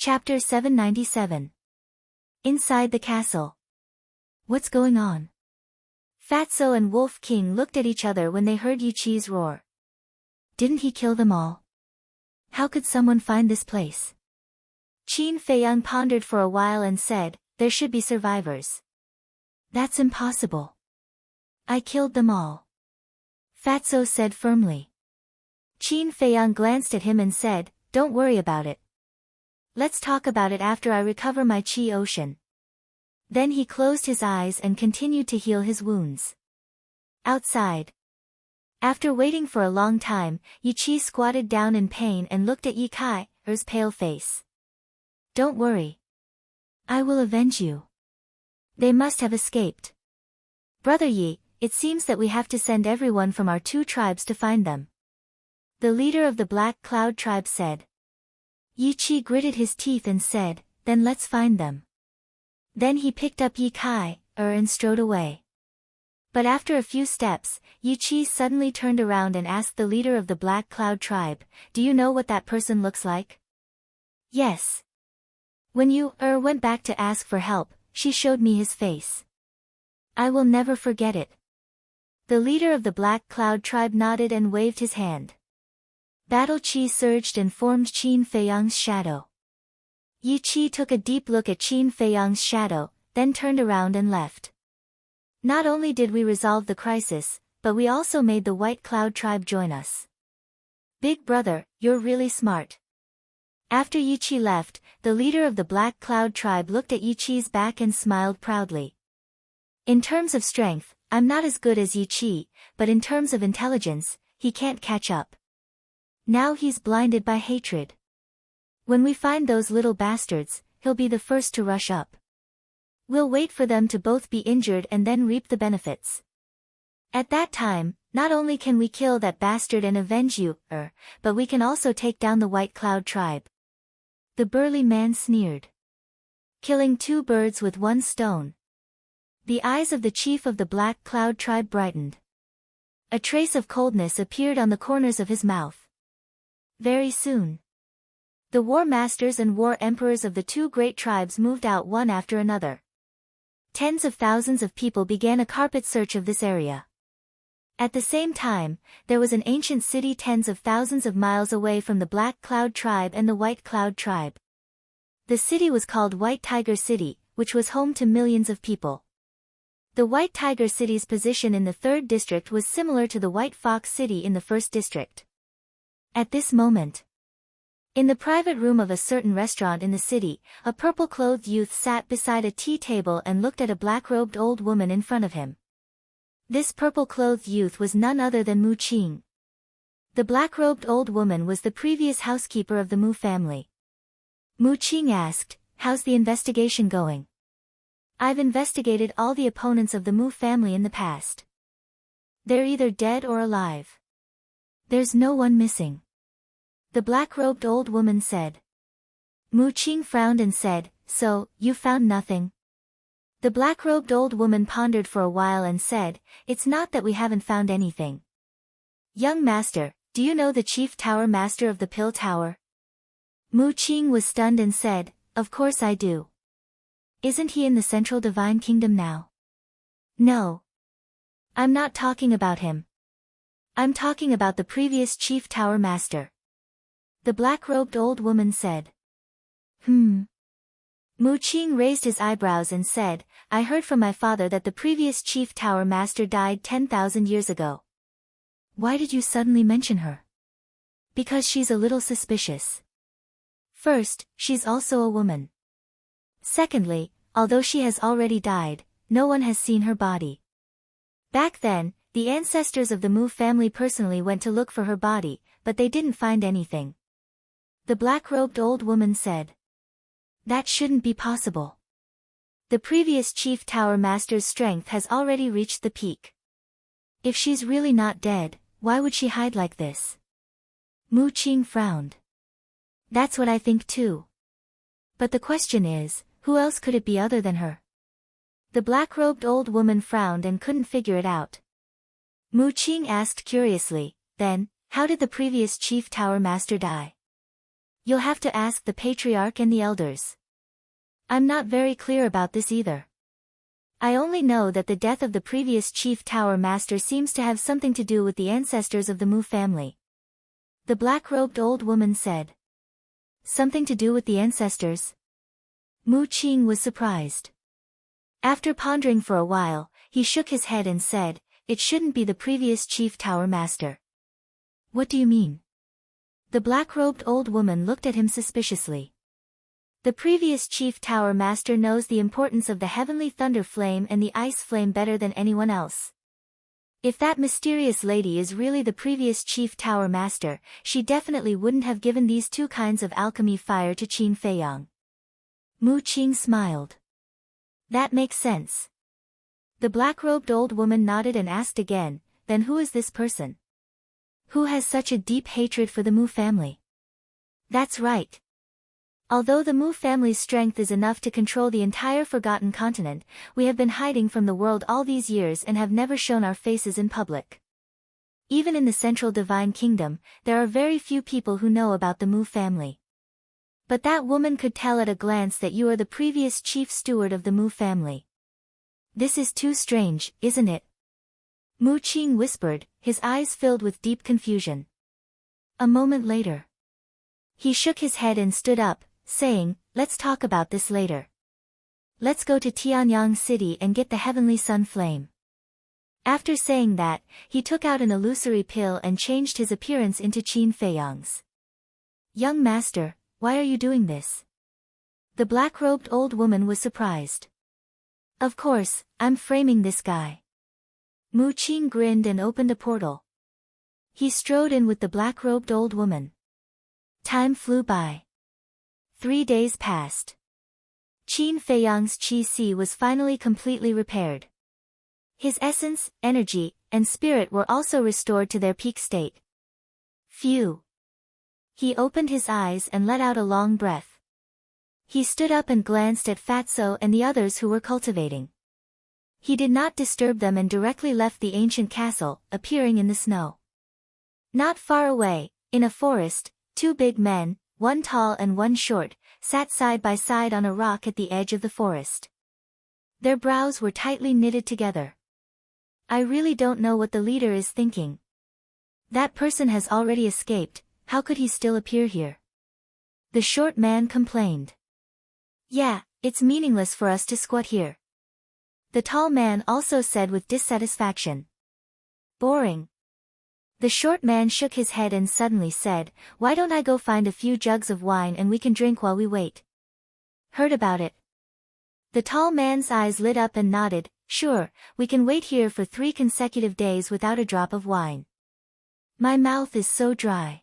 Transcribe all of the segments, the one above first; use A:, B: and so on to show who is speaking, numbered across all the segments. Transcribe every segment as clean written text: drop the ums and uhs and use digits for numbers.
A: Chapter 797. Inside the castle. What's going on? Fatso and Wolf King looked at each other when they heard Yuqi's roar. Didn't he kill them all? How could someone find this place? Qin Feiyang pondered for a while and said, there should be survivors. That's impossible. I killed them all. Fatso said firmly. Qin Feiyang glanced at him and said, don't worry about it. Let's talk about it after I recover my Qi Ocean. Then he closed his eyes and continued to heal his wounds. Outside. After waiting for a long time, Yuqi squatted down in pain and looked at Ye Kai's pale face. Don't worry. I will avenge you. They must have escaped. Brother Yi, it seems that we have to send everyone from our two tribes to find them. The leader of the Black Cloud tribe said. Yuqi gritted his teeth and said, then let's find them. Then he picked up Ye Kai and strode away. But after a few steps, Yuqi suddenly turned around and asked the leader of the Black Cloud tribe, do you know what that person looks like? Yes. When you went back to ask for help, she showed me his face. I will never forget it. The leader of the Black Cloud tribe nodded and waved his hand. Battle Qi surged and formed Qin Feiyang's shadow. Yuqi took a deep look at Qin Feiyang's shadow, then turned around and left. Not only did we resolve the crisis, but we also made the White Cloud tribe join us. Big brother, you're really smart. After Yuqi left, the leader of the Black Cloud tribe looked at Yuqi's back and smiled proudly. In terms of strength, I'm not as good as Yuqi, but in terms of intelligence, he can't catch up. Now he's blinded by hatred. When we find those little bastards, he'll be the first to rush up. We'll wait for them to both be injured and then reap the benefits. At that time, not only can we kill that bastard and avenge you, but we can also take down the White Cloud tribe. The burly man sneered. Killing two birds with one stone. The eyes of the chief of the Black Cloud tribe brightened. A trace of coldness appeared on the corners of his mouth. Very soon. The war masters and war emperors of the two great tribes moved out one after another. Tens of thousands of people began a carpet search of this area. At the same time, there was an ancient city tens of thousands of miles away from the Black Cloud tribe and the White Cloud tribe. The city was called White Tiger City, which was home to millions of people. The White Tiger City's position in the 3rd district was similar to the White Fox City in the 1st district. At this moment, in the private room of a certain restaurant in the city, a purple-clothed youth sat beside a tea table and looked at a black-robed old woman in front of him. This purple-clothed youth was none other than Mu Qing. The black-robed old woman was the previous housekeeper of the Mu family. Mu Qing asked, how's the investigation going? I've investigated all the opponents of the Mu family in the past. They're either dead or alive. There's no one missing. The black-robed old woman said. Mu Qing frowned and said, so, you found nothing? The black-robed old woman pondered for a while and said, it's not that we haven't found anything. Young master, do you know the chief tower master of the Pill Tower? Mu Qing was stunned and said, of course I do. Isn't he in the Central Divine Kingdom now? No. I'm not talking about him. I'm talking about the previous chief tower master. The black-robed old woman said. Mu Qing raised his eyebrows and said, I heard from my father that the previous chief tower master died 10,000 years ago. Why did you suddenly mention her? Because she's a little suspicious. First, she's also a woman. Secondly, although she has already died, no one has seen her body. Back then, the ancestors of the Mu family personally went to look for her body, but they didn't find anything. The black-robed old woman said. That shouldn't be possible. The previous chief tower master's strength has already reached the peak. If she's really not dead, why would she hide like this? Mu Qing frowned. That's what I think too. But the question is, who else could it be other than her? The black-robed old woman frowned and couldn't figure it out. Mu Qing asked curiously, then, how did the previous chief tower master die? You'll have to ask the patriarch and the elders. I'm not very clear about this either. I only know that the death of the previous chief tower master seems to have something to do with the ancestors of the Mu family. The black-robed old woman said. Something to do with the ancestors? Mu Qing was surprised. After pondering for a while, he shook his head and said, it shouldn't be the previous chief tower master. What do you mean? The black-robed old woman looked at him suspiciously. The previous chief tower master knows the importance of the heavenly thunder flame and the ice flame better than anyone else. If that mysterious lady is really the previous chief tower master, she definitely wouldn't have given these two kinds of alchemy fire to Qin Feiyang. Mu Qing smiled. That makes sense. The black-robed old woman nodded and asked again, then who is this person? Who has such a deep hatred for the Mu family? That's right. Although the Mu family's strength is enough to control the entire Forgotten Continent, we have been hiding from the world all these years and have never shown our faces in public. Even in the Central Divine Kingdom, there are very few people who know about the Mu family. But that woman could tell at a glance that you are the previous chief steward of the Mu family. This is too strange, isn't it? Mu Qing whispered, his eyes filled with deep confusion. A moment later, he shook his head and stood up, saying, let's talk about this later. Let's go to Tianyang City and get the heavenly sun flame. After saying that, he took out an illusory pill and changed his appearance into Qin Feiyang's. Young master, why are you doing this? The black-robed old woman was surprised. Of course, I'm framing this guy. Mu Qing grinned and opened a portal. He strode in with the black-robed old woman. Time flew by. 3 days passed. Qin Feiyang's Qi was finally completely repaired. His essence, energy, and spirit were also restored to their peak state. Phew. He opened his eyes and let out a long breath. He stood up and glanced at Fatso and the others who were cultivating. He did not disturb them and directly left the ancient castle, appearing in the snow. Not far away, in a forest, 2 big men, one tall and one short, sat side by side on a rock at the edge of the forest. Their brows were tightly knitted together. I really don't know what the leader is thinking. That person has already escaped, how could he still appear here? The short man complained. Yeah, it's meaningless for us to squat here. The tall man also said with dissatisfaction. Boring. The short man shook his head and suddenly said, why don't I go find a few jugs of wine and we can drink while we wait? Heard about it? The tall man's eyes lit up and nodded, sure, we can wait here for 3 consecutive days without a drop of wine. My mouth is so dry.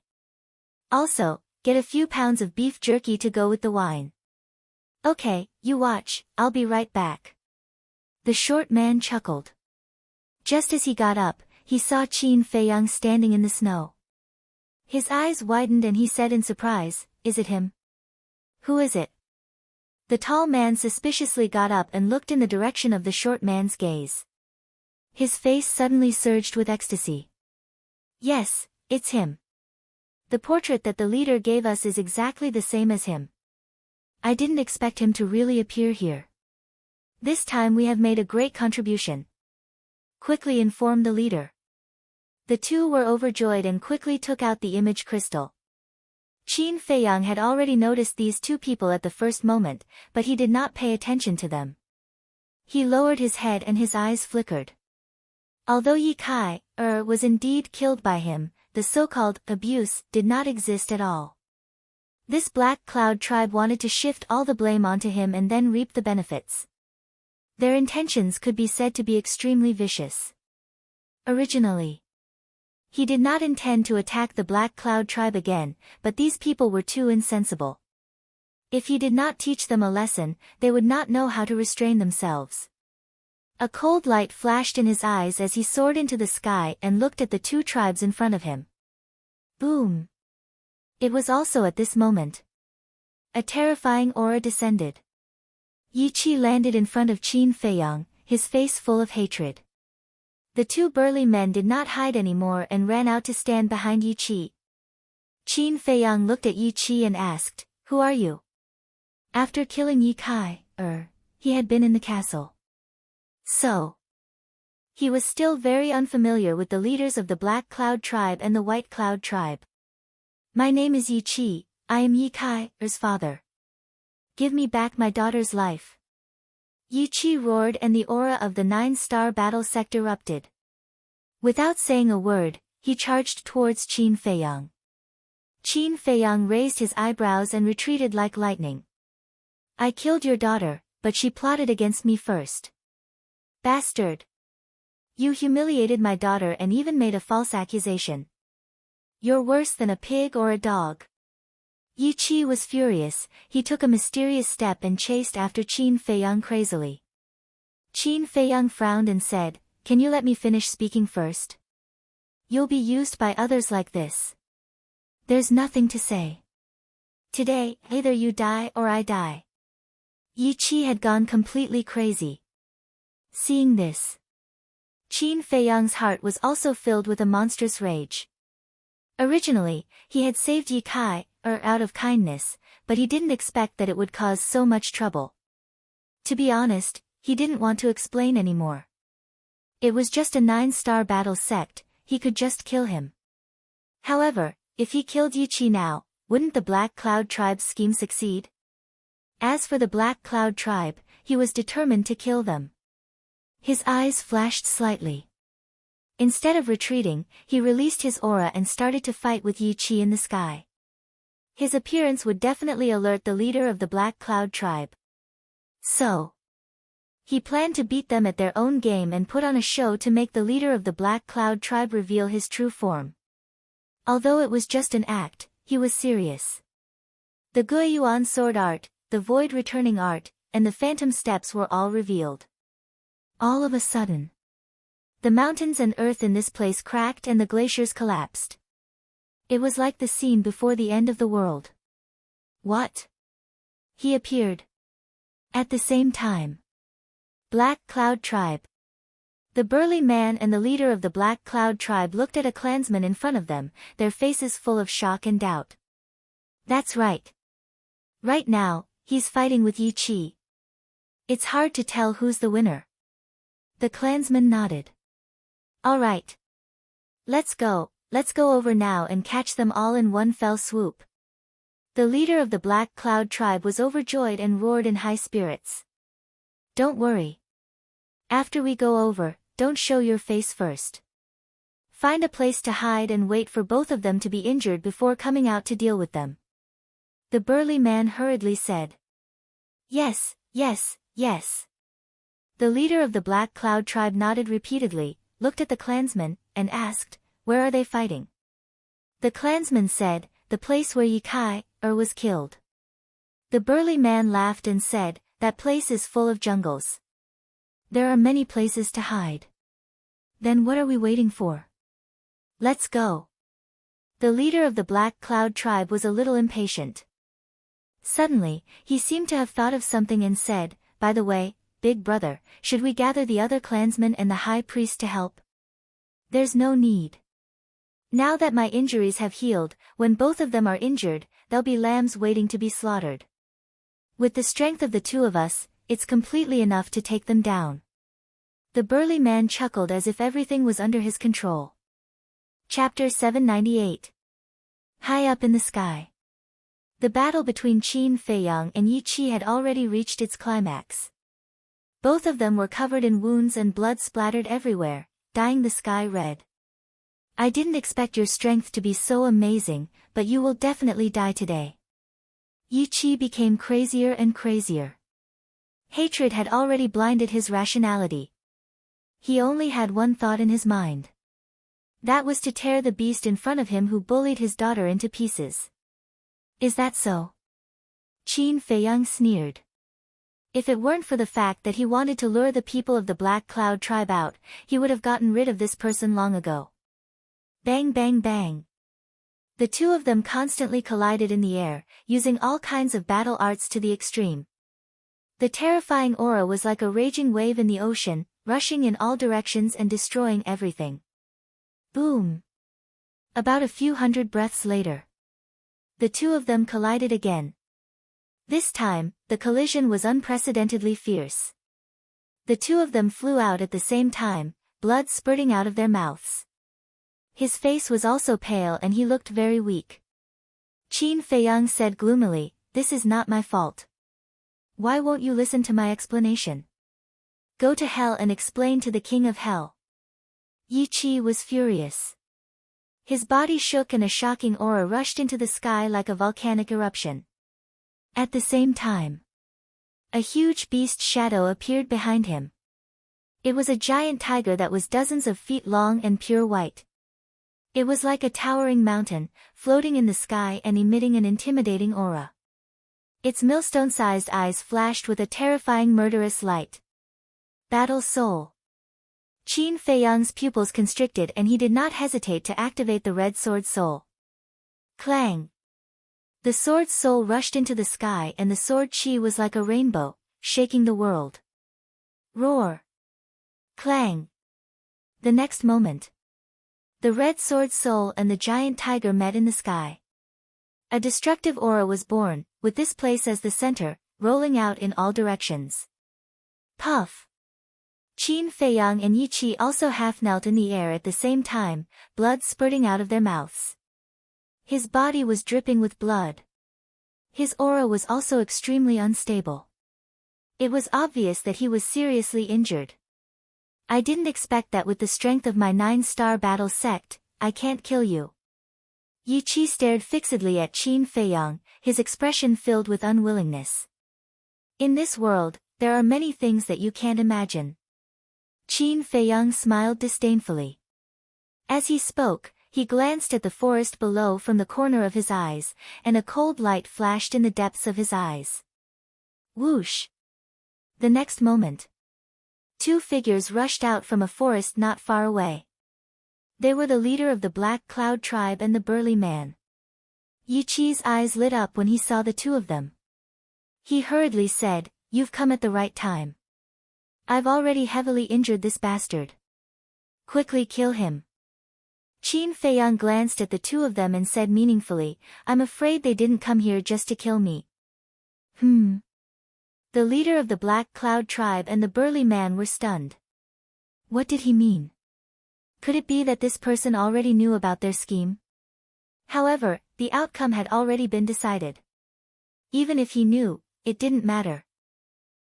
A: Also, get a few pounds of beef jerky to go with the wine. Okay, you watch, I'll be right back. The short man chuckled. Just as he got up, he saw Qin Feiyang standing in the snow. His eyes widened and he said in surprise, is it him? Who is it? The tall man suspiciously got up and looked in the direction of the short man's gaze. His face suddenly surged with ecstasy. Yes, it's him. The portrait that the leader gave us is exactly the same as him. I didn't expect him to really appear here. This time we have made a great contribution. Quickly informed the leader. The two were overjoyed and quickly took out the image crystal. Qin Feiyang had already noticed these 2 people at the first moment, but he did not pay attention to them. He lowered his head and his eyes flickered. Although Ye Kai, was indeed killed by him, the so-called abuse did not exist at all. This Black Cloud tribe wanted to shift all the blame onto him and then reap the benefits. Their intentions could be said to be extremely vicious. Originally, he did not intend to attack the Black Cloud tribe again, but these people were too insensible. If he did not teach them a lesson, they would not know how to restrain themselves. A cold light flashed in his eyes as he soared into the sky and looked at the 2 tribes in front of him. Boom! It was also at this moment. A terrifying aura descended. Yi Qi landed in front of Qin Feiyang, his face full of hatred. The 2 burly men did not hide anymore and ran out to stand behind Yi Qi. Qin Feiyang looked at Yi Qi and asked, "Who are you?" After killing Yi Kai, he had been in the castle. So, he was still very unfamiliar with the leaders of the Black Cloud tribe and the White Cloud tribe. "My name is Yi Qi, I am Yi Kai's father. Give me back my daughter's life." Yi Qi roared and the aura of the 9-star battle sect erupted. Without saying a word, he charged towards Qin Feiyang. Qin Feiyang raised his eyebrows and retreated like lightning. "I killed your daughter, but she plotted against me first. Bastard! You humiliated my daughter and even made a false accusation. You're worse than a pig or a dog." Yi Qi was furious. He took a mysterious step and chased after Qin Feiyang crazily. Qin Feiyang frowned and said, "Can you let me finish speaking first? You'll be used by others like this. There's nothing to say. Today, either you die or I die." Yi Qi had gone completely crazy. Seeing this, Qin Feiyang's heart was also filled with a monstrous rage. Originally, he had saved Yi Kai, out of kindness, but he didn't expect that it would cause so much trouble. To be honest, he didn't want to explain anymore. It was just a 9-star battle sect, he could just kill him. However, if he killed Yi Qi now, wouldn't the Black Cloud tribe's scheme succeed? As for the Black Cloud tribe, he was determined to kill them. His eyes flashed slightly. Instead of retreating, he released his aura and started to fight with Yi Qi in the sky. His appearance would definitely alert the leader of the Black Cloud tribe. So, he planned to beat them at their own game and put on a show to make the leader of the Black Cloud tribe reveal his true form. Although it was just an act, he was serious. The Guiyuan sword art, the void returning art, and the phantom steps were all revealed. All of a sudden, the mountains and earth in this place cracked and the glaciers collapsed. It was like the scene before the end of the world. What? He appeared. At the same time, Black Cloud tribe. The burly man and the leader of the Black Cloud tribe looked at a clansman in front of them, their faces full of shock and doubt. That's right. Right now, he's fighting with Yi Qi. It's hard to tell who's the winner. The clansman nodded. All right. Let's go over now and catch them all in one fell swoop. The leader of the Black Cloud tribe was overjoyed and roared in high spirits. Don't worry. After we go over, don't show your face first. Find a place to hide and wait for both of them to be injured before coming out to deal with them. The burly man hurriedly said. Yes, yes, yes. The leader of the Black Cloud tribe nodded repeatedly, looked at the clansmen, and asked, where are they fighting? The clansman said, the place where Yi Kai, was killed. The burly man laughed and said, that place is full of jungles. There are many places to hide. Then what are we waiting for? Let's go. The leader of the Black Cloud tribe was a little impatient. Suddenly, he seemed to have thought of something and said, by the way, big brother, should we gather the other clansmen and the high priest to help? There's no need. Now that my injuries have healed, when both of them are injured, there'll be lambs waiting to be slaughtered. With the strength of the two of us, it's completely enough to take them down. The burly man chuckled as if everything was under his control. Chapter 798. High up in the sky. The battle between Qin Feiyang and Yi Qi had already reached its climax. Both of them were covered in wounds and blood splattered everywhere, dyeing the sky red. I didn't expect your strength to be so amazing, but you will definitely die today. Yi Qi became crazier and crazier. Hatred had already blinded his rationality. He only had one thought in his mind. That was to tear the beast in front of him who bullied his daughter into pieces. Is that so? Qin Feiyang sneered. If it weren't for the fact that he wanted to lure the people of the Black Cloud tribe out, he would have gotten rid of this person long ago. Bang bang bang. The two of them constantly collided in the air, using all kinds of battle arts to the extreme. The terrifying aura was like a raging wave in the ocean, rushing in all directions and destroying everything. Boom. About a few hundred breaths later, The two of them collided again. This time, the collision was unprecedentedly fierce. The two of them flew out at the same time, blood spurting out of their mouths. His face was also pale and he looked very weak. Qin Feiyang said gloomily, "This is not my fault. Why won't you listen to my explanation? Go to hell and explain to the king of hell." Yi Qi was furious. His body shook and a shocking aura rushed into the sky like a volcanic eruption. At the same time, a huge beast shadow appeared behind him. It was a giant tiger that was dozens of feet long and pure white. It was like a towering mountain, floating in the sky and emitting an intimidating aura. Its millstone-sized eyes flashed with a terrifying murderous light. Battle Soul. Qin Feiyang's pupils constricted and he did not hesitate to activate the red sword soul. Clang! The sword's soul rushed into the sky and the sword chi was like a rainbow, shaking the world. Roar! Clang! The next moment, the red sword soul and the giant tiger met in the sky. A destructive aura was born, with this place as the center, rolling out in all directions. Puff! Qin Feiyang and Yi Qi also half knelt in the air at the same time, blood spurting out of their mouths. His body was dripping with blood. His aura was also extremely unstable. It was obvious that he was seriously injured. I didn't expect that with the strength of my 9-star battle sect, I can't kill you. Yi Qi stared fixedly at Qin Feiyang, his expression filled with unwillingness. In this world, there are many things that you can't imagine. Qin Feiyang smiled disdainfully. As he spoke, he glanced at the forest below from the corner of his eyes, and a cold light flashed in the depths of his eyes. Whoosh! The next moment, two figures rushed out from a forest not far away. They were the leader of the Black Cloud tribe and the burly man. Yi Qi's eyes lit up when he saw the two of them. He hurriedly said, "You've come at the right time. I've already heavily injured this bastard. Quickly kill him." Qin Feiyang glanced at the two of them and said meaningfully, "I'm afraid they didn't come here just to kill me." The leader of the Black Cloud tribe and the burly man were stunned. What did he mean? Could it be that this person already knew about their scheme? However, the outcome had already been decided. Even if he knew, it didn't matter.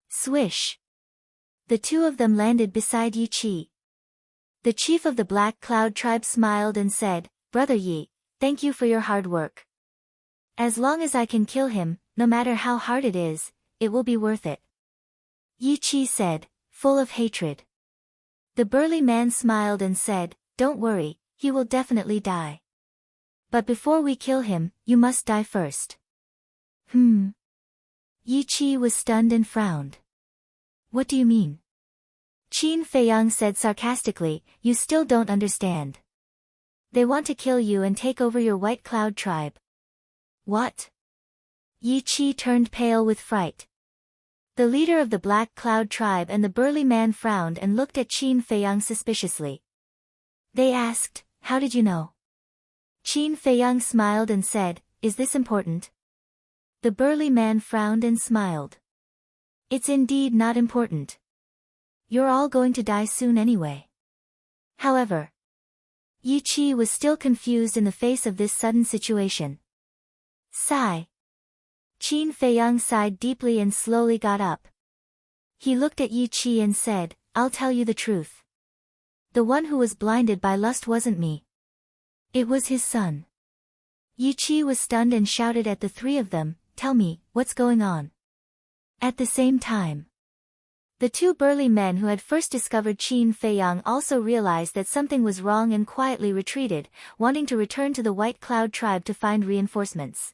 A: Swish! The two of them landed beside Yi Qi. The chief of the Black Cloud tribe smiled and said, "Brother Yi, thank you for your hard work. As long as I can kill him, no matter how hard it is, it will be worth it." Yi Qi said, full of hatred. The burly man smiled and said, "Don't worry, he will definitely die. But before we kill him, you must die first." Yi Qi was stunned and frowned. "What do you mean?" Qin Feiyang said sarcastically, "You still don't understand. They want to kill you and take over your White Cloud tribe." "What?" Yi Qi turned pale with fright. The leader of the Black Cloud tribe and the burly man frowned and looked at Qin Feiyang suspiciously. They asked, "How did you know?" Qin Feiyang smiled and said, "Is this important?" The burly man frowned and smiled. "It's indeed not important. You're all going to die soon anyway." However, Yi Qi was still confused in the face of this sudden situation. Sigh. Qin Feiyang sighed deeply and slowly got up. He looked at Yi Qi and said, "I'll tell you the truth. The one who was blinded by lust wasn't me. It was his son." Yi Qi was stunned and shouted at the three of them, "Tell me, what's going on?" At the same time, the two burly men who had first discovered Qin Feiyang also realized that something was wrong and quietly retreated, wanting to return to the White Cloud tribe to find reinforcements.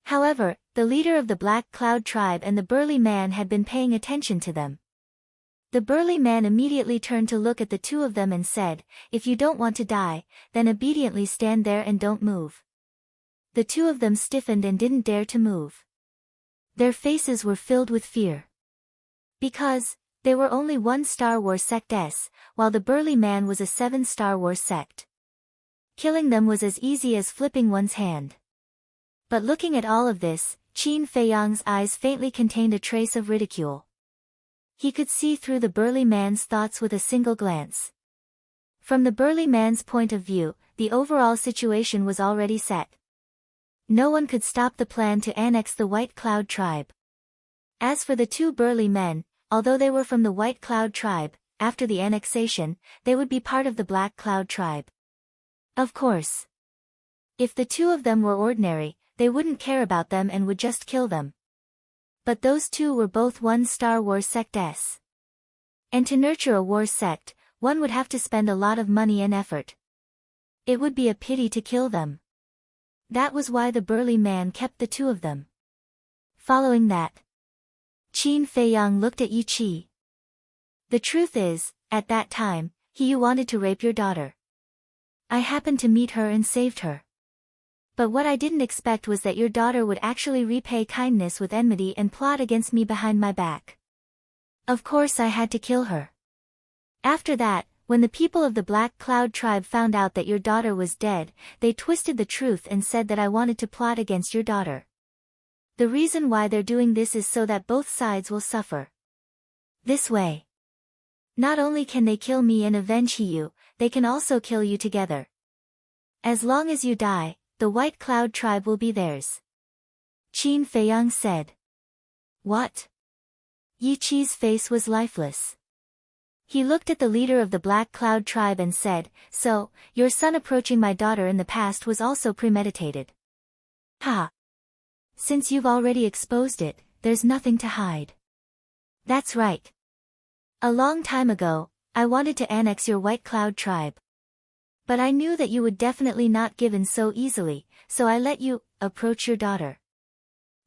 A: However, the leader of the Black Cloud tribe and the burly man had been paying attention to them. The burly man immediately turned to look at the two of them and said, "If you don't want to die, then obediently stand there and don't move." The two of them stiffened and didn't dare to move. Their faces were filled with fear. Because, they were only 1 Star Wars sect S, while the burly man was a 7 Star Wars sect. Killing them was as easy as flipping one's hand. But looking at all of this, Qin Feiyang's eyes faintly contained a trace of ridicule. He could see through the burly man's thoughts with a single glance. From the burly man's point of view, the overall situation was already set. No one could stop the plan to annex the White Cloud tribe. As for the two burly men, although they were from the White Cloud tribe, after the annexation, they would be part of the Black Cloud tribe. Of course. If the two of them were ordinary, they wouldn't care about them and would just kill them. But those two were both one-star war sects. And to nurture a war sect, one would have to spend a lot of money and effort. It would be a pity to kill them. That was why the burly man kept the two of them. Following that, Qin Feiyang looked at Yi Qi. The truth is, at that time, you wanted to rape your daughter. I happened to meet her and saved her. But what I didn't expect was that your daughter would actually repay kindness with enmity and plot against me behind my back. Of course I had to kill her. After that, when the people of the Black Cloud tribe found out that your daughter was dead, they twisted the truth and said that I wanted to plot against your daughter. The reason why they're doing this is so that both sides will suffer. This way. Not only can they kill me and avenge you, they can also kill you together. As long as you die, the White Cloud tribe will be theirs. Qin Feiyang said. What? Yi Qi's face was lifeless. He looked at the leader of the Black Cloud tribe and said, so, your son approaching my daughter in the past was also premeditated. Ha! Since you've already exposed it, there's nothing to hide. That's right. A long time ago, I wanted to annex your White Cloud tribe. But I knew that you would definitely not give in so easily, so I let you approach your daughter.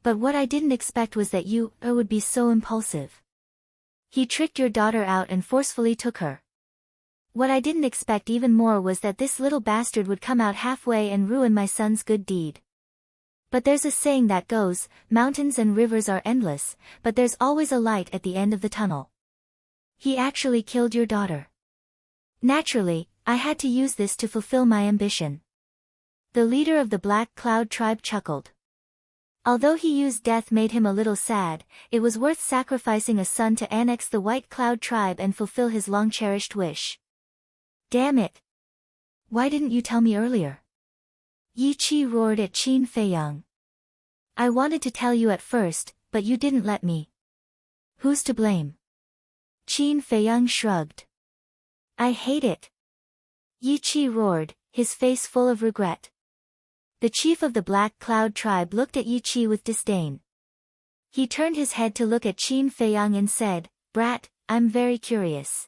A: But what I didn't expect was that you would be so impulsive. He tricked your daughter out and forcefully took her. What I didn't expect even more was that this little bastard would come out halfway and ruin my son's good deed. But there's a saying that goes, mountains and rivers are endless, but there's always a light at the end of the tunnel. He actually killed your daughter. Naturally, I had to use this to fulfill my ambition. The leader of the Black Cloud tribe chuckled. Although he used death made him a little sad, it was worth sacrificing a son to annex the White Cloud tribe and fulfill his long-cherished wish. Damn it! Why didn't you tell me earlier? Yi Qi roared at Qin Feiyang. I wanted to tell you at first, but you didn't let me. Who's to blame? Qin Feiyang shrugged. I hate it. Yi Qi roared, his face full of regret. The chief of the Black Cloud tribe looked at Yi Qi with disdain. He turned his head to look at Qin Feiyang and said, Brat, I'm very curious.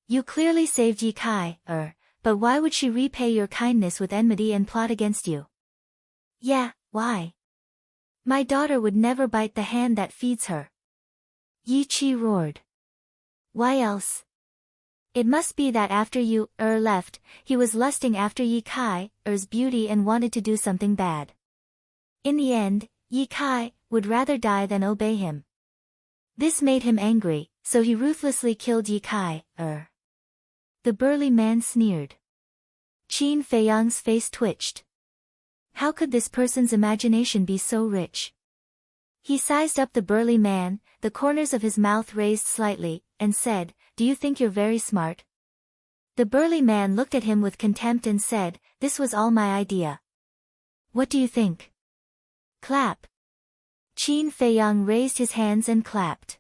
A: You clearly saved Yi Kai, but why would she repay your kindness with enmity and plot against you? Yeah, why? My daughter would never bite the hand that feeds her. Yi Qi roared. Why else? It must be that after you, left, he was lusting after Yi Kai's beauty and wanted to do something bad. In the end, Yi Kai would rather die than obey him. This made him angry, so he ruthlessly killed Yi Kai. The burly man sneered. Qin Feiyang's face twitched. How could this person's imagination be so rich? He sized up the burly man, the corners of his mouth raised slightly, and said, Do you think you're very smart? The burly man looked at him with contempt and said, This was all my idea. What do you think? Clap. Qin Feiyang raised his hands and clapped.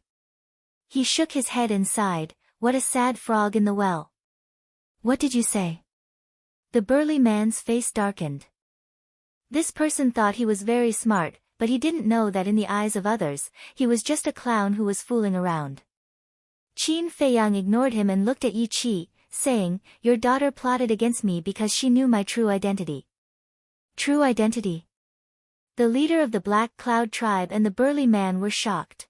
A: He shook his head and sighed, What a sad frog in the well. What did you say? The burly man's face darkened. This person thought he was very smart, but he didn't know that in the eyes of others, he was just a clown who was fooling around. Qin Feiyang ignored him and looked at Yi Qi, saying, Your daughter plotted against me because she knew my true identity. True identity? The leader of the Black Cloud tribe and the burly man were shocked.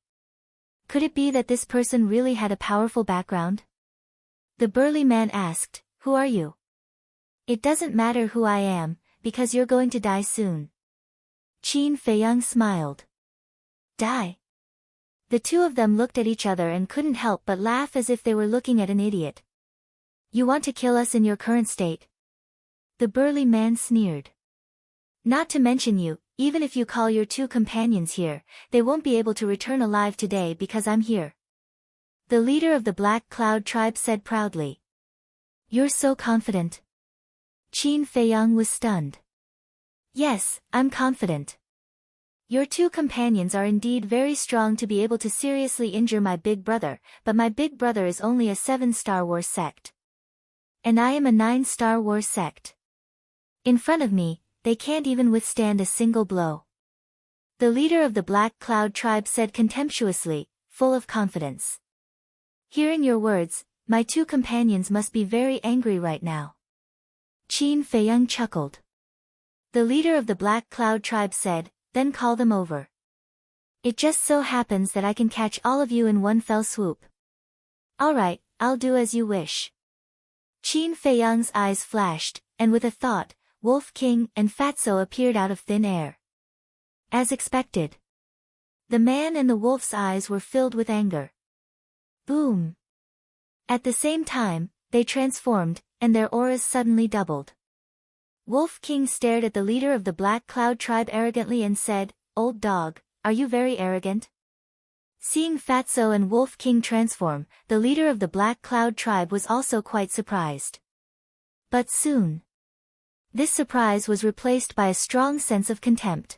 A: Could it be that this person really had a powerful background? The burly man asked, Who are you? It doesn't matter who I am, because you're going to die soon. Qin Feiyang smiled. Die? The two of them looked at each other and couldn't help but laugh as if they were looking at an idiot. You want to kill us in your current state? The burly man sneered. Not to mention you even if you call your two companions here, they won't be able to return alive today because I'm here. The leader of the Black Cloud tribe said proudly. You're so confident. Qin Feiyang was stunned. Yes, I'm confident. Your two companions are indeed very strong to be able to seriously injure my big brother, but my big brother is only a 7-star war sect. And I am a 9-star war sect. In front of me, they can't even withstand a single blow. The leader of the Black Cloud tribe said contemptuously, full of confidence. Hearing your words, my two companions must be very angry right now. Qin Feiyang chuckled. The leader of the Black Cloud tribe said, then call them over. It just so happens that I can catch all of you in one fell swoop. All right, I'll do as you wish. Qin Feiyang's eyes flashed, and with a thought, Wolf King and Fatso appeared out of thin air. As expected. The man and the wolf's eyes were filled with anger. Boom! At the same time, they transformed, and their auras suddenly doubled. Wolf King stared at the leader of the Black Cloud tribe arrogantly and said, Old dog, are you very arrogant? Seeing Fatso and Wolf King transform, the leader of the Black Cloud tribe was also quite surprised. But soon, this surprise was replaced by a strong sense of contempt.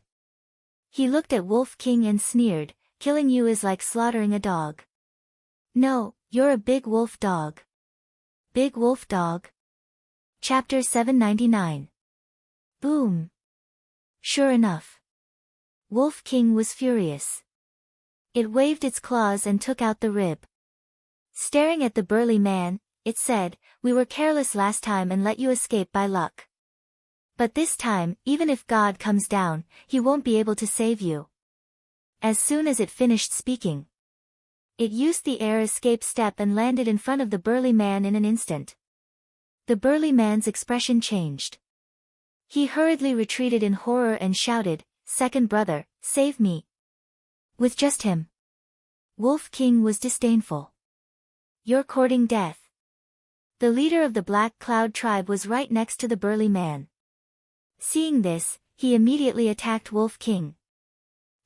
A: He looked at Wolf King and sneered, killing you is like slaughtering a dog. No, you're a big wolf dog. Big wolf dog. Chapter 799. Boom. Sure enough. Wolf King was furious. It waved its claws and took out the rib. Staring at the burly man, it said, we were careless last time and let you escape by luck. But this time, even if God comes down, he won't be able to save you. As soon as it finished speaking, it used the air escape step and landed in front of the burly man in an instant. The burly man's expression changed. He hurriedly retreated in horror and shouted, Second brother, save me. With just him. Wolf King was disdainful. You're courting death. The leader of the Black Cloud tribe was right next to the burly man. Seeing this, he immediately attacked Wolf King.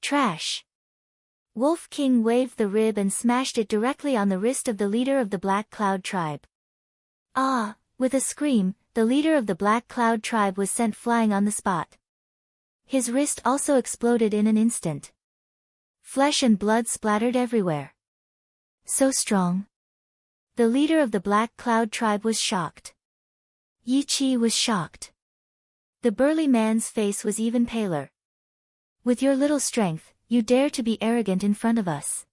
A: Trash. Wolf King waved the rib and smashed it directly on the wrist of the leader of the Black Cloud tribe. Ah! With a scream, the leader of the Black Cloud tribe was sent flying on the spot. His wrist also exploded in an instant. Flesh and blood splattered everywhere. So strong. The leader of the Black Cloud tribe was shocked. Yi Chi was shocked. The burly man's face was even paler. With your little strength, you dare to be arrogant in front of us.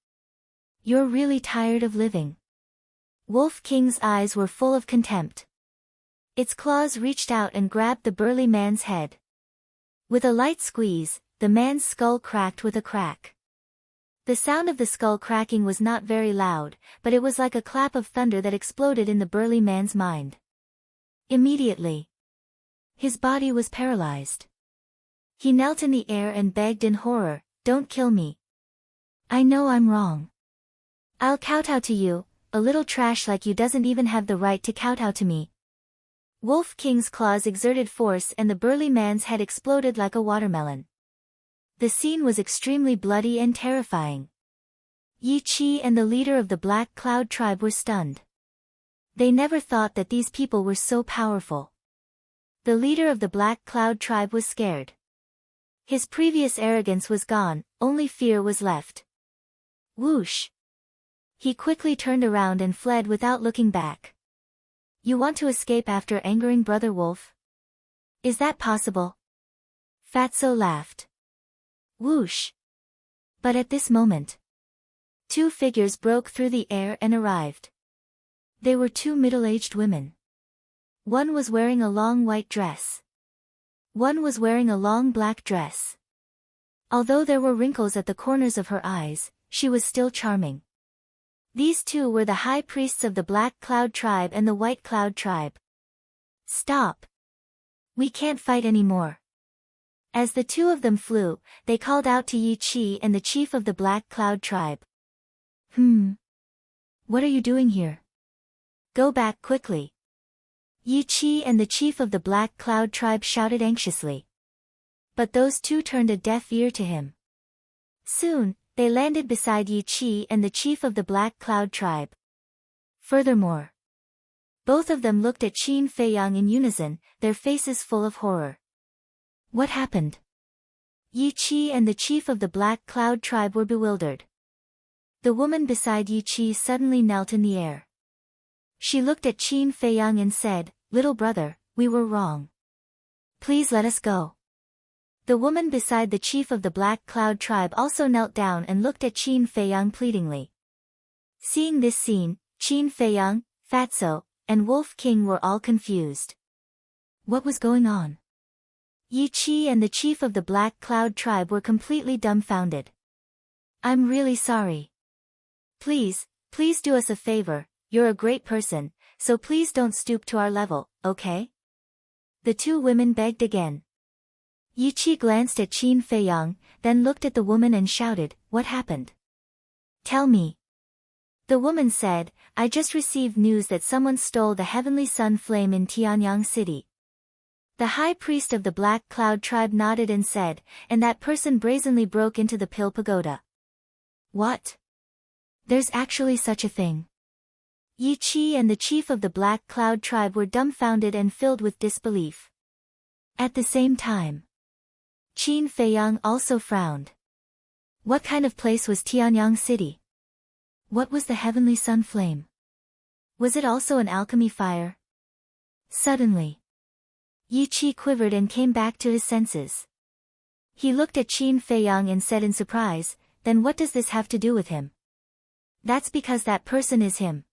A: You're really tired of living. Wolf King's eyes were full of contempt. Its claws reached out and grabbed the burly man's head. With a light squeeze, the man's skull cracked with a crack. The sound of the skull cracking was not very loud, but it was like a clap of thunder that exploded in the burly man's mind. Immediately, his body was paralyzed. He knelt in the air and begged in horror, Don't kill me. I know I'm wrong. I'll kowtow to you, a little trash like you doesn't even have the right to kowtow to me. Wolf King's claws exerted force and the burly man's head exploded like a watermelon. The scene was extremely bloody and terrifying. Yi Chi and the leader of the Black Cloud tribe were stunned. They never thought that these people were so powerful. The leader of the Black Cloud tribe was scared. His previous arrogance was gone, only fear was left. Whoosh! He quickly turned around and fled without looking back. You want to escape after angering Brother Wolf? Is that possible? Fatso laughed. Whoosh! But at this moment, two figures broke through the air and arrived. They were two middle-aged women. One was wearing a long white dress. One was wearing a long black dress. Although there were wrinkles at the corners of her eyes, she was still charming. These two were the high priests of the Black Cloud tribe and the White Cloud tribe. Stop! We can't fight anymore. As the two of them flew, they called out to Yi Chi and the chief of the Black Cloud tribe. What are you doing here? Go back quickly. Yi Chi and the chief of the Black Cloud tribe shouted anxiously. But those two turned a deaf ear to him. Soon, they landed beside Yi Qi and the chief of the Black Cloud tribe. Furthermore, both of them looked at Qin Feiyang in unison, their faces full of horror. What happened? Yi Qi and the chief of the Black Cloud tribe were bewildered. The woman beside Yi Qi suddenly knelt in the air. She looked at Qin Feiyang and said, "Little brother, we were wrong. Please let us go." The woman beside the chief of the Black Cloud tribe also knelt down and looked at Qin Feiyang pleadingly. Seeing this scene, Qin Feiyang, Fatso, and Wolf King were all confused. What was going on? Yi Qi and the chief of the Black Cloud tribe were completely dumbfounded. "I'm really sorry. Please do us a favor, you're a great person, so please don't stoop to our level, okay?" The two women begged again. Yi Qi glanced at Qin Feiyang, then looked at the woman and shouted, "What happened? Tell me." The woman said, "I just received news that someone stole the heavenly sun flame in Tianyang City." The high priest of the Black Cloud tribe nodded and said, "And that person brazenly broke into the Pill Pagoda." What? There's actually such a thing? Yi Qi and the chief of the Black Cloud tribe were dumbfounded and filled with disbelief. At the same time, Qin Feiyang also frowned. What kind of place was Tianyang City? What was the heavenly sun flame? Was it also an alchemy fire? Suddenly, Yi Qi quivered and came back to his senses. He looked at Qin Feiyang and said in surprise, "Then what does this have to do with him?" "That's because that person is him.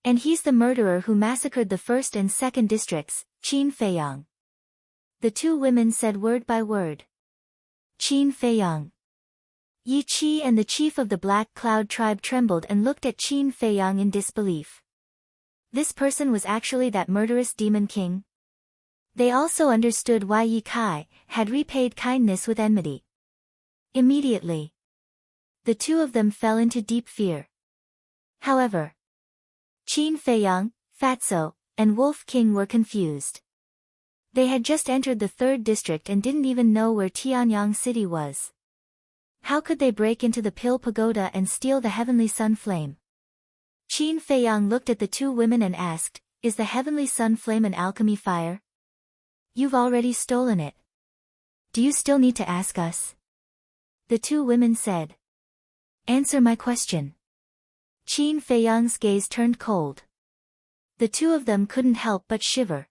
A: And he's the murderer who massacred the 1st and 2nd districts, Qin Feiyang." The two women said word by word. Qin Feiyang. Yi Qi and the chief of the Black Cloud tribe trembled and looked at Qin Feiyang in disbelief. This person was actually that murderous demon king? They also understood why Yi Kai had repaid kindness with enmity. Immediately, the two of them fell into deep fear. However, Qin Feiyang, Fatso, and Wolf King were confused. They had just entered the 3rd district and didn't even know where Tianyang City was. How could they break into the Pill Pagoda and steal the heavenly sun flame? Qin Feiyang looked at the two women and asked, "Is the heavenly sun flame an alchemy fire? You've already stolen it. Do you still need to ask us?" The two women said, "Answer my question." Qin Feiyang's gaze turned cold. The two of them couldn't help but shiver.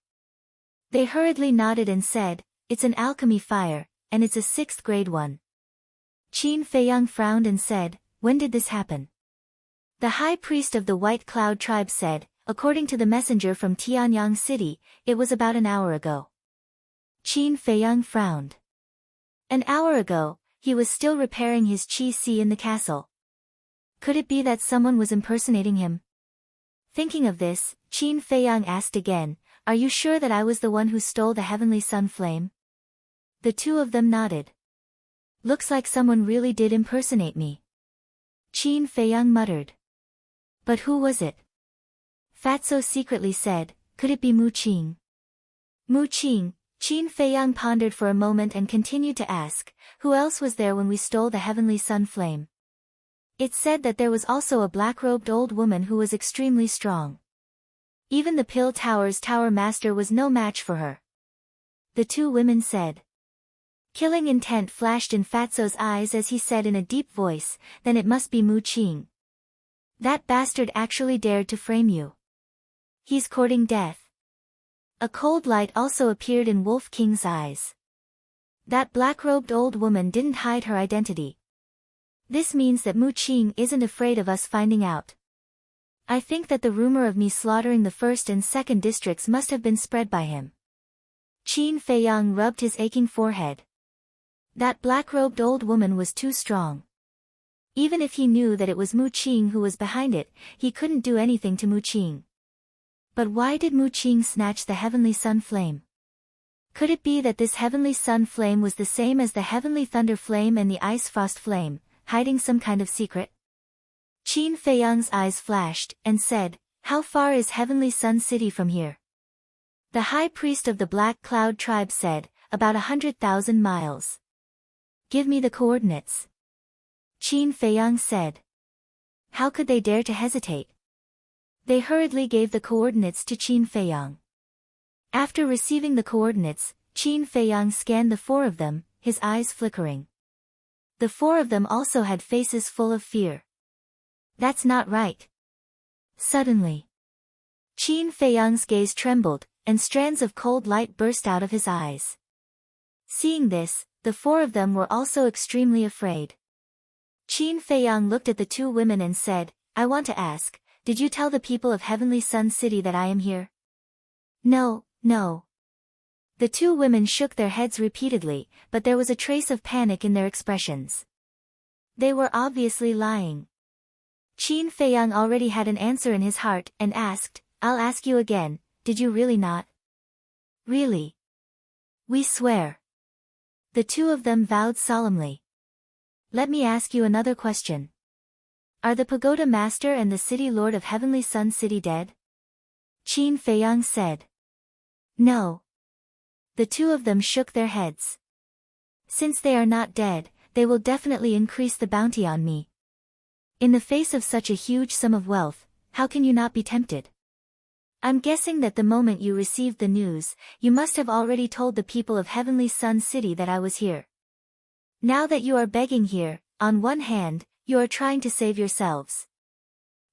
A: They hurriedly nodded and said, "It's an alchemy fire, and it's a 6th grade one." Qin Feiyang frowned and said, "When did this happen?" The high priest of the White Cloud tribe said, "According to the messenger from Tianyang City, it was about an hour ago." Qin Feiyang frowned. An hour ago, he was still repairing his qi in the castle. Could it be that someone was impersonating him? Thinking of this, Qin Feiyang asked again, "Are you sure that I was the one who stole the heavenly sun flame?" The two of them nodded. "Looks like someone really did impersonate me," Qin Feiyang muttered. "But who was it?" Fatso secretly said, "Could it be Mu Qing?" Mu Qing, Qin Feiyang pondered for a moment and continued to ask, "Who else was there when we stole the heavenly sun flame?" It said that there was also a black-robed old woman who was extremely strong. Even the Pill Tower's tower master was no match for her. The two women said. Killing intent flashed in Fatso's eyes as he said in a deep voice, "Then it must be Mu Qing. That bastard actually dared to frame you. He's courting death." A cold light also appeared in Wolf King's eyes. That black-robed old woman didn't hide her identity. This means that Mu Qing isn't afraid of us finding out. I think that the rumor of me slaughtering the 1st and 2nd districts must have been spread by him. Qin Feiyang rubbed his aching forehead. That black-robed old woman was too strong. Even if he knew that it was Mu Qing who was behind it, he couldn't do anything to Mu Qing. But why did Mu Qing snatch the heavenly sun flame? Could it be that this heavenly sun flame was the same as the heavenly thunder flame and the ice frost flame, hiding some kind of secret? Qin Feiyang's eyes flashed, and said, "How far is Heavenly Sun City from here?" The high priest of the Black Cloud tribe said, about 100,000 miles. Give me the coordinates. Qin Feiyang said. How could they dare to hesitate? They hurriedly gave the coordinates to Qin Feiyang. After receiving the coordinates, Qin Feiyang scanned the four of them, his eyes flickering. The four of them also had faces full of fear. That's not right. Suddenly, Qin Feiyang's gaze trembled, and strands of cold light burst out of his eyes. Seeing this, the four of them were also extremely afraid. Qin Feiyang looked at the two women and said, I want to ask, did you tell the people of Heavenly Sun City that I am here? No, no. The two women shook their heads repeatedly, but there was a trace of panic in their expressions. They were obviously lying. Qin Feiyang already had an answer in his heart and asked, I'll ask you again, did you really not? Really? We swear. The two of them vowed solemnly. Let me ask you another question. Are the Pagoda Master and the City Lord of Heavenly Sun City dead? Qin Feiyang said. No. The two of them shook their heads. Since they are not dead, they will definitely increase the bounty on me. In the face of such a huge sum of wealth, how can you not be tempted? I'm guessing that the moment you received the news, you must have already told the people of Heavenly Sun City that I was here. Now that you are begging here, on one hand, you are trying to save yourselves.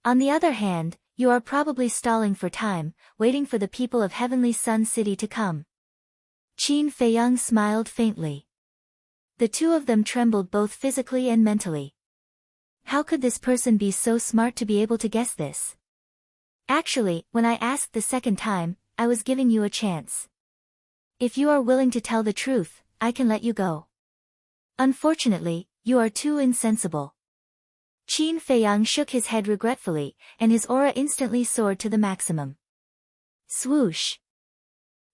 A: On the other hand, you are probably stalling for time, waiting for the people of Heavenly Sun City to come. Qin Feiyang smiled faintly. The two of them trembled both physically and mentally. How could this person be so smart to be able to guess this? Actually, when I asked the second time, I was giving you a chance. If you are willing to tell the truth, I can let you go. Unfortunately, you are too insensible. Qin Feiyang shook his head regretfully, and his aura instantly soared to the maximum. Swoosh!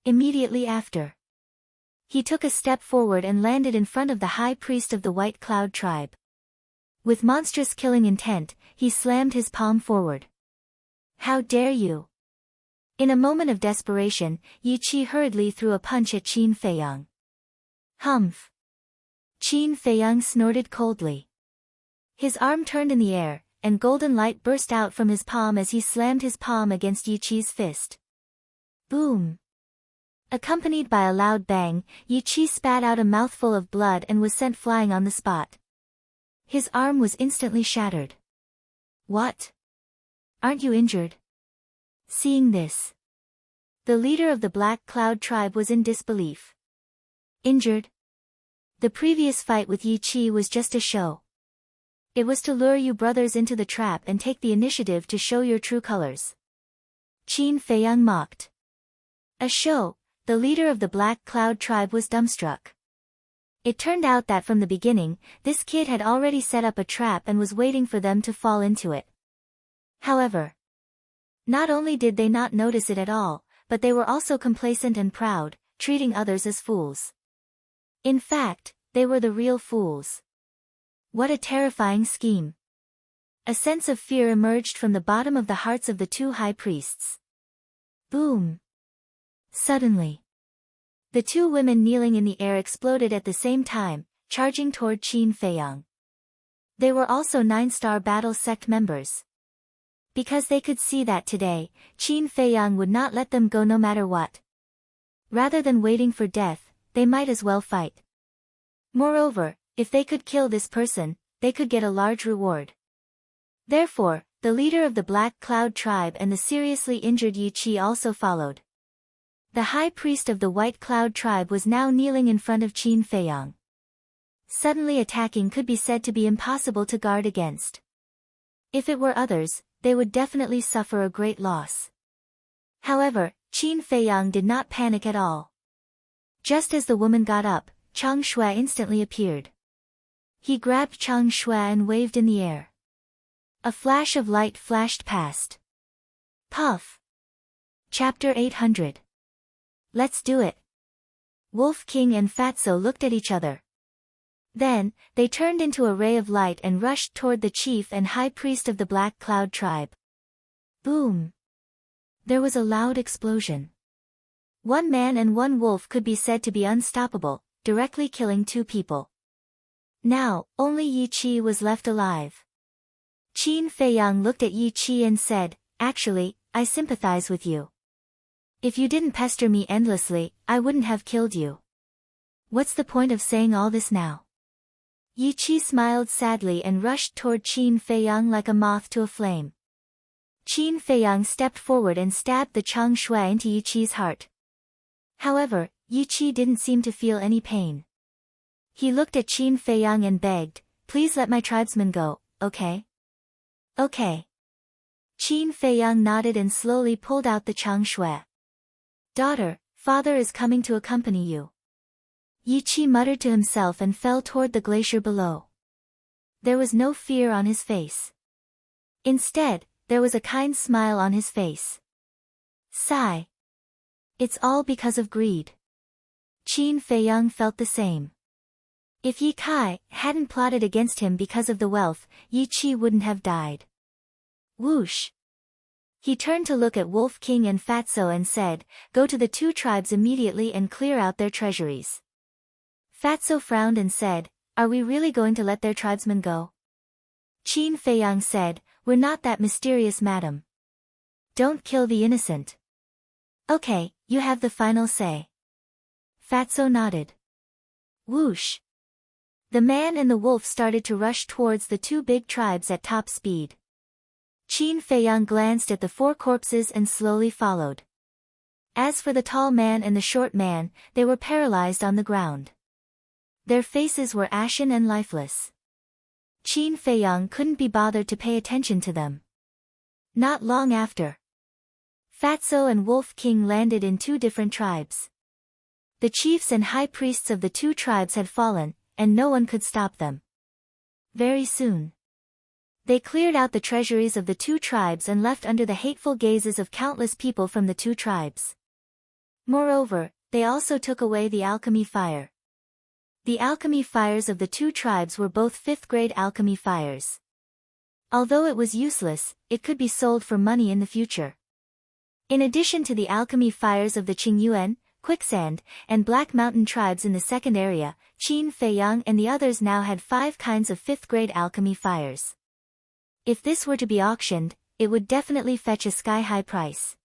A: Immediately after, he took a step forward and landed in front of the high priest of the White Cloud tribe. With monstrous killing intent, he slammed his palm forward. How dare you! In a moment of desperation, Yi Qi hurriedly threw a punch at Qin Feiyang. Humph! Qin Feiyang snorted coldly. His arm turned in the air, and golden light burst out from his palm as he slammed his palm against Yi Qi's fist. Boom! Accompanied by a loud bang, Yi Qi spat out a mouthful of blood and was sent flying on the spot. His arm was instantly shattered. What? Aren't you injured? Seeing this, the leader of the Black Cloud tribe was in disbelief. Injured? The previous fight with Yi Qi was just a show. It was to lure you brothers into the trap and take the initiative to show your true colors. Qin Feiyang mocked. A show? The leader of the Black Cloud tribe was dumbstruck. It turned out that from the beginning, this kid had already set up a trap and was waiting for them to fall into it. However, not only did they not notice it at all, but they were also complacent and proud, treating others as fools. In fact, they were the real fools. What a terrifying scheme. A sense of fear emerged from the bottom of the hearts of the two high priests. Boom! Suddenly, the two women kneeling in the air exploded at the same time, charging toward Qin Feiyang. They were also 9-star battle sect members. Because they could see that today, Qin Feiyang would not let them go no matter what. Rather than waiting for death, they might as well fight. Moreover, if they could kill this person, they could get a large reward. Therefore, the leader of the Black Cloud tribe and the seriously injured Yi Qi also followed. The high priest of the White Cloud tribe was now kneeling in front of Qin Feiyang. Suddenly attacking could be said to be impossible to guard against. If it were others, they would definitely suffer a great loss. However, Qin Feiyang did not panic at all. Just as the woman got up, Chang Shui instantly appeared. He grabbed Chang Shui and waved in the air. A flash of light flashed past. Puff! Chapter 800. Let's do it. Wolf King and Fatso looked at each other. Then, they turned into a ray of light and rushed toward the chief and high priest of the Black Cloud tribe. Boom! There was a loud explosion. One man and one wolf could be said to be unstoppable, directly killing two people. Now, only Yi Qi was left alive. Qin Feiyang looked at Yi Qi and said, "Actually, I sympathize with you. If you didn't pester me endlessly, I wouldn't have killed you. What's the point of saying all this now?" Yi Qi smiled sadly and rushed toward Qin Feiyang like a moth to a flame. Qin Feiyang stepped forward and stabbed the Chang Shui into Yi Qi's heart. However, Yi Qi didn't seem to feel any pain. He looked at Qin Feiyang and begged, "Please let my tribesmen go, okay?" "Okay." Qin Feiyang nodded and slowly pulled out the Chang Shui. "Daughter, father is coming to accompany you." Yi Qi muttered to himself and fell toward the glacier below. There was no fear on his face. Instead, there was a kind smile on his face. Sigh. It's all because of greed. Qin Feiyang felt the same. If Ye Kai hadn't plotted against him because of the wealth, Yi Qi wouldn't have died. Whoosh. He turned to look at Wolf King and Fatso and said, "Go to the two tribes immediately and clear out their treasuries." Fatso frowned and said, "Are we really going to let their tribesmen go?" Qin Feiyang said, "We're not that mysterious, madam. Don't kill the innocent." "Okay, you have the final say." Fatso nodded. Whoosh. The man and the wolf started to rush towards the two big tribes at top speed. Qin Feiyang glanced at the four corpses and slowly followed. As for the tall man and the short man, they were paralyzed on the ground. Their faces were ashen and lifeless. Qin Feiyang couldn't be bothered to pay attention to them. Not long after, Fatso and Wolf King landed in two different tribes. The chiefs and high priests of the two tribes had fallen, and no one could stop them. Very soon, they cleared out the treasuries of the two tribes and left under the hateful gazes of countless people from the two tribes. Moreover, they also took away the alchemy fire. The alchemy fires of the two tribes were both fifth-grade alchemy fires. Although it was useless, it could be sold for money in the future. In addition to the alchemy fires of the Qingyuan, Quicksand, and Black Mountain tribes in the second area, Qin Feiyang and the others now had 5 kinds of fifth-grade alchemy fires. If this were to be auctioned, it would definitely fetch a sky-high price.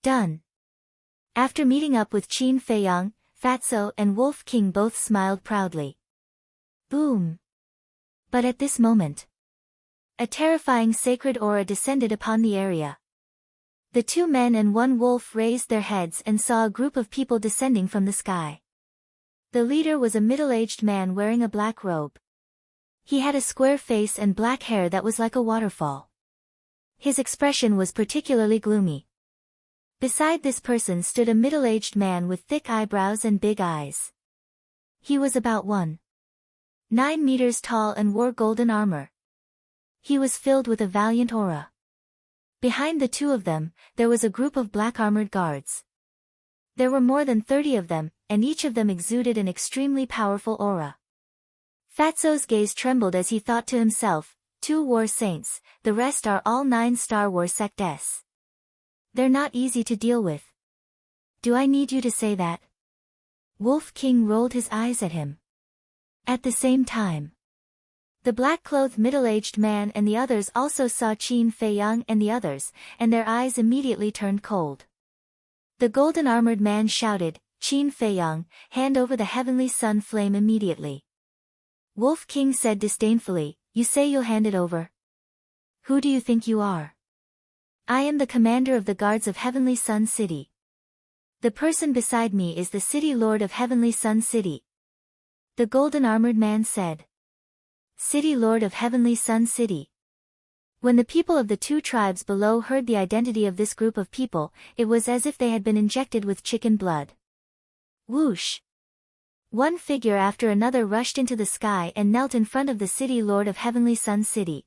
A: Done. After meeting up with Qin Feiyang, Fatso and Wolf King both smiled proudly. Boom. But at this moment, a terrifying sacred aura descended upon the area. The two men and one wolf raised their heads and saw a group of people descending from the sky. The leader was a middle-aged man wearing a black robe. He had a square face and black hair that was like a waterfall. His expression was particularly gloomy. Beside this person stood a middle-aged man with thick eyebrows and big eyes. He was about 1.9 meters tall and wore golden armor. He was filled with a valiant aura. Behind the two of them, there was a group of black-armored guards. There were more than 30 of them, and each of them exuded an extremely powerful aura. Fatso's gaze trembled as he thought to himself, 2 war saints, the rest are all 9 Star Wars sects. They're not easy to deal with. Do I need you to say that? Wolf King rolled his eyes at him. At the same time, the black-clothed middle-aged man and the others also saw Qin Feiyang and the others, and their eyes immediately turned cold. The golden-armored man shouted, "Qin Feiyang, hand over the heavenly sun flame immediately." Wolf King said disdainfully, "You say you'll hand it over? Who do you think you are?" "I am the commander of the guards of Heavenly Sun City. The person beside me is the City Lord of Heavenly Sun City." The golden-armored man said. City Lord of Heavenly Sun City. When the people of the two tribes below heard the identity of this group of people, it was as if they had been injected with chicken blood. Whoosh! One figure after another rushed into the sky and knelt in front of the City Lord of Heavenly Sun City.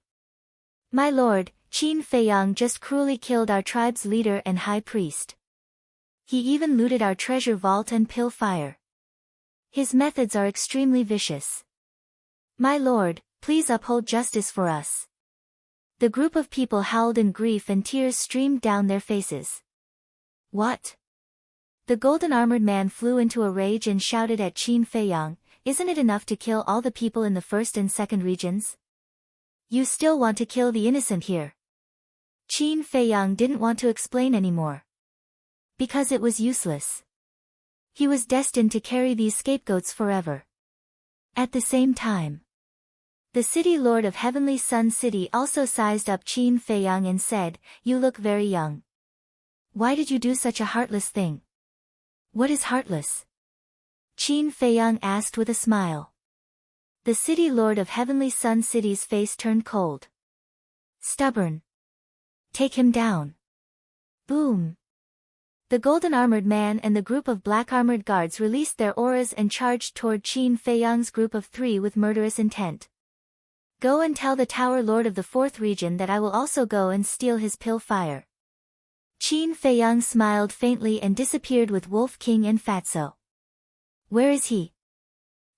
A: "My lord, Qin Feiyang just cruelly killed our tribe's leader and high priest. He even looted our treasure vault and pill fire. His methods are extremely vicious. My lord, please uphold justice for us." The group of people howled in grief and tears streamed down their faces. "What? The golden-armored man flew into a rage and shouted at Qin Feiyang, "Isn't it enough to kill all the people in the first and second regions? You still want to kill the innocent here?" Qin Feiyang didn't want to explain anymore. Because it was useless. He was destined to carry these scapegoats forever. At the same time, the city lord of Heavenly Sun City also sized up Qin Feiyang and said, "You look very young. Why did you do such a heartless thing?" "What is heartless?" Qin Feiyang asked with a smile. The city lord of Heavenly Sun City's face turned cold. "Stubborn. Take him down." Boom. The golden-armored man and the group of black-armored guards released their auras and charged toward Qin Feiyang's group of 3 with murderous intent. "Go and tell the Tower Lord of the 4th region that I will also go and steal his pill fire." Qin Feiyang smiled faintly and disappeared with Wolf King and Fatso. "Where is he?"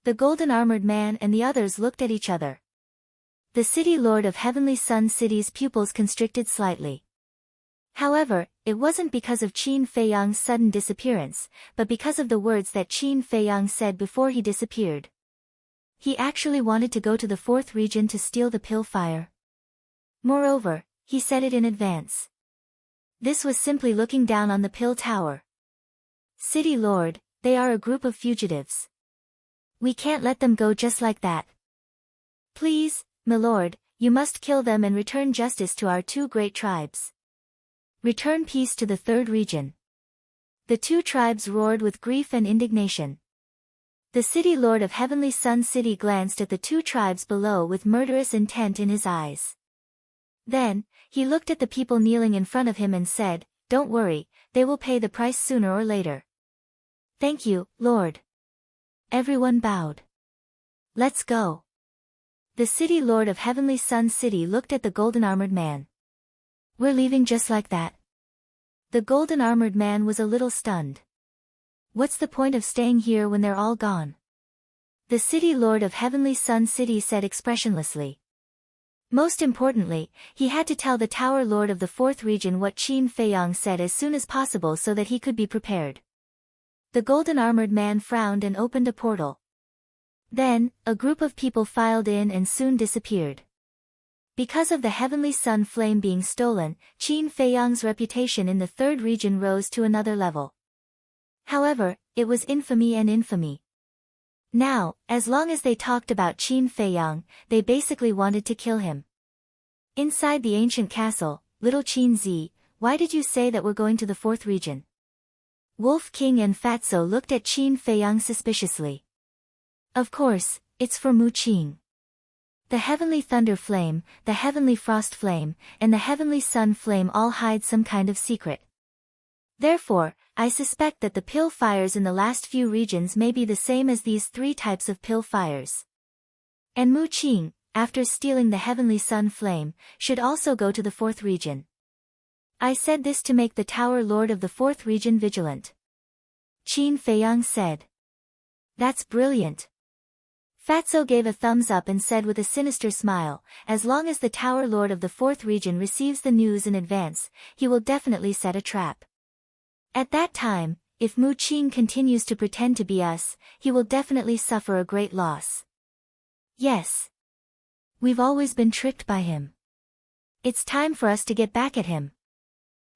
A: The golden-armored man and the others looked at each other. The city lord of Heavenly Sun City's pupils constricted slightly. However, it wasn't because of Qin Feiyang's sudden disappearance, but because of the words that Qin Feiyang said before he disappeared. He actually wanted to go to the 4th region to steal the pill fire. Moreover, he said it in advance. This was simply looking down on the pill tower. "City Lord, they are a group of fugitives. We can't let them go just like that. Please, milord, you must kill them and return justice to our 2 great tribes. Return peace to the 3rd region." The 2 tribes roared with grief and indignation. The city lord of Heavenly Sun City glanced at the 2 tribes below with murderous intent in his eyes. Then, he looked at the people kneeling in front of him and said, "Don't worry, they will pay the price sooner or later." "Thank you, Lord." Everyone bowed. "Let's go." The city lord of Heavenly Sun City looked at the golden-armored man. "We're leaving just like that?" The golden-armored man was a little stunned. "What's the point of staying here when they're all gone?" The city lord of Heavenly Sun City said expressionlessly. Most importantly, he had to tell the Tower Lord of the 4th region what Qin Feiyang said as soon as possible so that he could be prepared. The golden-armored man frowned and opened a portal. Then, a group of people filed in and soon disappeared. Because of the Heavenly Sun flame being stolen, Qin Feiyang's reputation in the 3rd region rose to another level. However, it was infamy and infamy. Now, as long as they talked about Qin Feiyang, they basically wanted to kill him. Inside the ancient castle, "Little Qin Zi, why did you say that we're going to the 4th region?" Wolf King and Fatso looked at Qin Feiyang suspiciously. "Of course, it's for Mu Qing. The Heavenly Thunder Flame, the Heavenly Frost Flame, and the Heavenly Sun Flame all hide some kind of secret. Therefore, I suspect that the pill fires in the last few regions may be the same as these 3 types of pill fires. And Mu Qing, after stealing the Heavenly Sun Flame, should also go to the 4th region. I said this to make the Tower Lord of the 4th region vigilant." Qin Feiyang said. "That's brilliant." Fatso gave a thumbs up and said with a sinister smile, "As long as the Tower Lord of the 4th region receives the news in advance, he will definitely set a trap. At that time, if Mu Qing continues to pretend to be us, he will definitely suffer a great loss. Yes. We've always been tricked by him. It's time for us to get back at him.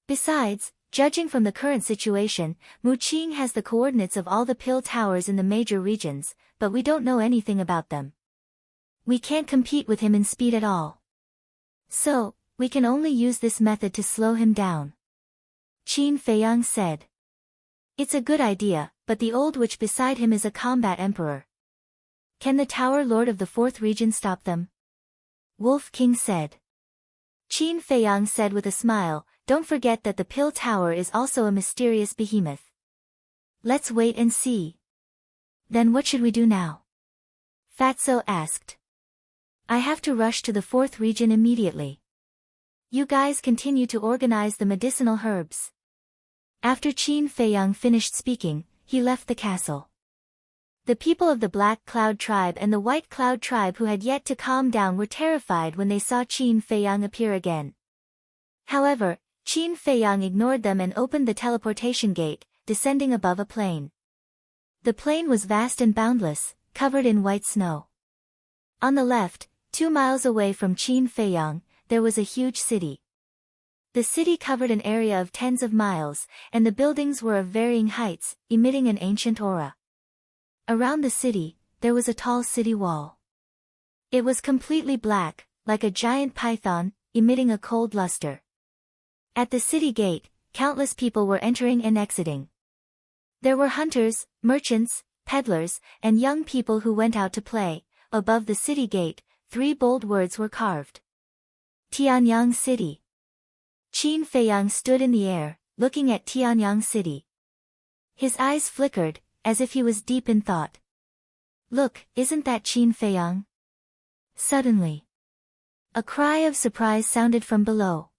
A: Besides, judging from the current situation, Mu Qing has the coordinates of all the pill towers in the major regions, but we don't know anything about them. We can't compete with him in speed at all. So, we can only use this method to slow him down." Qin Feiyang said. "It's a good idea, but the old witch beside him is a combat emperor. Can the Tower Lord of the 4th region stop them?" Wolf King said. Qin Feiyang said with a smile, "Don't forget that the pill tower is also a mysterious behemoth. Let's wait and see." "Then what should we do now?" Fatso asked. "I have to rush to the 4th region immediately. You guys continue to organize the medicinal herbs." After Qin Feiyang finished speaking, he left the castle. The people of the Black Cloud tribe and the White Cloud tribe who had yet to calm down were terrified when they saw Qin Feiyang appear again. However, Qin Feiyang ignored them and opened the teleportation gate, descending above a plain. The plain was vast and boundless, covered in white snow. On the left, 2 miles away from Qin Feiyang, there was a huge city. The city covered an area of tens of miles, and the buildings were of varying heights, emitting an ancient aura. Around the city, there was a tall city wall. It was completely black, like a giant python, emitting a cold luster. At the city gate, countless people were entering and exiting. There were hunters, merchants, peddlers, and young people who went out to play. Above the city gate, 3 bold words were carved. Tianyang City. Qin Feiyang stood in the air, looking at Tianyang City. His eyes flickered, as if he was deep in thought. Look, isn't that Qin Feiyang? Suddenly, a cry of surprise sounded from below.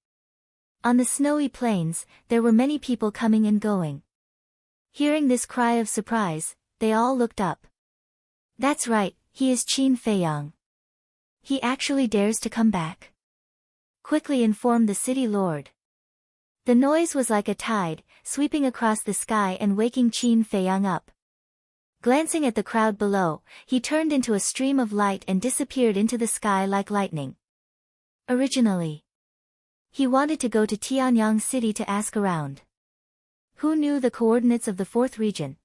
A: On the snowy plains, there were many people coming and going. Hearing this cry of surprise, they all looked up. That's right, he is Qin Feiyang. He actually dares to come back. Quickly informed the city lord. The noise was like a tide, sweeping across the sky and waking Qin Feiyang up. Glancing at the crowd below, he turned into a stream of light and disappeared into the sky like lightning. Originally, he wanted to go to Tianyang City to ask around. Who knew the coordinates of the 4th region?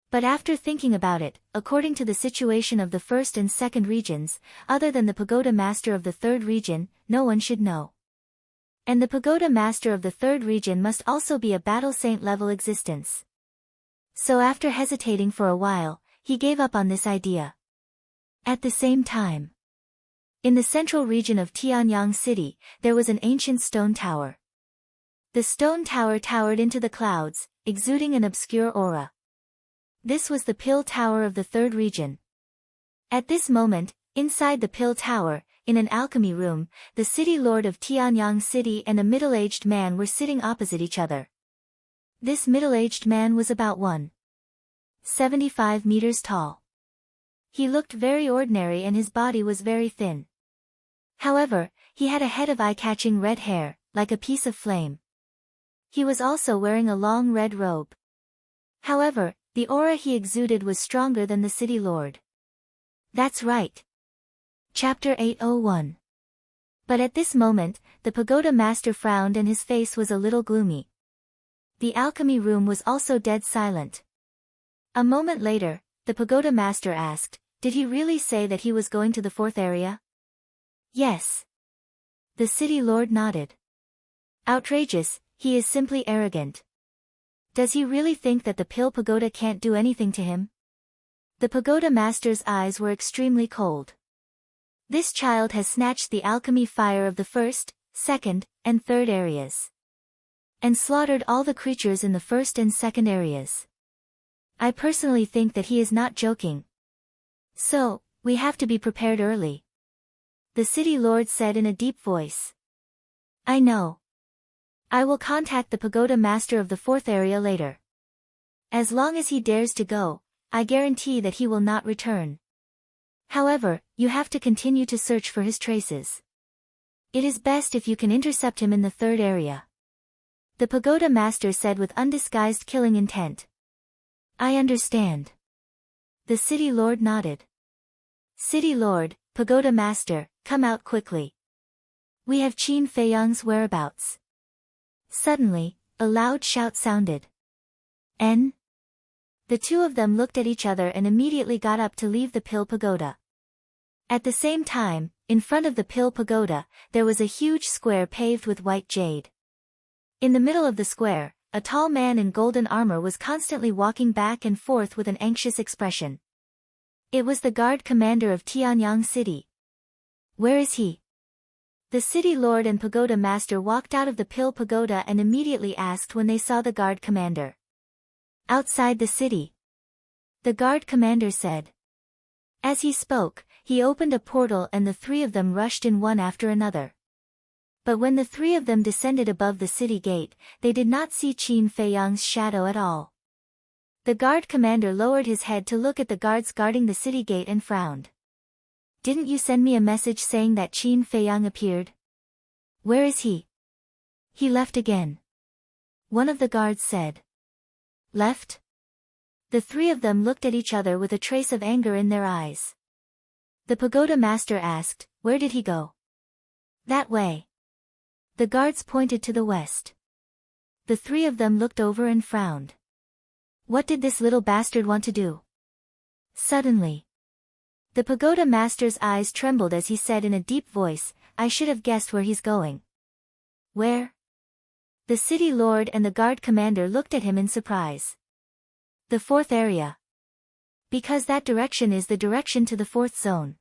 A: But after thinking about it, according to the situation of the 1st and 2nd regions, other than the pagoda master of the 3rd region, no one should know. And the pagoda master of the 3rd region must also be a battle saint level existence. So after hesitating for a while, he gave up on this idea. At the same time, in the central region of Tianyang City, there was an ancient stone tower. The stone tower towered into the clouds, exuding an obscure aura. This was the Pill Tower of the 3rd region. At this moment, inside the Pill Tower, in an alchemy room, the city lord of Tianyang City and a middle-aged man were sitting opposite each other. This middle-aged man was about 1.75 meters tall. He looked very ordinary and his body was very thin. However, he had a head of eye-catching red hair, like a piece of flame. He was also wearing a long red robe. However, the aura he exuded was stronger than the city lord. That's right. Chapter 801. But at this moment, the pagoda master frowned and his face was a little gloomy. The alchemy room was also dead silent. A moment later, the pagoda master asked, did he really say that he was going to the 4th area? Yes. The city lord nodded. Outrageous, he is simply arrogant. Does he really think that the Pill Pagoda can't do anything to him? The pagoda master's eyes were extremely cold. This child has snatched the alchemy fire of the 1st, 2nd, and 3rd areas. And slaughtered all the creatures in the 1st and 2nd areas. I personally think that he is not joking. So, we have to be prepared early. The city lord said in a deep voice. I know. I will contact the pagoda master of the 4th area later. As long as he dares to go, I guarantee that he will not return. However, you have to continue to search for his traces. It is best if you can intercept him in the 3rd area. The pagoda master said with undisguised killing intent. I understand. The city lord nodded. City lord, pagoda master, come out quickly. We have Qin Feiyang's whereabouts. Suddenly, a loud shout sounded. N? The two of them looked at each other and immediately got up to leave the Pill Pagoda. At the same time, in front of the Pill Pagoda, there was a huge square paved with white jade. In the middle of the square, a tall man in golden armor was constantly walking back and forth with an anxious expression. It was the guard commander of Tianyang City. Where is he? The city lord and pagoda master walked out of the Pill Pagoda and immediately asked when they saw the guard commander. Outside the city. The guard commander said. As he spoke, he opened a portal and the 3 of them rushed in one after another. But when the 3 of them descended above the city gate, they did not see Qin Feiyang's shadow at all. The guard commander lowered his head to look at the guards guarding the city gate and frowned. Didn't you send me a message saying that Qin Feiyang appeared? Where is he? He left again. One of the guards said. Left? The three of them looked at each other with a trace of anger in their eyes. The pagoda master asked, "Where did he go?" "That way." The guards pointed to the west. The three of them looked over and frowned. What did this little bastard want to do? Suddenly, the pagoda master's eyes trembled as he said in a deep voice, "I should have guessed where he's going." "Where?" The city lord and the guard commander looked at him in surprise. "The fourth area." "Because that direction is the direction to the fourth zone,"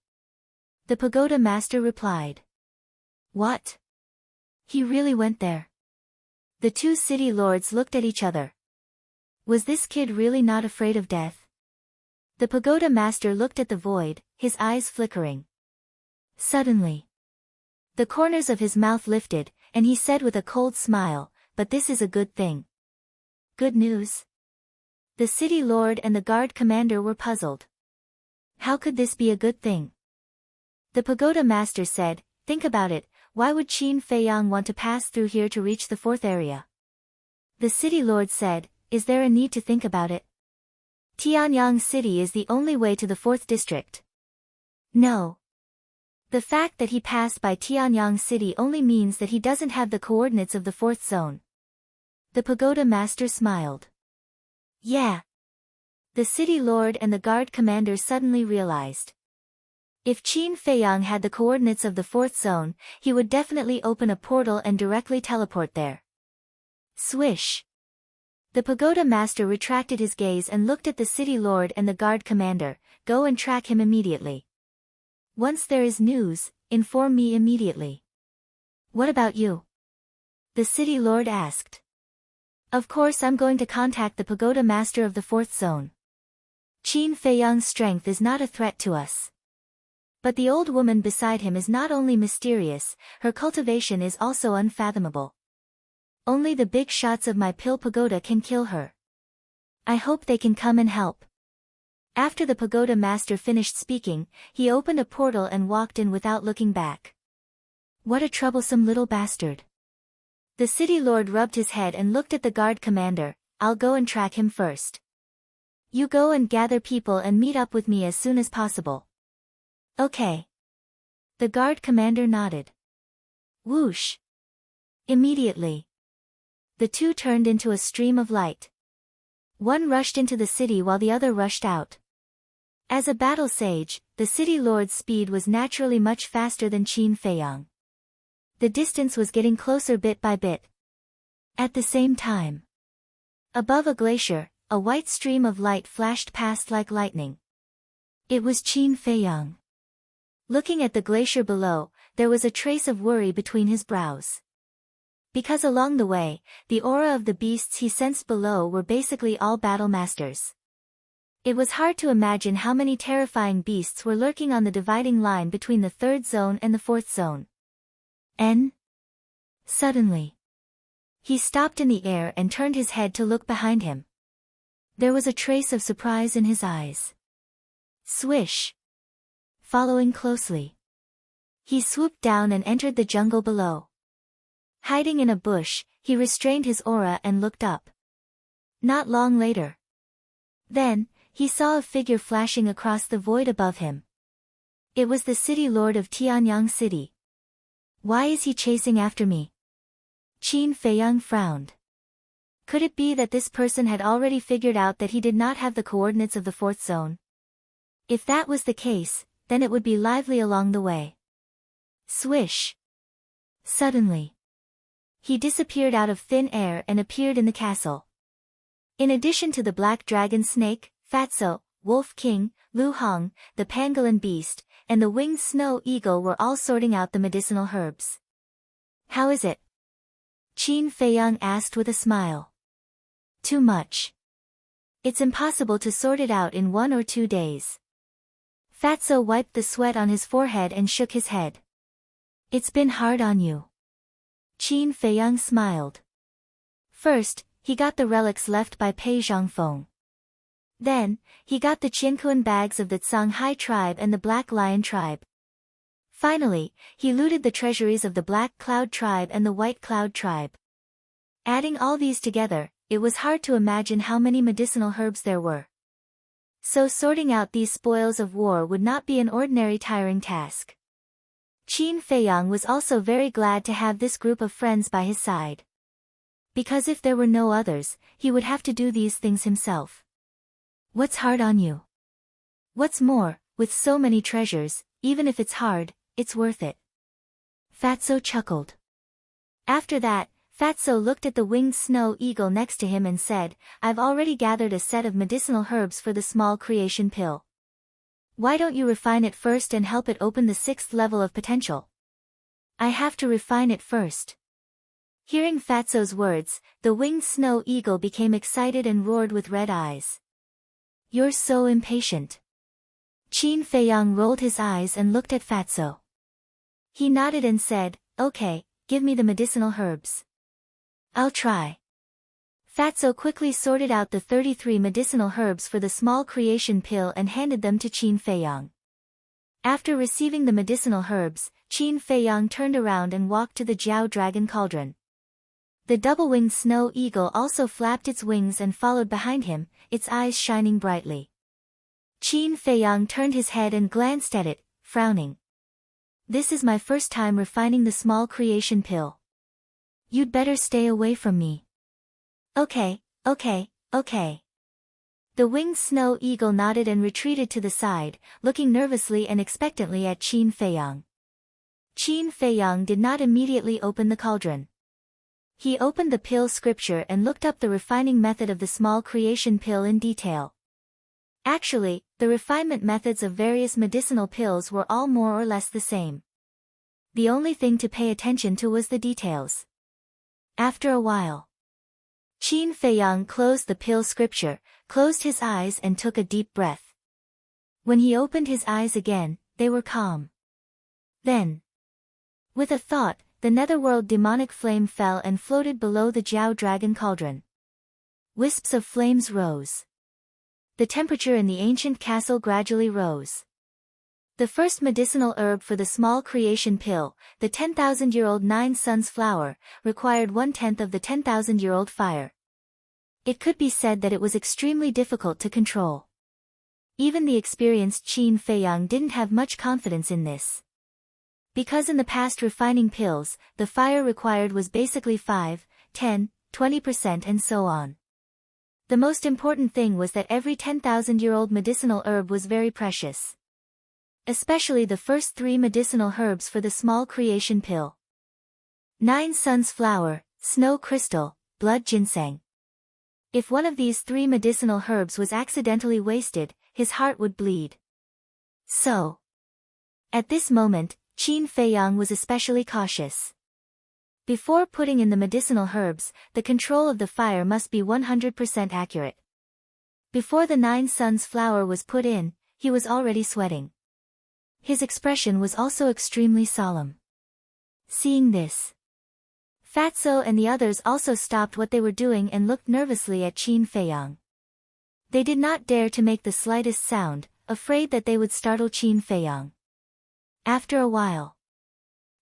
A: the pagoda master replied. "What? He really went there?" The two city lords looked at each other. Was this kid really not afraid of death? The pagoda master looked at the void, his eyes flickering. Suddenly, the corners of his mouth lifted, and he said with a cold smile, "But this is a good thing." "Good news?" The city lord and the guard commander were puzzled. How could this be a good thing? The pagoda master said, "Think about it, why would Qin Feiyang want to pass through here to reach the fourth area?" The city lord said, "Is there a need to think about it? Tianyang City is the only way to the fourth district." "No. The fact that he passed by Tianyang City only means that he doesn't have the coordinates of the fourth zone." The pagoda master smiled. "Yeah." The city lord and the guard commander suddenly realized. If Qin Feiyang had the coordinates of the fourth zone, he would definitely open a portal and directly teleport there. Swish. The pagoda master retracted his gaze and looked at the city lord and the guard commander. "Go and track him immediately. Once there is news, inform me immediately." "What about you?" the city lord asked. "Of course I'm going to contact the pagoda master of the fourth zone. Qin Feiyang's strength is not a threat to us. But the old woman beside him is not only mysterious, her cultivation is also unfathomable. Only the big shots of my pill pagoda can kill her. I hope they can come and help." After the pagoda master finished speaking, he opened a portal and walked in without looking back. What a troublesome little bastard. The city lord rubbed his head and looked at the guard commander. "I'll go and track him first. You go and gather people and meet up with me as soon as possible." "Okay." The guard commander nodded. Whoosh. Immediately, the two turned into a stream of light. One rushed into the city while the other rushed out. As a battle sage, the city lord's speed was naturally much faster than Qin Feiyang. The distance was getting closer bit by bit. At the same time, above a glacier, a white stream of light flashed past like lightning. It was Qin Feiyang. Looking at the glacier below, there was a trace of worry between his brows. Because along the way, the aura of the beasts he sensed below were basically all battle masters. It was hard to imagine how many terrifying beasts were lurking on the dividing line between the third zone and the fourth zone. Suddenly, he stopped in the air and turned his head to look behind him. There was a trace of surprise in his eyes. Swish. Following closely, he swooped down and entered the jungle below. Hiding in a bush, he restrained his aura and looked up. Not long later, then, he saw a figure flashing across the void above him. It was the city lord of Tianyang City. "Why is he chasing after me?" Qin Feiyang frowned. Could it be that this person had already figured out that he did not have the coordinates of the fourth zone? If that was the case, then it would be lively along the way. Swish. Suddenly, he disappeared out of thin air and appeared in the castle. In addition to the black dragon snake, Fatso, Wolf King, Lu Hong, the pangolin beast, and the winged snow eagle were all sorting out the medicinal herbs. "How is it?" Qin Feiyang asked with a smile. "Too much. It's impossible to sort it out in 1 or 2 days." Fatso wiped the sweat on his forehead and shook his head. "It's been hard on you." Qin Feiyang smiled. First, he got the relics left by Pei Zhongfeng. Then, he got the Qiankuan bags of the Songhai tribe and the Black Lion tribe. Finally, he looted the treasuries of the Black Cloud tribe and the White Cloud tribe. Adding all these together, it was hard to imagine how many medicinal herbs there were. So sorting out these spoils of war would not be an ordinary tiring task. Qin Feiyang was also very glad to have this group of friends by his side. Because if there were no others, he would have to do these things himself. What's hard on you? What's more, with so many treasures, even if it's hard, it's worth it. Fatso chuckled. After that, Fatso looked at the winged snow eagle next to him and said, I've already gathered a set of medicinal herbs for the small creation pill. Why don't you refine it first and help it open the 6th level of potential? I have to refine it first. Hearing Fatso's words, the winged snow eagle became excited and roared with red eyes. You're so impatient. Qin Feiyang rolled his eyes and looked at Fatso. He nodded and said, Okay, give me the medicinal herbs. I'll try. Fatso quickly sorted out the 33 medicinal herbs for the small creation pill and handed them to Qin Feiyang. After receiving the medicinal herbs, Qin Feiyang turned around and walked to the Jiao Dragon Cauldron. The double-winged snow eagle also flapped its wings and followed behind him, its eyes shining brightly. Qin Feiyang turned his head and glanced at it, frowning. This is my first time refining the small creation pill. You'd better stay away from me. Okay. The winged snow eagle nodded and retreated to the side, looking nervously and expectantly at Qin Feiyang. Qin Feiyang did not immediately open the cauldron. He opened the pill scripture and looked up the refining method of the small creation pill in detail. Actually, the refinement methods of various medicinal pills were all more or less the same. The only thing to pay attention to was the details. After a while, Qin Feiyang closed the pill scripture, closed his eyes and took a deep breath. When he opened his eyes again, they were calm. Then, with a thought, the netherworld demonic flame fell and floated below the Jiao Dragon Cauldron. Wisps of flames rose. The temperature in the ancient castle gradually rose. The first medicinal herb for the small creation pill, the 10,000-year-old 9 suns flower, required 1/10 of the 10,000-year-old fire. It could be said that it was extremely difficult to control. Even the experienced Qin Feiyang didn't have much confidence in this. Because in the past refining pills, the fire required was basically 5, 10, 20% and so on. The most important thing was that every 10,000-year-old medicinal herb was very precious. Especially the first 3 medicinal herbs for the small creation pill. 9 suns flower, snow crystal, blood ginseng. If one of these 3 medicinal herbs was accidentally wasted, his heart would bleed. So, at this moment, Qin Feiyang was especially cautious. Before putting in the medicinal herbs, the control of the fire must be 100% accurate. Before the 9 suns flower was put in, he was already sweating. His expression was also extremely solemn. Seeing this, Fatso and the others also stopped what they were doing and looked nervously at Qin Feiyang. They did not dare to make the slightest sound, afraid that they would startle Qin Feiyang. After a while,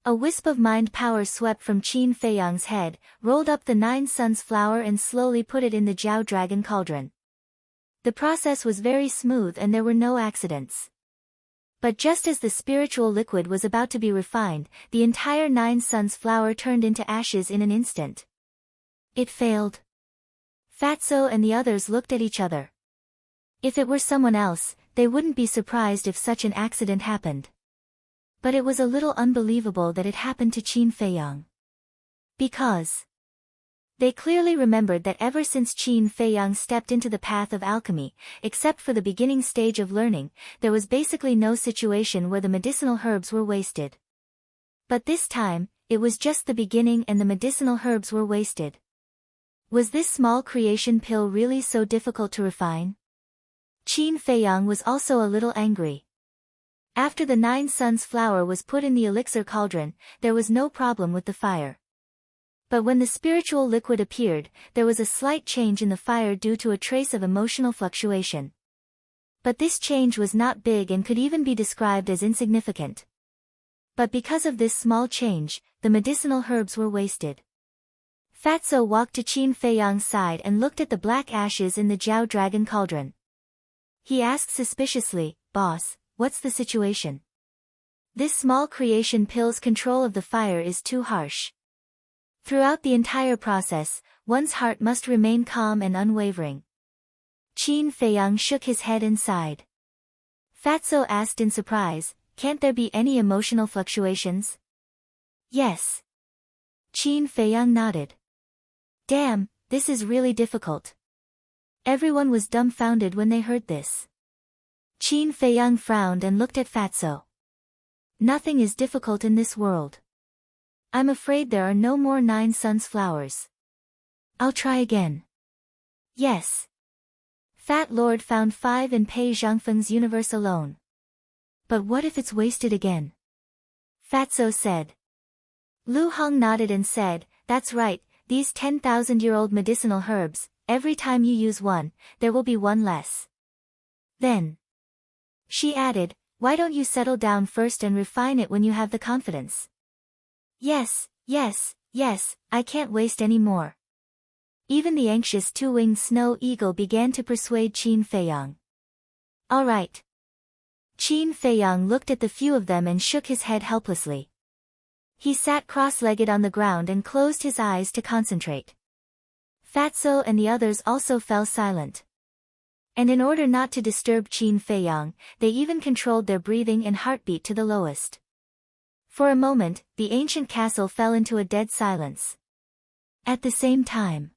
A: a wisp of mind power swept from Qin Feiyang's head, rolled up the 9 suns flower and slowly put it in the Jiao Dragon Cauldron. The process was very smooth and there were no accidents. But just as the spiritual liquid was about to be refined, the entire 9 suns flower turned into ashes in an instant. It failed. Fatso and the others looked at each other. If it were someone else, they wouldn't be surprised if such an accident happened. But it was a little unbelievable that it happened to Qin Feiyang. Because they clearly remembered that ever since Qin Feiyang stepped into the path of alchemy, except for the beginning stage of learning, there was basically no situation where the medicinal herbs were wasted. But this time, it was just the beginning and the medicinal herbs were wasted. Was this small creation pill really so difficult to refine? Qin Feiyang was also a little angry. After the 9 suns flower was put in the elixir cauldron, there was no problem with the fire. But when the spiritual liquid appeared, there was a slight change in the fire due to a trace of emotional fluctuation. But this change was not big and could even be described as insignificant. But because of this small change, the medicinal herbs were wasted. Fatso walked to Qin Feiyang's side and looked at the black ashes in the Jiao Dragon Cauldron. He asked suspiciously, "Boss, what's the situation? This small creation pill's control of the fire is too harsh. Throughout the entire process, one's heart must remain calm and unwavering." Qin Feiyang shook his head and sighed. Fatso asked in surprise, "Can't there be any emotional fluctuations?" "Yes." Qin Feiyang nodded. "Damn, this is really difficult." Everyone was dumbfounded when they heard this. Qin Feiyang frowned and looked at Fatso. "Nothing is difficult in this world. I'm afraid there are no more 9 suns flowers. I'll try again." "Yes." Fat Lord found 5 in Pei Zhangfeng's universe alone. "But what if it's wasted again?" Fatso said. Lu Hong nodded and said, "That's right, these 10,000-year-old medicinal herbs, every time you use one, there will be one less." Then she added, "Why don't you settle down first and refine it when you have the confidence?" Yes, I can't waste any more." Even the anxious two-winged snow eagle began to persuade Qin Feiyang. "All right." Qin Feiyang looked at the few of them and shook his head helplessly. He sat cross-legged on the ground and closed his eyes to concentrate. Fatso and the others also fell silent. And in order not to disturb Qin Feiyang, they even controlled their breathing and heartbeat to the lowest. For a moment, the ancient castle fell into a dead silence. At the same time,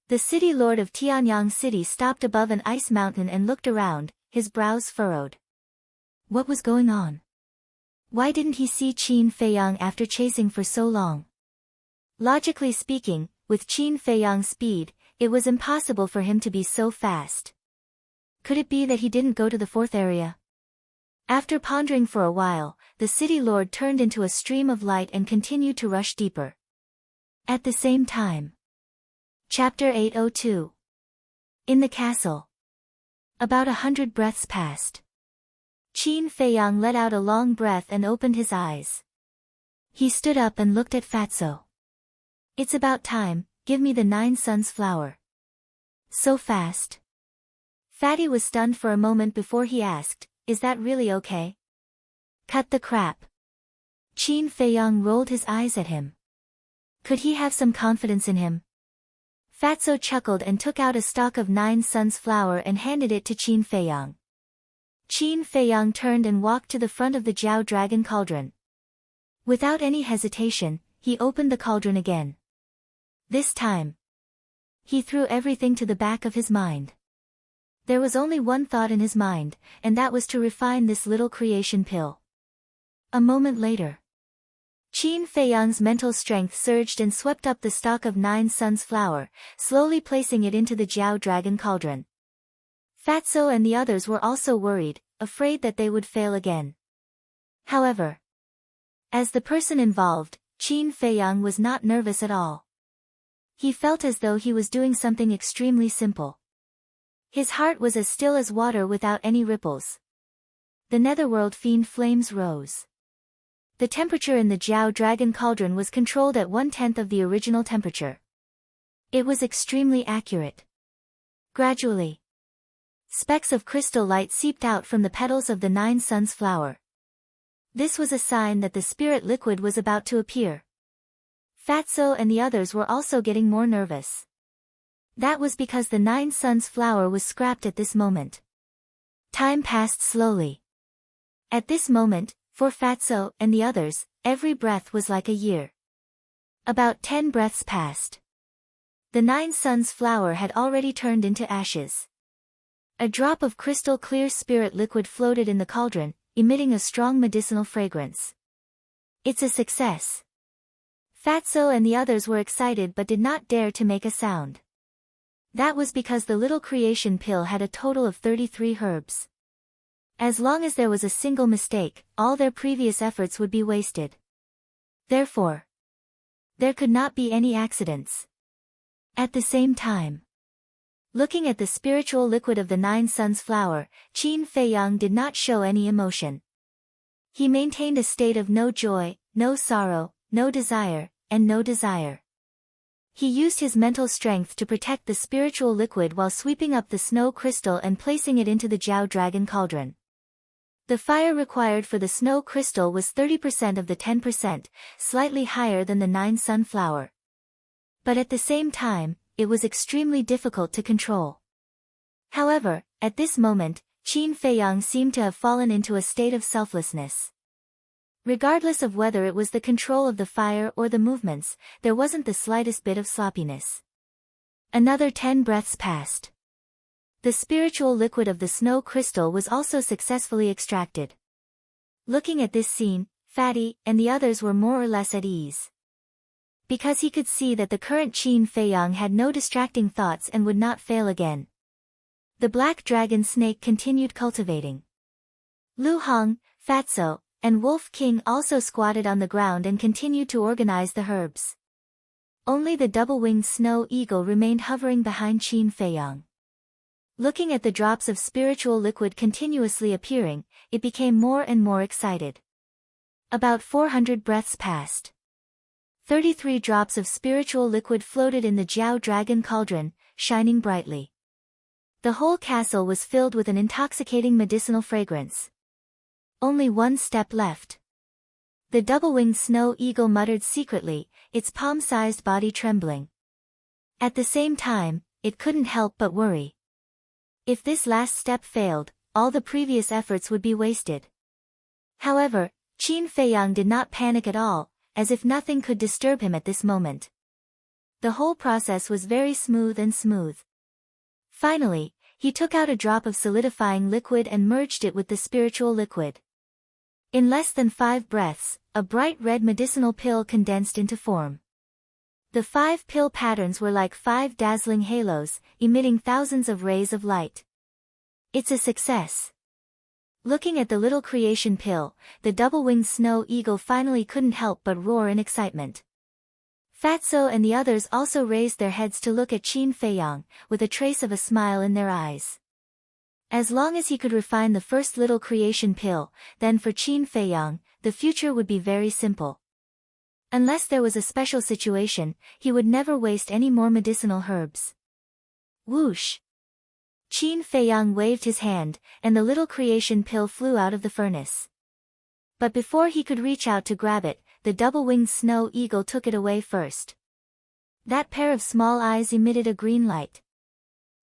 A: the city lord of Tianyang City stopped above an ice mountain and looked around, his brows furrowed. What was going on? Why didn't he see Qin Feiyang after chasing for so long? Logically speaking, with Qin Feiyang's speed, it was impossible for him to be so fast. Could it be that he didn't go to the 4th area? After pondering for a while, the city lord turned into a stream of light and continued to rush deeper. At the same time. Chapter 802. In the castle. About 100 breaths passed. Qin Feiyang let out a long breath and opened his eyes. He stood up and looked at Fatso. "It's about time, give me the 9 suns flower." "So fast?" Fatty was stunned for a moment before he asked, "Is that really okay?" "Cut the crap." Qin Feiyang rolled his eyes at him. Could he have some confidence in him? Fatso chuckled and took out a stalk of 9 suns flower and handed it to Qin Feiyang. Qin Feiyang turned and walked to the front of the Jiao Dragon Cauldron. Without any hesitation, he opened the cauldron again. This time, he threw everything to the back of his mind. There was only one thought in his mind, and that was to refine this little creation pill. A moment later, Qin Feiyang's mental strength surged and swept up the stalk of 9 suns flower, slowly placing it into the Jiao Dragon Cauldron. Fatso and the others were also worried, afraid that they would fail again. However, as the person involved, Qin Feiyang was not nervous at all. He felt as though he was doing something extremely simple. His heart was as still as water without any ripples. The netherworld fiend flames rose. The temperature in the Jiao Dragon Cauldron was controlled at 1/10 of the original temperature. It was extremely accurate. Gradually, specks of crystal light seeped out from the petals of the 9 suns flower. This was a sign that the spirit liquid was about to appear. Fatso and the others were also getting more nervous. That was because the 9 suns flower was scrapped at this moment. Time passed slowly. At this moment, for Fatso and the others, every breath was like a year. About 10 breaths passed. The 9 suns flower had already turned into ashes. A drop of crystal clear spirit liquid floated in the cauldron, emitting a strong medicinal fragrance. It's a success. Fatso and the others were excited but did not dare to make a sound. That was because the little creation pill had a total of 33 herbs. As long as there was a single mistake, all their previous efforts would be wasted. Therefore, there could not be any accidents. At the same time, looking at the spiritual liquid of the 9 suns flower, Qin Feiyang did not show any emotion. He maintained a state of no joy, no sorrow, no desire, and no desire. He used his mental strength to protect the spiritual liquid while sweeping up the snow crystal and placing it into the Jiao Dragon cauldron. The fire required for the snow crystal was 30% of the 10%, slightly higher than the 9 sunflower. But at the same time, it was extremely difficult to control. However, at this moment, Qin Feiyang seemed to have fallen into a state of selflessness. Regardless of whether it was the control of the fire or the movements, there wasn't the slightest bit of sloppiness. Another 10 breaths passed. The spiritual liquid of the snow crystal was also successfully extracted. Looking at this scene, Fatty and the others were more or less at ease. Because he could see that the current Qin Feiyang had no distracting thoughts and would not fail again. The black dragon snake continued cultivating. Lu Hong, Fatso, and Wolf King also squatted on the ground and continued to organize the herbs. Only the double-winged snow eagle remained hovering behind Qin Feiyang. Looking at the drops of spiritual liquid continuously appearing, it became more and more excited. About 400 breaths passed. 33 drops of spiritual liquid floated in the Jiao Dragon cauldron, shining brightly. The whole castle was filled with an intoxicating medicinal fragrance. Only one step left. The double-winged snow eagle muttered secretly, its palm-sized body trembling. At the same time, it couldn't help but worry. If this last step failed, all the previous efforts would be wasted. However, Qin Feiyang did not panic at all, as if nothing could disturb him at this moment. The whole process was very smooth and smooth. Finally, he took out a drop of solidifying liquid and merged it with the spiritual liquid. In less than 5 breaths, a bright red medicinal pill condensed into form. The 5 pill patterns were like 5 dazzling halos, emitting thousands of rays of light. It's a success. Looking at the little creation pill, the double-winged snow eagle finally couldn't help but roar in excitement. Fatso and the others also raised their heads to look at Qin Feiyang, with a trace of a smile in their eyes. As long as he could refine the first little creation pill, then for Qin Feiyang, the future would be very simple. Unless there was a special situation, he would never waste any more medicinal herbs. Whoosh! Qin Feiyang waved his hand, and the little creation pill flew out of the furnace. But before he could reach out to grab it, the double-winged snow eagle took it away first. That pair of small eyes emitted a green light.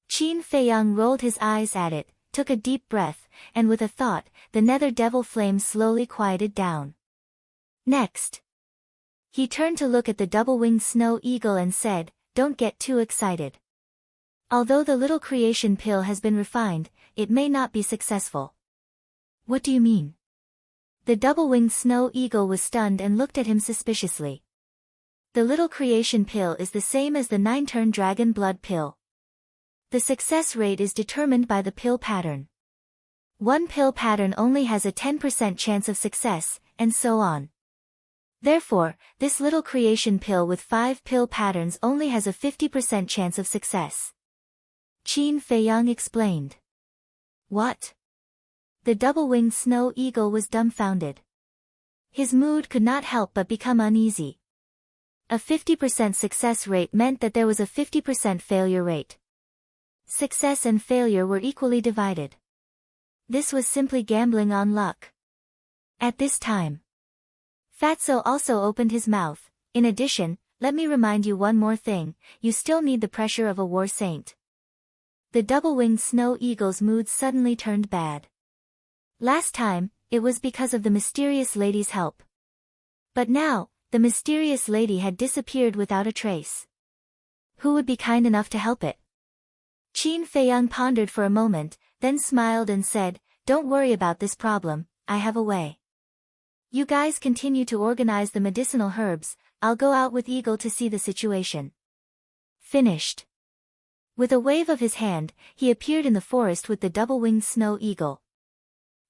A: Qin Feiyang rolled his eyes at it, took a deep breath, and with a thought, the nether devil flame slowly quieted down. Next, he turned to look at the double-winged snow eagle and said, "Don't get too excited. Although the little creation pill has been refined, it may not be successful." "What do you mean?" The double-winged snow eagle was stunned and looked at him suspiciously. The little creation pill is the same as the 9-turn dragon blood pill. The success rate is determined by the pill pattern. One pill pattern only has a 10% chance of success, and so on. Therefore, this little creation pill with 5 pill patterns only has a 50% chance of success. Qin Feiyang explained. What? The double-winged snow eagle was dumbfounded. His mood could not help but become uneasy. A 50% success rate meant that there was a 50% failure rate. Success and failure were equally divided. This was simply gambling on luck. At this time, Fatso also opened his mouth. "In addition, let me remind you one more thing, you still need the pressure of a war saint." The double-winged snow eagle's mood suddenly turned bad. Last time, it was because of the mysterious lady's help. But now, the mysterious lady had disappeared without a trace. Who would be kind enough to help it? Qin Feiyang pondered for a moment, then smiled and said, "Don't worry about this problem, I have a way. You guys continue to organize the medicinal herbs, I'll go out with Eagle to see the situation." Finished. With a wave of his hand, he appeared in the forest with the double-winged snow eagle.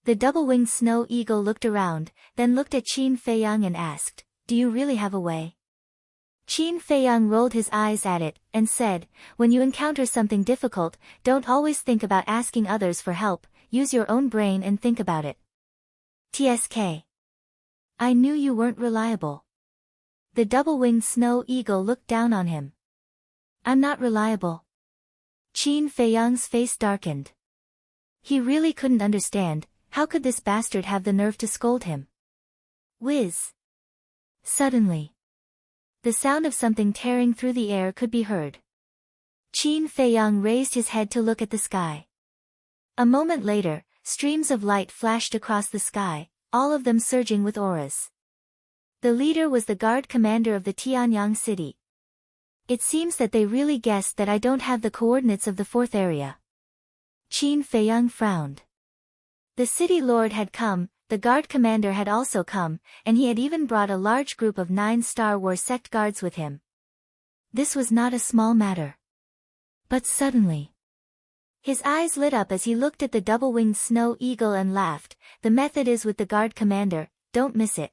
A: The double-winged snow eagle looked around, then looked at Qin Feiyang and asked, "Do you really have a way?" Qin Feiyang rolled his eyes at it, and said, "When you encounter something difficult, don't always think about asking others for help, use your own brain and think about it." TSK. I knew you weren't reliable. The double-winged snow eagle looked down on him. I'm not reliable. Qin Feiyang's face darkened. He really couldn't understand, how could this bastard have the nerve to scold him? Whiz. Suddenly, the sound of something tearing through the air could be heard. Qin Feiyang raised his head to look at the sky. A moment later, streams of light flashed across the sky, all of them surging with auras. The leader was the guard commander of the Tianyang city. It seems that they really guessed that I don't have the coordinates of the fourth area. Qin Feiyang frowned. The city lord had come, the guard commander had also come, and he had even brought a large group of 9 Star Wars sect guards with him. This was not a small matter. But suddenly, his eyes lit up as he looked at the double-winged snow eagle and laughed. The method is with the guard commander, don't miss it.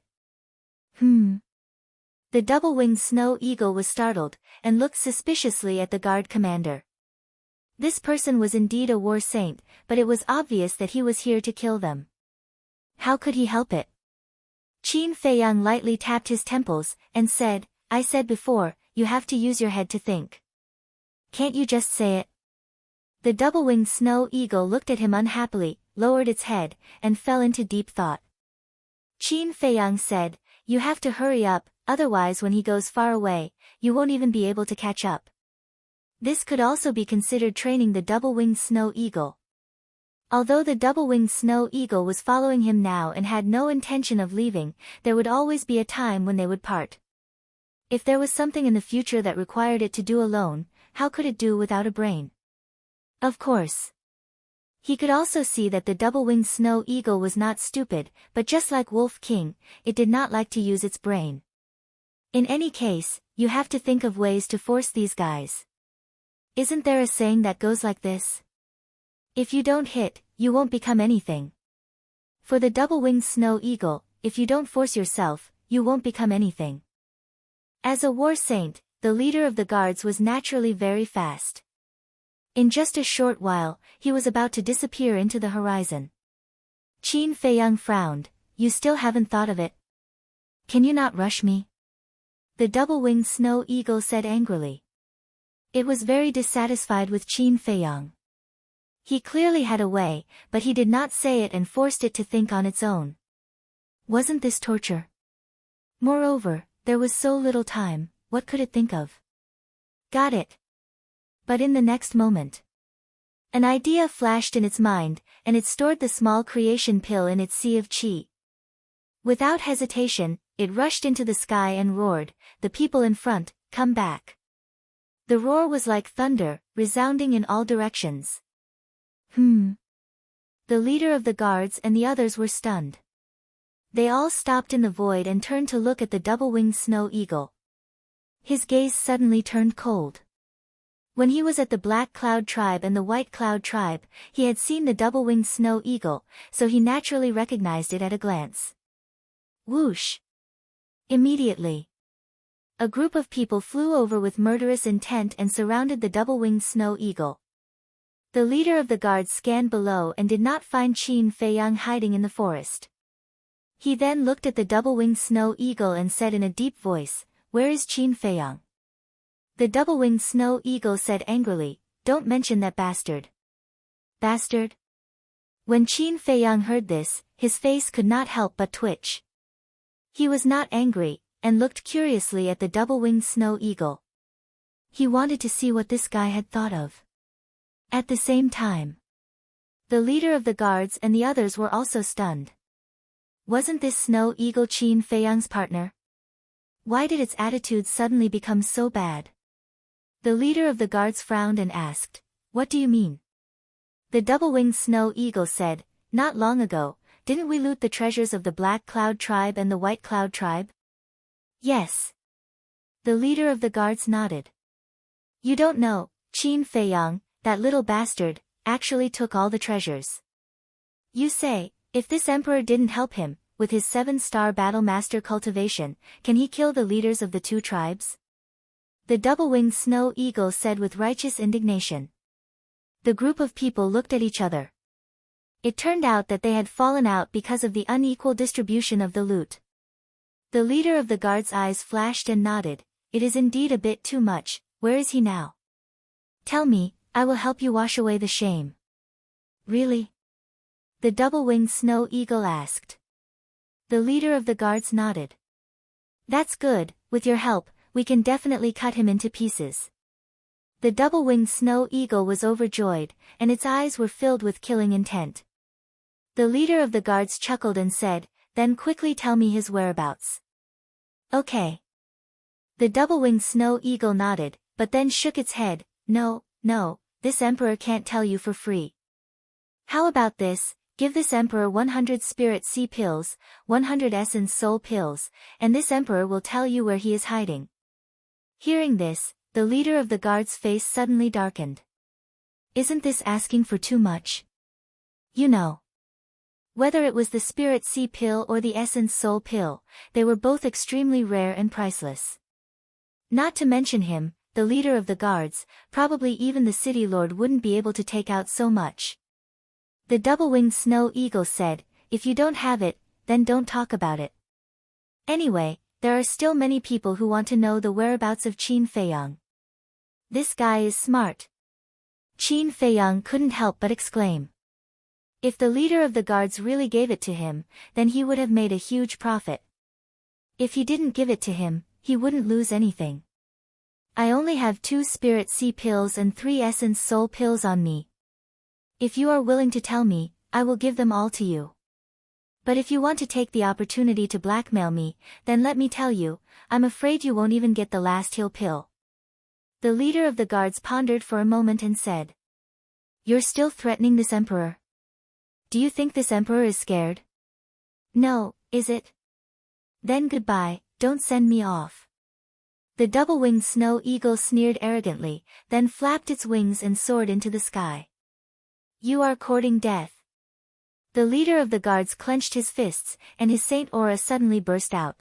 A: The double-winged snow eagle was startled, and looked suspiciously at the guard commander. This person was indeed a war saint, but it was obvious that he was here to kill them. How could he help it? Qin Feiyang lightly tapped his temples, and said, I said before, you have to use your head to think. Can't you just say it? The double-winged snow eagle looked at him unhappily, lowered its head, and fell into deep thought. Qin Feiyang said, you have to hurry up, otherwise when he goes far away, you won't even be able to catch up. This could also be considered training the double-winged snow eagle. Although the double-winged snow eagle was following him now and had no intention of leaving, there would always be a time when they would part. If there was something in the future that required it to do alone, how could it do without a brain? Of course. He could also see that the double-winged snow eagle was not stupid, but just like Wolf King, it did not like to use its brain. In any case, you have to think of ways to force these guys. Isn't there a saying that goes like this? If you don't hit, you won't become anything. For the double-winged snow eagle, if you don't force yourself, you won't become anything. As a war saint, the leader of the guards was naturally very fast. In just a short while, he was about to disappear into the horizon. Qin Feiyang frowned, you still haven't thought of it? Can you not rush me? The double-winged snow eagle said angrily. It was very dissatisfied with Qin Feiyang. He clearly had a way, but he did not say it and forced it to think on its own. Wasn't this torture? Moreover, there was so little time, what could it think of? Got it. But in the next moment, an idea flashed in its mind, and it stored the small creation pill in its sea of qi. Without hesitation, it rushed into the sky and roared, the people in front, come back. The roar was like thunder, resounding in all directions. The leader of the guards and the others were stunned. They all stopped in the void and turned to look at the double-winged snow eagle. His gaze suddenly turned cold. When he was at the Black Cloud Tribe and the White Cloud Tribe, he had seen the double-winged snow eagle, so he naturally recognized it at a glance. Whoosh! Immediately, a group of people flew over with murderous intent and surrounded the double-winged snow eagle. The leader of the guards scanned below and did not find Qin Feiyang hiding in the forest. He then looked at the double-winged snow eagle and said in a deep voice, where is Qin Feiyang? The double-winged snow eagle said angrily, don't mention that bastard. Bastard? When Qin Feiyang heard this, his face could not help but twitch. He was not angry, and looked curiously at the double-winged snow eagle. He wanted to see what this guy had thought of. At the same time, the leader of the guards and the others were also stunned. Wasn't this snow eagle Qin Feiyang's partner? Why did its attitude suddenly become so bad? The leader of the guards frowned and asked, what do you mean? The double-winged snow eagle said, not long ago, didn't we loot the treasures of the Black Cloud Tribe and the White Cloud Tribe? Yes. The leader of the guards nodded. You don't know, Qin Feiyang, that little bastard, actually took all the treasures. You say, if this emperor didn't help him, with his 7-star battle master cultivation, can he kill the leaders of the 2 tribes? The double-winged snow eagle said with righteous indignation. The group of people looked at each other. It turned out that they had fallen out because of the unequal distribution of the loot. The leader of the guard's eyes flashed and nodded, it is indeed a bit too much, where is he now? Tell me, I will help you wash away the shame. Really? The double-winged snow eagle asked. The leader of the guards nodded. That's good, with your help, we can definitely cut him into pieces. The double-winged snow eagle was overjoyed, and its eyes were filled with killing intent. The leader of the guards chuckled and said, then quickly tell me his whereabouts. Okay. The double-winged snow eagle nodded, but then shook its head, no, this emperor can't tell you for free. How about this, give this emperor 100 spirit sea pills, 100 essence soul pills, and this emperor will tell you where he is hiding. Hearing this, the leader of the guard's face suddenly darkened. Isn't this asking for too much? You know. Whether it was the spirit sea pill or the essence soul pill, they were both extremely rare and priceless. Not to mention him, the leader of the guards, probably even the city lord wouldn't be able to take out so much. The double-winged snow eagle said, if you don't have it, then don't talk about it. Anyway, there are still many people who want to know the whereabouts of Qin Feiyang. This guy is smart. Qin Feiyang couldn't help but exclaim. If the leader of the guards really gave it to him, then he would have made a huge profit. If he didn't give it to him, he wouldn't lose anything. I only have 2 spirit sea pills and 3 essence soul pills on me. If you are willing to tell me, I will give them all to you. But if you want to take the opportunity to blackmail me, then let me tell you, I'm afraid you won't even get the last heal pill. The leader of the guards pondered for a moment and said. You're still threatening this emperor? Do you think this emperor is scared? No, is it? Then goodbye, don't send me off. The double-winged snow eagle sneered arrogantly, then flapped its wings and soared into the sky. You are courting death. The leader of the guards clenched his fists, and his saint aura suddenly burst out.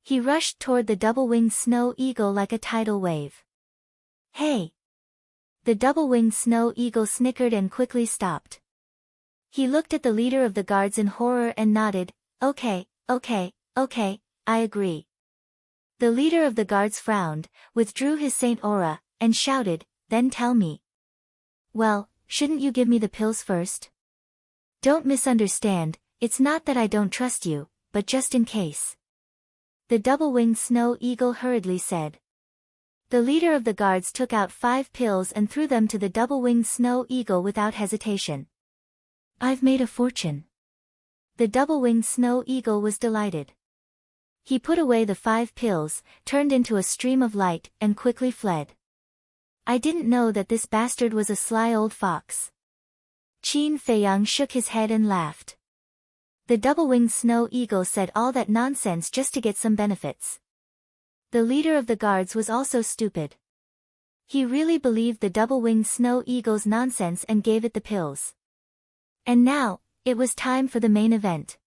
A: He rushed toward the double-winged snow eagle like a tidal wave. Hey! The double-winged snow eagle snickered and quickly stopped. He looked at the leader of the guards in horror and nodded, okay, I agree. The leader of the guards frowned, withdrew his saint aura, and shouted, then tell me. Well, shouldn't you give me the pills first? Don't misunderstand, it's not that I don't trust you, but just in case. The double-winged snow eagle hurriedly said. The leader of the guards took out 5 pills and threw them to the double-winged snow eagle without hesitation. I've made a fortune. The double-winged snow eagle was delighted. He put away the 5 pills, turned into a stream of light, and quickly fled. I didn't know that this bastard was a sly old fox. Qin Feiyang shook his head and laughed. The double-winged snow eagle said all that nonsense just to get some benefits. The leader of the guards was also stupid. He really believed the double-winged snow eagle's nonsense and gave it the pills. And now, it was time for the main event.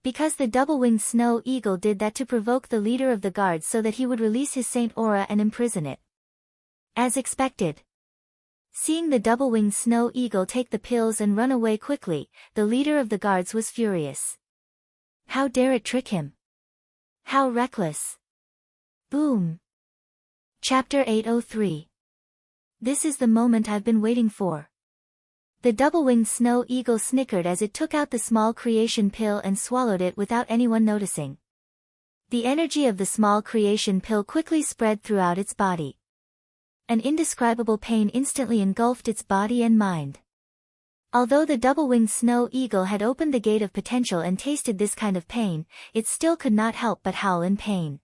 A: Because the double-winged snow eagle did that to provoke the leader of the guards so that he would release his saint aura and imprison it. As expected. Seeing the double-winged snow eagle take the pills and run away quickly, the leader of the guards was furious. How dare it trick him? How reckless! Boom! Chapter 803. This is the moment I've been waiting for. The double-winged snow eagle snickered as it took out the small creation pill and swallowed it without anyone noticing. The energy of the small creation pill quickly spread throughout its body. An indescribable pain instantly engulfed its body and mind. Although the double-winged snow eagle had opened the gate of potential and tasted this kind of pain, it still could not help but howl in pain.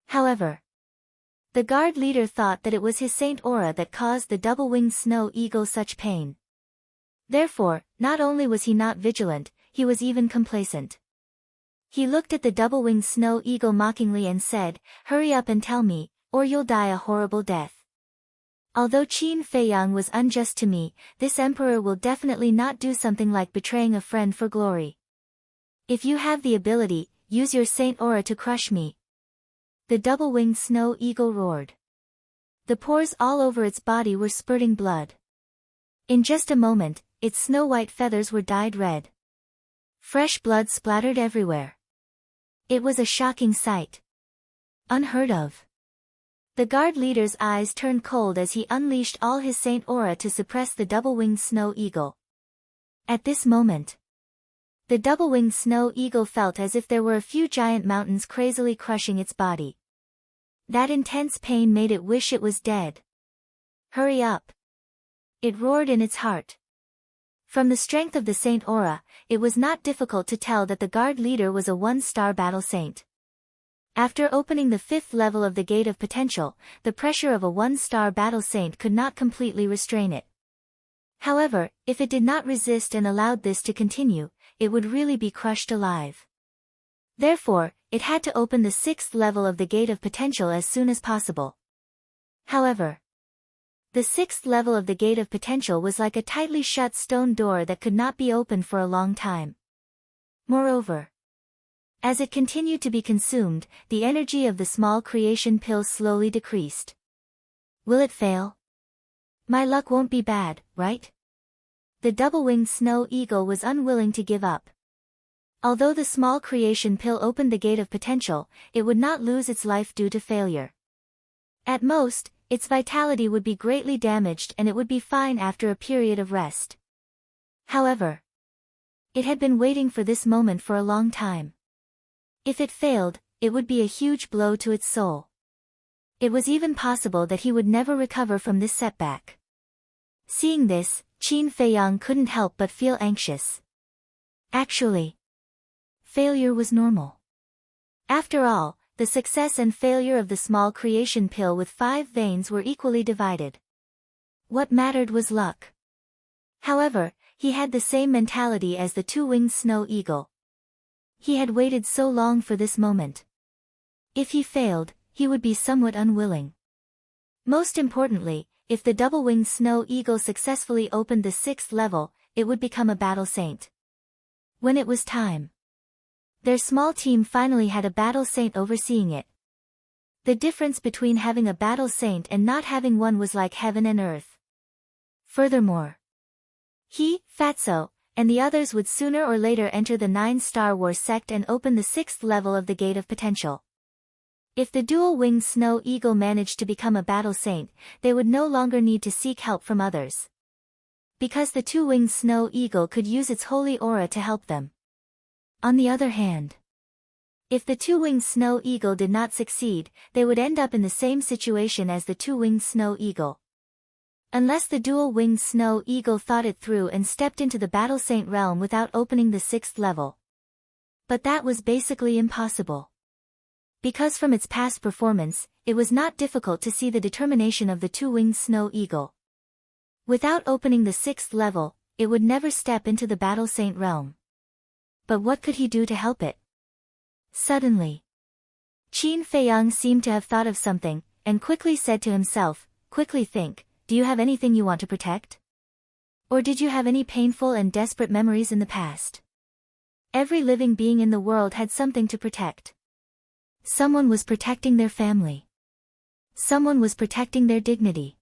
A: However, the guard leader thought that it was his saint aura that caused the double-winged snow eagle such pain. Therefore, not only was he not vigilant, he was even complacent. He looked at the double-winged snow eagle mockingly and said, hurry up and tell me, or you'll die a horrible death. Although Qin Feiyang was unjust to me, this emperor will definitely not do something like betraying a friend for glory. If you have the ability, use your saint aura to crush me. The double-winged snow eagle roared. The pores all over its body were spurting blood. In just a moment, its snow-white feathers were dyed red. Fresh blood splattered everywhere. It was a shocking sight. Unheard of. The guard leader's eyes turned cold as he unleashed all his saint aura to suppress the double-winged snow eagle. At this moment, the double-winged snow eagle felt as if there were a few giant mountains crazily crushing its body. That intense pain made it wish it was dead. "Hurry up!" it roared in its heart. From the strength of the saint aura, it was not difficult to tell that the guard leader was a one-star battle saint. After opening the 5th level of the Gate of Potential, the pressure of a one-star battle saint could not completely restrain it. However, if it did not resist and allowed this to continue, it would really be crushed alive. Therefore, it had to open the 6th level of the Gate of Potential as soon as possible. However, the 6th level of the Gate of Potential was like a tightly shut stone door that could not be opened for a long time. Moreover, as it continued to be consumed, the energy of the small creation pill slowly decreased. Will it fail? My luck won't be bad, right? The double-winged snow eagle was unwilling to give up. Although the small creation pill opened the Gate of Potential, it would not lose its life due to failure. At most, its vitality would be greatly damaged and it would be fine after a period of rest. However, it had been waiting for this moment for a long time. If it failed, it would be a huge blow to its soul. It was even possible that he would never recover from this setback. Seeing this, Qin Feiyang couldn't help but feel anxious. Actually, failure was normal. After all, the success and failure of the small creation pill with 5 veins were equally divided. What mattered was luck. However, he had the same mentality as the two-winged snow eagle. He had waited so long for this moment. If he failed, he would be somewhat unwilling. Most importantly, if the double-winged snow eagle successfully opened the 6th level, it would become a battle saint. When it was time, their small team finally had a battle saint overseeing it. The difference between having a battle saint and not having one was like heaven and earth. Furthermore, he, Fatso, and the others would sooner or later enter the 9-Star War sect and open the 6th level of the Gate of Potential. If the dual-winged snow eagle managed to become a battle saint, they would no longer need to seek help from others. Because the two-winged snow eagle could use its holy aura to help them. On the other hand, if the two-winged snow eagle did not succeed, they would end up in the same situation as the two-winged snow eagle. Unless the dual-winged snow eagle thought it through and stepped into the battle saint realm without opening the 6th level. But that was basically impossible. Because from its past performance, it was not difficult to see the determination of the two-winged snow eagle. Without opening the 6th level, it would never step into the battle saint realm. But what could he do to help it? Suddenly, Qin Feiyang seemed to have thought of something, and quickly said to himself, "Quickly think. Do you have anything you want to protect? Or did you have any painful and desperate memories in the past?" Every living being in the world had something to protect. Someone was protecting their family. Someone was protecting their dignity.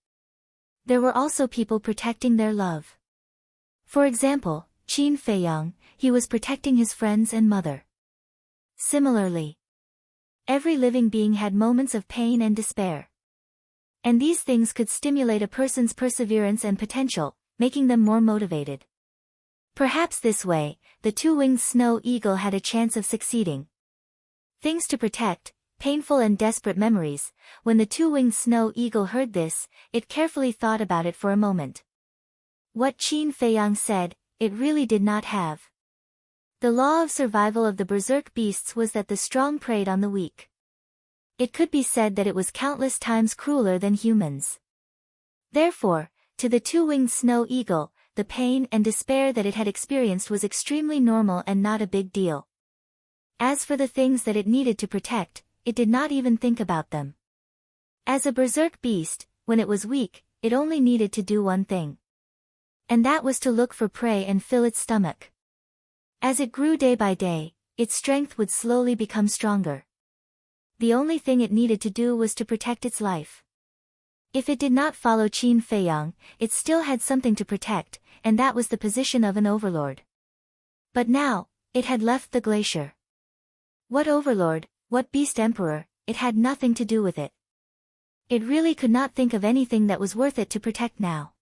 A: There were also people protecting their love. For example, Qin Feiyang, he was protecting his friends and mother. Similarly, every living being had moments of pain and despair. And these things could stimulate a person's perseverance and potential, making them more motivated. Perhaps this way, the two-winged snow eagle had a chance of succeeding. Things to protect, painful and desperate memories. When the two-winged snow eagle heard this, it carefully thought about it for a moment. What Qin Feiyang said, it really did not have. The law of survival of the berserk beasts was that the strong preyed on the weak. It could be said that it was countless times crueler than humans. Therefore, to the two-winged snow eagle, the pain and despair that it had experienced was extremely normal and not a big deal. As for the things that it needed to protect, it did not even think about them. As a berserk beast, when it was weak, it only needed to do one thing. And that was to look for prey and fill its stomach. As it grew day by day, its strength would slowly become stronger. The only thing it needed to do was to protect its life. If it did not follow Qin Feiyang, it still had something to protect, and that was the position of an overlord. But now, it had left the glacier. What overlord, what beast emperor, it had nothing to do with it. It really could not think of anything that was worth it to protect now.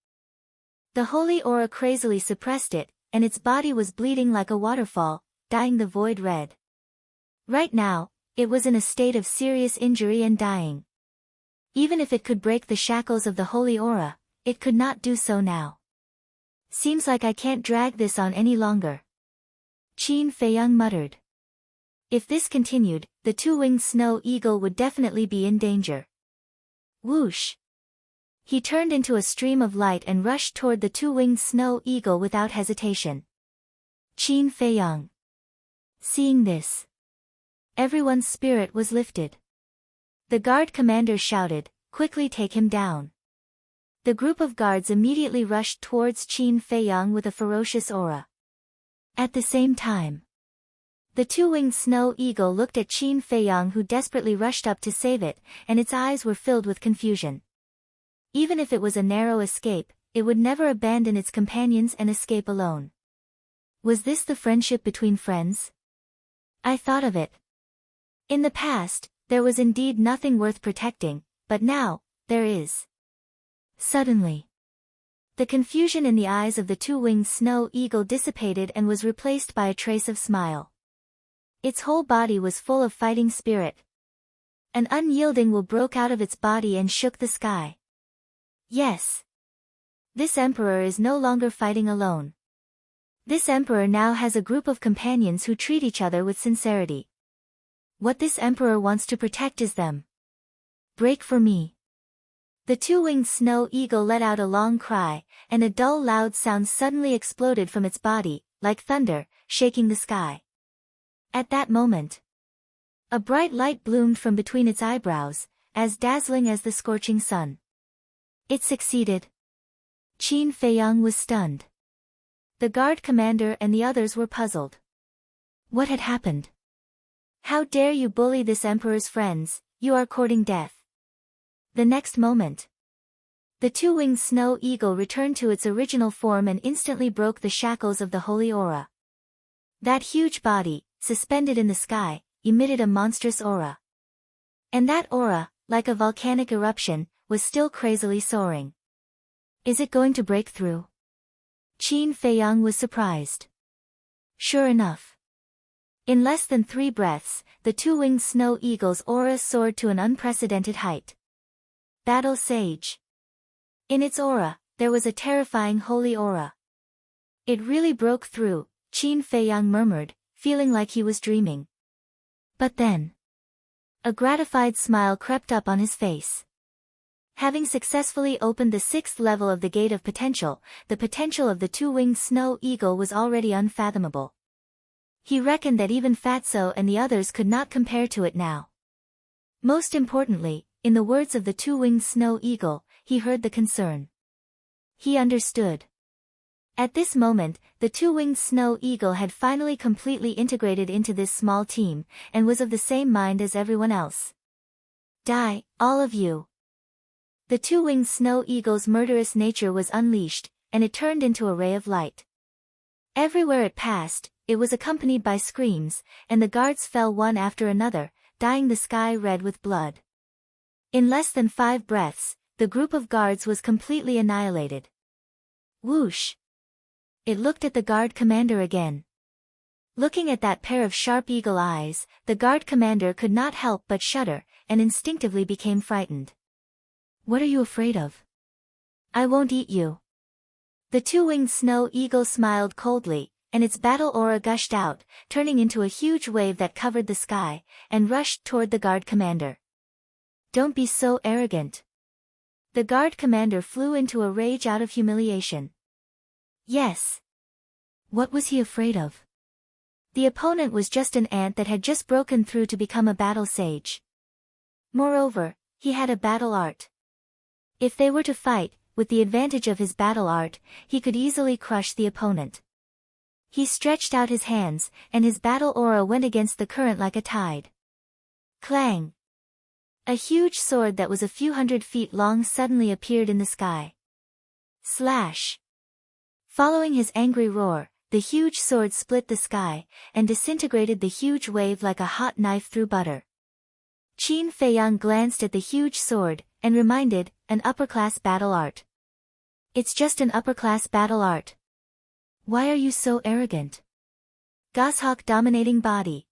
A: The holy aura crazily suppressed it, and its body was bleeding like a waterfall, dyeing the void red. Right now, it was in a state of serious injury and dying. Even if it could break the shackles of the holy aura, it could not do so now. Seems like I can't drag this on any longer. Qin Feiyang muttered. If this continued, the two-winged snow eagle would definitely be in danger. Whoosh! He turned into a stream of light and rushed toward the two-winged snow eagle without hesitation. Qin Feiyang. Seeing this, everyone's spirit was lifted. The guard commander shouted, "Quickly take him down." The group of guards immediately rushed towards Qin Feiyang with a ferocious aura. At the same time, the two-winged snow eagle looked at Qin Feiyang, who desperately rushed up to save it, and its eyes were filled with confusion. Even if it was a narrow escape, it would never abandon its companions and escape alone. Was this the friendship between friends? I thought of it. In the past, there was indeed nothing worth protecting, but now, there is. Suddenly, the confusion in the eyes of the two-winged snow eagle dissipated and was replaced by a trace of smile. Its whole body was full of fighting spirit. An unyielding will broke out of its body and shook the sky. Yes. This emperor is no longer fighting alone. This emperor now has a group of companions who treat each other with sincerity. What this emperor wants to protect is them. Break for me. The two-winged snow eagle let out a long cry, and a dull loud sound suddenly exploded from its body, like thunder, shaking the sky. At that moment, a bright light bloomed from between its eyebrows, as dazzling as the scorching sun. It succeeded. Qin Feiyang was stunned. The guard commander and the others were puzzled. What had happened? How dare you bully this emperor's friends, you are courting death. The next moment, the two-winged snow eagle returned to its original form and instantly broke the shackles of the holy aura. That huge body, suspended in the sky, emitted a monstrous aura. And that aura, like a volcanic eruption, was still crazily soaring. Is it going to break through? Qin Feiyang was surprised. Sure enough. In less than 3 breaths, the two-winged snow eagle's aura soared to an unprecedented height. Battle Sage. In its aura, there was a terrifying holy aura. It really broke through, Qin Feiyang murmured, feeling like he was dreaming. But then, a gratified smile crept up on his face. Having successfully opened the 6th level of the Gate of Potential, the potential of the two-winged snow eagle was already unfathomable. He reckoned that even Fatso and the others could not compare to it now. Most importantly, in the words of the two-winged snow eagle, he heard the concern. He understood. At this moment, the two-winged snow eagle had finally completely integrated into this small team, and was of the same mind as everyone else. Die, all of you. The two-winged snow eagle's murderous nature was unleashed, and it turned into a ray of light. Everywhere it passed, it was accompanied by screams, and the guards fell one after another, dyeing the sky red with blood. In less than 5 breaths, the group of guards was completely annihilated. Whoosh! It looked at the guard commander again. Looking at that pair of sharp eagle eyes, the guard commander could not help but shudder, and instinctively became frightened. What are you afraid of? I won't eat you. The two-winged snow eagle smiled coldly, and its battle aura gushed out, turning into a huge wave that covered the sky, and rushed toward the guard commander. Don't be so arrogant. The guard commander flew into a rage out of humiliation. Yes. What was he afraid of? The opponent was just an ant that had just broken through to become a battle sage. Moreover, he had a battle art. If they were to fight, with the advantage of his battle art, he could easily crush the opponent. He stretched out his hands, and his battle aura went against the current like a tide. Clang! A huge sword that was a few hundred feet long suddenly appeared in the sky. Slash! Following his angry roar, the huge sword split the sky, and disintegrated the huge wave like a hot knife through butter. Qin Feiyang glanced at the huge sword, and reminded, an upper-class battle art. It's just an upper-class battle art. Why are you so arrogant? Goshawk dominating body.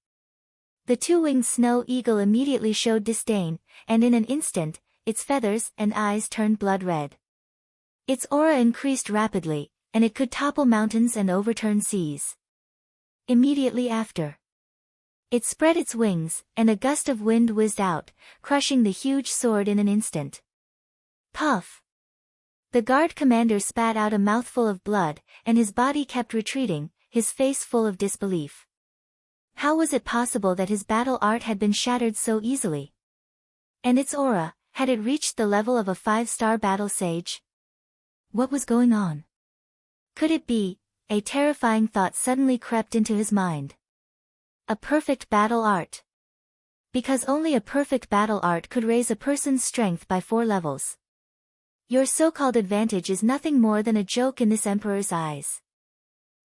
A: The two-winged snow eagle immediately showed disdain, and in an instant, its feathers and eyes turned blood red. Its aura increased rapidly, and it could topple mountains and overturn seas. Immediately after, it spread its wings, and a gust of wind whizzed out, crushing the huge sword in an instant. Puff! The guard commander spat out a mouthful of blood, and his body kept retreating, his face full of disbelief. How was it possible that his battle art had been shattered so easily? And its aura, had it reached the level of a 5-star battle sage? What was going on? Could it be? A terrifying thought suddenly crept into his mind. A perfect battle art. Because only a perfect battle art could raise a person's strength by 4 levels. Your so-called advantage is nothing more than a joke in this emperor's eyes.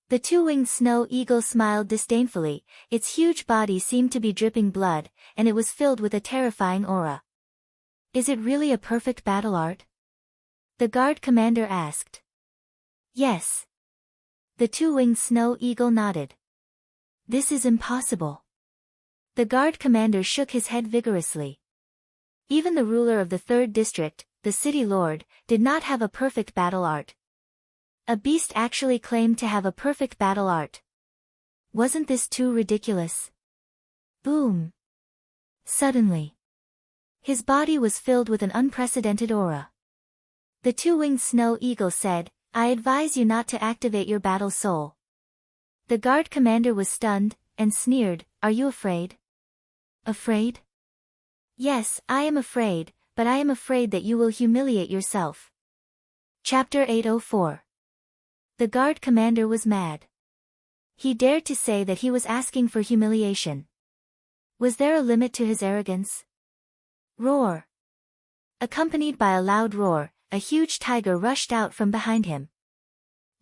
A: The two-winged snow eagle smiled disdainfully, its huge body seemed to be dripping blood, and it was filled with a terrifying aura. Is it really a perfect battle art? The guard commander asked. Yes. The two-winged snow eagle nodded. This is impossible. The guard commander shook his head vigorously. Even the ruler of the 3rd district, the city lord, did not have a perfect battle art. A beast actually claimed to have a perfect battle art. Wasn't this too ridiculous? Boom! Suddenly, his body was filled with an unprecedented aura. The two-winged snow eagle said, I advise you not to activate your battle soul. The guard commander was stunned, and sneered, Are you afraid? Afraid? Yes, I am afraid, but I am afraid that you will humiliate yourself. Chapter 804. The guard commander was mad. He dared to say that he was asking for humiliation. Was there a limit to his arrogance? Roar! Accompanied by a loud roar, a huge tiger rushed out from behind him.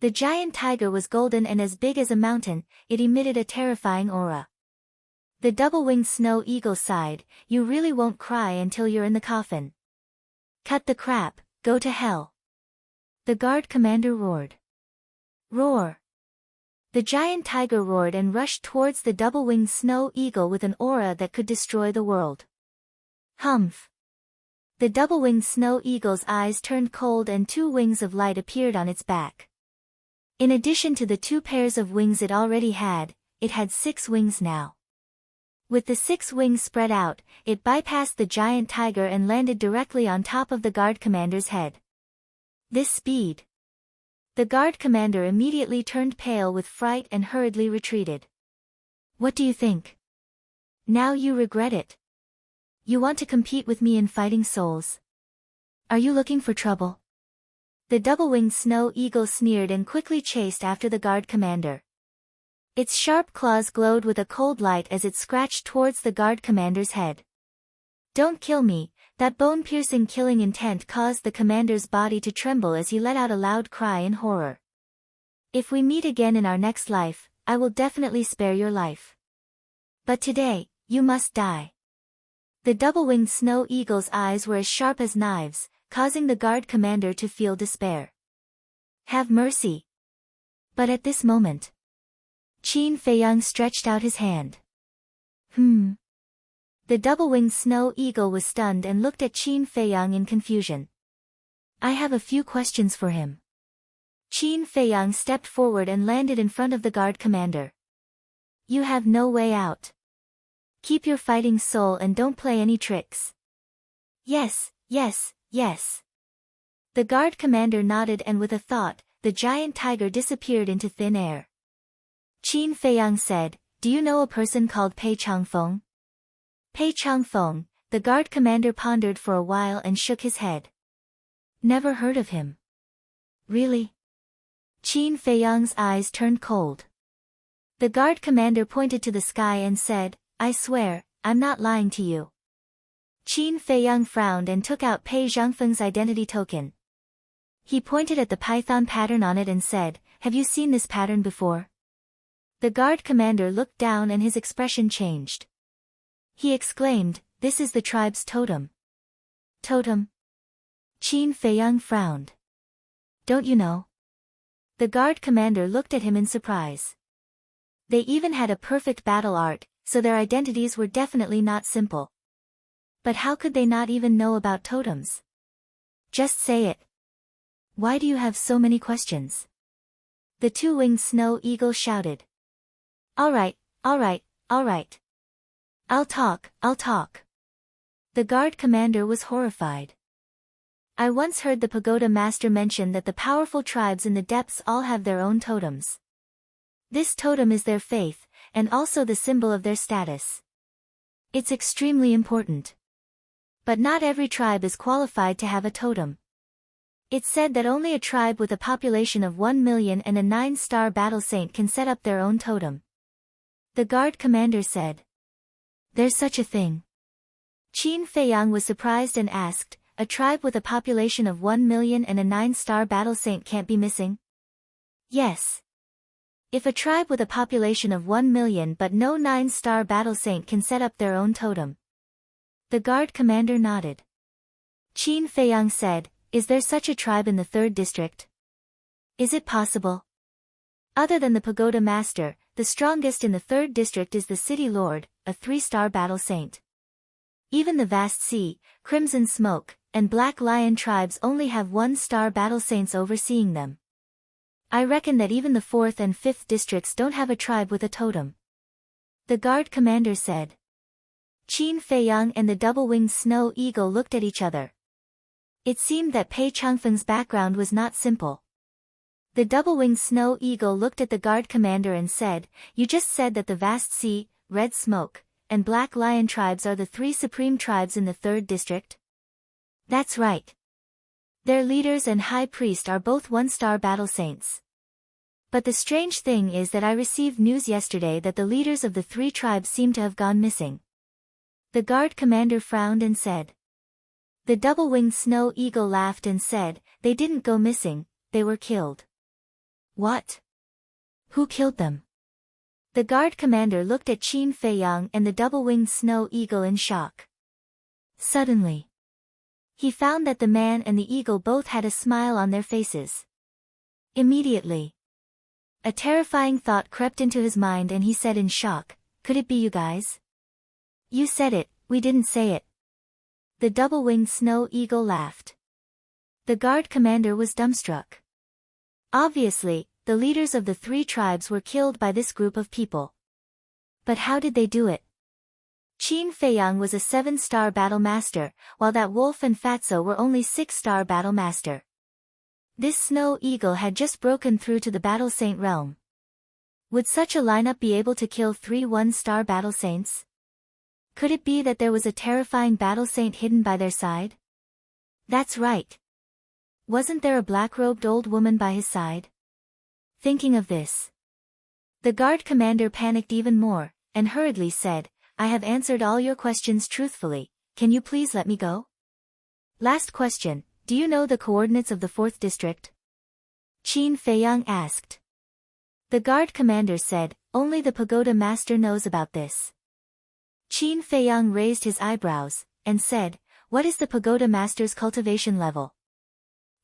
A: The giant tiger was golden and as big as a mountain, it emitted a terrifying aura. The double-winged snow eagle sighed, You really won't cry until you're in the coffin. Cut the crap, go to hell. The guard commander roared. Roar! The giant tiger roared and rushed towards the double-winged snow eagle with an aura that could destroy the world. Humph! The double-winged snow eagle's eyes turned cold and 2 wings of light appeared on its back. In addition to the 2 pairs of wings it already had, it had 6 wings now. With the 6 wings spread out, it bypassed the giant tiger and landed directly on top of the guard commander's head. This speed! The guard commander immediately turned pale with fright and hurriedly retreated. What do you think? Now you regret it. You want to compete with me in fighting souls? Are you looking for trouble? The double-winged snow eagle sneered and quickly chased after the guard commander. Its sharp claws glowed with a cold light as it scratched towards the guard commander's head. Don't kill me, that bone-piercing killing intent caused the commander's body to tremble as he let out a loud cry in horror. If we meet again in our next life, I will definitely spare your life. But today, you must die. The double-winged snow eagle's eyes were as sharp as knives, causing the guard commander to feel despair. Have mercy. But at this moment, Qin Feiyang stretched out his hand. The double-winged snow eagle was stunned and looked at Qin Feiyang in confusion. I have a few questions for him. Qin Feiyang stepped forward and landed in front of the guard commander. You have no way out. Keep your fighting soul and don't play any tricks. Yes, yes, yes. The guard commander nodded and with a thought, the giant tiger disappeared into thin air. Qin Feiyang said, Do you know a person called Pei Changfeng? Pei Changfeng, the guard commander pondered for a while and shook his head. Never heard of him. Really? Qin Feiyang's eyes turned cold. The guard commander pointed to the sky and said, I swear, I'm not lying to you. Qin Feiyang frowned and took out Pei Zhangfeng's identity token. He pointed at the python pattern on it and said, Have you seen this pattern before? The guard commander looked down and his expression changed. He exclaimed, This is the tribe's totem. Totem? Qin Feiyang frowned. Don't you know? The guard commander looked at him in surprise. They even had a perfect battle art, so their identities were definitely not simple. But how could they not even know about totems? Just say it. Why do you have so many questions? The two-winged snow eagle shouted. All right, all right, all right. I'll talk, I'll talk. The guard commander was horrified. I once heard the pagoda master mention that the powerful tribes in the depths all have their own totems. This totem is their faith, and also the symbol of their status. It's extremely important. But not every tribe is qualified to have a totem. It's said that only a tribe with a population of 1 million and a 9-star battle saint can set up their own totem. The guard commander said. There's such a thing. Qin Feiyang was surprised and asked, a tribe with a population of 1 million and a 9-star battle saint can't be missing? Yes. If a tribe with a population of 1 million but no 9-star battle saint can set up their own totem. The guard commander nodded. Qin Feiyang said, is there such a tribe in the 3rd district? Is it possible? Other than the pagoda master, the strongest in the 3rd district is the city lord, a 3-star battle saint. Even the vast sea, crimson smoke, and black lion tribes only have 1-star battle saints overseeing them. I reckon that even the 4th and 5th districts don't have a tribe with a totem. The guard commander said. Qin Feiyang and the double-winged snow eagle looked at each other. It seemed that Pei Changfeng's background was not simple. The double-winged snow eagle looked at the guard commander and said, you just said that the vast sea, red smoke, and black lion tribes are the 3 supreme tribes in the 3rd district? That's right. Their leaders and high priest are both 1-star battle saints. But the strange thing is that I received news yesterday that the leaders of the 3 tribes seem to have gone missing. The guard commander frowned and said. The double-winged snow eagle laughed and said, they didn't go missing, they were killed. What? Who killed them? The guard commander looked at Qin Feiyang and the double-winged snow eagle in shock. Suddenly, he found that the man and the eagle both had a smile on their faces. Immediately, a terrifying thought crept into his mind and he said in shock, could it be you guys? You said it, we didn't say it. The double-winged snow eagle laughed. The guard commander was dumbstruck. Obviously, the leaders of the 3 tribes were killed by this group of people. But how did they do it? Qin Feiyang was a 7-star battle master, while that wolf and Fatso were only 6-star battle master. This snow eagle had just broken through to the battle saint realm. Would such a lineup be able to kill 3 1-star battle saints? Could it be that there was a terrifying battle saint hidden by their side? That's right. Wasn't there a black-robed old woman by his side? Thinking of this, the guard commander panicked even more, and hurriedly said, I have answered all your questions truthfully, can you please let me go? Last question, do you know the coordinates of the 4th district? Qin Feiyang asked. The guard commander said, only the pagoda master knows about this. Qin Feiyang raised his eyebrows, and said, what is the pagoda master's cultivation level?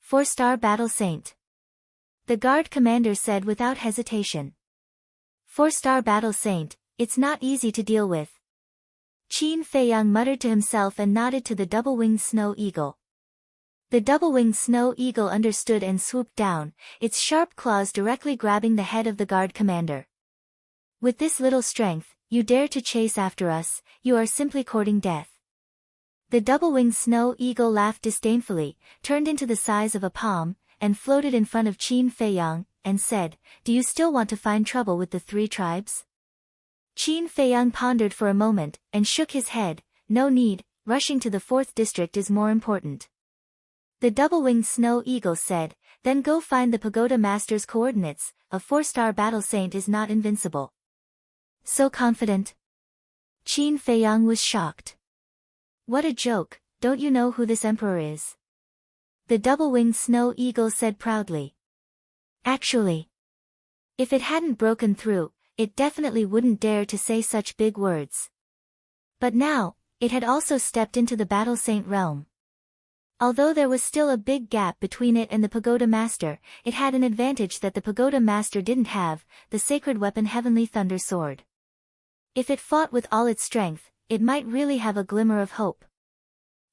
A: 4-star battle saint. The guard commander said without hesitation. 4-star battle saint, it's not easy to deal with. Qin Feiyang muttered to himself and nodded to the double-winged snow eagle. The double-winged snow eagle understood and swooped down, its sharp claws directly grabbing the head of the guard commander. With this little strength, you dare to chase after us, you are simply courting death. The double-winged snow eagle laughed disdainfully, turned into the size of a palm, and floated in front of Qin Feiyang, and said, do you still want to find trouble with the 3 tribes? Qin Feiyang pondered for a moment, and shook his head, no need, rushing to the 4th district is more important. The double-winged snow eagle said, then go find the pagoda master's coordinates, a 4-star battle saint is not invincible. So confident? Qin Feiyang was shocked. What a joke, don't you know who this emperor is? The double-winged snow eagle said proudly. Actually, if it hadn't broken through, it definitely wouldn't dare to say such big words. But now, it had also stepped into the battle saint realm. Although there was still a big gap between it and the pagoda master, it had an advantage that the pagoda master didn't have, the sacred weapon Heavenly Thunder Sword. If it fought with all its strength, it might really have a glimmer of hope.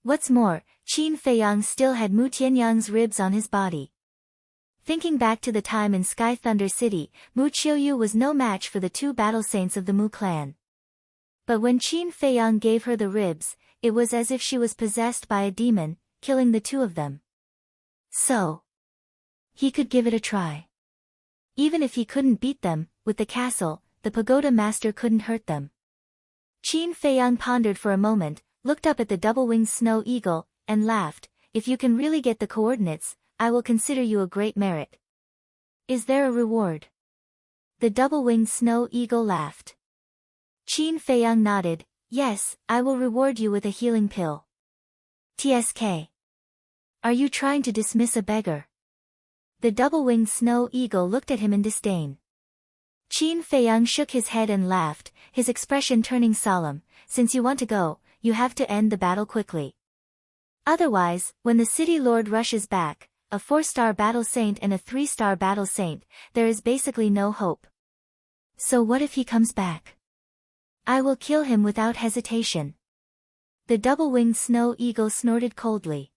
A: What's more, Qin Feiyang still had Mu Tianyang's ribs on his body. Thinking back to the time in Sky Thunder City, Mu Qiuyu was no match for the two battle saints of the Mu clan. But when Qin Feiyang gave her the ribs, it was as if she was possessed by a demon, killing the two of them. So, he could give it a try. Even if he couldn't beat them, with the castle, the pagoda master couldn't hurt them. Qin Feiyang pondered for a moment, looked up at the double-winged snow eagle, and laughed. If you can really get the coordinates, I will consider you a great merit. Is there a reward? The double-winged snow eagle laughed. Qin Feiyang nodded. Yes, I will reward you with a healing pill. TSK. Are you trying to dismiss a beggar? The double-winged snow eagle looked at him in disdain. Qin Feiyang shook his head and laughed, his expression turning solemn. Since you want to go, you have to end the battle quickly. Otherwise, when the city lord rushes back, a 4-star battle saint and a 3-star battle saint, there is basically no hope. So what if he comes back? I will kill him without hesitation. The double-winged snow eagle snorted coldly.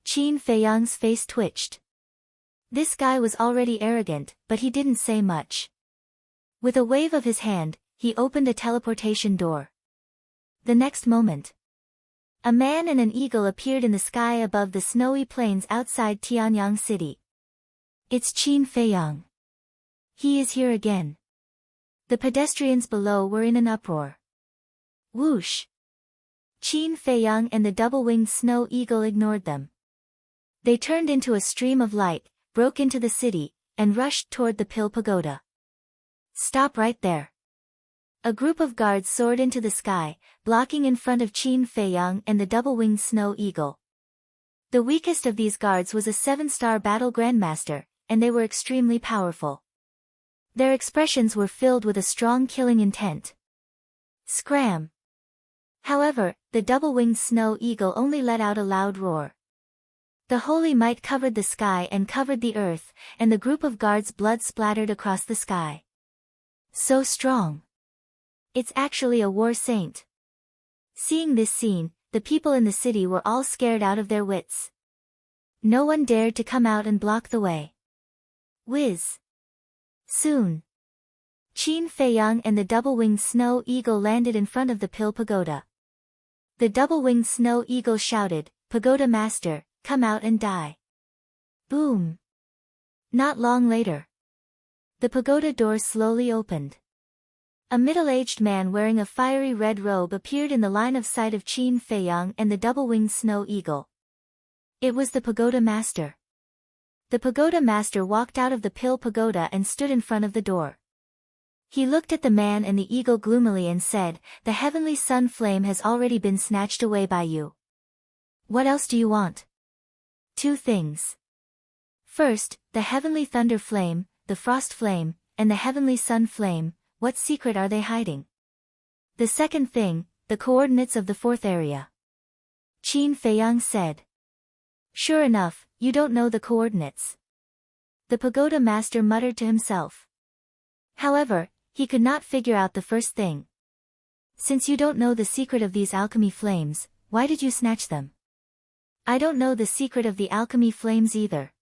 A: Qin Feiyang's face twitched. This guy was already arrogant, but he didn't say much. With a wave of his hand, he opened a teleportation door. The next moment, a man and an eagle appeared in the sky above the snowy plains outside Tianyang City. It's Qin Feiyang. He is here again. The pedestrians below were in an uproar. Whoosh! Qin Feiyang and the double-winged snow eagle ignored them. They turned into a stream of light, broke into the city, and rushed toward the Pill Pagoda. Stop right there. A group of guards soared into the sky, blocking in front of Qin Feiyang and the double-winged snow eagle. The weakest of these guards was a 7-star battle grandmaster, and they were extremely powerful. Their expressions were filled with a strong killing intent. Scram! However, the double-winged snow eagle only let out a loud roar. The holy might covered the sky and covered the earth, and the group of guards' blood splattered across the sky. So strong! It's actually a war saint. Seeing this scene, the people in the city were all scared out of their wits. No one dared to come out and block the way. Whiz! Soon, Qin Feiyang and the double-winged snow eagle landed in front of the Pill Pagoda. The double-winged snow eagle shouted, "Pagoda Master, come out and die." Boom! Not long later, the pagoda door slowly opened. A middle-aged man wearing a fiery red robe appeared in the line of sight of Qin Feiyang and the double-winged snow eagle. It was the pagoda master. The pagoda master walked out of the Pill Pagoda and stood in front of the door. He looked at the man and the eagle gloomily and said, "The heavenly sun flame has already been snatched away by you. What else do you want?" Two things. First, the heavenly thunder flame, the frost flame, and the heavenly sun flame. What secret are they hiding? The second thing, the coordinates of the 4th area. Qin Feiyang said. Sure enough, you don't know the coordinates. The pagoda master muttered to himself. However, he could not figure out the first thing. Since you don't know the secret of these alchemy flames, why did you snatch them? I don't know the secret of the alchemy flames either.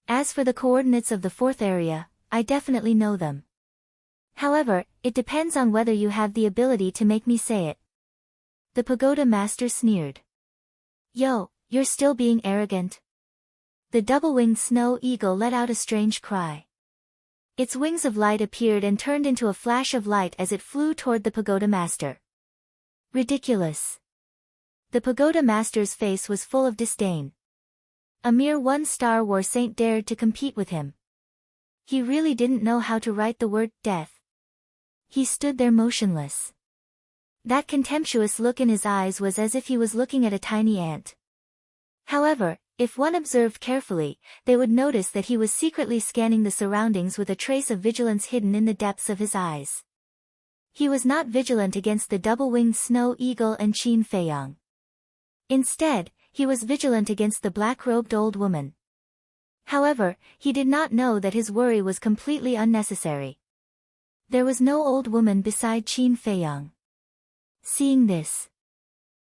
A: As for the coordinates of the 4th area, I definitely know them. However, it depends on whether you have the ability to make me say it. The pagoda master sneered. Yo, you're still being arrogant? The double-winged snow eagle let out a strange cry. Its wings of light appeared and turned into a flash of light as it flew toward the pagoda master. Ridiculous. The pagoda master's face was full of disdain. A mere 1-star war saint dared to compete with him. He really didn't know how to write the word death. He stood there motionless. That contemptuous look in his eyes was as if he was looking at a tiny ant. However, if one observed carefully, they would notice that he was secretly scanning the surroundings with a trace of vigilance hidden in the depths of his eyes. He was not vigilant against the double-winged snow eagle and Qin Feiyang. Instead, he was vigilant against the black-robed old woman. However, he did not know that his worry was completely unnecessary. There was no old woman beside Qin Feiyang. Seeing this,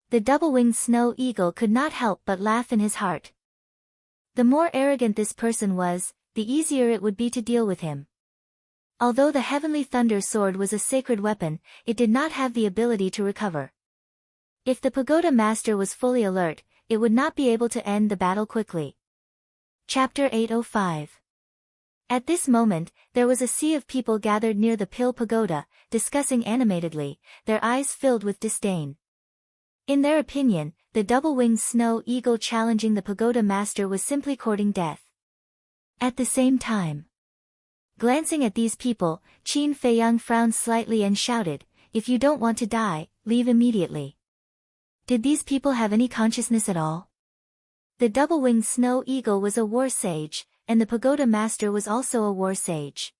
A: the double-winged snow eagle could not help but laugh in his heart. The more arrogant this person was, the easier it would be to deal with him. Although the heavenly thunder sword was a sacred weapon, it did not have the ability to recover. If the pagoda master was fully alert, it would not be able to end the battle quickly. Chapter 805. At this moment, there was a sea of people gathered near the Pill Pagoda, discussing animatedly, their eyes filled with disdain. In their opinion, the double-winged snow eagle challenging the pagoda master was simply courting death. At the same time, glancing at these people, Qin Feiyang frowned slightly and shouted, "If you don't want to die, leave immediately." Did these people have any consciousness at all? The double-winged snow eagle was a war sage, and the pagoda master was also a war sage.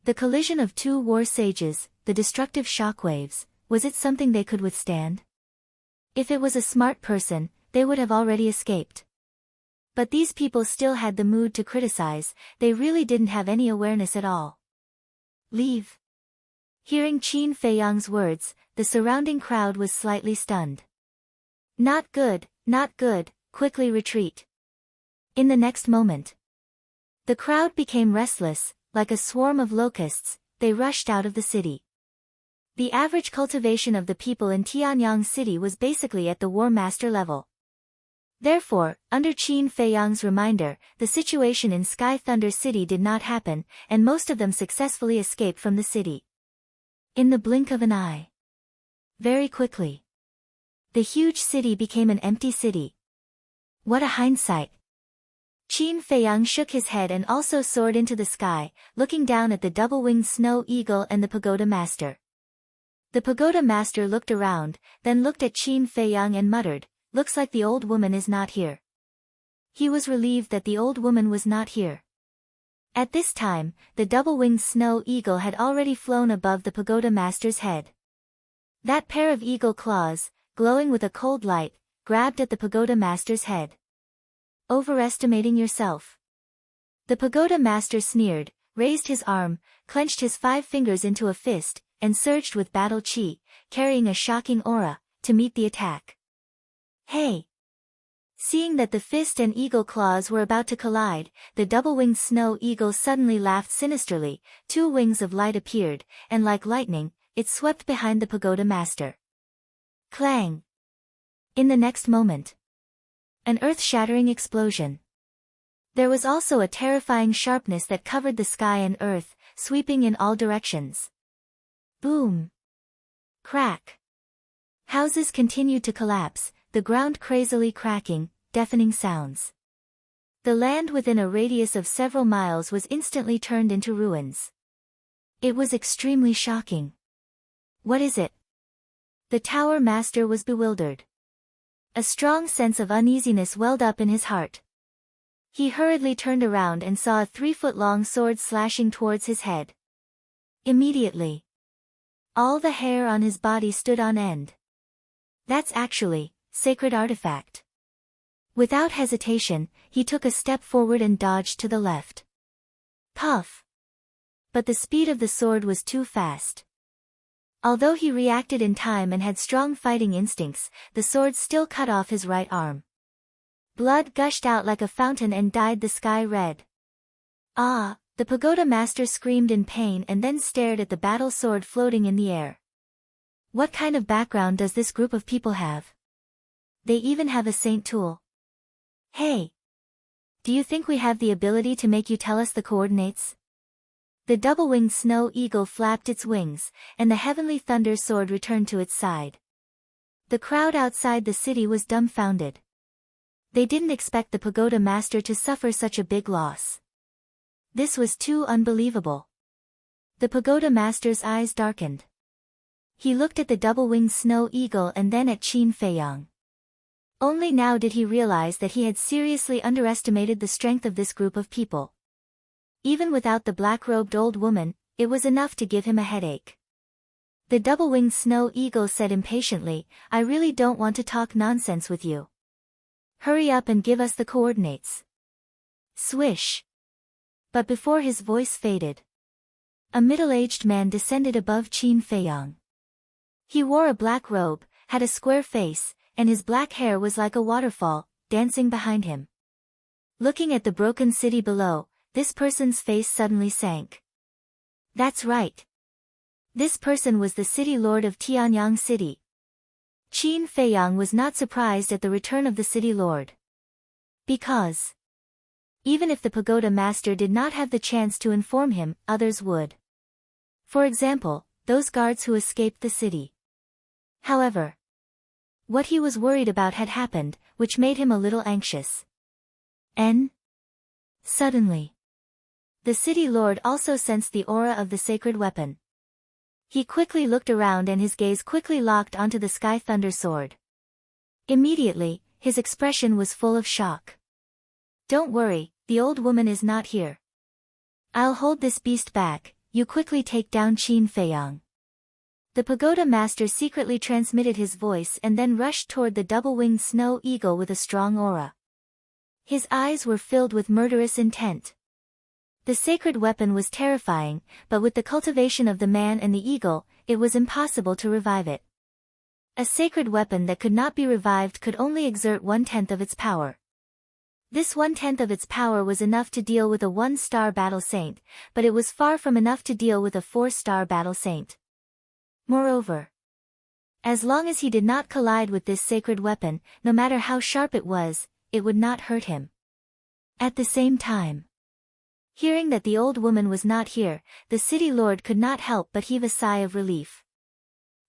A: The collision of two war sages, the destructive shockwaves, was it something they could withstand? If it was a smart person, they would have already escaped. But these people still had the mood to criticize, they really didn't have any awareness at all. Leave. Hearing Qin Feiyang's words, the surrounding crowd was slightly stunned. Not good, quickly retreat. In the next moment, the crowd became restless, like a swarm of locusts, they rushed out of the city. The average cultivation of the people in Tianyang City was basically at the War Master level. Therefore, under Qin Feiyang's reminder, the situation in Sky Thunder City did not happen, and most of them successfully escaped from the city. In the blink of an eye. Very quickly, the huge city became an empty city. What a hindsight! Qin Feiyang shook his head and also soared into the sky, looking down at the double-winged snow eagle and the pagoda master. The pagoda master looked around, then looked at Qin Feiyang and muttered, "Looks like the old woman is not here." He was relieved that the old woman was not here. At this time, the double-winged snow eagle had already flown above the pagoda master's head. That pair of eagle claws, glowing with a cold light, grabbed at the pagoda master's head. Overestimating yourself. The pagoda master sneered, raised his arm, clenched his 5 fingers into a fist, and surged with battle chi, carrying a shocking aura, to meet the attack. Hey! Seeing that the fist and eagle claws were about to collide, the double-winged snow eagle suddenly laughed sinisterly, 2 wings of light appeared, and like lightning, it swept behind the pagoda master. Clang! In the next moment, an earth-shattering explosion. There was also a terrifying sharpness that covered the sky and earth, sweeping in all directions. Boom! Crack! Houses continued to collapse, the ground crazily cracking, deafening sounds. The land within a radius of several miles was instantly turned into ruins. It was extremely shocking. What is it? The tower master was bewildered. A strong sense of uneasiness welled up in his heart. He hurriedly turned around and saw a 3-foot-long sword slashing towards his head. Immediately, all the hair on his body stood on end. That's actually sacred artifact. Without hesitation, he took a step forward and dodged to the left. Puff! But the speed of the sword was too fast. Although he reacted in time and had strong fighting instincts, the sword still cut off his right arm. Blood gushed out like a fountain and dyed the sky red. Ah! The pagoda master screamed in pain and then stared at the battle sword floating in the air. What kind of background does this group of people have? They even have a saint tool. Hey! Do you think we have the ability to make you tell us the coordinates? The double-winged snow eagle flapped its wings, and the heavenly thunder sword returned to its side. The crowd outside the city was dumbfounded. They didn't expect the pagoda master to suffer such a big loss. This was too unbelievable. The pagoda master's eyes darkened. He looked at the double-winged snow eagle and then at Qin Feiyang. Only now did he realize that he had seriously underestimated the strength of this group of people. Even without the black-robed old woman, it was enough to give him a headache. The double-winged snow eagle said impatiently, "I really don't want to talk nonsense with you. Hurry up and give us the coordinates. Swish. But before his voice faded, a middle-aged man descended above Qin Feiyang. He wore a black robe, had a square face, and his black hair was like a waterfall, dancing behind him. Looking at the broken city below, this person's face suddenly sank. That's right. This person was the city lord of Tianyang City. Qin Feiyang was not surprised at the return of the city lord. Because even if the pagoda master did not have the chance to inform him, others would. For example, those guards who escaped the city. However, what he was worried about had happened, which made him a little anxious. Suddenly, the city lord also sensed the aura of the sacred weapon. He quickly looked around and his gaze quickly locked onto the Sky Thunder sword. Immediately, his expression was full of shock. Don't worry, the old woman is not here. I'll hold this beast back, you quickly take down Qin Feiyang. The pagoda master secretly transmitted his voice and then rushed toward the double-winged snow eagle with a strong aura. His eyes were filled with murderous intent. The sacred weapon was terrifying, but with the cultivation of the man and the eagle, it was impossible to revive it. A sacred weapon that could not be revived could only exert 1/10 of its power. This 1/10 of its power was enough to deal with a 1-star battle saint, but it was far from enough to deal with a 4-star battle saint. Moreover, as long as he did not collide with this sacred weapon, no matter how sharp it was, it would not hurt him. At the same time, hearing that the old woman was not here, the city lord could not help but heave a sigh of relief.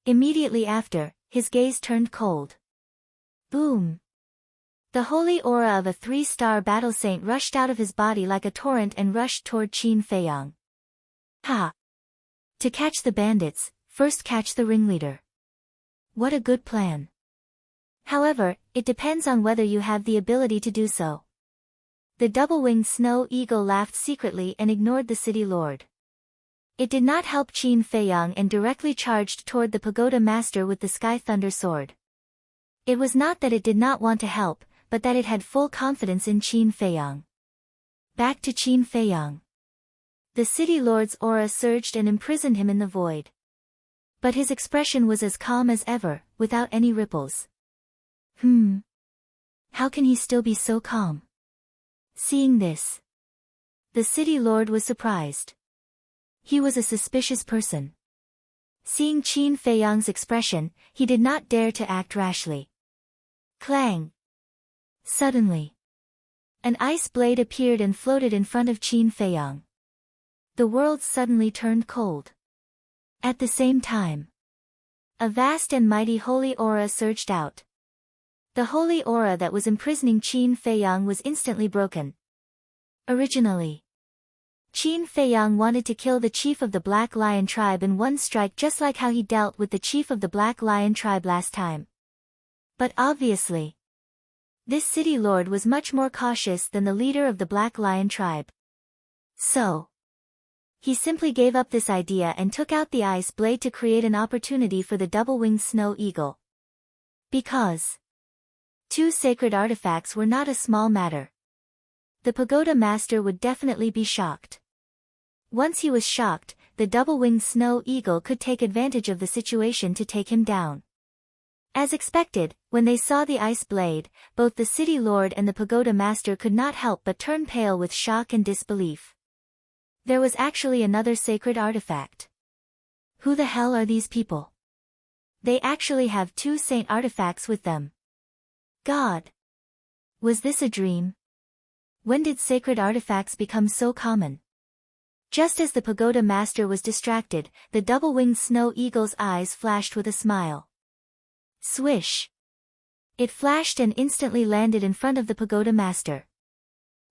A: Immediately after, his gaze turned cold. Boom! The holy aura of a 3-star battle saint rushed out of his body like a torrent and rushed toward Qin Feiyang. Ha! To catch the bandits, first catch the ringleader. What a good plan. However, it depends on whether you have the ability to do so. The double-winged snow eagle laughed secretly and ignored the city lord. It did not help Qin Feiyang and directly charged toward the pagoda master with the Sky Thunder sword. It was not that it did not want to help, but that it had full confidence in Qin Feiyang. Back to Qin Feiyang. The city lord's aura surged and imprisoned him in the void. But his expression was as calm as ever, without any ripples. How can he still be so calm? Seeing this, the city lord was surprised. He was a suspicious person. Seeing Qin Feiyang's expression, he did not dare to act rashly. Clang! Suddenly, an ice blade appeared and floated in front of Qin Feiyang. The world suddenly turned cold. At the same time, a vast and mighty holy aura surged out. The holy aura that was imprisoning Qin Feiyang was instantly broken. Originally, Qin Feiyang wanted to kill the chief of the Black Lion tribe in one strike, just like how he dealt with the chief of the Black Lion tribe last time. But obviously, this city lord was much more cautious than the leader of the Black Lion tribe. So, he simply gave up this idea and took out the ice blade to create an opportunity for the double-winged snow eagle. Because 2 sacred artifacts were not a small matter. The pagoda master would definitely be shocked. Once he was shocked, the double-winged snow eagle could take advantage of the situation to take him down. As expected, when they saw the ice blade, both the city lord and the pagoda master could not help but turn pale with shock and disbelief. There was actually another sacred artifact. Who the hell are these people? They actually have 2 saint artifacts with them. God! Was this a dream? When did sacred artifacts become so common? Just as the pagoda master was distracted, the double-winged snow eagle's eyes flashed with a smile. Swish! It flashed and instantly landed in front of the pagoda master.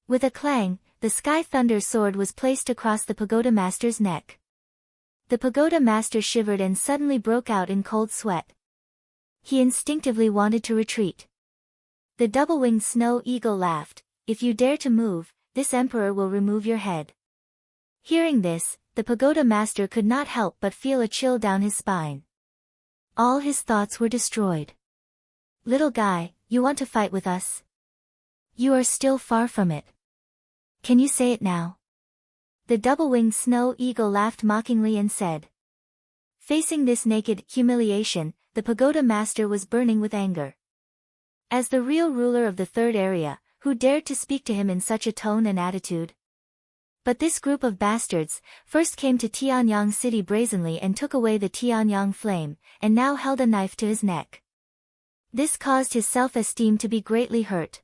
A: With a clang, the Sky Thunder sword was placed across the pagoda master's neck. The pagoda master shivered and suddenly broke out in cold sweat. He instinctively wanted to retreat. The double-winged snow eagle laughed. If you dare to move, this emperor will remove your head. Hearing this, the pagoda master could not help but feel a chill down his spine. All his thoughts were destroyed. Little guy, you want to fight with us? You are still far from it. Can you say it now? The double-winged snow eagle laughed mockingly and said. Facing this naked humiliation, the pagoda master was burning with anger. As the real ruler of the third area, who dared to speak to him in such a tone and attitude? But this group of bastards first came to Tianyang City brazenly and took away the Tianyang flame, and now held a knife to his neck. This caused his self-esteem to be greatly hurt.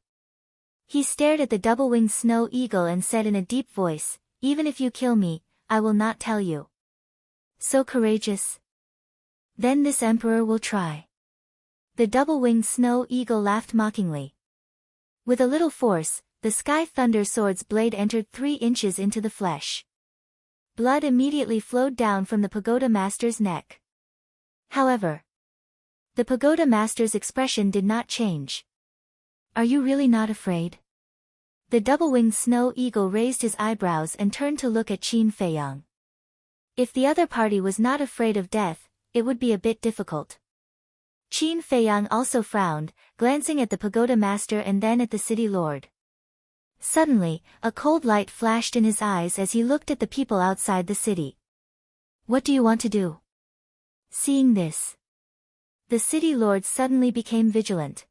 A: He stared at the double-winged snow eagle and said in a deep voice, Even if you kill me, I will not tell you. So courageous? Then this emperor will try. The double-winged snow eagle laughed mockingly. With a little force, the sky thunder sword's blade entered 3 inches into the flesh. Blood immediately flowed down from the pagoda master's neck. However, the pagoda master's expression did not change. Are you really not afraid? The double-winged snow eagle raised his eyebrows and turned to look at Qin Feiyang. If the other party was not afraid of death, it would be a bit difficult. Qin Feiyang also frowned, glancing at the pagoda master and then at the city lord. Suddenly, a cold light flashed in his eyes as he looked at the people outside the city. What do you want to do? Seeing this, the city lord suddenly became vigilant.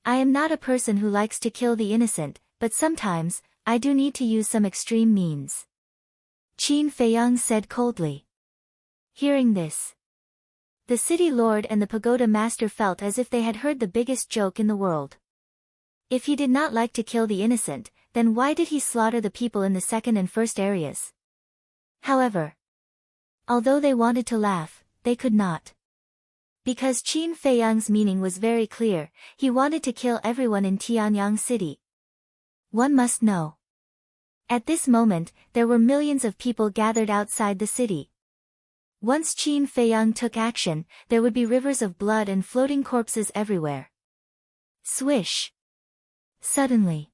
A: I am not a person who likes to kill the innocent, but sometimes, I do need to use some extreme means. Qin Feiyang said coldly. Hearing this, the city lord and the pagoda master felt as if they had heard the biggest joke in the world. If he did not like to kill the innocent, then why did he slaughter the people in the second and first areas? However, although they wanted to laugh, they could not. Because Qin Feiyang's meaning was very clear, he wanted to kill everyone in Tianyang City. One must know. At this moment, there were millions of people gathered outside the city. Once Qin Feiyang took action, there would be rivers of blood and floating corpses everywhere. Swish! Suddenly,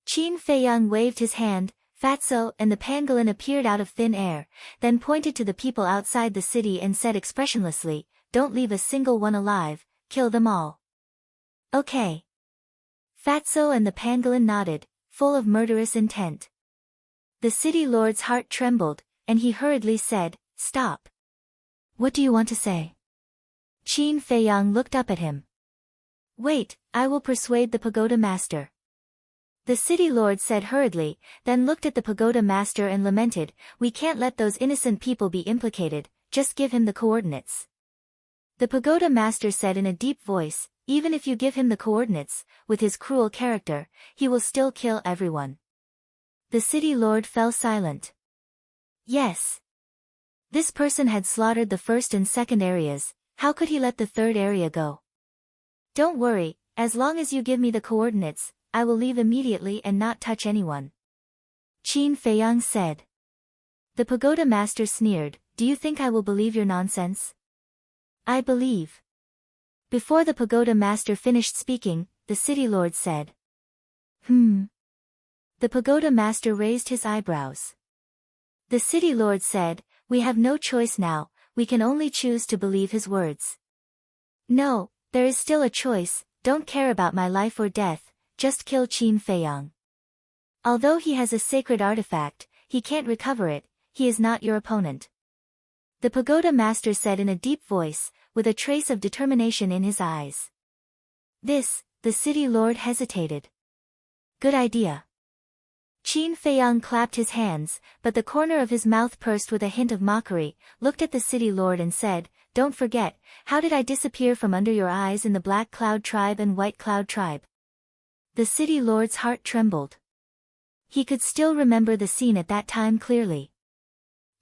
A: Qin Feiyang waved his hand, Fatso and the pangolin appeared out of thin air, then pointed to the people outside the city and said expressionlessly, Don't leave a single one alive, kill them all. Okay. Fatso and the pangolin nodded, full of murderous intent. The city lord's heart trembled, and he hurriedly said, Stop. What do you want to say? Qin Feiyang looked up at him. Wait, I will persuade the pagoda master. The city lord said hurriedly, then looked at the pagoda master and lamented, We can't let those innocent people be implicated, just give him the coordinates. The pagoda master said in a deep voice, Even if you give him the coordinates, with his cruel character, he will still kill everyone. The city lord fell silent. Yes. This person had slaughtered the first and second areas, how could he let the third area go? Don't worry, as long as you give me the coordinates, I will leave immediately and not touch anyone. Qin Feiyang said. The pagoda master sneered, Do you think I will believe your nonsense? I believe. Before the pagoda master finished speaking, the city lord said. The pagoda master raised his eyebrows. The city lord said, We have no choice now, we can only choose to believe his words. No, there is still a choice, don't care about my life or death, just kill Qin Feiyang. Although he has a sacred artifact, he can't recover it, he is not your opponent. The pagoda master said in a deep voice, with a trace of determination in his eyes. This, the city lord hesitated. Good idea. Qin Feiyang clapped his hands, but the corner of his mouth pursed with a hint of mockery, looked at the city lord and said, Don't forget, how did I disappear from under your eyes in the Black Cloud tribe and White Cloud tribe? The city lord's heart trembled. He could still remember the scene at that time clearly.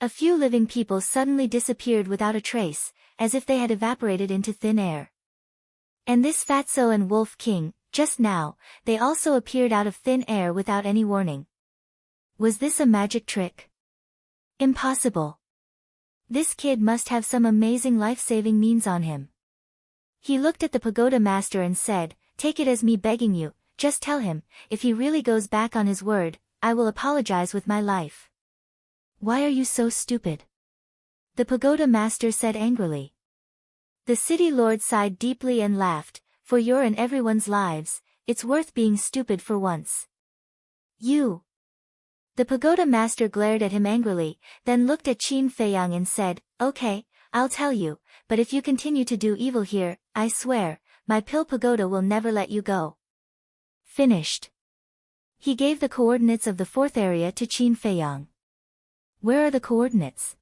A: A few living people suddenly disappeared without a trace, as if they had evaporated into thin air. And this Fatso and Wolf King, just now, they also appeared out of thin air without any warning. Was this a magic trick? Impossible. This kid must have some amazing life-saving means on him. He looked at the pagoda master and said, Take it as me begging you, just tell him, if he really goes back on his word, I will apologize with my life. Why are you so stupid? The pagoda master said angrily. The city lord sighed deeply and laughed, For your and everyone's lives, it's worth being stupid for once. You. The pagoda master glared at him angrily, then looked at Qin Feiyang and said, "Okay, I'll tell you, but if you continue to do evil here, I swear, my pill pagoda will never let you go." Finished. He gave the coordinates of the fourth area to Qin Feiyang. "Where are the coordinates?"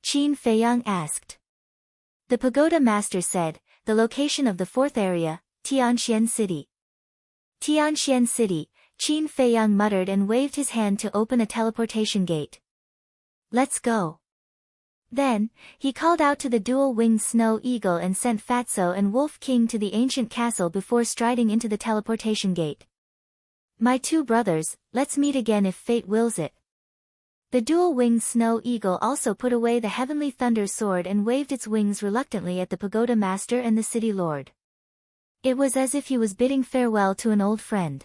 A: Qin Feiyang asked. The pagoda master said, "The location of the fourth area, Tianxian City." Tianxian City, Qin Feiyang muttered and waved his hand to open a teleportation gate. "Let's go." Then, he called out to the dual-winged snow eagle and sent Fatso and Wolf King to the ancient castle before striding into the teleportation gate. "My two brothers, let's meet again if fate wills it." The dual-winged snow eagle also put away the heavenly thunder sword and waved its wings reluctantly at the pagoda master and the city lord. It was as if he was bidding farewell to an old friend.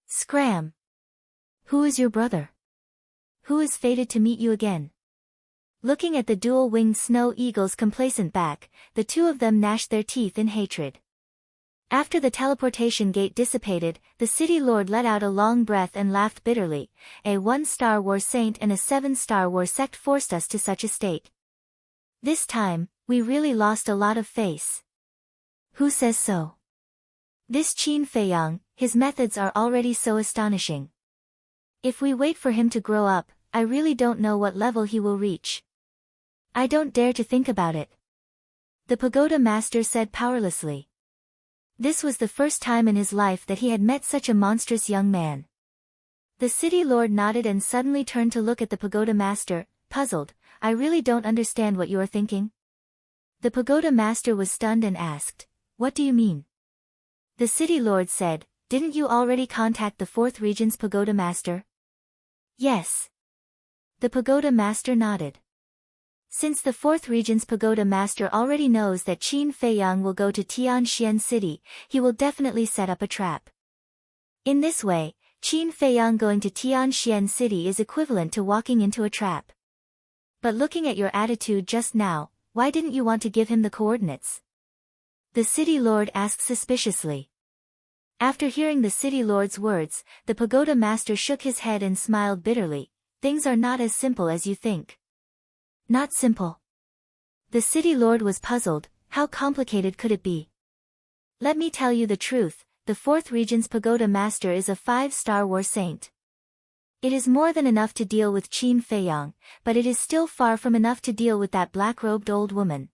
A: Scram! "Who is your brother? Who is fated to meet you again?" Looking at the dual-winged snow eagle's complacent back, the two of them gnashed their teeth in hatred. After the teleportation gate dissipated, the city lord let out a long breath and laughed bitterly. "A 1-star war saint and a 7-star war sect forced us to such a state. This time, we really lost a lot of face." "Who says so?" "This Qin Feiyang, his methods are already so astonishing. If we wait for him to grow up, I really don't know what level he will reach. I don't dare to think about it," the pagoda master said powerlessly. This was the first time in his life that he had met such a monstrous young man. The city lord nodded and suddenly turned to look at the pagoda master, puzzled. "I really don't understand what you are thinking." The pagoda master was stunned and asked, "What do you mean?" The city lord said, "Didn't you already contact the 4th region's pagoda master?" "Yes." The pagoda master nodded. Since the 4th region's pagoda master already knows that Qin Feiyang will go to Tianxian City, he will definitely set up a trap. In this way, Qin Feiyang going to Tianxian City is equivalent to walking into a trap. "But looking at your attitude just now, why didn't you want to give him the coordinates?" the city lord asked suspiciously. After hearing the city lord's words, the pagoda master shook his head and smiled bitterly. "Things are not as simple as you think." "Not simple?" The city lord was puzzled. How complicated could it be? "Let me tell you the truth, the 4th region's pagoda master is a 5-star war saint. It is more than enough to deal with Qin Feiyang, but it is still far from enough to deal with that black-robed old woman.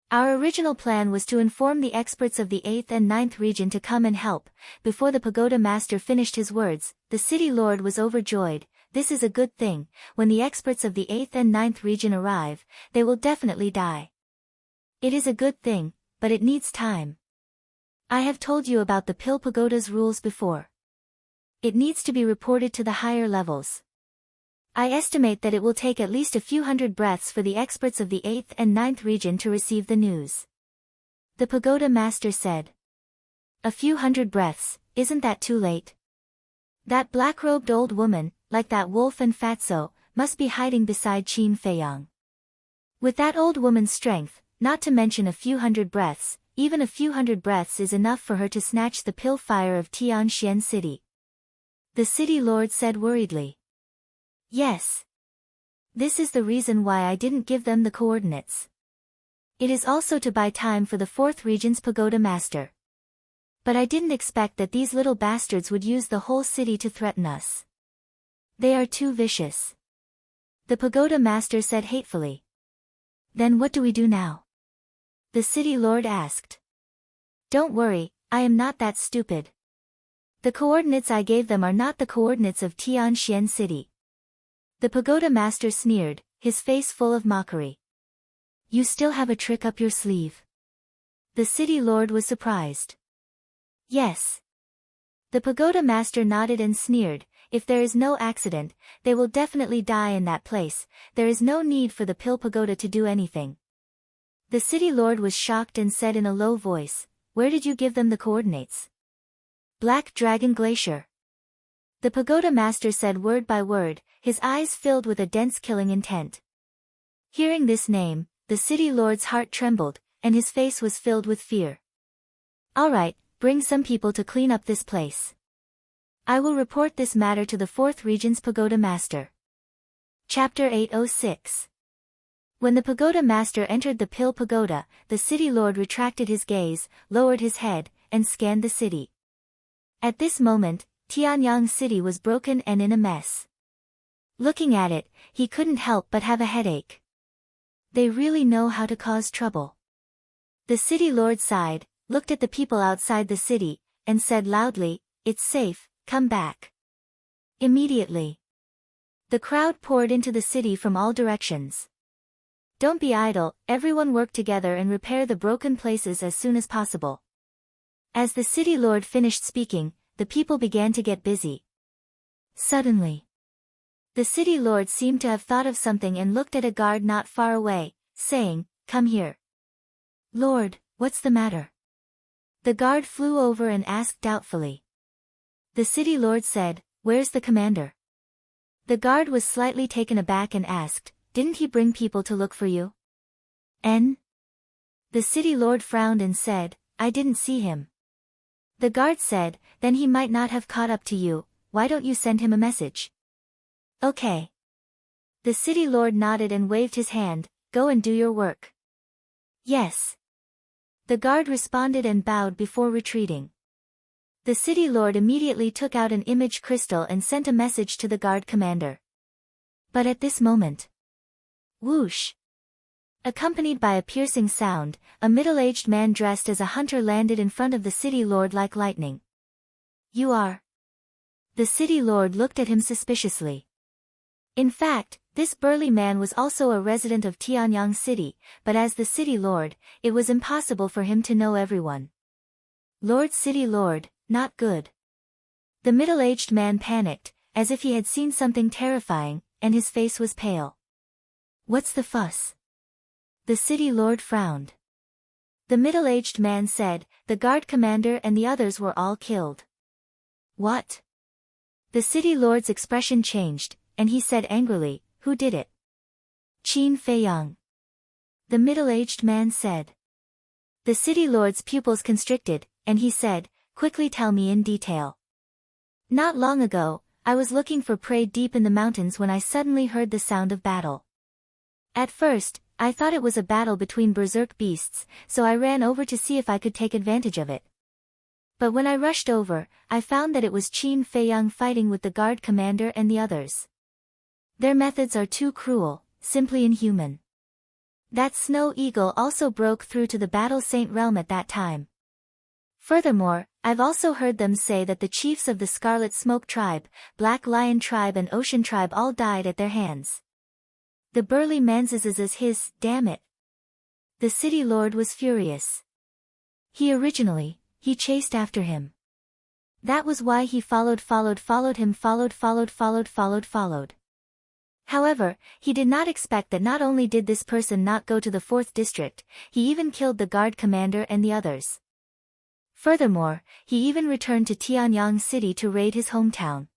A: Our original plan was to inform the experts of the 8th and 9th region to come and help." Before the pagoda master finished his words, the city lord was overjoyed. "This is a good thing. When the experts of the 8th and 9th region arrive, they will definitely die. It is a good thing, but it needs time. I have told you about the Pill Pagoda's rules before. It needs to be reported to the higher levels. I estimate that it will take at least a few hundred breaths for the experts of the 8th and 9th region to receive the news," the pagoda master said. "A few hundred breaths, isn't that too late? That black-robed old woman, like that wolf and Fatso, must be hiding beside Qin Feiyang. With that old woman's strength, not to mention a few hundred breaths, even a few hundred breaths is enough for her to snatch the pill fire of Tianxian City," the city lord said worriedly. "Yes. This is the reason why I didn't give them the coordinates. It is also to buy time for the 4th region's pagoda master. But I didn't expect that these little bastards would use the whole city to threaten us. They are too vicious," the pagoda master said hatefully. "Then what do we do now?" the city lord asked. "Don't worry, I am not that stupid. The coordinates I gave them are not the coordinates of Tianxian City." The pagoda master sneered, his face full of mockery. "You still have a trick up your sleeve?" The city lord was surprised. "Yes." The pagoda master nodded and sneered. "If there is no accident, they will definitely die in that place. There is no need for the Pill Pagoda to do anything." The city lord was shocked and said in a low voice, "Where did you give them the coordinates?" "Black Dragon Glacier." The pagoda master said word by word, his eyes filled with a dense killing intent. Hearing this name, the city lord's heart trembled, and his face was filled with fear. "All right, bring some people to clean up this place. I will report this matter to the 4th Region's Pagoda Master. Chapter 806. When the Pagoda Master entered the Pill Pagoda, the City Lord retracted his gaze, lowered his head, and scanned the city. At this moment, Tianyang City was broken and in a mess. Looking at it, he couldn't help but have a headache. They really know how to cause trouble. The City Lord sighed, looked at the people outside the city, and said loudly, "It's safe, come back." Immediately, the crowd poured into the city from all directions. Don't be idle, everyone work together and repair the broken places as soon as possible. As the City Lord finished speaking, the people began to get busy. Suddenly, the City Lord seemed to have thought of something and looked at a guard not far away, saying, "Come here." "Lord, what's the matter?" The guard flew over and asked doubtfully. The City Lord said, "Where's the commander?" The guard was slightly taken aback and asked, "Didn't he bring people to look for you?" "N?" The City Lord frowned and said, "I didn't see him." The guard said, "Then he might not have caught up to you, why don't you send him a message?" "Okay." The City Lord nodded and waved his hand, "Go and do your work." "Yes." The guard responded and bowed before retreating. The City Lord immediately took out an image crystal and sent a message to the guard commander. But at this moment, whoosh! Accompanied by a piercing sound, a middle-aged man dressed as a hunter landed in front of the City Lord like lightning. "You are?" The City Lord looked at him suspiciously. In fact, this burly man was also a resident of Tianyang City, but as the City Lord, it was impossible for him to know everyone. "Lord City Lord, not good." The middle-aged man panicked, as if he had seen something terrifying, and his face was pale. "What's the fuss?" The City Lord frowned. The middle-aged man said, "The guard commander and the others were all killed." "What?" The City Lord's expression changed, and he said angrily, "Who did it?" "Qin Feiyang." The middle-aged man said. The City Lord's pupils constricted, and he said, "Quickly tell me in detail." "Not long ago, I was looking for prey deep in the mountains when I suddenly heard the sound of battle. At first, I thought it was a battle between berserk beasts, so I ran over to see if I could take advantage of it. But when I rushed over, I found that it was Qin Feiyang fighting with the guard commander and the others. Their methods are too cruel, simply inhuman. That Snow Eagle also broke through to the Battle Saint realm at that time. Furthermore, I've also heard them say that the chiefs of the Scarlet Smoke tribe, Black Lion tribe and Ocean tribe all died at their hands." The burly man his, "Damn it." The City Lord was furious. He chased after him. That was why he followed him. However, he did not expect that not only did this person not go to the 4th district, he even killed the guard commander and the others. Furthermore, he even returned to Tianyang City to raid his hometown.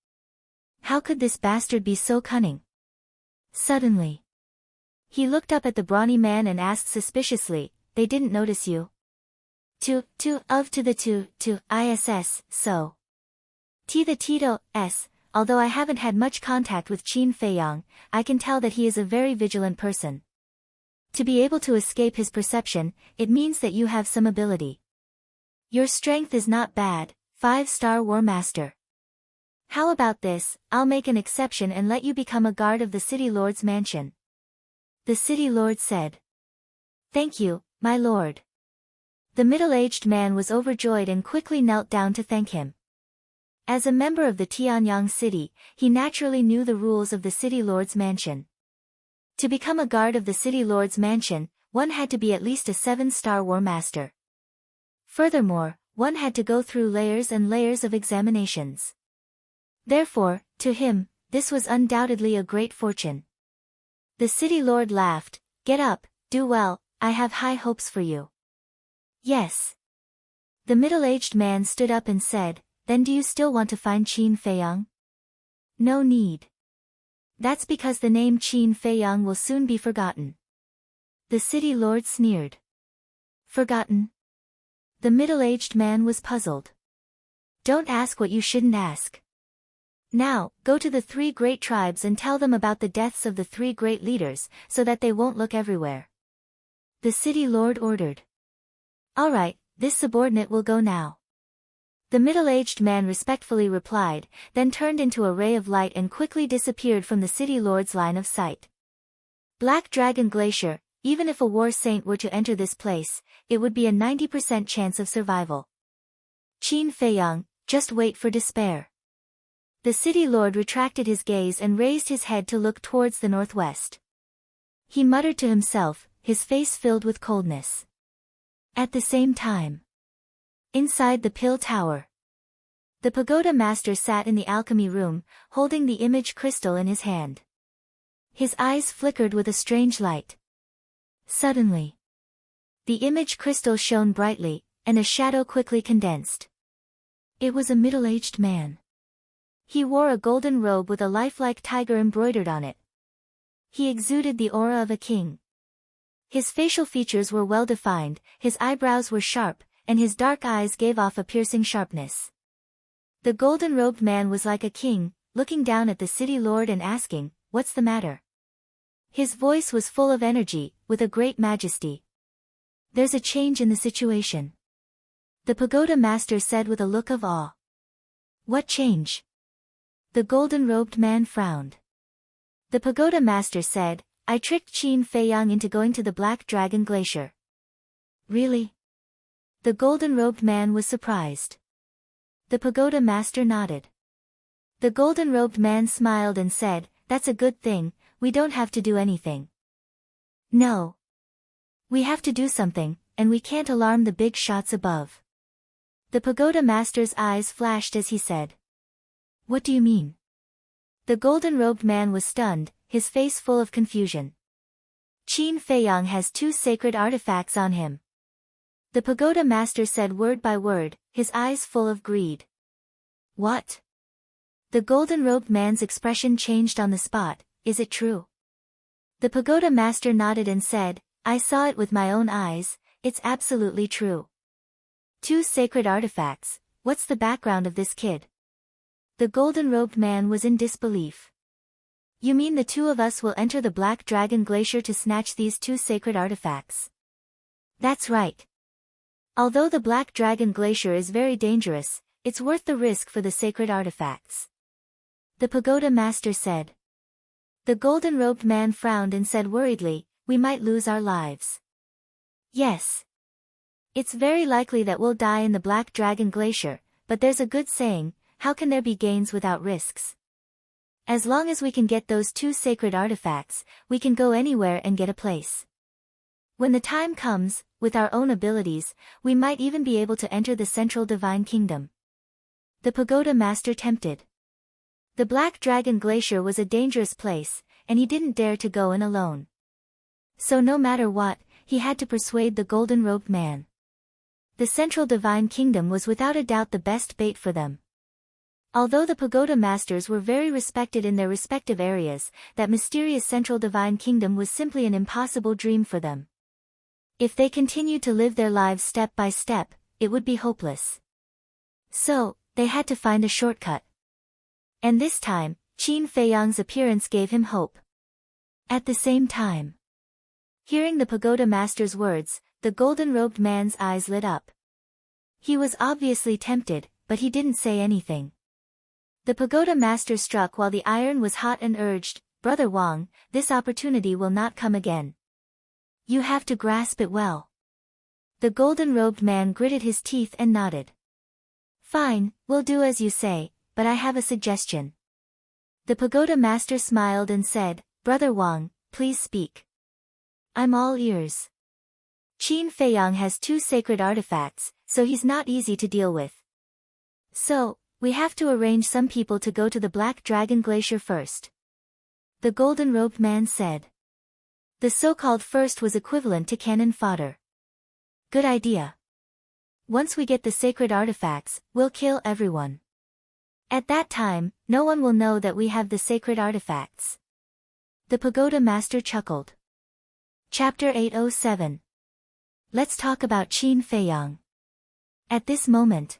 A: How could this bastard be so cunning? Suddenly, he looked up at the brawny man and asked suspiciously, "They didn't notice you?" ISS, so. Although I haven't had much contact with Qin Feiyang, I can tell that he is a very vigilant person. To be able to escape his perception, it means that you have some ability. Your strength is not bad, 5-star War Master. How about this, I'll make an exception and let you become a guard of the City Lord's mansion. The City Lord said. "Thank you, my lord." The middle-aged man was overjoyed and quickly knelt down to thank him. As a member of the Tianyang City, he naturally knew the rules of the City Lord's mansion. To become a guard of the City Lord's mansion, one had to be at least a 7-star War Master. Furthermore, one had to go through layers and layers of examinations. Therefore, to him, this was undoubtedly a great fortune. The City Lord laughed, "Get up, do well, I have high hopes for you." "Yes." The middle-aged man stood up and said, "Then do you still want to find Qin Feiyang?" "No need. That's because the name Qin Feiyang will soon be forgotten." The City Lord sneered. "Forgotten?" The middle-aged man was puzzled. Don't ask what you shouldn't ask. Now, go to the 3 great tribes and tell them about the deaths of the 3 great leaders, so that they won't look everywhere. The city lord ordered. All right, this subordinate will go now. The middle-aged man respectfully replied, then turned into a ray of light and quickly disappeared from the city lord's line of sight. Black Dragon Glacier, even if a war saint were to enter this place, it would be a 90% chance of survival. Qin Feiyang, just wait for despair. The city lord retracted his gaze and raised his head to look towards the northwest. He muttered to himself, his face filled with coldness. At the same time, inside the Pill Tower, the pagoda master sat in the alchemy room, holding the image crystal in his hand. His eyes flickered with a strange light. Suddenly, the image crystal shone brightly, and a shadow quickly condensed. It was a middle-aged man. He wore a golden robe with a lifelike tiger embroidered on it. He exuded the aura of a king. His facial features were well-defined, his eyebrows were sharp, and his dark eyes gave off a piercing sharpness. The golden-robed man was like a king, looking down at the city lord and asking, "What's the matter?" His voice was full of energy, with a great majesty. "There's a change in the situation," the pagoda master said with a look of awe. "What change?" The golden-robed man frowned. The pagoda master said, "I tricked Qin Feiyang into going to the Black Dragon Glacier." "Really?" The golden-robed man was surprised. The pagoda master nodded. The golden-robed man smiled and said, "That's a good thing, we don't have to do anything." "No. We have to do something, and we can't alarm the big shots above." The pagoda master's eyes flashed as he said, "What do you mean?" The golden-robed man was stunned, his face full of confusion. "Qin Feiyang has 2 sacred artifacts on him." The pagoda master said word by word, his eyes full of greed. "What?" The golden-robed man's expression changed on the spot. "Is it true?" The pagoda master nodded and said, "I saw it with my own eyes, it's absolutely true." 2 sacred artifacts, what's the background of this kid? The golden-robed man was in disbelief. "You mean the 2 of us will enter the Black Dragon Glacier to snatch these 2 sacred artifacts?" "That's right. Although the Black Dragon Glacier is very dangerous, it's worth the risk for the sacred artifacts," the pagoda master said. The golden-robed man frowned and said worriedly, "We might lose our lives." "Yes. It's very likely that we'll die in the Black Dragon Glacier, but there's a good saying, how can there be gains without risks? As long as we can get those 2 sacred artifacts, we can go anywhere and get a place. When the time comes, with our own abilities, we might even be able to enter the Central Divine Kingdom." The pagoda master tempted. The Black Dragon Glacier was a dangerous place, and he didn't dare to go in alone. So no matter what, he had to persuade the golden-robed man. The Central Divine Kingdom was without a doubt the best bait for them. Although the pagoda masters were very respected in their respective areas, that mysterious Central Divine Kingdom was simply an impossible dream for them. If they continued to live their lives step by step, it would be hopeless. So, they had to find a shortcut. And this time, Qin Feiyang's appearance gave him hope. At the same time, hearing the pagoda master's words, the golden-robed man's eyes lit up. He was obviously tempted, but he didn't say anything. The pagoda master struck while the iron was hot and urged, "Brother Wang, this opportunity will not come again. You have to grasp it well." The golden-robed man gritted his teeth and nodded. "Fine, we'll do as you say, but I have a suggestion." The pagoda master smiled and said, "Brother Wang, please speak. I'm all ears." Qin Feiyang has 2 sacred artifacts, so he's not easy to deal with. So, we have to arrange some people to go to the Black Dragon Glacier first. The golden-robed man said. The so-called first was equivalent to cannon fodder. Good idea. Once we get the sacred artifacts, we'll kill everyone. At that time, no one will know that we have the sacred artifacts. The pagoda master chuckled. Chapter 807. Let's talk about Qin Feiyang. At this moment,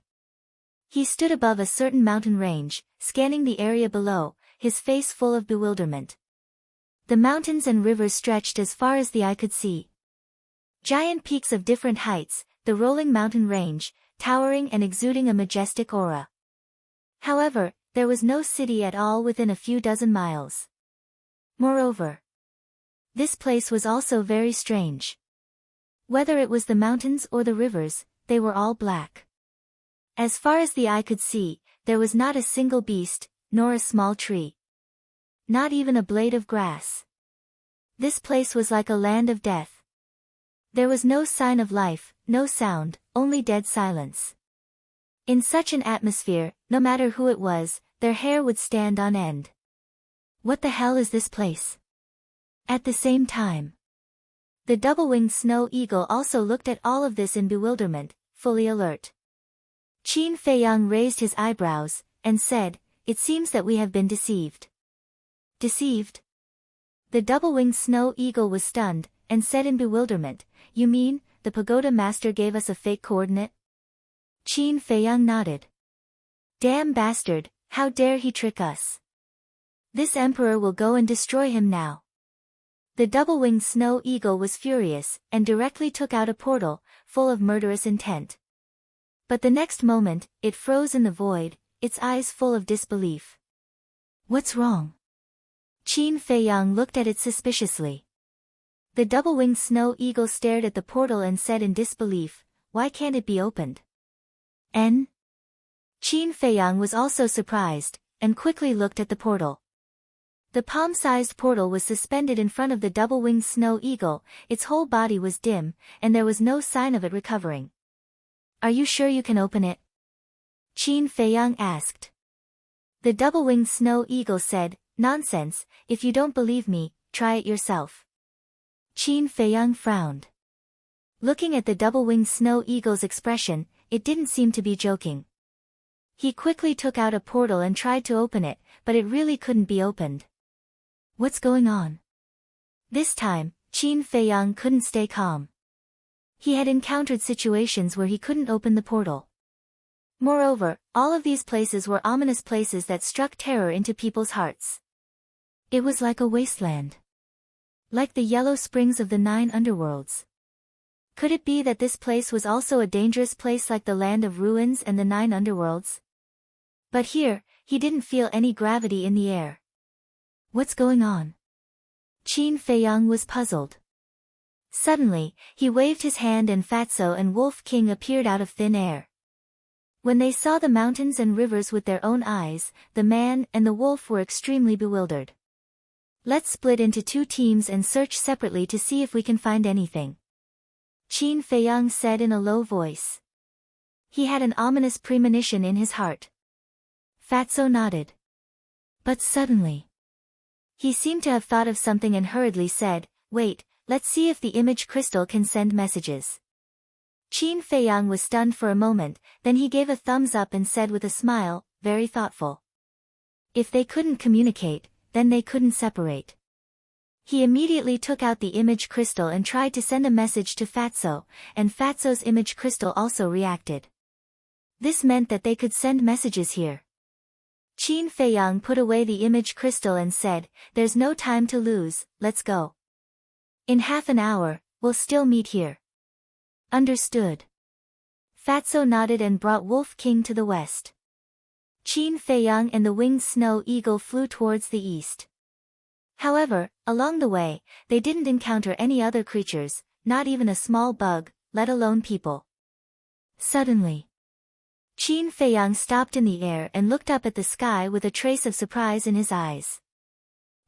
A: he stood above a certain mountain range, scanning the area below, his face full of bewilderment. The mountains and rivers stretched as far as the eye could see. Giant peaks of different heights, the rolling mountain range, towering and exuding a majestic aura. However, there was no city at all within a few dozen miles. Moreover, this place was also very strange. Whether it was the mountains or the rivers, they were all black. As far as the eye could see, there was not a single beast, nor a small tree. Not even a blade of grass. This place was like a land of death. There was no sign of life, no sound, only dead silence. In such an atmosphere, no matter who it was, their hair would stand on end. What the hell is this place? At the same time, the double-winged snow eagle also looked at all of this in bewilderment, fully alert. Qin Feiyang raised his eyebrows, and said, "It seems that we have been deceived." Deceived? The double-winged snow eagle was stunned, and said in bewilderment, "You mean, the pagoda master gave us a fake coordinate?" Qin Feiyang nodded. "Damn bastard, how dare he trick us? This emperor will go and destroy him now." The double-winged snow eagle was furious, and directly took out a portal, full of murderous intent. But the next moment, it froze in the void, its eyes full of disbelief. "What's wrong?" Qin Feiyang looked at it suspiciously. The double-winged snow eagle stared at the portal and said in disbelief, "Why can't it be opened?" Qin Feiyang was also surprised, and quickly looked at the portal. The palm-sized portal was suspended in front of the double-winged snow eagle, its whole body was dim, and there was no sign of it recovering. "Are you sure you can open it?" Qin Feiyang asked. The double-winged snow eagle said, "Nonsense, if you don't believe me, try it yourself." Qin Feiyang frowned. Looking at the double-winged snow eagle's expression, it didn't seem to be joking. He quickly took out a portal and tried to open it, but it really couldn't be opened. What's going on? This time, Qin Feiyang couldn't stay calm. He had encountered situations where he couldn't open the portal. Moreover, all of these places were ominous places that struck terror into people's hearts. It was like a wasteland. Like the yellow springs of the 9 underworlds. Could it be that this place was also a dangerous place like the land of ruins and the 9 underworlds? But here, he didn't feel any gravity in the air. What's going on? Qin Feiyang was puzzled. Suddenly, he waved his hand and Fatso and Wolf King appeared out of thin air. When they saw the mountains and rivers with their own eyes, the man and the wolf were extremely bewildered. "Let's split into 2 teams and search separately to see if we can find anything," Qin Feiyang said in a low voice. He had an ominous premonition in his heart. Fatso nodded. But suddenly, he seemed to have thought of something and hurriedly said, "Wait, let's see if the image crystal can send messages." Qin Feiyang was stunned for a moment, then he gave a thumbs up and said with a smile, very thoughtful. If they couldn't communicate, then they couldn't separate. He immediately took out the image crystal and tried to send a message to Fatso, and Fatso's image crystal also reacted. This meant that they could send messages here. Qin Feiyang put away the image crystal and said, "There's no time to lose, let's go. In half an hour, we'll still meet here." Understood. Fatso nodded and brought Wolf King to the west. Qin Feiyang and the winged snow eagle flew towards the east. However, along the way, they didn't encounter any other creatures, not even a small bug, let alone people. Suddenly, Qin Feiyang stopped in the air and looked up at the sky with a trace of surprise in his eyes.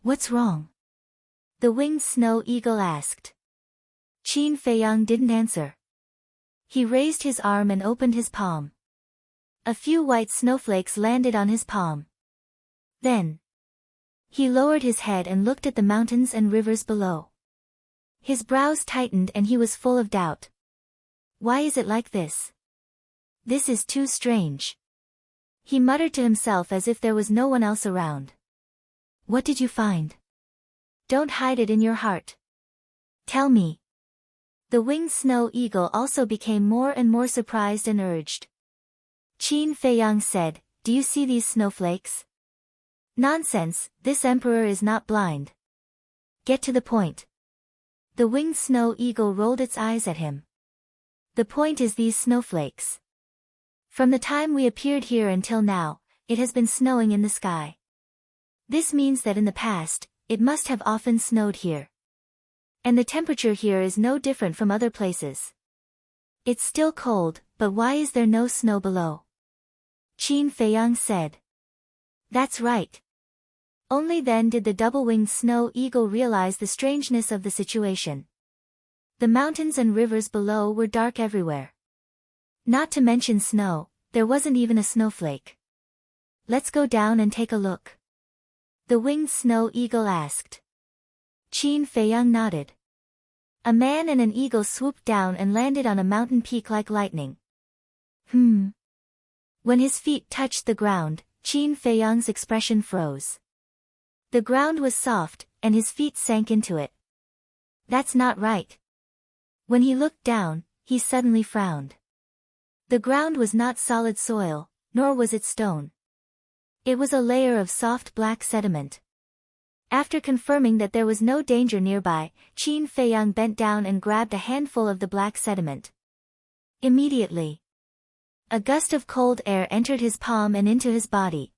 A: "What's wrong?" the winged snow eagle asked. Qin Feiyang didn't answer. He raised his arm and opened his palm. A few white snowflakes landed on his palm. Then, he lowered his head and looked at the mountains and rivers below. His brows tightened and he was full of doubt. Why is it like this? This is too strange. He muttered to himself as if there was no one else around. What did you find? Don't hide it in your heart. Tell me. The winged snow eagle also became more and more surprised and urged. Qin Feiyang said, "Do you see these snowflakes?" "Nonsense, this emperor is not blind. Get to the point." The winged snow eagle rolled its eyes at him. "The point is these snowflakes. From the time we appeared here until now, it has been snowing in the sky. This means that in the past, it must have often snowed here. And the temperature here is no different from other places. It's still cold, but why is there no snow below?" Qin Feiyang said. "That's right." Only then did the double-winged snow eagle realize the strangeness of the situation. The mountains and rivers below were dark everywhere. Not to mention snow, there wasn't even a snowflake. "Let's go down and take a look," the winged snow eagle asked. Qin Feiyang nodded. A man and an eagle swooped down and landed on a mountain peak like lightning. When his feet touched the ground, Qin Feiyang's expression froze. The ground was soft, and his feet sank into it. "That's not right." When he looked down, he suddenly frowned. The ground was not solid soil, nor was it stone. It was a layer of soft black sediment. After confirming that there was no danger nearby, Qin Feiyang bent down and grabbed a handful of the black sediment. Immediately, a gust of cold air entered his palm and into his body.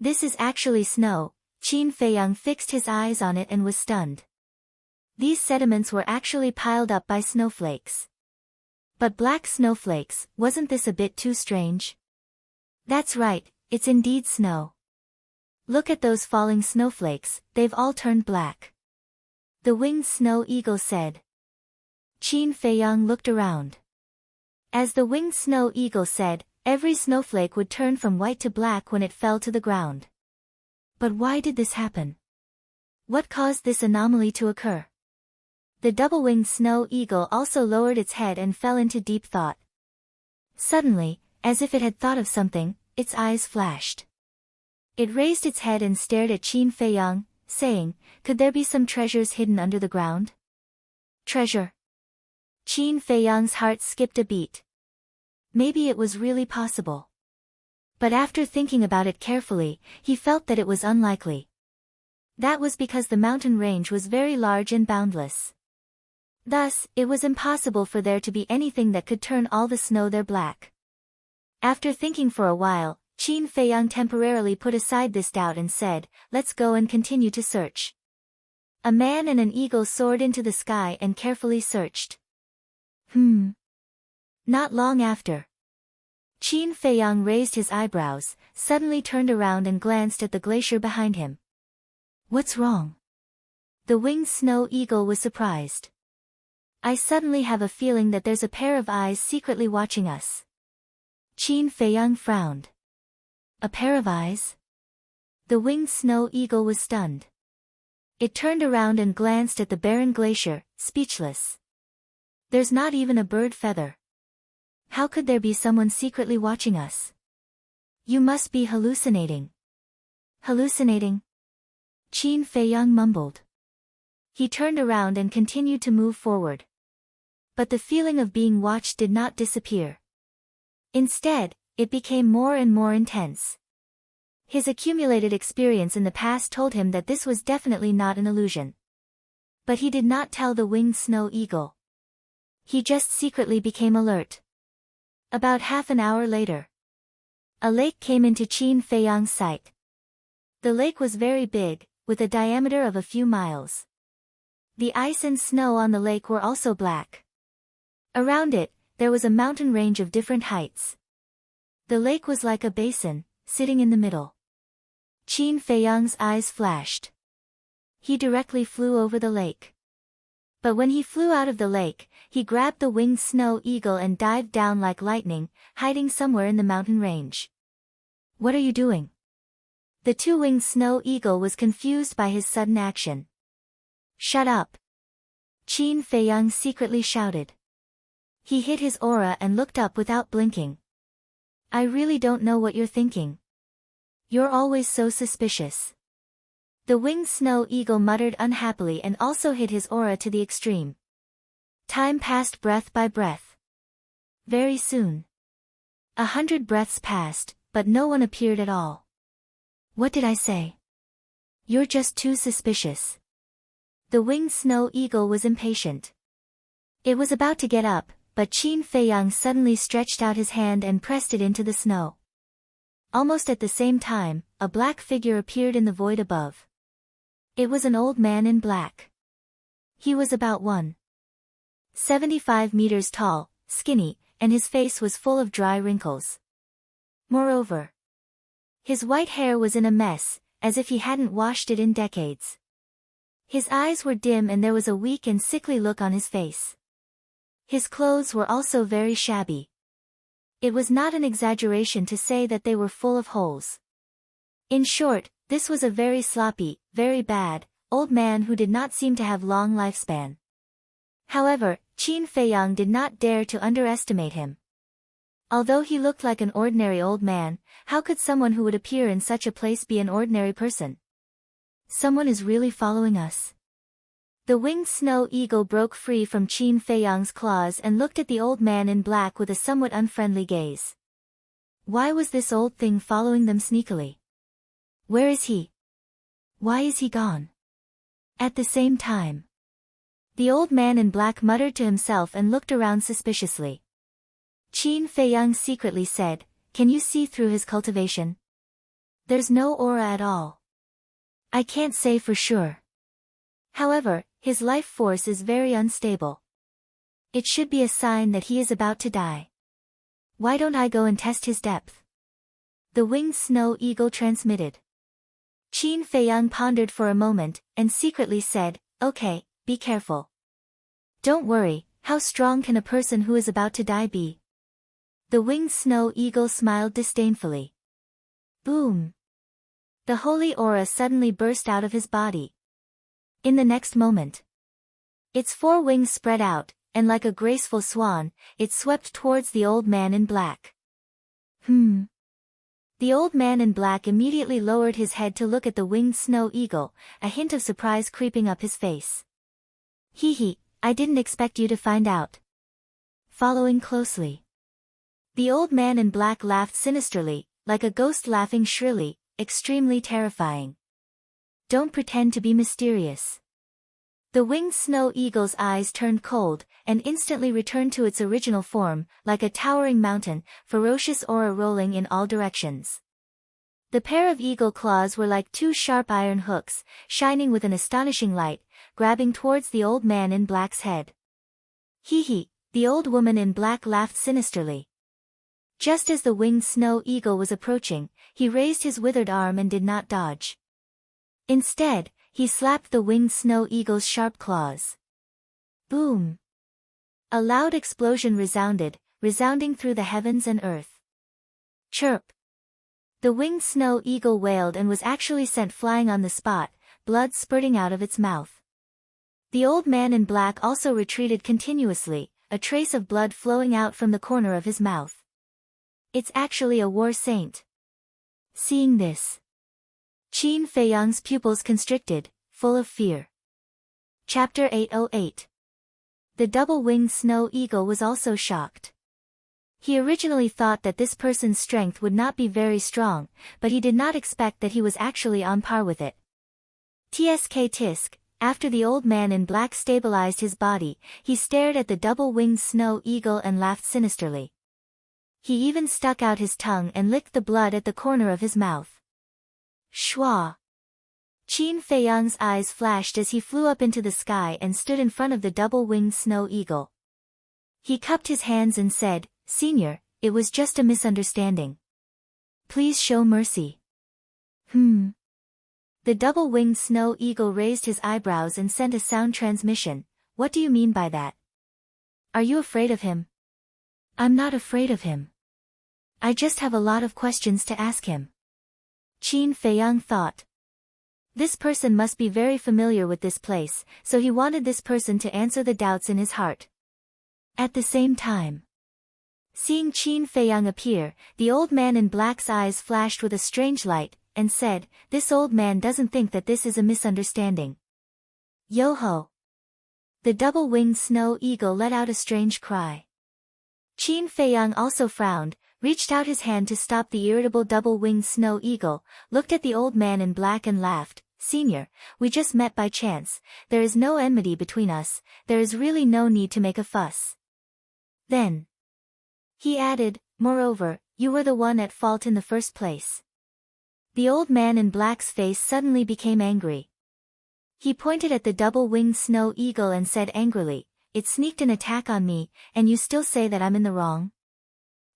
A: "This is actually snow." Qin Feiyang fixed his eyes on it and was stunned. These sediments were actually piled up by snowflakes. But black snowflakes, wasn't this a bit too strange? "That's right, it's indeed snow. Look at those falling snowflakes, they've all turned black," the winged snow eagle said. Qin Feiyang looked around. As the winged snow eagle said, every snowflake would turn from white to black when it fell to the ground. But why did this happen? What caused this anomaly to occur? The double-winged snow eagle also lowered its head and fell into deep thought. Suddenly, as if it had thought of something, its eyes flashed. It raised its head and stared at Qin Feiyang, saying, "Could there be some treasures hidden under the ground?" "Treasure?" Qin Feiyang's heart skipped a beat. Maybe it was really possible. But after thinking about it carefully, he felt that it was unlikely. That was because the mountain range was very large and boundless. Thus, it was impossible for there to be anything that could turn all the snow there black. After thinking for a while, Qin Feiyang temporarily put aside this doubt and said, "Let's go and continue to search." A man and an eagle soared into the sky and carefully searched. Not long after, Qin Feiyang raised his eyebrows, suddenly turned around and glanced at the glacier behind him. "What's wrong?" The winged snow eagle was surprised. "I suddenly have a feeling that there's a pair of eyes secretly watching us." Qin Feiyang frowned. "A pair of eyes?" The winged snow eagle was stunned. It turned around and glanced at the barren glacier, speechless. "There's not even a bird feather. How could there be someone secretly watching us?" "You must be hallucinating." "Hallucinating?" Qin Feiyang mumbled. He turned around and continued to move forward. But the feeling of being watched did not disappear. Instead, it became more and more intense. His accumulated experience in the past told him that this was definitely not an illusion. But he did not tell the winged snow eagle. He just secretly became alert. About half an hour later, a lake came into Qin Feiyang's sight. The lake was very big, with a diameter of a few miles. The ice and snow on the lake were also black. Around it, there was a mountain range of different heights. The lake was like a basin, sitting in the middle. Qin Feiyang's eyes flashed. He directly flew over the lake. But when he flew out of the lake, he grabbed the winged snow eagle and dived down like lightning, hiding somewhere in the mountain range. "What are you doing?" The two-winged snow eagle was confused by his sudden action. "Shut up!" Qin Feiyang secretly shouted. He hid his aura and looked up without blinking. "I really don't know what you're thinking. You're always so suspicious." The winged snow eagle muttered unhappily and also hid his aura to the extreme. Time passed breath by breath. Very soon. 100 breaths passed, but no one appeared at all. What did I say? You're just too suspicious. The winged snow eagle was impatient. It was about to get up, but Qin Feiyang suddenly stretched out his hand and pressed it into the snow. Almost at the same time, a black figure appeared in the void above. It was an old man in black. He was about 1.75 meters tall, skinny, and his face was full of dry wrinkles. Moreover, his white hair was in a mess, as if he hadn't washed it in decades. His eyes were dim and there was a weak and sickly look on his face. His clothes were also very shabby. It was not an exaggeration to say that they were full of holes. In short, this was a very sloppy, very bad, old man who did not seem to have long lifespan. However, Qin Feiyang did not dare to underestimate him. Although he looked like an ordinary old man, how could someone who would appear in such a place be an ordinary person? Someone is really following us. The winged snow eagle broke free from Qin Feiyang's claws and looked at the old man in black with a somewhat unfriendly gaze. Why was this old thing following them sneakily? Where is he? Why is he gone? At the same time, the old man in black muttered to himself and looked around suspiciously. Qin Feiyang secretly said, "Can you see through his cultivation? There's no aura at all." I can't say for sure. However, his life force is very unstable. It should be a sign that he is about to die. Why don't I go and test his depth? The winged snow eagle transmitted. Qin Feiyang pondered for a moment, and secretly said, "Okay, be careful. Don't worry, how strong can a person who is about to die be?" The winged snow eagle smiled disdainfully. Boom! The holy aura suddenly burst out of his body. In the next moment, its 4 wings spread out, and like a graceful swan, it swept towards the old man in black. The old man in black immediately lowered his head to look at the winged snow eagle, a hint of surprise creeping up his face. Hee, I didn't expect you to find out. Following closely. The old man in black laughed sinisterly, like a ghost laughing shrilly, extremely terrifying. Don't pretend to be mysterious. The winged snow eagle's eyes turned cold, and instantly returned to its original form, like a towering mountain, ferocious aura rolling in all directions. The pair of eagle claws were like 2 sharp iron hooks, shining with an astonishing light, grabbing towards the old man in black's head. Hee, the old woman in black laughed sinisterly. Just as the winged snow eagle was approaching, he raised his withered arm and did not dodge. Instead, he slapped the winged snow eagle's sharp claws. Boom! A loud explosion resounding through the heavens and earth. Chirp! The winged snow eagle wailed and was actually sent flying on the spot, blood spurting out of its mouth. The old man in black also retreated continuously, a trace of blood flowing out from the corner of his mouth. It's actually a war saint. Seeing this, Qin Feiyang's pupils constricted, full of fear. Chapter 808. The double-winged snow eagle was also shocked. He originally thought that this person's strength would not be very strong, but he did not expect that he was actually on par with it. Tisk, after the old man in black stabilized his body, he stared at the double-winged snow eagle and laughed sinisterly. He even stuck out his tongue and licked the blood at the corner of his mouth. Shwa! Qin Feiyang's eyes flashed as he flew up into the sky and stood in front of the double-winged snow eagle. He cupped his hands and said, "Senior, it was just a misunderstanding. Please show mercy." The double-winged snow eagle raised his eyebrows and sent a sound transmission. "What do you mean by that? Are you afraid of him?" "I'm not afraid of him. I just have a lot of questions to ask him." Qin Feiyang thought. This person must be very familiar with this place, so he wanted this person to answer the doubts in his heart. At the same time, seeing Qin Feiyang appear, the old man in black's eyes flashed with a strange light, and said, "This old man doesn't think that this is a misunderstanding." Yo-ho! The double-winged snow eagle let out a strange cry. Qin Feiyang also frowned, reached out his hand to stop the irritable double-winged snow eagle, looked at the old man in black and laughed. Senior, we just met by chance, there is no enmity between us, there is really no need to make a fuss. Then, he added, moreover, you were the one at fault in the first place. The old man in black's face suddenly became angry. He pointed at the double-winged snow eagle and said angrily, it sneaked an attack on me, and you still say that I'm in the wrong?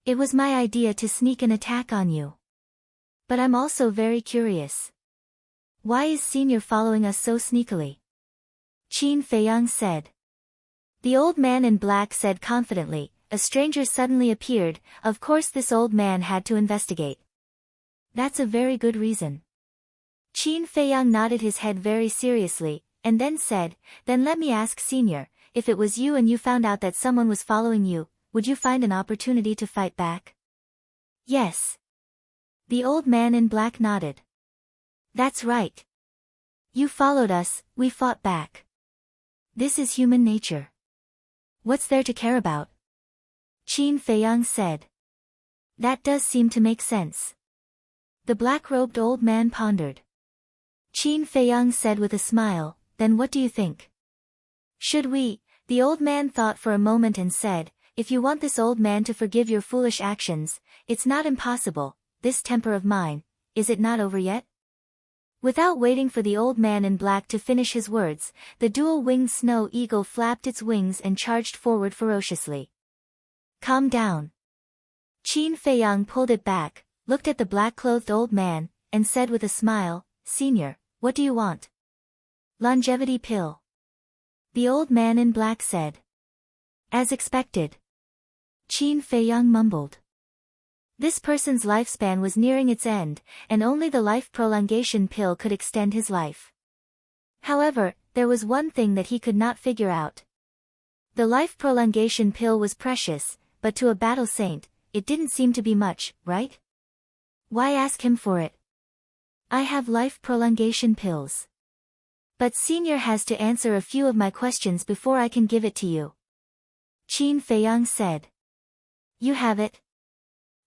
A: It was my idea to sneak an attack on you. But I'm also very curious. Why is Senior following us so sneakily? Qin Feiyang said. The old man in black said confidently, a stranger suddenly appeared, of course this old man had to investigate. That's a very good reason. Qin Feiyang nodded his head very seriously, and then said, then let me ask Senior, if it was you and you found out that someone was following you, would you find an opportunity to fight back? Yes. The old man in black nodded. That's right. You followed us, we fought back. This is human nature. What's there to care about? Qin Feiyang said. That does seem to make sense. The black-robed old man pondered. Qin Feiyang said with a smile, then what do you think? Should we? The old man thought for a moment and said, if you want this old man to forgive your foolish actions, it's not impossible, this temper of mine, is it not over yet? Without waiting for the old man in black to finish his words, the dual-winged snow eagle flapped its wings and charged forward ferociously. Calm down. Qin Feiyang pulled it back, looked at the black-clothed old man, and said with a smile, Senior, what do you want? Longevity pill. The old man in black said. As expected. Qin Feiyang mumbled. This person's lifespan was nearing its end, and only the life prolongation pill could extend his life. However, there was one thing that he could not figure out. The life prolongation pill was precious, but to a battle saint, it didn't seem to be much, right? Why ask him for it? I have life prolongation pills. But Senior has to answer a few of my questions before I can give it to you. Qin Feiyang said. You have it.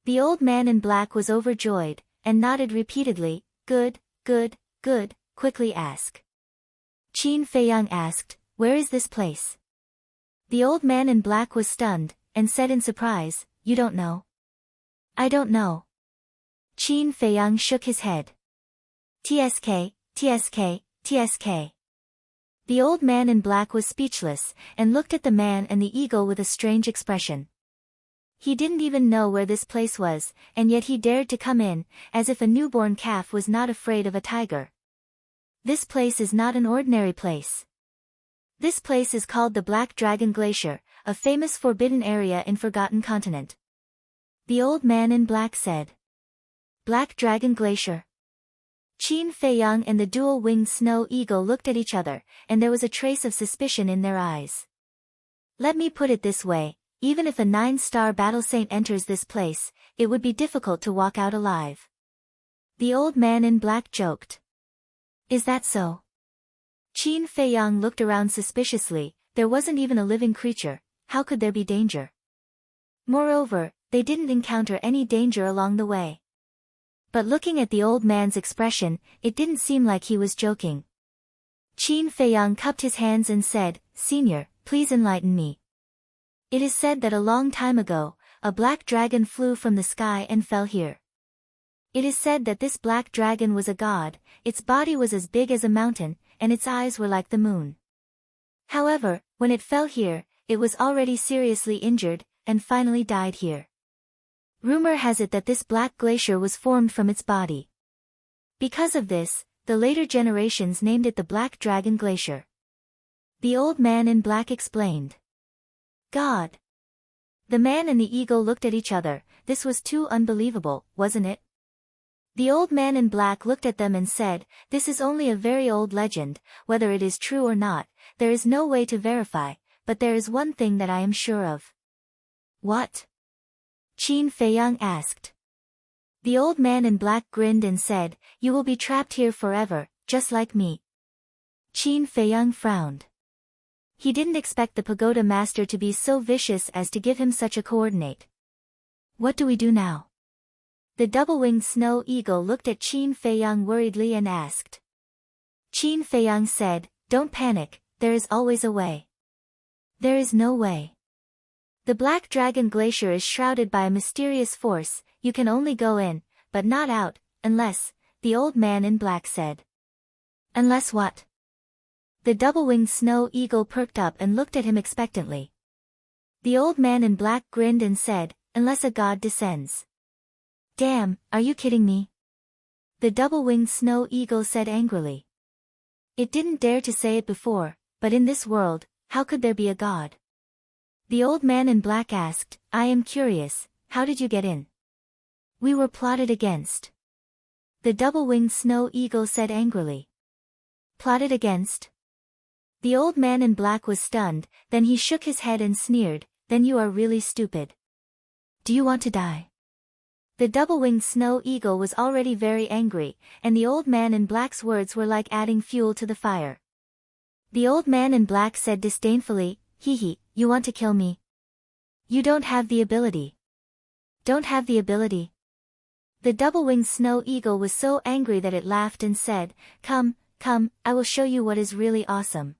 A: The old man in black was overjoyed, and nodded repeatedly, good, good, good, quickly ask. Qin Feiyang asked, where is this place? The old man in black was stunned, and said in surprise, you don't know? I don't know. Qin Feiyang shook his head. TSK, TSK, TSK. The old man in black was speechless, and looked at the man and the eagle with a strange expression. He didn't even know where this place was, and yet he dared to come in, as if a newborn calf was not afraid of a tiger. This place is not an ordinary place. This place is called the Black Dragon Glacier, a famous forbidden area in Forgotten Continent. The old man in black said. Black Dragon Glacier. Qin Feiyang and the dual-winged snow eagle looked at each other, and there was a trace of suspicion in their eyes. Let me put it this way. Even if a 9-star battle saint enters this place, it would be difficult to walk out alive. The old man in black joked. Is that so? Qin Feiyang looked around suspiciously, there wasn't even a living creature, how could there be danger? Moreover, they didn't encounter any danger along the way. But looking at the old man's expression, it didn't seem like he was joking. Qin Feiyang cupped his hands and said, Senior, please enlighten me. It is said that a long time ago, a black dragon flew from the sky and fell here. It is said that this black dragon was a god, its body was as big as a mountain, and its eyes were like the moon. However, when it fell here, it was already seriously injured, and finally died here. Rumor has it that this black glacier was formed from its body. Because of this, the later generations named it the Black Dragon Glacier. The old man in black explained. God. The man and the eagle looked at each other, this was too unbelievable, wasn't it? The old man in black looked at them and said, this is only a very old legend, whether it is true or not, there is no way to verify, but there is one thing that I am sure of. What? Qin Feiyang asked. The old man in black grinned and said, you will be trapped here forever, just like me. Qin Feiyang frowned. He didn't expect the pagoda master to be so vicious as to give him such a coordinate. What do we do now? The double-winged snow eagle looked at Qin Feiyang worriedly and asked. Qin Feiyang said, "Don't panic, there is always a way." There is no way. The Black Dragon Glacier is shrouded by a mysterious force, you can only go in, but not out, unless, the old man in black said. Unless what? The double-winged snow eagle perked up and looked at him expectantly. The old man in black grinned and said, unless a god descends. Damn, are you kidding me? The double-winged snow eagle said angrily. It didn't dare to say it before, but in this world, how could there be a god? The old man in black asked, I am curious, how did you get in? We were plotted against. The double-winged snow eagle said angrily. Plotted against? The old man in black was stunned, then he shook his head and sneered, then you are really stupid. Do you want to die? The double-winged snow eagle was already very angry, and the old man in black's words were like adding fuel to the fire. The old man in black said disdainfully, hee hee, you want to kill me? You don't have the ability. Don't have the ability? The double-winged snow eagle was so angry that it laughed and said, come, come, I will show you what is really awesome.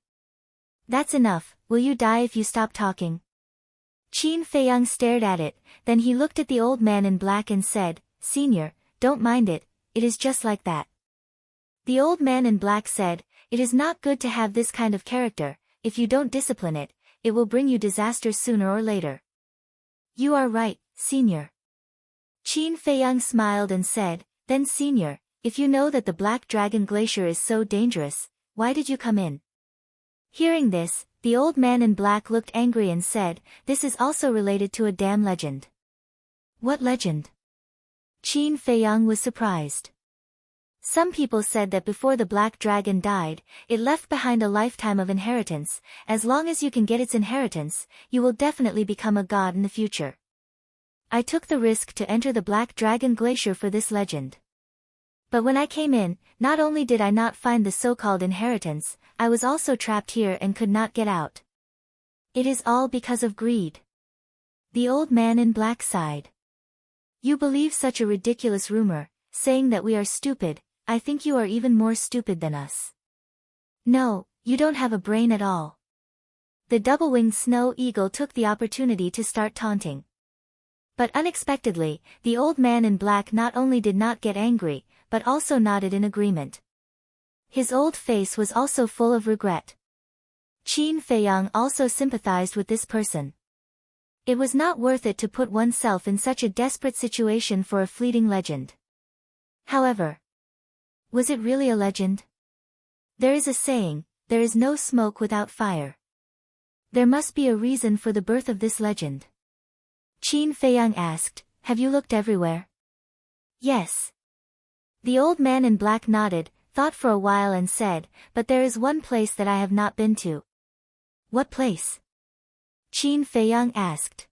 A: That's enough, will you die if you stop talking? Qin Feiyang stared at it, then he looked at the old man in black and said, Senior, don't mind it, it is just like that. The old man in black said, it is not good to have this kind of character, if you don't discipline it, it will bring you disaster sooner or later. You are right, Senior. Qin Feiyang smiled and said, then Senior, if you know that the Black Dragon Glacier is so dangerous, why did you come in? Hearing this, the old man in black looked angry and said, this is also related to a damn legend. What legend? Qin Feiyang was surprised. Some people said that before the Black Dragon died, it left behind a lifetime of inheritance, as long as you can get its inheritance, you will definitely become a god in the future. I took the risk to enter the Black Dragon Glacier for this legend. But when I came in, not only did I not find the so-called inheritance, I was also trapped here and could not get out. It is all because of greed. The old man in black sighed. You believe such a ridiculous rumor, saying that we are stupid, I think you are even more stupid than us. No, you don't have a brain at all. The double-winged snow eagle took the opportunity to start taunting. But unexpectedly, the old man in black not only did not get angry, but also nodded in agreement. His old face was also full of regret. Qin Feiyang also sympathized with this person. It was not worth it to put oneself in such a desperate situation for a fleeting legend. However, was it really a legend? There is a saying, there is no smoke without fire. There must be a reason for the birth of this legend. Qin Feiyang asked, have you looked everywhere? Yes. The old man in black nodded, thought for a while and said, but there is one place that I have not been to. What place? Qin Feiyang asked.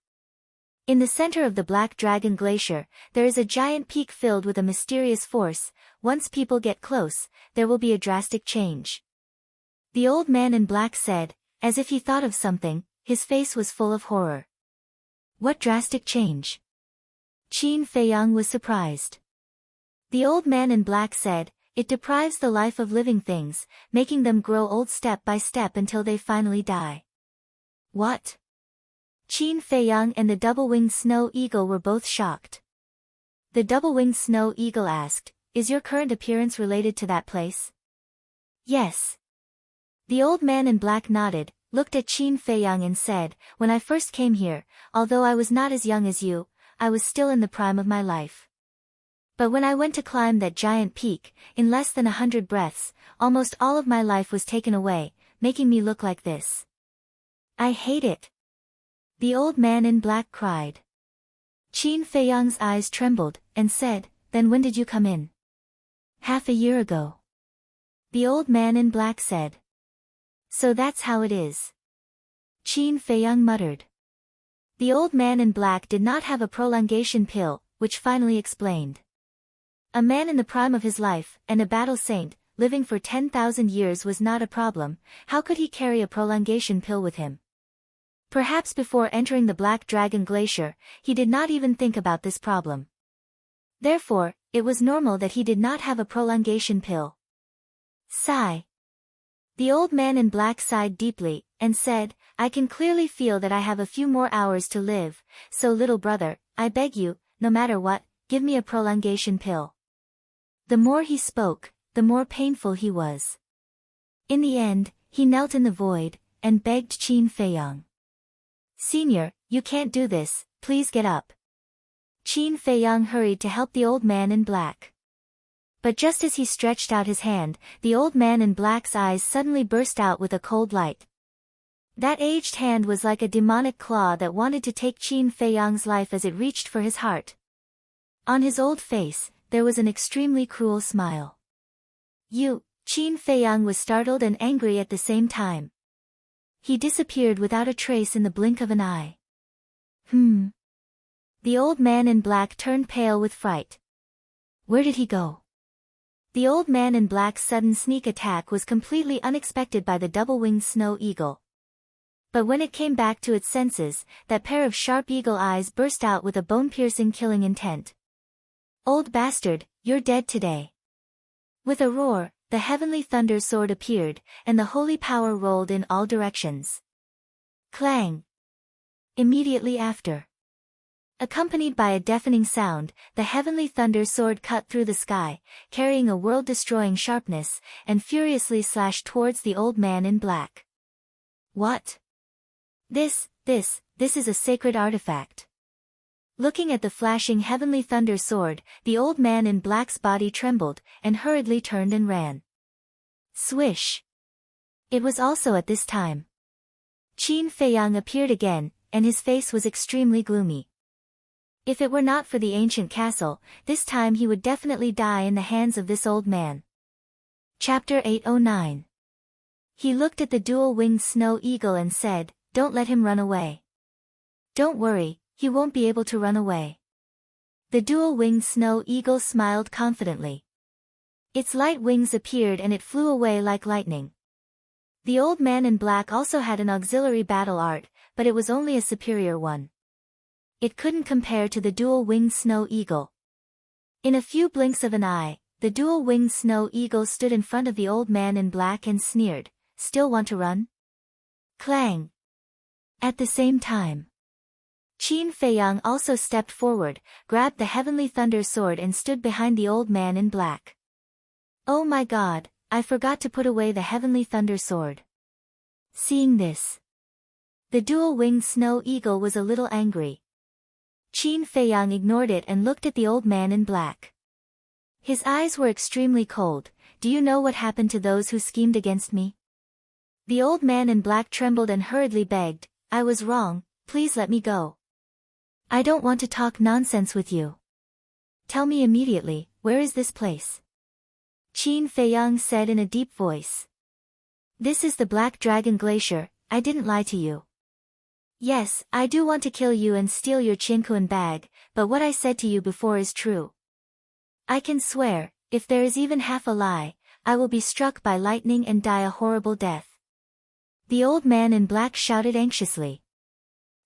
A: In the center of the Black Dragon Glacier, there is a giant peak filled with a mysterious force. Once people get close, there will be a drastic change. The old man in black said, as if he thought of something, his face was full of horror. What drastic change? Qin Feiyang was surprised. The old man in black said, it deprives the life of living things, making them grow old step by step until they finally die. What? Qin Feiyang and the double-winged snow eagle were both shocked. The double-winged snow eagle asked, is your current appearance related to that place? Yes. The old man in black nodded, looked at Qin Feiyang and said, when I first came here, although I was not as young as you, I was still in the prime of my life. But when I went to climb that giant peak, in less than 100 breaths, almost all of my life was taken away, making me look like this. I hate it. The old man in black cried. Qin Feiyang's eyes trembled, and said, then when did you come in? Half a year ago. The old man in black said. So that's how it is. Qin Feiyang muttered. The old man in black did not have a prolongation pill, which finally explained. A man in the prime of his life, and a battle saint, living for 10,000 years was not a problem, how could he carry a prolongation pill with him? Perhaps before entering the Black Dragon Glacier, he did not even think about this problem. Therefore, it was normal that he did not have a prolongation pill. Sigh. The old man in black sighed deeply, and said, I can clearly feel that I have a few more hours to live, so little brother, I beg you, no matter what, give me a prolongation pill. The more he spoke, the more painful he was. In the end, he knelt in the void, and begged Qin Feiyang. Senior, you can't do this, please get up. Qin Feiyang hurried to help the old man in black. But just as he stretched out his hand, the old man in black's eyes suddenly burst out with a cold light. That aged hand was like a demonic claw that wanted to take Qin Feiyang's life as it reached for his heart. On his old face, there was an extremely cruel smile. You, Qin Feiyang was startled and angry at the same time. He disappeared without a trace in the blink of an eye. The old man in black turned pale with fright. Where did he go? The old man in black's sudden sneak attack was completely unexpected by the double-winged snow eagle. But when it came back to its senses, that pair of sharp eagle eyes burst out with a bone-piercing killing intent. Old bastard, you're dead today. With a roar, the heavenly thunder sword appeared, and the holy power rolled in all directions. Clang! Immediately after, accompanied by a deafening sound, the heavenly thunder sword cut through the sky, carrying a world-destroying sharpness, and furiously slashed towards the old man in black. What? This is a sacred artifact. Looking at the flashing heavenly thunder sword, the old man in black's body trembled, and hurriedly turned and ran. Swish! It was also at this time Qin Feiyang appeared again, and his face was extremely gloomy. If it were not for the ancient castle, this time he would definitely die in the hands of this old man. Chapter 809. He looked at the dual-winged snow eagle and said, Don't let him run away. Don't worry, he won't be able to run away. The dual-winged snow eagle smiled confidently. Its light wings appeared and it flew away like lightning. The old man in black also had an auxiliary battle art, but it was only a superior one. It couldn't compare to the dual-winged snow eagle. In a few blinks of an eye, the dual-winged snow eagle stood in front of the old man in black and sneered, Still want to run? Clang! At the same time, Qin Feiyang also stepped forward, grabbed the heavenly thunder sword and stood behind the old man in black. Oh my god, I forgot to put away the heavenly thunder sword. Seeing this, the dual-winged snow eagle was a little angry. Qin Feiyang ignored it and looked at the old man in black. His eyes were extremely cold. Do you know what happened to those who schemed against me? The old man in black trembled and hurriedly begged, I was wrong, please let me go. I don't want to talk nonsense with you. Tell me immediately, where is this place? Qin Feiyang said in a deep voice. This is the Black Dragon Glacier, I didn't lie to you. Yes, I do want to kill you and steal your Qinkuan bag, but what I said to you before is true. I can swear, if there is even half a lie, I will be struck by lightning and die a horrible death. The old man in black shouted anxiously.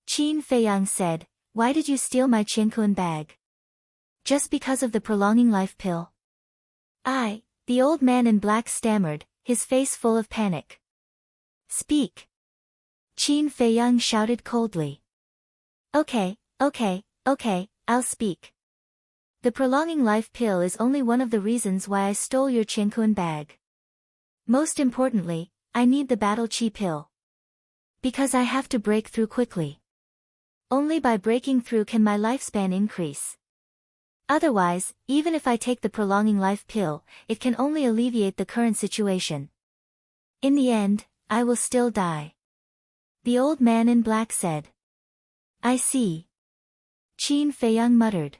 A: Qin Feiyang said, Why did you steal my Qinkuan bag? Just because of the prolonging life pill? The old man in black stammered, his face full of panic. Speak! Qin Feiyang shouted coldly. Okay, I'll speak. The prolonging life pill is only one of the reasons why I stole your Qinkuan bag. Most importantly, I need the battle chi pill. Because I have to break through quickly. Only by breaking through can my lifespan increase. Otherwise, even if I take the prolonging life pill, it can only alleviate the current situation. In the end, I will still die. The old man in black said. I see. Qin Feiyang muttered.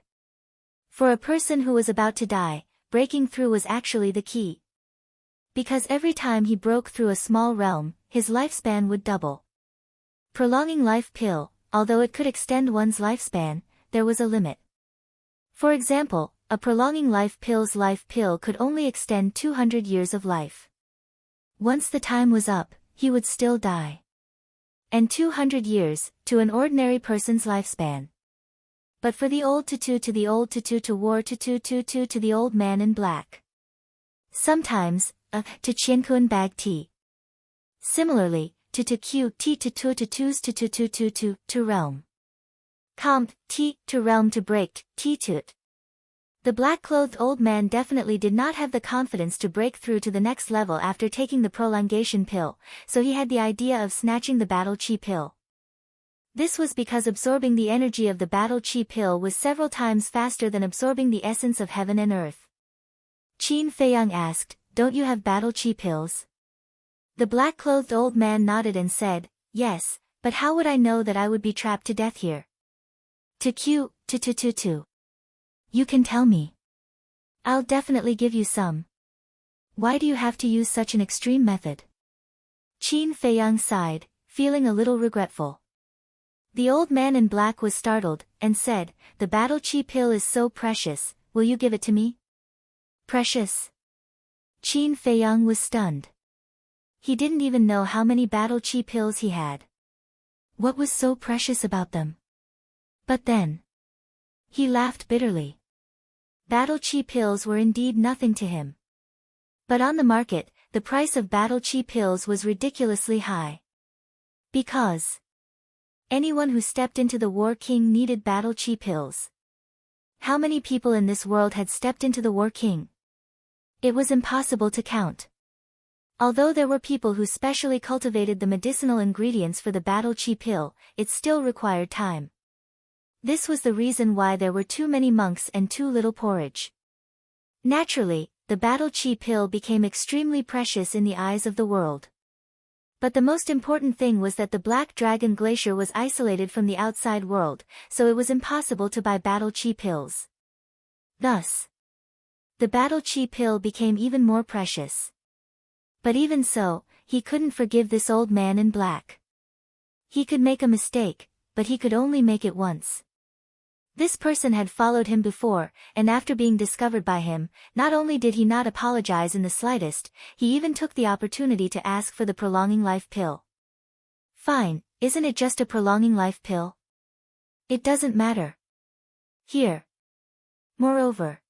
A: For a person who was about to die, breaking through was actually the key. Because every time he broke through a small realm, his lifespan would double. Prolonging life pill, although it could extend one's lifespan, there was a limit. For example, a prolonging life pill could only extend 200 years of life. Once the time was up, he would still die. And 200 years, to an ordinary person's lifespan. But for the old tutu to the old tutu to war tutu to the old man in black. Sometimes, to chienkuen bag tea. Similarly, to q t to tutus to realm. Comp, t, to realm to break, t tut. The black-clothed old man definitely did not have the confidence to break through to the next level after taking the prolongation pill, so he had the idea of snatching the battle chi pill. This was because absorbing the energy of the battle chi pill was several times faster than absorbing the essence of heaven and earth. Qin Feiyang asked, "Don't you have battle chi pills?" The black-clothed old man nodded and said, "Yes, but how would I know that I would be trapped to death here?" To. You can tell me. I'll definitely give you some. Why do you have to use such an extreme method? Qin Feiyang sighed, feeling a little regretful. The old man in black was startled, and said, "The battle chi pill is so precious, will you give it to me?" Precious? Qin Feiyang was stunned. He didn't even know how many battle chi pills he had. What was so precious about them? But then, he laughed bitterly. Battle chi pills were indeed nothing to him. But on the market, the price of battle chi pills was ridiculously high. Because anyone who stepped into the War King needed battle chi pills. How many people in this world had stepped into the War King? It was impossible to count. Although there were people who specially cultivated the medicinal ingredients for the battle chi pill, it still required time. This was the reason why there were too many monks and too little porridge. Naturally, the battle chi pill became extremely precious in the eyes of the world. But the most important thing was that the Black Dragon Glacier was isolated from the outside world, so it was impossible to buy battle chi pills. Thus, the battle chi pill became even more precious. But even so, he couldn't forgive this old man in black. He could make a mistake, but he could only make it once. This person had followed him before, and after being discovered by him, not only did he not apologize in the slightest, he even took the opportunity to ask for the prolonging life pill. Fine, isn't it just a prolonging life pill? It doesn't matter. Here. Moreover,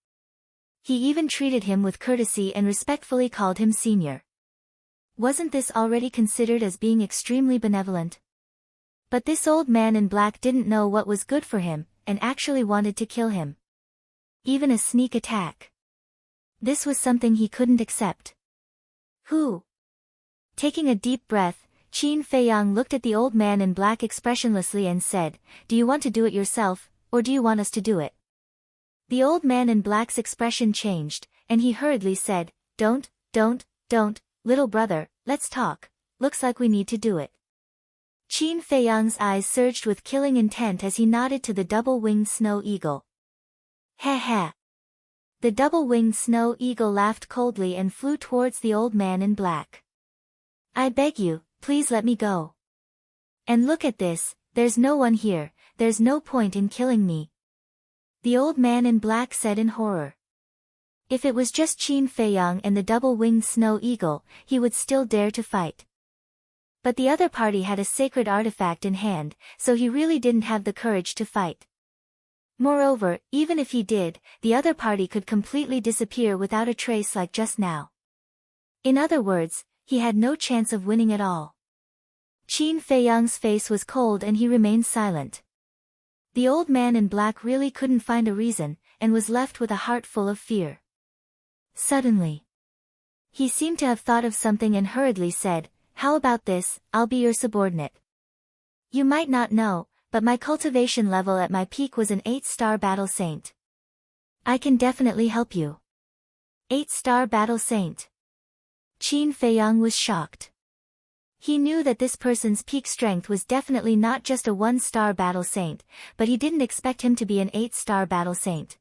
A: he even treated him with courtesy and respectfully called him senior. Wasn't this already considered as being extremely benevolent? But this old man in black didn't know what was good for him, and actually wanted to kill him. Even a sneak attack. This was something he couldn't accept. Who? Taking a deep breath, Qin Feiyang looked at the old man in black expressionlessly and said, "Do you want to do it yourself, or do you want us to do it?" The old man in black's expression changed, and he hurriedly said, Don't, little brother, let's talk, looks like we need to do it." Qin Feiyang's eyes surged with killing intent as he nodded to the double-winged snow eagle. Ha. The double-winged snow eagle laughed coldly and flew towards the old man in black. "I beg you, please let me go. And look at this, there's no one here, there's no point in killing me," the old man in black said in horror. If it was just Qin Feiyang and the double-winged snow eagle, he would still dare to fight. But the other party had a sacred artifact in hand, so he really didn't have the courage to fight. Moreover, even if he did, the other party could completely disappear without a trace like just now. In other words, he had no chance of winning at all. Qin Feiyang's face was cold and he remained silent. The old man in black really couldn't find a reason, and was left with a heart full of fear. Suddenly, he seemed to have thought of something and hurriedly said, "How about this, I'll be your subordinate. You might not know, but my cultivation level at my peak was an 8-star battle saint. I can definitely help you." 8-star battle saint. Qin Feiyang was shocked. He knew that this person's peak strength was definitely not just a 1-star battle saint, but he didn't expect him to be an 8-star battle saint.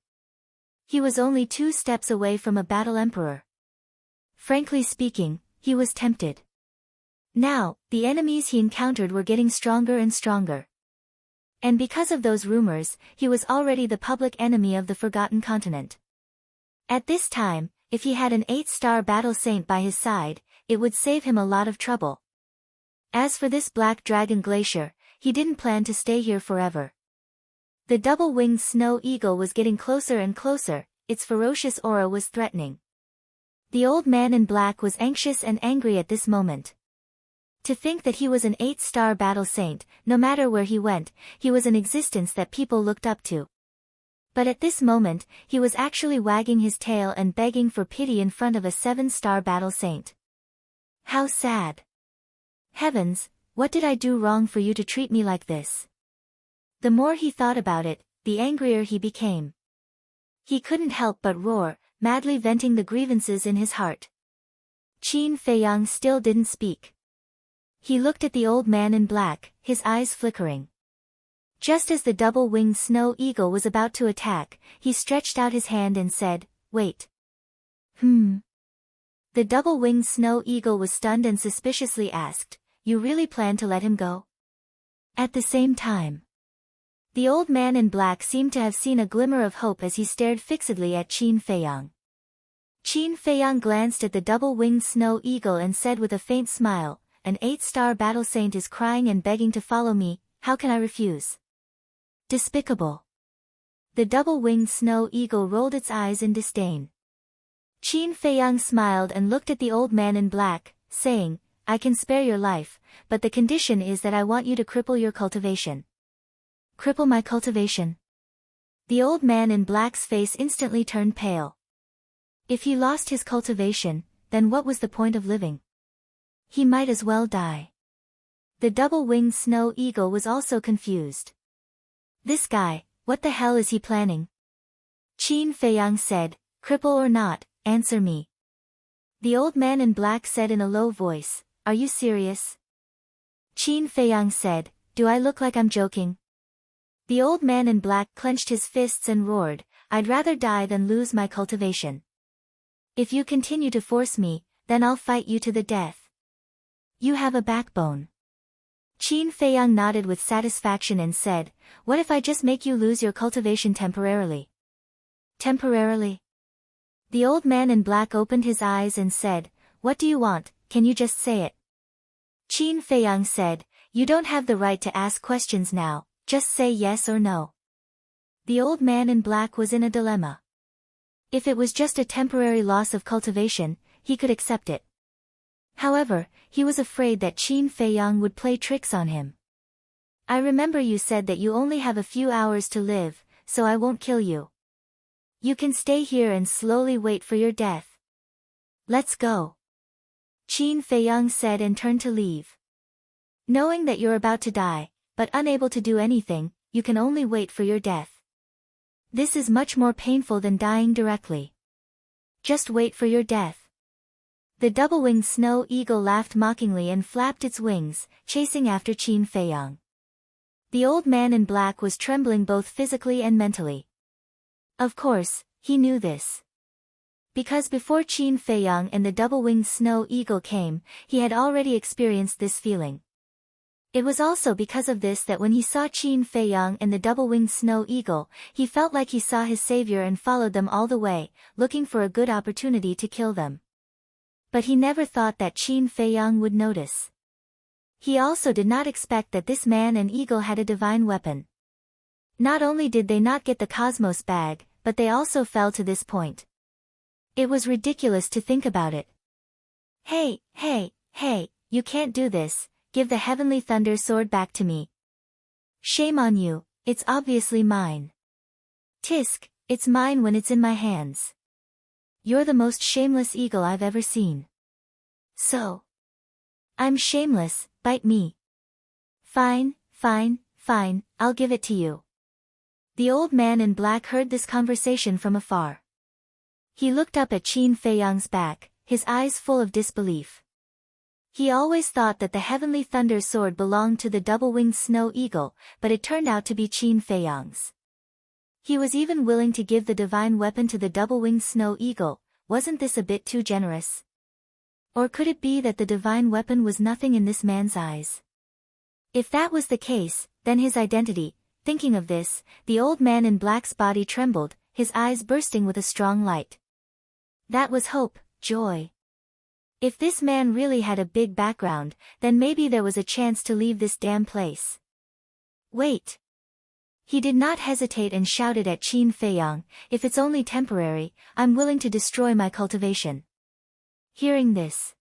A: He was only 2 steps away from a battle emperor. Frankly speaking, he was tempted. Now, the enemies he encountered were getting stronger and stronger. And because of those rumors, he was already the public enemy of the Forgotten Continent. At this time, if he had an 8-star battle saint by his side, it would save him a lot of trouble. As for this black dragon glacier, he didn't plan to stay here forever. The double-winged snow eagle was getting closer and closer, its ferocious aura was threatening. The old man in black was anxious and angry at this moment. To think that he was an 8-star battle saint, no matter where he went, he was an existence that people looked up to. But at this moment, he was actually wagging his tail and begging for pity in front of a 7-star battle saint. How sad. Heavens, what did I do wrong for you to treat me like this? The more he thought about it, the angrier he became. He couldn't help but roar, madly venting the grievances in his heart. Qin Feiyang still didn't speak. He looked at the old man in black, his eyes flickering. Just as the double-winged snow eagle was about to attack, he stretched out his hand and said, "Wait." The double-winged snow eagle was stunned and suspiciously asked, "You really plan to let him go?" At the same time, the old man in black seemed to have seen a glimmer of hope as he stared fixedly at Qin Feiyang. Qin Feiyang glanced at the double-winged snow eagle and said with a faint smile, "An 8-star battle saint is crying and begging to follow me, how can I refuse?" Despicable. The double-winged snow eagle rolled its eyes in disdain. Qin Feiyang smiled and looked at the old man in black, saying, "I can spare your life, but the condition is that I want you to cripple your cultivation." Cripple my cultivation? The old man in black's face instantly turned pale. If he lost his cultivation, then what was the point of living? He might as well die. The double-winged snow eagle was also confused. This guy, what the hell is he planning? Qin Feiyang said, "Cripple or not, answer me." The old man in black said in a low voice, "Are you serious?" Qin Feiyang said, "Do I look like I'm joking?" The old man in black clenched his fists and roared, "I'd rather die than lose my cultivation. If you continue to force me, then I'll fight you to the death." You have a backbone. Qin Feiyang nodded with satisfaction and said, "What if I just make you lose your cultivation temporarily?" Temporarily? The old man in black opened his eyes and said, "What do you want, can you just say it?" Qin Feiyang said, "You don't have the right to ask questions now, just say yes or no." The old man in black was in a dilemma. If it was just a temporary loss of cultivation, he could accept it. However, he was afraid that Qin Feiyang would play tricks on him. "I remember you said that you only have a few hours to live, so I won't kill you. You can stay here and slowly wait for your death. Let's go." Qin Feiyang said and turned to leave. Knowing that you're about to die, but unable to do anything, you can only wait for your death. This is much more painful than dying directly. Just wait for your death. The double-winged snow eagle laughed mockingly and flapped its wings, chasing after Qin Feiyang. The old man in black was trembling both physically and mentally. Of course, he knew this. Because before Qin Feiyang and the double-winged snow eagle came, he had already experienced this feeling. It was also because of this that when he saw Qin Feiyang and the double-winged snow eagle, he felt like he saw his savior and followed them all the way, looking for a good opportunity to kill them. But he never thought that Qin Feiyang would notice. He also did not expect that this man and eagle had a divine weapon. Not only did they not get the Cosmos bag, but they also fell to this point. It was ridiculous to think about it. Hey, you can't do this, give the Heavenly Thunder sword back to me. Shame on you, it's obviously mine. Tisk, it's mine when it's in my hands. You're the most shameless eagle I've ever seen. So. I'm shameless, bite me. Fine, I'll give it to you. The old man in black heard this conversation from afar. He looked up at Qin Feiyang's back, his eyes full of disbelief. He always thought that the Heavenly Thunder sword belonged to the double-winged snow eagle, but it turned out to be Qin Feiyang's. He was even willing to give the divine weapon to the double-winged snow eagle. Wasn't this a bit too generous? Or could it be that the divine weapon was nothing in this man's eyes? If that was the case, then his identity. Thinking of this, the old man in black's body trembled, his eyes bursting with a strong light. That was hope, joy. If this man really had a big background, then maybe there was a chance to leave this damn place. Wait. He did not hesitate and shouted at Qin Feiyang, if it's only temporary, I'm willing to destroy my cultivation. Hearing this.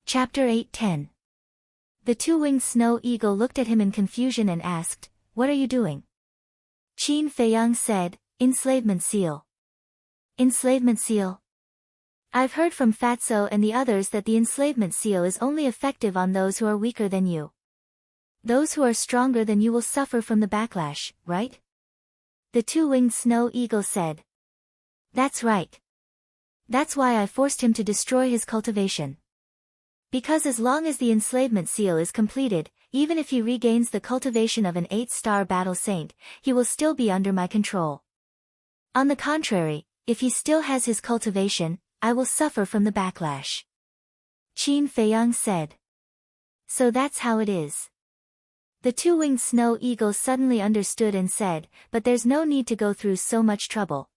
A: Chapter 8:10. The two-winged snow eagle looked at him in confusion and asked, What are you doing? Qin Feiyang said, Enslavement seal. Enslavement seal? I've heard from Fatso and the others that the enslavement seal is only effective on those who are weaker than you. Those who are stronger than you will suffer from the backlash, right? The two-winged snow eagle said. That's right. That's why I forced him to destroy his cultivation. Because as long as the enslavement seal is completed, even if he regains the cultivation of an 8-star battle saint, he will still be under my control. On the contrary, if he still has his cultivation, I will suffer from the backlash. Qin Feiyang said. So that's how it is. The two-winged snow eagle suddenly understood and said, but there's no need to go through so much trouble.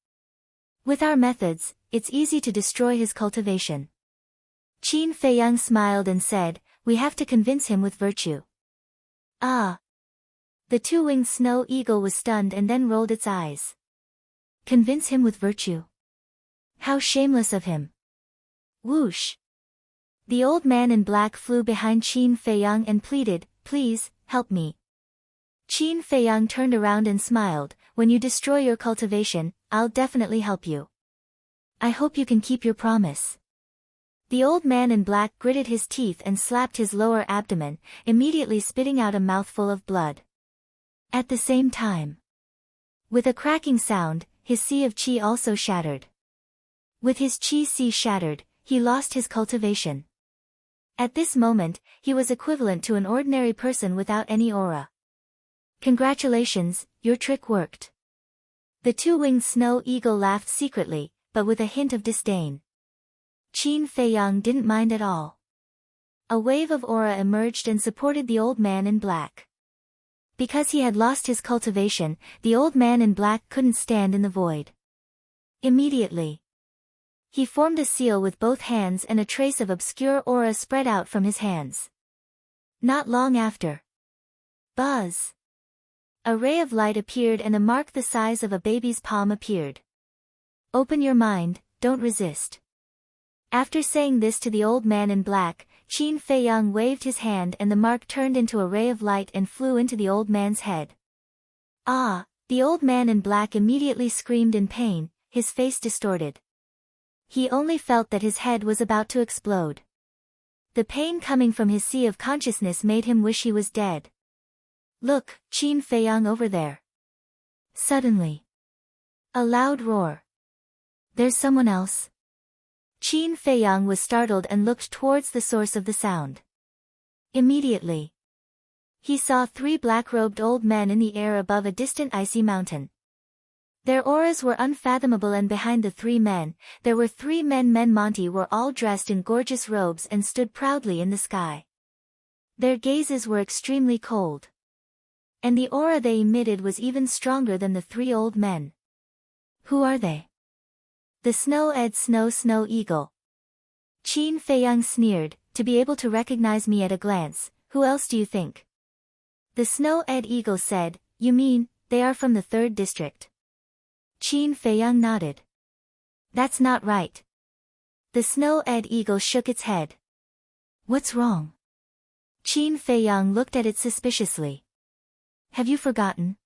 A: With our methods, it's easy to destroy his cultivation. Qin Feiyang smiled and said, we have to convince him with virtue. Ah! The two-winged snow eagle was stunned and then rolled its eyes. Convince him with virtue? How shameless of him! Whoosh! The old man in black flew behind Qin Feiyang and pleaded, Please, help me. Qin Feiyang turned around and smiled, when you destroy your cultivation, I'll definitely help you. I hope you can keep your promise. The old man in black gritted his teeth and slapped his lower abdomen, immediately spitting out a mouthful of blood. At the same time, with a cracking sound, his sea of qi also shattered. With his qi sea shattered, he lost his cultivation. At this moment, he was equivalent to an ordinary person without any aura. Congratulations, your trick worked. The two-winged snow eagle laughed secretly, but with a hint of disdain. Qin Feiyang didn't mind at all. A wave of aura emerged and supported the old man in black. Because he had lost his cultivation, the old man in black couldn't stand in the void. Immediately, he formed a seal with both hands and a trace of obscure aura spread out from his hands. Not long after. Buzz! A ray of light appeared and a mark the size of a baby's palm appeared. Open your mind, don't resist. After saying this to the old man in black, Qin Feiyang waved his hand and the mark turned into a ray of light and flew into the old man's head. Ah! The old man in black immediately screamed in pain, his face distorted. He only felt that his head was about to explode. The pain coming from his sea of consciousness made him wish he was dead. Look, Qin Feiyang over there. Suddenly. A loud roar. There's someone else. Qin Feiyang was startled and looked towards the source of the sound. Immediately, he saw 3 black-robed old men in the air above a distant icy mountain. Their auras were unfathomable and behind the 3 men, there were 3 men Monty were all dressed in gorgeous robes and stood proudly in the sky. Their gazes were extremely cold. And the aura they emitted was even stronger than the 3 old men. Who are they? The Snow Eagle. Qin Feiyang sneered, to be able to recognize me at a glance, who else do you think? The Snow Eagle said, you mean, they are from the 3rd district. Qin Feiyang nodded. That's not right. The Snow Eagle shook its head. What's wrong? Qin Feiyang looked at it suspiciously. Have you forgotten?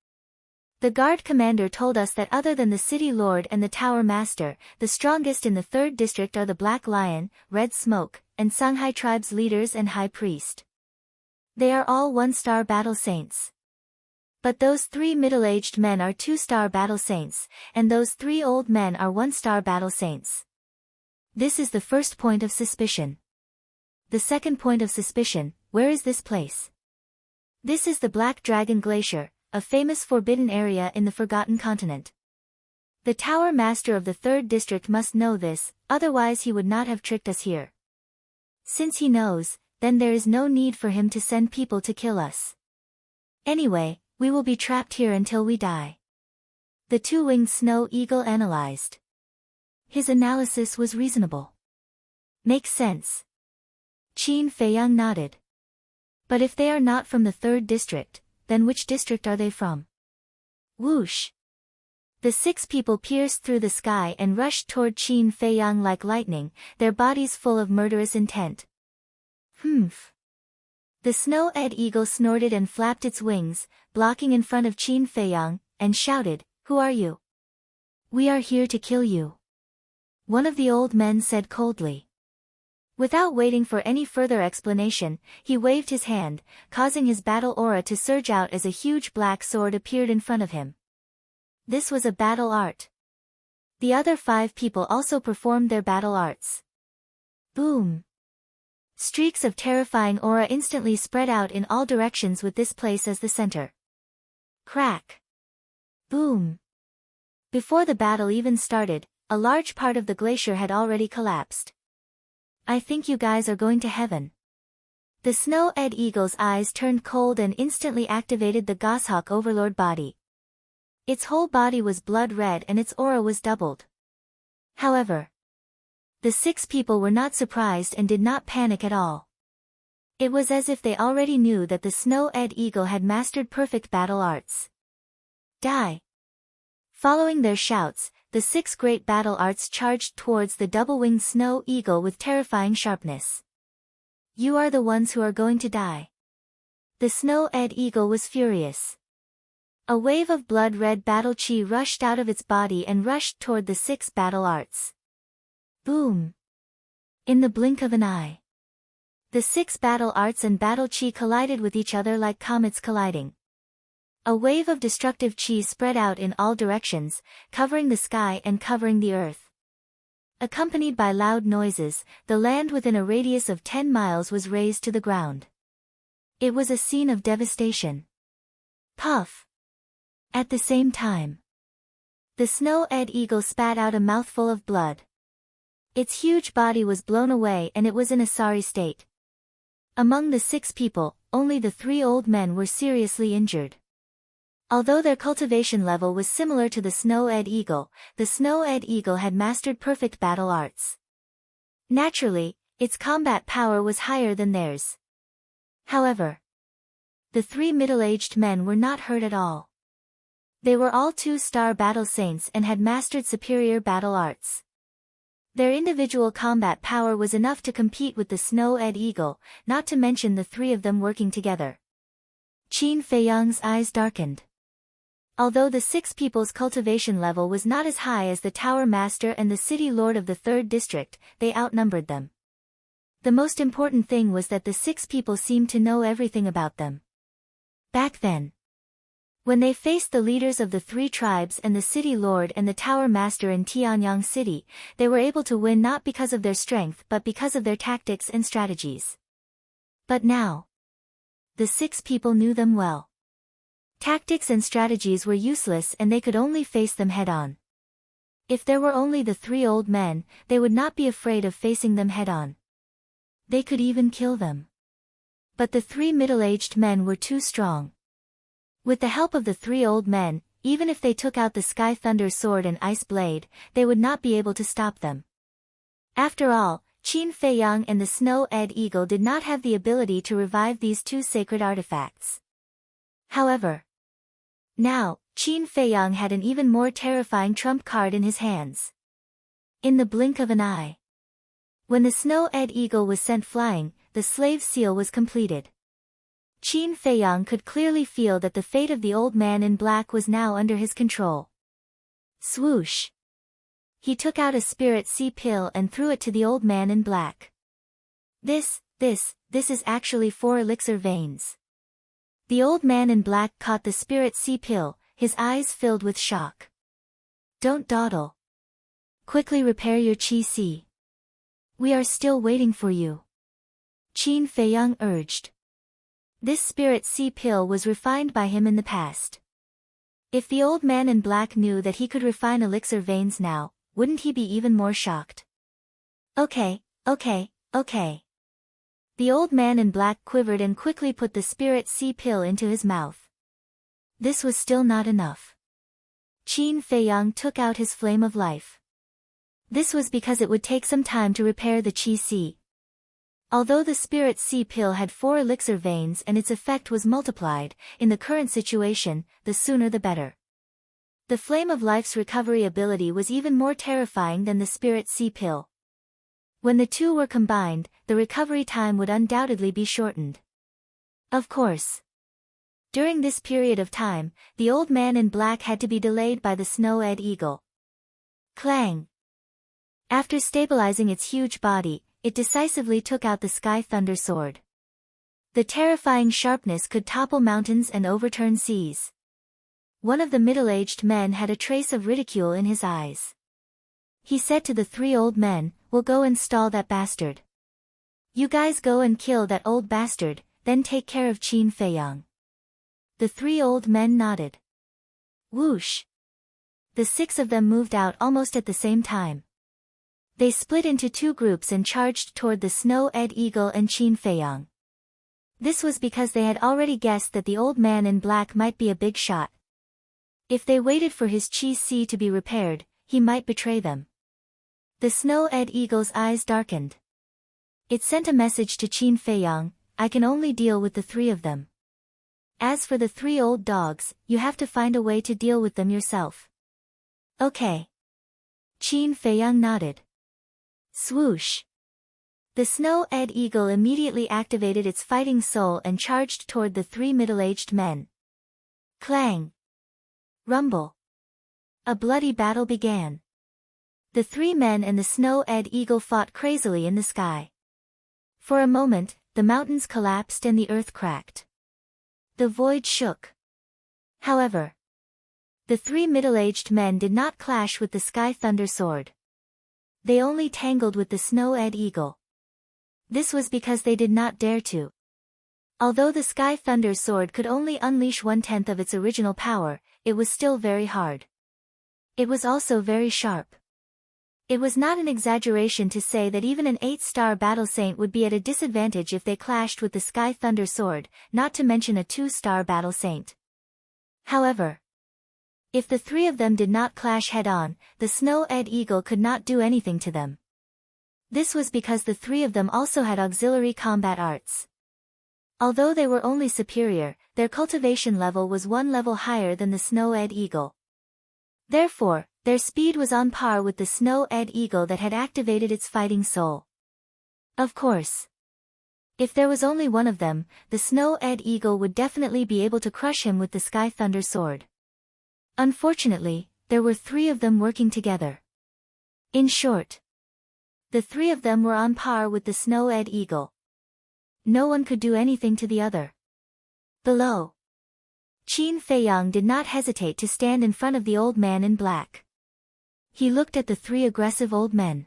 A: The guard commander told us that other than the city lord and the tower master, the strongest in the 3rd district are the Black Lion, Red Smoke, and Songhai tribe's leaders and high priest. They are all 1-star battle saints. But those 3 middle-aged men are 2-star battle saints, and those 3 old men are 1-star battle saints. This is the first point of suspicion. The second point of suspicion, where is this place? This is the Black Dragon Glacier, a famous forbidden area in the Forgotten Continent. The Tower Master of the 3rd District must know this, otherwise he would not have tricked us here. Since he knows, then there is no need for him to send people to kill us. Anyway, we will be trapped here until we die. The two-winged snow eagle analyzed. His analysis was reasonable. Makes sense. Qin Feiyang nodded. But if they are not from the 3rd district, then which district are they from? Whoosh! The 6 people pierced through the sky and rushed toward Qin Feiyang like lightning, their bodies full of murderous intent. Humph! The snow-eyed eagle snorted and flapped its wings, blocking in front of Qin Feiyang, and shouted, "Who are you?" "We are here to kill you," one of the old men said coldly. Without waiting for any further explanation, he waved his hand, causing his battle aura to surge out as a huge black sword appeared in front of him. This was a battle art. The other 5 people also performed their battle arts. Boom! Streaks of terrifying aura instantly spread out in all directions with this place as the center. Crack! Boom! Before the battle even started, a large part of the glacier had already collapsed. "I think you guys are going to heaven." The snow-eyed eagle's eyes turned cold and instantly activated the goshawk overlord body. Its whole body was blood red and its aura was doubled. However, the 6 people were not surprised and did not panic at all. It was as if they already knew that the snow-eyed eagle had mastered perfect battle arts. Die! Following their shouts, the 6 great battle arts charged towards the double-winged snow eagle with terrifying sharpness. "You are the ones who are going to die." The snow-eyed eagle was furious. A wave of blood-red battle chi rushed out of its body and rushed toward the 6 battle arts. Boom! In the blink of an eye, the 6 battle arts and battle chi collided with each other like comets colliding. A wave of destructive chi spread out in all directions, covering the sky and covering the earth. Accompanied by loud noises, the land within a radius of 10 miles was razed to the ground. It was a scene of devastation. Puff! At the same time, the snow-eyed eagle spat out a mouthful of blood. Its huge body was blown away and it was in a sorry state. Among the 6 people, only the 3 old men were seriously injured. Although their cultivation level was similar to the snow-eyed eagle, the snow-eyed eagle had mastered perfect battle arts. Naturally, its combat power was higher than theirs. However, the 3 middle-aged men were not hurt at all. They were all 2-star battle saints and had mastered superior battle arts. Their individual combat power was enough to compete with the snow-eyed eagle, not to mention the 3 of them working together. Qin Feiyang's eyes darkened. Although the 6 people's cultivation level was not as high as the Tower Master and the City Lord of the 3rd District, they outnumbered them. The most important thing was that the 6 people seemed to know everything about them. Back then, when they faced the leaders of the 3 tribes and the City Lord and the Tower Master in Tianyang City, they were able to win not because of their strength but because of their tactics and strategies. But now, the 6 people knew them well. Tactics and strategies were useless and they could only face them head-on. If there were only the 3 old men, they would not be afraid of facing them head-on. They could even kill them. But the 3 middle-aged men were too strong. With the help of the 3 old men, even if they took out the Sky Thunder Sword and Ice Blade, they would not be able to stop them. After all, Qin Feiyang and the Snow-eyed Eagle did not have the ability to revive these 2 sacred artifacts. However, now, Qin Feiyang had an even more terrifying trump card in his hands. In the blink of an eye, when the Snow-eyed Eagle was sent flying, the slave seal was completed. Qin Feiyang could clearly feel that the fate of the old man in black was now under his control. Swoosh! He took out a spirit sea pill and threw it to the old man in black. This is actually 4 elixir veins. The old man in black caught the spirit sea pill, his eyes filled with shock. Don't dawdle. Quickly repair your chi si. We are still waiting for you, Qin Feiyang urged. This spirit sea pill was refined by him in the past. If the old man in black knew that he could refine elixir veins now, wouldn't he be even more shocked? Okay. The old man in black quivered and quickly put the spirit sea pill into his mouth. This was still not enough. Qin Feiyang took out his flame of life. This was because it would take some time to repair the chi si. Although the spirit sea pill had 4 elixir veins and its effect was multiplied, in the current situation, the sooner the better. The flame of life's recovery ability was even more terrifying than the spirit sea pill. When the two were combined, the recovery time would undoubtedly be shortened. Of course. During this period of time, the old man in black had to be delayed by the snow-eyed eagle. Clang! After stabilizing its huge body, it decisively took out the sky thunder sword. The terrifying sharpness could topple mountains and overturn seas. One of the middle-aged men had a trace of ridicule in his eyes. He said to the 3 old men, "We'll go and stall that bastard. You guys go and kill that old bastard, then take care of Qin Feiyang." The 3 old men nodded. Whoosh! The 6 of them moved out almost at the same time. They split into 2 groups and charged toward the snow-eyed eagle and Qin Feiyang. This was because they had already guessed that the old man in black might be a big shot. If they waited for his chi si to be repaired, he might betray them. The snow-eyed eagle's eyes darkened. It sent a message to Qin Feiyang, "I can only deal with the 3 of them. As for the 3 old dogs, you have to find a way to deal with them yourself." Okay. Qin Feiyang nodded. Swoosh! The snow-eyed eagle immediately activated its fighting soul and charged toward the 3 middle-aged men. Clang! Rumble! A bloody battle began. The 3 men and the snow-eyed eagle fought crazily in the sky. For a moment, the mountains collapsed and the earth cracked. The void shook. However, the 3 middle-aged men did not clash with the sky thunder sword. They only tangled with the snow-eyed eagle. This was because they did not dare to. Although the sky thunder sword could only unleash 1/10 of its original power, it was still very hard. It was also very sharp. It was not an exaggeration to say that even an 8-star battle saint would be at a disadvantage if they clashed with the sky thunder sword, not to mention a 2-star battle saint. However, if the 3 of them did not clash head-on, the snow-eyed eagle could not do anything to them. This was because the 3 of them also had auxiliary combat arts. Although they were only superior, their cultivation level was 1 level higher than the snow-eyed eagle. Therefore, their speed was on par with the snow-eyed eagle that had activated its fighting soul. Of course, if there was only one of them, the snow-eyed eagle would definitely be able to crush him with the sky thunder sword. Unfortunately, there were 3 of them working together. In short, the 3 of them were on par with the snow-eyed eagle. No one could do anything to the other. Below, Qin Feiyang did not hesitate to stand in front of the old man in black. He looked at the 3 aggressive old men.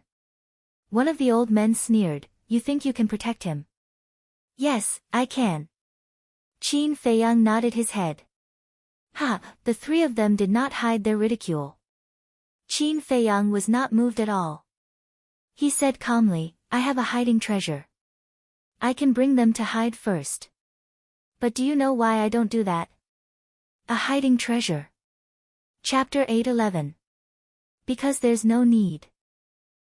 A: One of the old men sneered, "You think you can protect him?" "Yes, I can." Qin Feiyang nodded his head. Ha! The 3 of them did not hide their ridicule. Qin Feiyang was not moved at all. He said calmly, "I have a hiding treasure. I can bring them to hide first. But do you know why I don't do that?" A hiding treasure. Chapter 8:11. Because there's no need.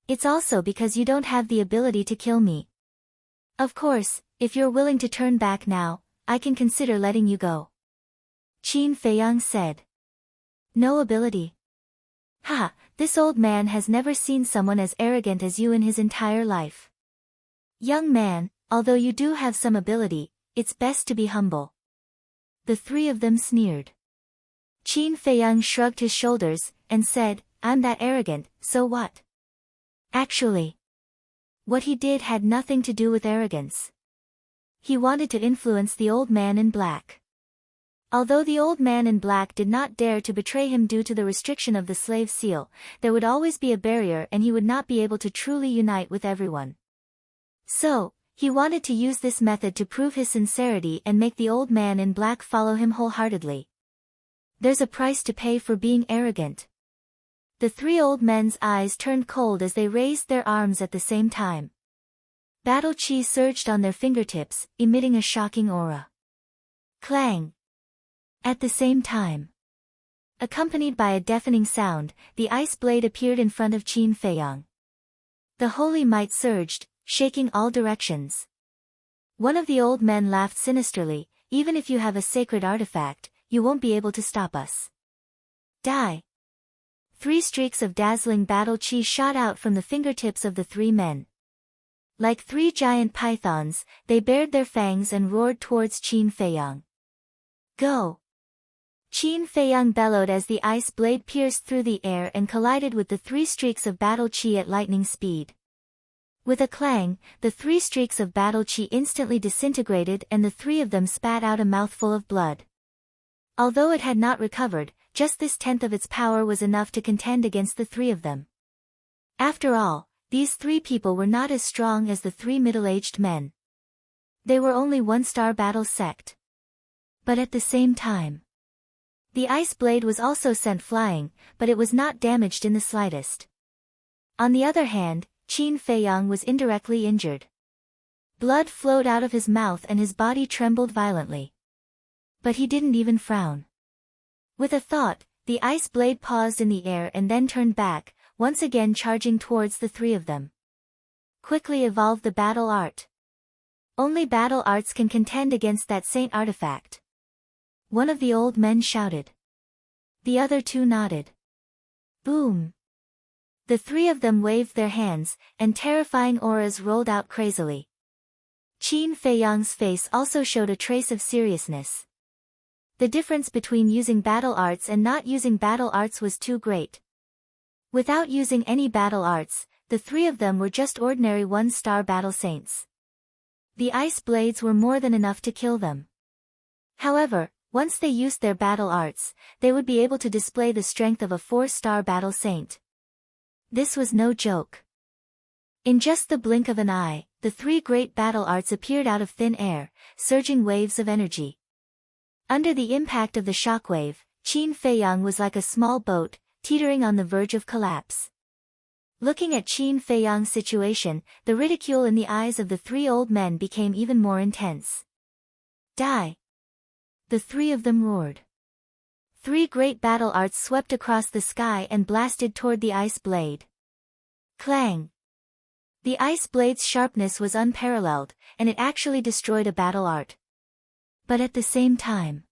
A: It's also because you don't have the ability to kill me. Of course, if you're willing to turn back now, I can consider letting you go. Qin Feiyang said. No ability. Ha, this old man has never seen someone as arrogant as you in his entire life. Young man, although you do have some ability, it's best to be humble. The 3 of them sneered. Qin Feiyang shrugged his shoulders, and said, "I'm that arrogant, so what?" Actually, what he did had nothing to do with arrogance. He wanted to influence the old man in black. Although the old man in black did not dare to betray him due to the restriction of the slave seal, there would always be a barrier and he would not be able to truly unite with everyone. So, he wanted to use this method to prove his sincerity and make the old man in black follow him wholeheartedly. There's a price to pay for being arrogant. The 3 old men's eyes turned cold as they raised their arms at the same time. Battle chi surged on their fingertips, emitting a shocking aura. Clang! At the same time, Accompanied by a deafening sound, the ice blade appeared in front of Qin Feiyang. The holy might surged, shaking all directions. One of the old men laughed sinisterly, "Even if you have a sacred artifact, you won't be able to stop us. Die." 3 streaks of dazzling battle chi shot out from the fingertips of the 3 men. Like 3 giant pythons, they bared their fangs and roared towards Qin Feiyang. "Go!" Qin Feiyang bellowed as the ice blade pierced through the air and collided with the 3 streaks of battle chi at lightning speed. With a clang, the 3 streaks of battle chi instantly disintegrated and the 3 of them spat out a mouthful of blood. Although it had not recovered, just this tenth of its power was enough to contend against the 3 of them. After all, these 3 people were not as strong as the 3 middle-aged men. They were only 1-star battle sect. But at the same time, the ice blade was also sent flying, but it was not damaged in the slightest. On the other hand, Qin Feiyang was indirectly injured. Blood flowed out of his mouth and his body trembled violently. But he didn't even frown. With a thought, the ice blade paused in the air and then turned back, once again charging towards the 3 of them. Quickly evolved the battle art. Only battle arts can contend against that saint artifact. One of the old men shouted. The other 2 nodded. Boom! The 3 of them waved their hands, and terrifying auras rolled out crazily. Qin Feiyang's face also showed a trace of seriousness. The difference between using battle arts and not using battle arts was too great. Without using any battle arts, the 3 of them were just ordinary 1-star battle saints. The ice blades were more than enough to kill them. However, once they used their battle arts, they would be able to display the strength of a 4-star battle saint. This was no joke. In just the blink of an eye, the 3 great battle arts appeared out of thin air, surging waves of energy. Under the impact of the shockwave, Qin Feiyang was like a small boat, teetering on the verge of collapse. Looking at Qin Feiyang's situation, the ridicule in the eyes of the 3 old men became even more intense. Die! The 3 of them roared. 3 great battle arts swept across the sky and blasted toward the ice blade. Clang! The ice blade's sharpness was unparalleled, and it actually destroyed a battle art. But at the same time,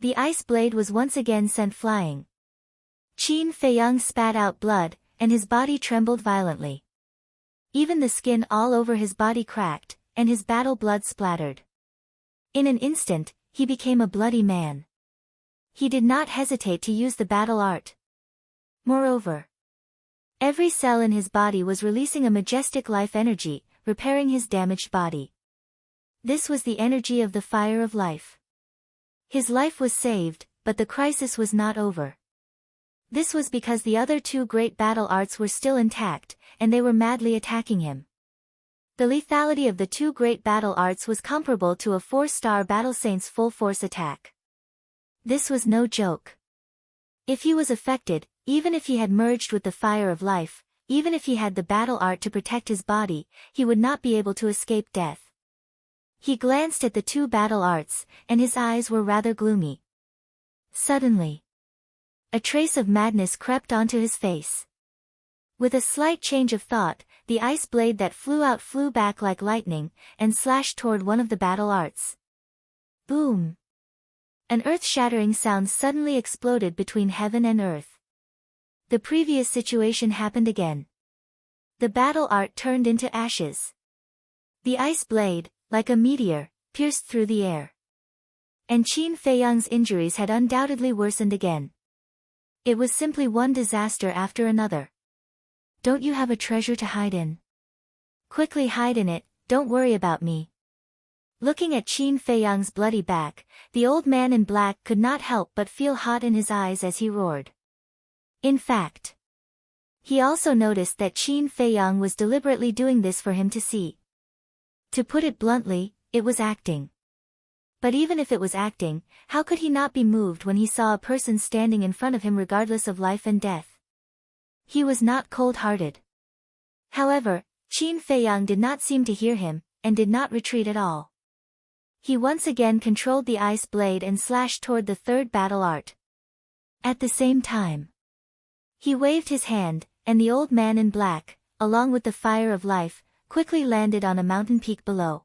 A: the ice blade was once again sent flying. Qin Feiyang spat out blood, and his body trembled violently. Even the skin all over his body cracked, and his battle blood splattered. In an instant, he became a bloody man. He did not hesitate to use the battle art. Moreover, every cell in his body was releasing a majestic life energy, repairing his damaged body. This was the energy of the fire of life. His life was saved, but the crisis was not over. This was because the other 2 great battle arts were still intact, and they were madly attacking him. The lethality of the 2 great battle arts was comparable to a 4-star battle saint's full-force attack. This was no joke. If he was affected, even if he had merged with the fire of life, even if he had the battle art to protect his body, he would not be able to escape death. He glanced at the 2 battle arts, and his eyes were rather gloomy. Suddenly, a trace of madness crept onto his face. With a slight change of thought, the ice blade that flew out flew back like lightning, and slashed toward one of the battle arts. Boom! An earth-shattering sound suddenly exploded between heaven and earth. The previous situation happened again. The battle art turned into ashes. The ice blade, like a meteor, pierced through the air. And Qin Feiyang's injuries had undoubtedly worsened again. It was simply one disaster after another. Don't you have a treasure to hide in? Quickly hide in it, don't worry about me. Looking at Qin Feiyang's bloody back, the old man in black could not help but feel hot in his eyes as he roared. In fact, he also noticed that Qin Feiyang was deliberately doing this for him to see. To put it bluntly, it was acting. But even if it was acting, how could he not be moved when he saw a person standing in front of him regardless of life and death? He was not cold-hearted. However, Qin Feiyang did not seem to hear him, and did not retreat at all. He once again controlled the ice blade and slashed toward the 3rd battle art. At the same time, he waved his hand, and the old man in black, along with the fire of life, quickly landed on a mountain peak below.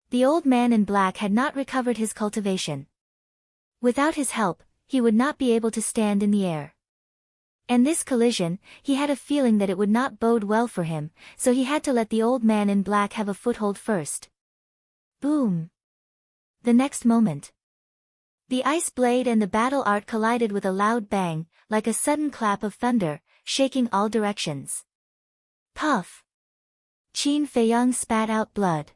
A: The old man in black had not recovered his cultivation. Without his help, he would not be able to stand in the air. And this collision, he had a feeling that it would not bode well for him, so he had to let the old man in black have a foothold first. Boom! The next moment, the ice blade and the battle art collided with a loud bang, like a sudden clap of thunder, shaking all directions. Puff! Qin Feiyang spat out blood.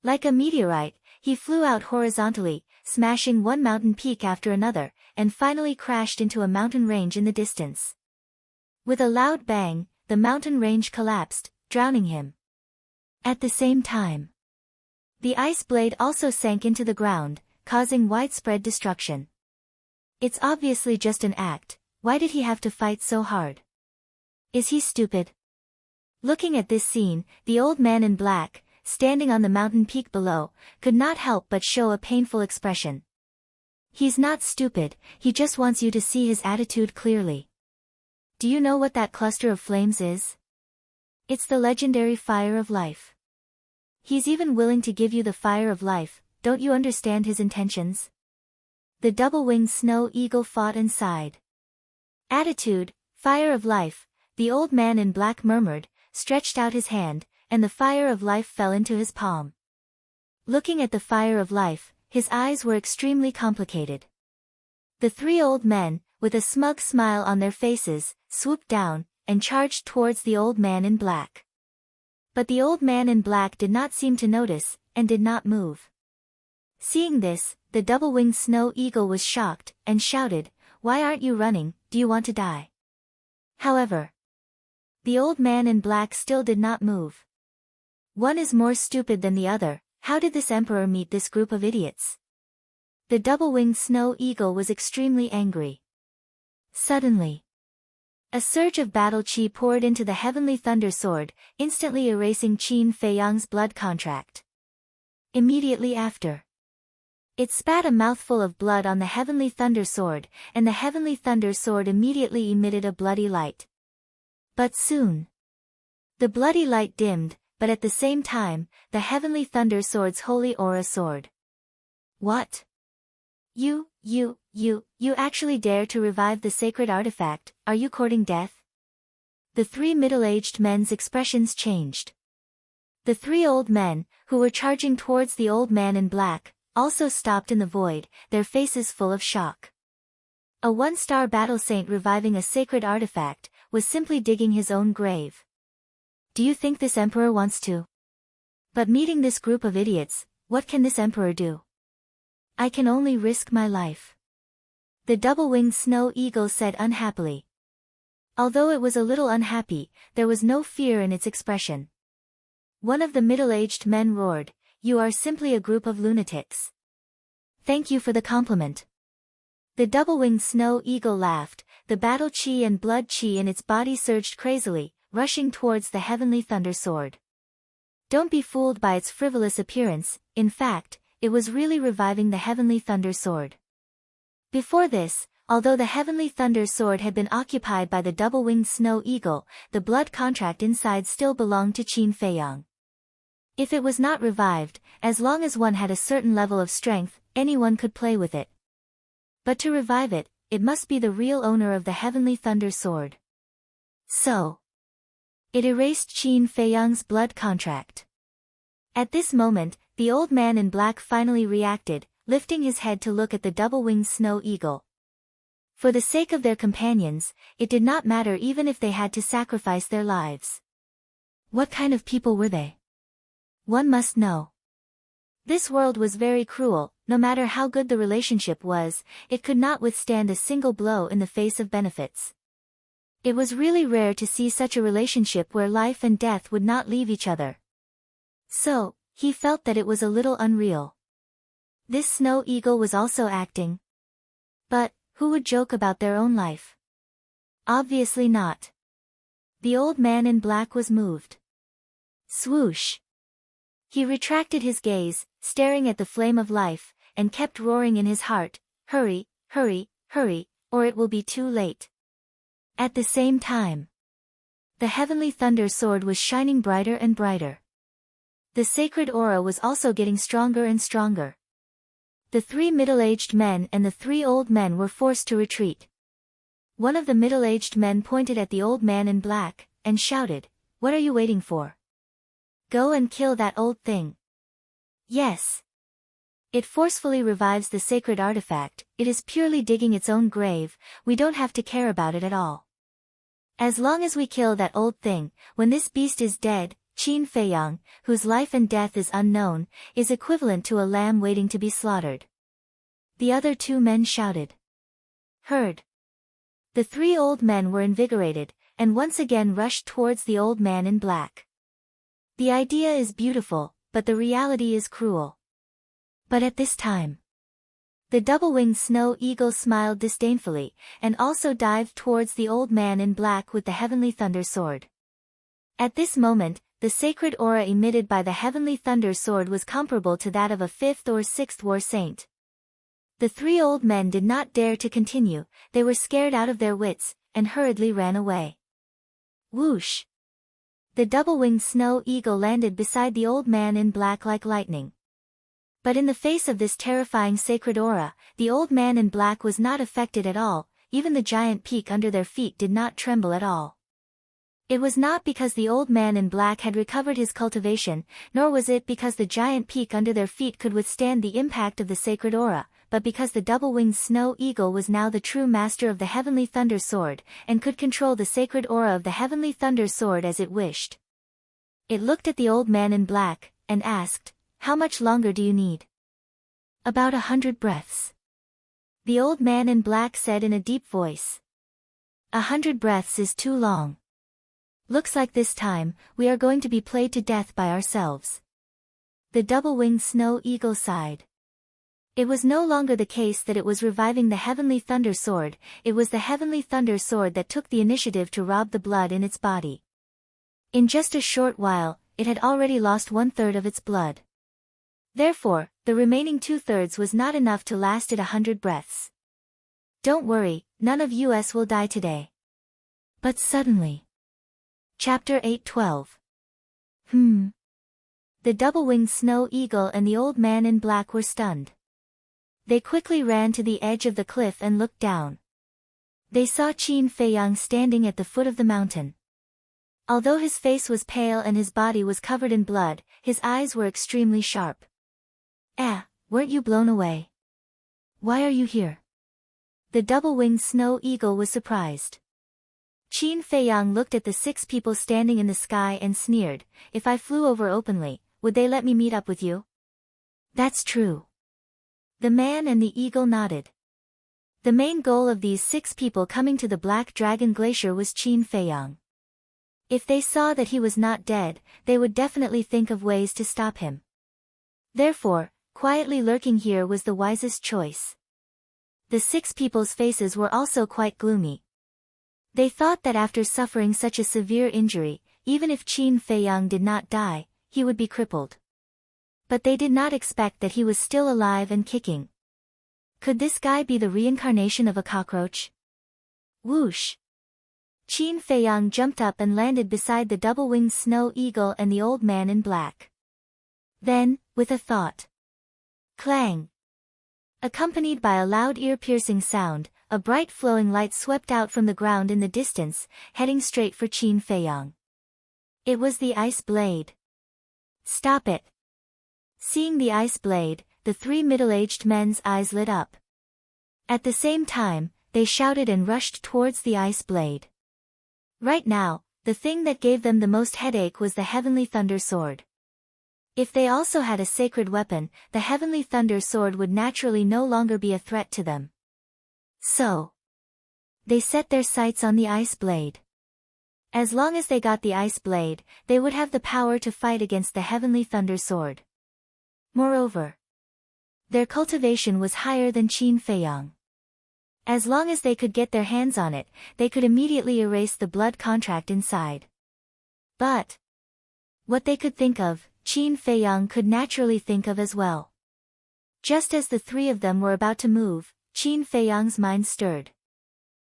A: Like a meteorite, he flew out horizontally, smashing one mountain peak after another, and finally crashed into a mountain range in the distance. With a loud bang, the mountain range collapsed, drowning him. At the same time, the ice blade also sank into the ground, causing widespread destruction. It's obviously just an act. Why did he have to fight so hard? Is he stupid? Looking at this scene, the old man in black, standing on the mountain peak below, could not help but show a painful expression. He's not stupid, he just wants you to see his attitude clearly. Do you know what that cluster of flames is? It's the legendary fire of life. He's even willing to give you the fire of life. Don't you understand his intentions? The double-winged snow eagle fought and sighed. Attitude, fire of life, the old man in black murmured, stretched out his hand, and the fire of life fell into his palm. Looking at the fire of life, his eyes were extremely complicated. The three old men, with a smug smile on their faces, swooped down, and charged towards the old man in black. But the old man in black did not seem to notice, and did not move. Seeing this, the double-winged snow eagle was shocked, and shouted, "Why aren't you running, do you want to die?" However, the old man in black still did not move. One is more stupid than the other. How did this emperor meet this group of idiots? The double-winged snow eagle was extremely angry. Suddenly, a surge of battle chi poured into the heavenly thunder sword, instantly erasing Qin Feiyang's blood contract. Immediately after, it spat a mouthful of blood on the heavenly thunder sword, and the heavenly thunder sword immediately emitted a bloody light. But soon, the bloody light dimmed, but at the same time, the heavenly thunder sword's holy aura soared. What? You actually dare to revive the sacred artifact, are you courting death? The three middle-aged men's expressions changed. The three old men, who were charging towards the old man in black, also stopped in the void, their faces full of shock. A one-star battle saint reviving a sacred artifact, was simply digging his own grave. Do you think this emperor wants to? But meeting this group of idiots, what can this emperor do? I can only risk my life. The double-winged snow eagle said unhappily. Although it was a little unhappy, there was no fear in its expression. One of the middle-aged men roared, "You are simply a group of lunatics." Thank you for the compliment. The double-winged snow eagle laughed, the battle chi and blood chi in its body surged crazily, rushing towards the heavenly thunder sword. Don't be fooled by its frivolous appearance, in fact, it was really reviving the heavenly thunder sword. Before this, although the heavenly thunder sword had been occupied by the double-winged snow eagle, the blood contract inside still belonged to Qin Feiyang. If it was not revived, as long as one had a certain level of strength, anyone could play with it. But to revive it, it must be the real owner of the heavenly thunder sword. So, it erased Qin Feiyang's blood contract. At this moment, the old man in black finally reacted, lifting his head to look at the double-winged snow eagle. For the sake of their companions, it did not matter even if they had to sacrifice their lives. What kind of people were they? One must know. This world was very cruel. No matter how good the relationship was, it could not withstand a single blow in the face of benefits. It was really rare to see such a relationship where life and death would not leave each other. So, he felt that it was a little unreal. This snow eagle was also acting. But, who would joke about their own life? Obviously not. The old man in black was moved. Swoosh! He retracted his gaze, staring at the flame of life, and kept roaring in his heart, "Hurry, hurry, hurry, or it will be too late. At the same time, the heavenly thunder sword was shining brighter and brighter. The sacred aura was also getting stronger and stronger. The 3 middle-aged men and the 3 old men were forced to retreat. One of the middle-aged men pointed at the old man in black, and shouted, "What are you waiting for? Go and kill that old thing." Yes. It forcefully revives the sacred artifact, it is purely digging its own grave, we don't have to care about it at all. As long as we kill that old thing, when this beast is dead, Qin Feiyang, whose life and death is unknown, is equivalent to a lamb waiting to be slaughtered. The other 2 men shouted. Heard. The 3 old men were invigorated, and once again rushed towards the old man in black. The idea is beautiful, but the reality is cruel. But at this time, the double-winged snow eagle smiled disdainfully, and also dived towards the old man in black with the heavenly thunder sword. At this moment, the sacred aura emitted by the heavenly thunder sword was comparable to that of a 5th or 6th war saint. The 3 old men did not dare to continue, they were scared out of their wits, and hurriedly ran away. Whoosh! The double-winged snow eagle landed beside the old man in black like lightning. But in the face of this terrifying sacred aura, the old man in black was not affected at all, even the giant peak under their feet did not tremble at all. It was not because the old man in black had recovered his cultivation, nor was it because the giant peak under their feet could withstand the impact of the sacred aura, but because the double-winged snow eagle was now the true master of the heavenly thunder sword, and could control the sacred aura of the heavenly thunder sword as it wished. It looked at the old man in black, and asked, "How much longer do you need?" "About 100 breaths." The old man in black said in a deep voice. 100 breaths is too long. Looks like this time, we are going to be played to death by ourselves. The double-winged snow eagle sighed. It was no longer the case that it was reviving the heavenly thunder sword, it was the heavenly thunder sword that took the initiative to rob the blood in its body. In just a short while, it had already lost 1/3 of its blood. Therefore, the remaining 2/3 was not enough to last it 100 breaths. Don't worry, none of us will die today. But suddenly. Chapter 8:12. The double-winged snow eagle and the old man in black were stunned. They quickly ran to the edge of the cliff and looked down. They saw Qin Feiyang standing at the foot of the mountain. Although his face was pale and his body was covered in blood, his eyes were extremely sharp. Weren't you blown away? Why are you here? The double-winged snow eagle was surprised. Qin Feiyang looked at the 6 people standing in the sky and sneered, "If I flew over openly, would they let me meet up with you?" "That's true." The man and the eagle nodded. The main goal of these 6 people coming to the Black Dragon Glacier was Qin Feiyang. If they saw that he was not dead, they would definitely think of ways to stop him. Therefore, quietly lurking here was the wisest choice. The 6 people's faces were also quite gloomy. They thought that after suffering such a severe injury, even if Qin Feiyang did not die, he would be crippled. But they did not expect that he was still alive and kicking. Could this guy be the reincarnation of a cockroach? Whoosh! Qin Feiyang jumped up and landed beside the double-winged snow eagle and the old man in black. Then, with a thought. Clang! Accompanied by a loud ear-piercing sound, a bright flowing light swept out from the ground in the distance, heading straight for Qin Feiyang. It was the ice blade. "Stop it!" Seeing the ice blade, the 3 middle-aged men's eyes lit up. At the same time, they shouted and rushed towards the ice blade. Right now, the thing that gave them the most headache was the heavenly thunder sword. If they also had a sacred weapon, the heavenly thunder sword would naturally no longer be a threat to them. So, they set their sights on the ice blade. As long as they got the ice blade, they would have the power to fight against the heavenly thunder sword. Moreover, their cultivation was higher than Qin Feiyang. As long as they could get their hands on it, they could immediately erase the blood contract inside. But what they could think of, Qin Feiyang could naturally think of as well. Just as the 3 of them were about to move, Qin Feiyang's mind stirred.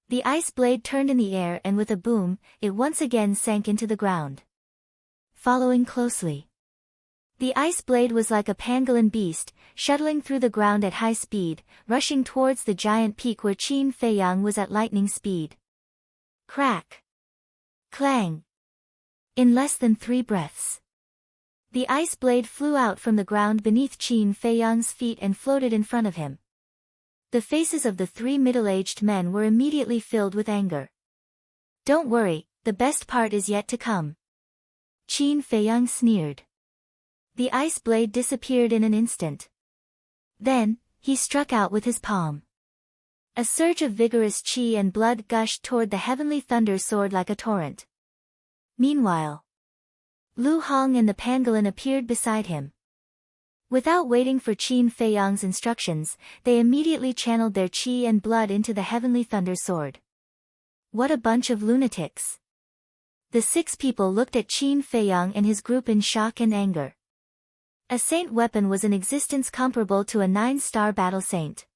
A: The ice blade turned in the air and with a boom, it once again sank into the ground. Following closely. The ice blade was like a pangolin beast, shuttling through the ground at high speed, rushing towards the giant peak where Qin Feiyang was at lightning speed. Crack! Clang! In less than 3 breaths. The ice blade flew out from the ground beneath Qin Feiyang's feet and floated in front of him. The faces of the 3 middle-aged men were immediately filled with anger. Don't worry, the best part is yet to come. Qin Feiyang sneered. The ice blade disappeared in an instant. Then, he struck out with his palm. A surge of vigorous qi and blood gushed toward the heavenly thunder sword like a torrent. Meanwhile, Lu Hong and the pangolin appeared beside him. Without waiting for Qin Feiyang's instructions, they immediately channeled their qi and blood into the heavenly thunder sword. What a bunch of lunatics! The 6 people looked at Qin Feiyang and his group in shock and anger. A saint weapon was in existence comparable to a 9-star battle saint.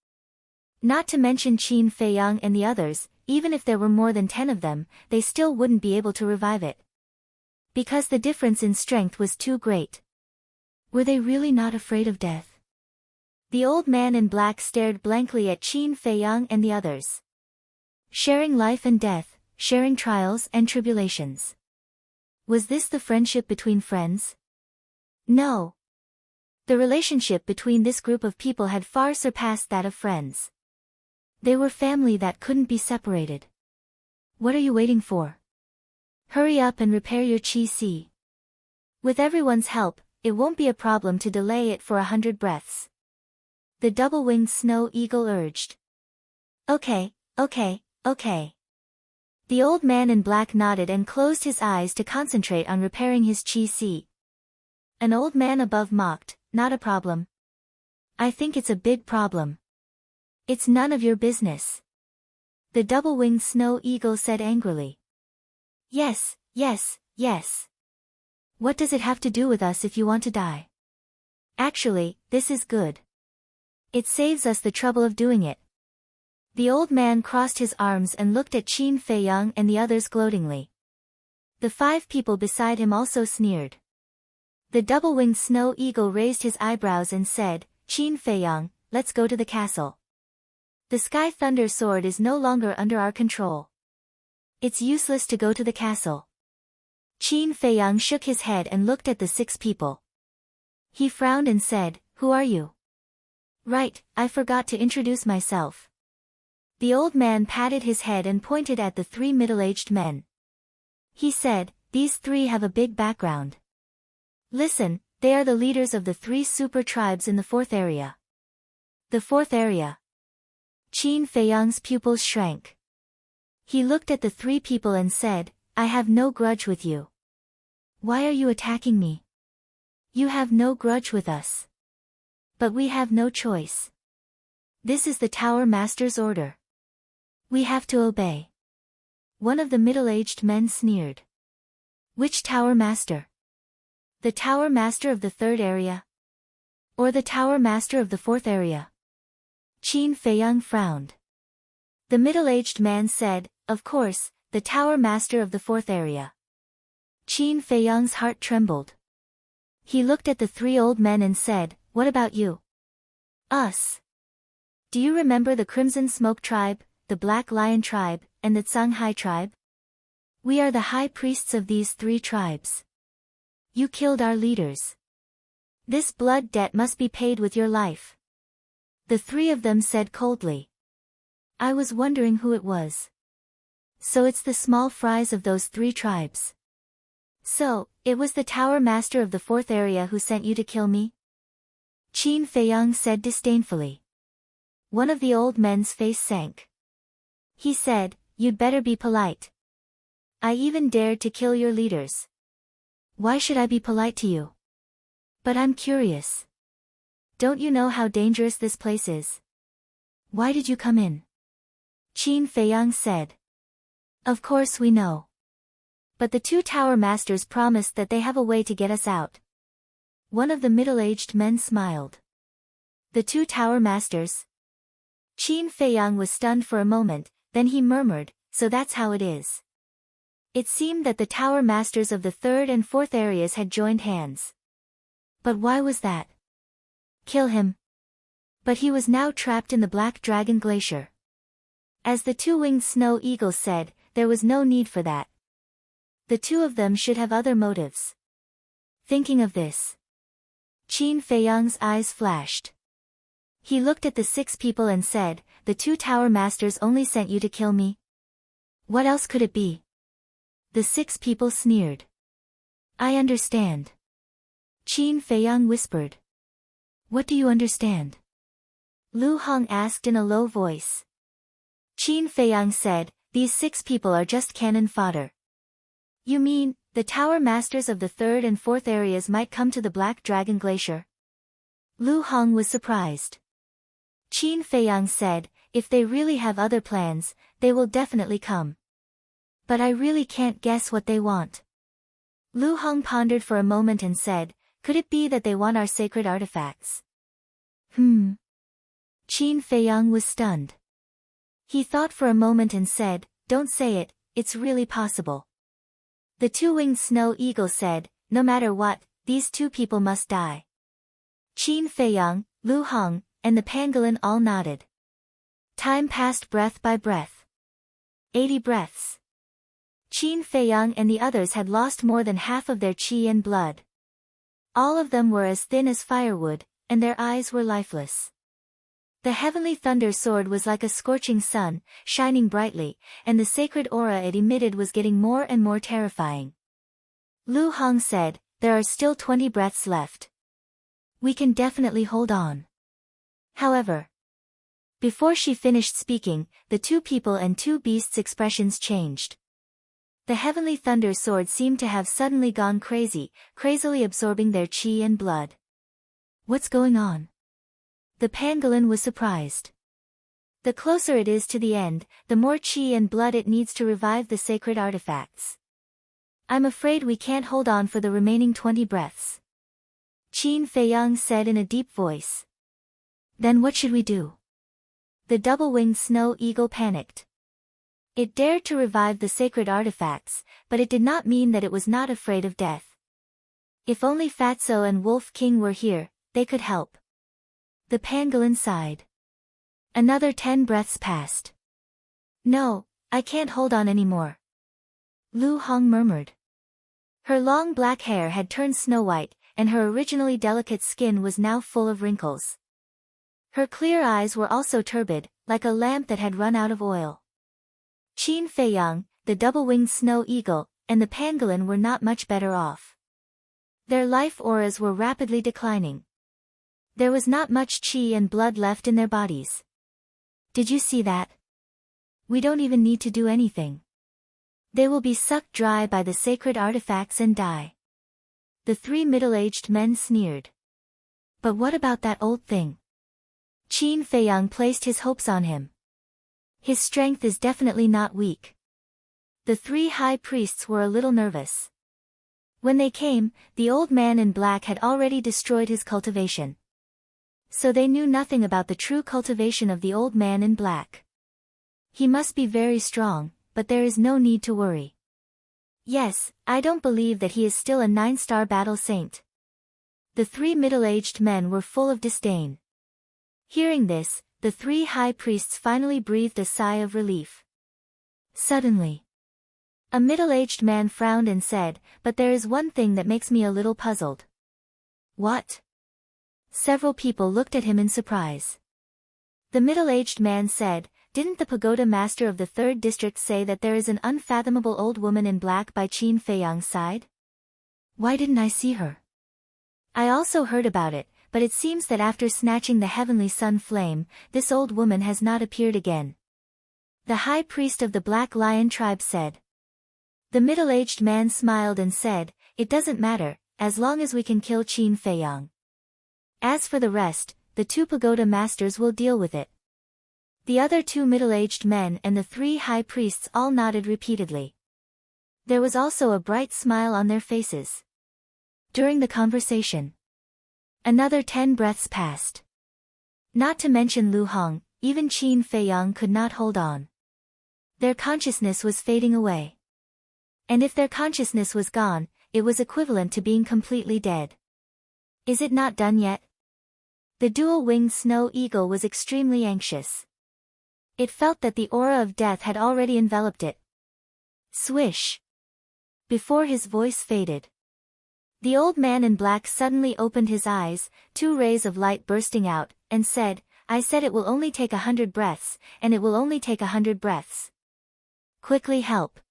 A: Not to mention Qin Feiyang and the others, even if there were more than 10 of them, they still wouldn't be able to revive it. Because the difference in strength was too great. Were they really not afraid of death? The old man in black stared blankly at Qin Feiyang and the others. Sharing life and death, sharing trials and tribulations. Was this the friendship between friends? No. The relationship between this group of people had far surpassed that of friends. They were family that couldn't be separated. What are you waiting for? Hurry up and repair your qi. With everyone's help, it won't be a problem to delay it for 100 breaths. The double-winged snow eagle urged. Okay. The old man in black nodded and closed his eyes to concentrate on repairing his qi. An old man above mocked, not a problem. I think it's a big problem. It's none of your business. The double-winged snow eagle said angrily. Yes. What does it have to do with us if you want to die? Actually, this is good. It saves us the trouble of doing it. The old man crossed his arms and looked at Qin Feiyang and the others gloatingly. The 5 people beside him also sneered. The double-winged snow eagle raised his eyebrows and said, Qin Feiyang, let's go to the castle. The Sky Thunder Sword is no longer under our control. It's useless to go to the castle. Qin Feiyang shook his head and looked at the 6 people. He frowned and said, Who are you? Right, I forgot to introduce myself. The old man patted his head and pointed at the 3 middle-aged men. He said, These 3 have a big background. Listen, they are the leaders of the 3 super tribes in the 4th area. The 4th area. Qin Feiyang's pupils shrank. He looked at the 3 people and said, I have no grudge with you. Why are you attacking me? You have no grudge with us. But we have no choice. This is the Tower Master's order. We have to obey. One of the middle-aged men sneered. Which Tower Master? The Tower Master of the 3rd area? Or the Tower Master of the 4th area? Qin Feiyang frowned. The middle-aged man said, Of course, the Tower Master of the 4th area. Qin Feiyang's heart trembled. He looked at the 3 old men and said, What about you? Us. Do you remember the Crimson Smoke tribe, the Black Lion tribe, and the Shanghai tribe? We are the high priests of these 3 tribes. You killed our leaders. This blood debt must be paid with your life. The 3 of them said coldly. I was wondering who it was. So it's the small fries of those 3 tribes. So, it was the Tower Master of the 4th area who sent you to kill me? Qin Feiyang said disdainfully. One of the old men's face sank. He said, You'd better be polite. I even dared to kill your leaders. Why should I be polite to you? But I'm curious. Don't you know how dangerous this place is? Why did you come in? Qin Feiyang said. Of course we know. But the 2 Tower Masters promised that they have a way to get us out. One of the middle-aged men smiled. The 2 Tower Masters? Qin Feiyang was stunned for a moment, Then he murmured, so that's how it is. It seemed that the tower masters of the third and fourth areas had joined hands. But why was that? Kill him. But he was now trapped in the Black Dragon Glacier. As the two-winged snow eagle said, there was no need for that. The two of them should have other motives. Thinking of this, Qin Feiyang's eyes flashed. He looked at the 6 people and said, the 2 tower masters only sent you to kill me? What else could it be? The 6 people sneered. I understand. Qin Feiyang whispered. What do you understand? Lu Hong asked in a low voice. Qin Feiyang said, these 6 people are just cannon fodder. You mean, the tower masters of the third and fourth areas might come to the Black Dragon Glacier? Lu Hong was surprised. Qin Feiyang said, if they really have other plans, they will definitely come. But I really can't guess what they want. Lu Hong pondered for a moment and said, could it be that they want our sacred artifacts? Qin Feiyang was stunned. He thought for a moment and said, don't say it, it's really possible. The two-winged snow eagle said, no matter what, these 2 people must die. Qin Feiyang, Lu Hong, and the pangolin all nodded. Time passed breath by breath. 80 breaths. Qin Feiyang and the others had lost more than half of their qi and blood. All of them were as thin as firewood, and their eyes were lifeless. The heavenly thunder sword was like a scorching sun, shining brightly, and the sacred aura it emitted was getting more and more terrifying. Lu Hong said, there are still 20 breaths left. We can definitely hold on. However, before she finished speaking, the 2 people and 2 beasts' expressions changed. The heavenly thunder sword seemed to have suddenly gone crazy, crazily absorbing their qi and blood. What's going on? The pangolin was surprised. The closer it is to the end, the more qi and blood it needs to revive the sacred artifacts. I'm afraid we can't hold on for the remaining 20 breaths. Qin Feiyang said in a deep voice. Then what should we do? The double-winged snow eagle panicked. It dared to revive the sacred artifacts, but it did not mean that it was not afraid of death. If only Fatso and Wolf King were here, they could help. The pangolin sighed. Another 10 breaths passed. No, I can't hold on anymore. Lu Hong murmured. Her long black hair had turned snow-white, and her originally delicate skin was now full of wrinkles. Her clear eyes were also turbid, like a lamp that had run out of oil. Qin Feiyang, the double-winged snow eagle, and the pangolin were not much better off. Their life auras were rapidly declining. There was not much qi and blood left in their bodies. Did you see that? We don't even need to do anything. They will be sucked dry by the sacred artifacts and die. The 3 middle-aged men sneered. But what about that old thing? Qin Feiyang placed his hopes on him. His strength is definitely not weak. The 3 high priests were a little nervous. When they came, the old man in black had already destroyed his cultivation. So they knew nothing about the true cultivation of the old man in black. He must be very strong, but there is no need to worry. Yes, I don't believe that he is still a 9-star battle saint. The 3 middle-aged men were full of disdain. Hearing this, the 3 high priests finally breathed a sigh of relief. Suddenly, a middle-aged man frowned and said, but there is one thing that makes me a little puzzled. What? Several people looked at him in surprise. The middle-aged man said, didn't the pagoda master of the 3rd district say that there is an unfathomable old woman in black by Qin Feiyang's side? Why didn't I see her? I also heard about it, but it seems that after snatching the heavenly sun flame, this old woman has not appeared again. The high priest of the Black Lion tribe said. The middle-aged man smiled and said, it doesn't matter, as long as we can kill Qin Feiyang. As for the rest, the 2 pagoda masters will deal with it. The other 2 middle-aged men and the 3 high priests all nodded repeatedly. There was also a bright smile on their faces. During the conversation, another 10 breaths passed. Not to mention Lu Hong, even Qin Feiyang could not hold on. Their consciousness was fading away. And if their consciousness was gone, it was equivalent to being completely dead. Is it not done yet? The dual-winged snow eagle was extremely anxious. It felt that the aura of death had already enveloped it. Swish! Before his voice faded, the old man in black suddenly opened his eyes, 2 rays of light bursting out, and said, I said it will only take 100 breaths, and it will only take 100 breaths. Quickly help.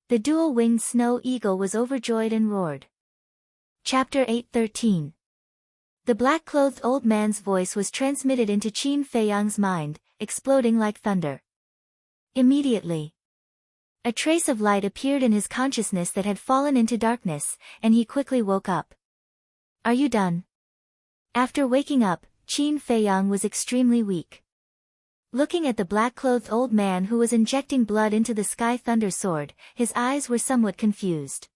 A: The dual-winged snow eagle was overjoyed and roared. Chapter 8:13. The black-clothed old man's voice was transmitted into Qin Feiyang's mind, exploding like thunder. Immediately, a trace of light appeared in his consciousness that had fallen into darkness, and he quickly woke up. Are you done? After waking up, Qin Feiyang was extremely weak. Looking at the black-clothed old man who was injecting blood into the sky thunder sword, his eyes were somewhat confused.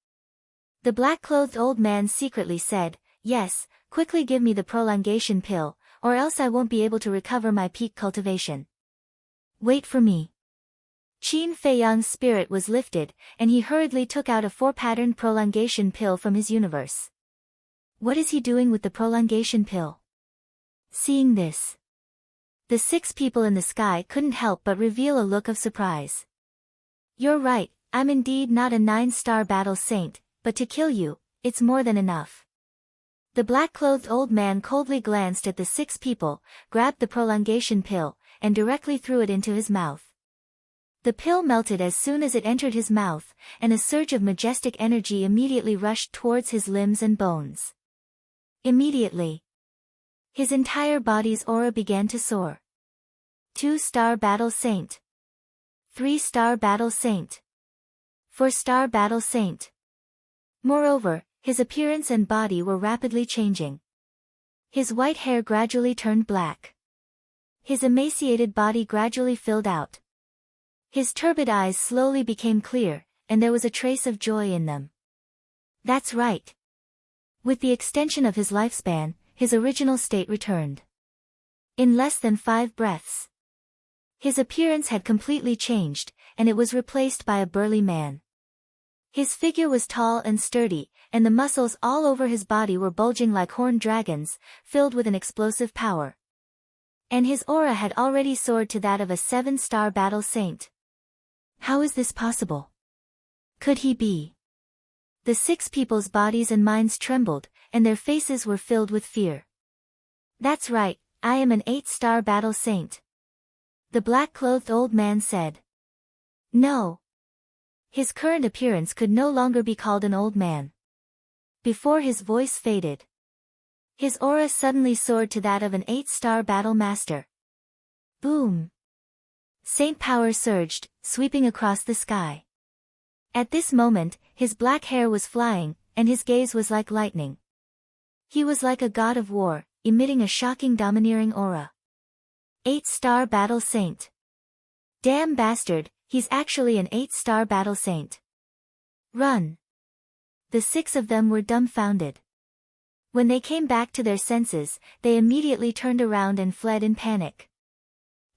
A: The black-clothed old man secretly said, Yes, quickly give me the prolongation pill, or else I won't be able to recover my peak cultivation. Wait for me. Qin Feiyang's spirit was lifted, and he hurriedly took out a 4-patterned prolongation pill from his universe. What is he doing with the prolongation pill? Seeing this, the 6 people in the sky couldn't help but reveal a look of surprise. You're right, I'm indeed not a 9-star battle saint, but to kill you, it's more than enough. The black-clothed old man coldly glanced at the 6 people, grabbed the prolongation pill, and directly threw it into his mouth. The pill melted as soon as it entered his mouth, and a surge of majestic energy immediately rushed towards his limbs and bones. Immediately, his entire body's aura began to soar. 2-star battle saint. 3-star battle saint. 4-star battle saint. Moreover, his appearance and body were rapidly changing. His white hair gradually turned black. His emaciated body gradually filled out. His turbid eyes slowly became clear, and there was a trace of joy in them. That's right. With the extension of his lifespan, his original state returned. In less than 5 breaths, his appearance had completely changed, and it was replaced by a burly man. His figure was tall and sturdy, and the muscles all over his body were bulging like horned dragons, filled with an explosive power. And his aura had already soared to that of a 7-star battle saint. How is this possible? Could he be? The 6 people's bodies and minds trembled, and their faces were filled with fear. That's right, I am an 8-star battle saint. The black-clothed old man said. No. His current appearance could no longer be called an old man. Before his voice faded, his aura suddenly soared to that of an 8-star battle master. Boom! Saint power surged, sweeping across the sky. At this moment, his black hair was flying, and his gaze was like lightning. He was like a god of war, emitting a shocking domineering aura. 8-star battle saint. Damn bastard, he's actually an 8-star battle saint. Run! The 6 of them were dumbfounded. When they came back to their senses, they immediately turned around and fled in panic.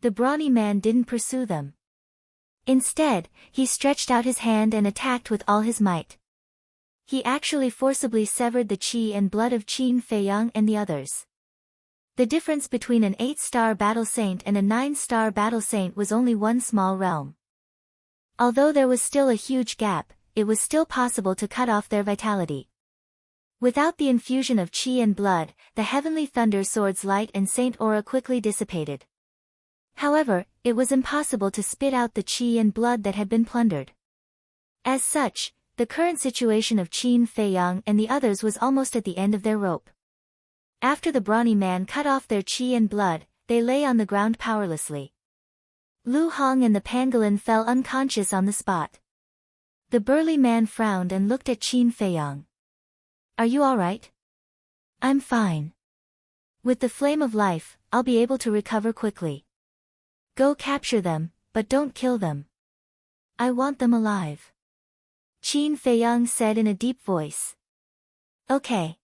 A: The brawny man didn't pursue them. Instead, he stretched out his hand and attacked with all his might. He actually forcibly severed the qi and blood of Qin Feiyang and the others. The difference between an 8-star battle saint and a 9-star battle saint was only one small realm. Although there was still a huge gap, it was still possible to cut off their vitality. Without the infusion of qi and blood, the heavenly thunder sword's light and saint aura quickly dissipated. However, it was impossible to spit out the qi and blood that had been plundered. As such, the current situation of Qin Feiyang and the others was almost at the end of their rope. After the brawny man cut off their qi and blood, they lay on the ground powerlessly. Lu Hong and the pangolin fell unconscious on the spot. The burly man frowned and looked at Qin Feiyang. Are you all right? I'm fine. With the flame of life, I'll be able to recover quickly. Go capture them, but don't kill them. I want them alive. Qin Feiyang said in a deep voice. Okay.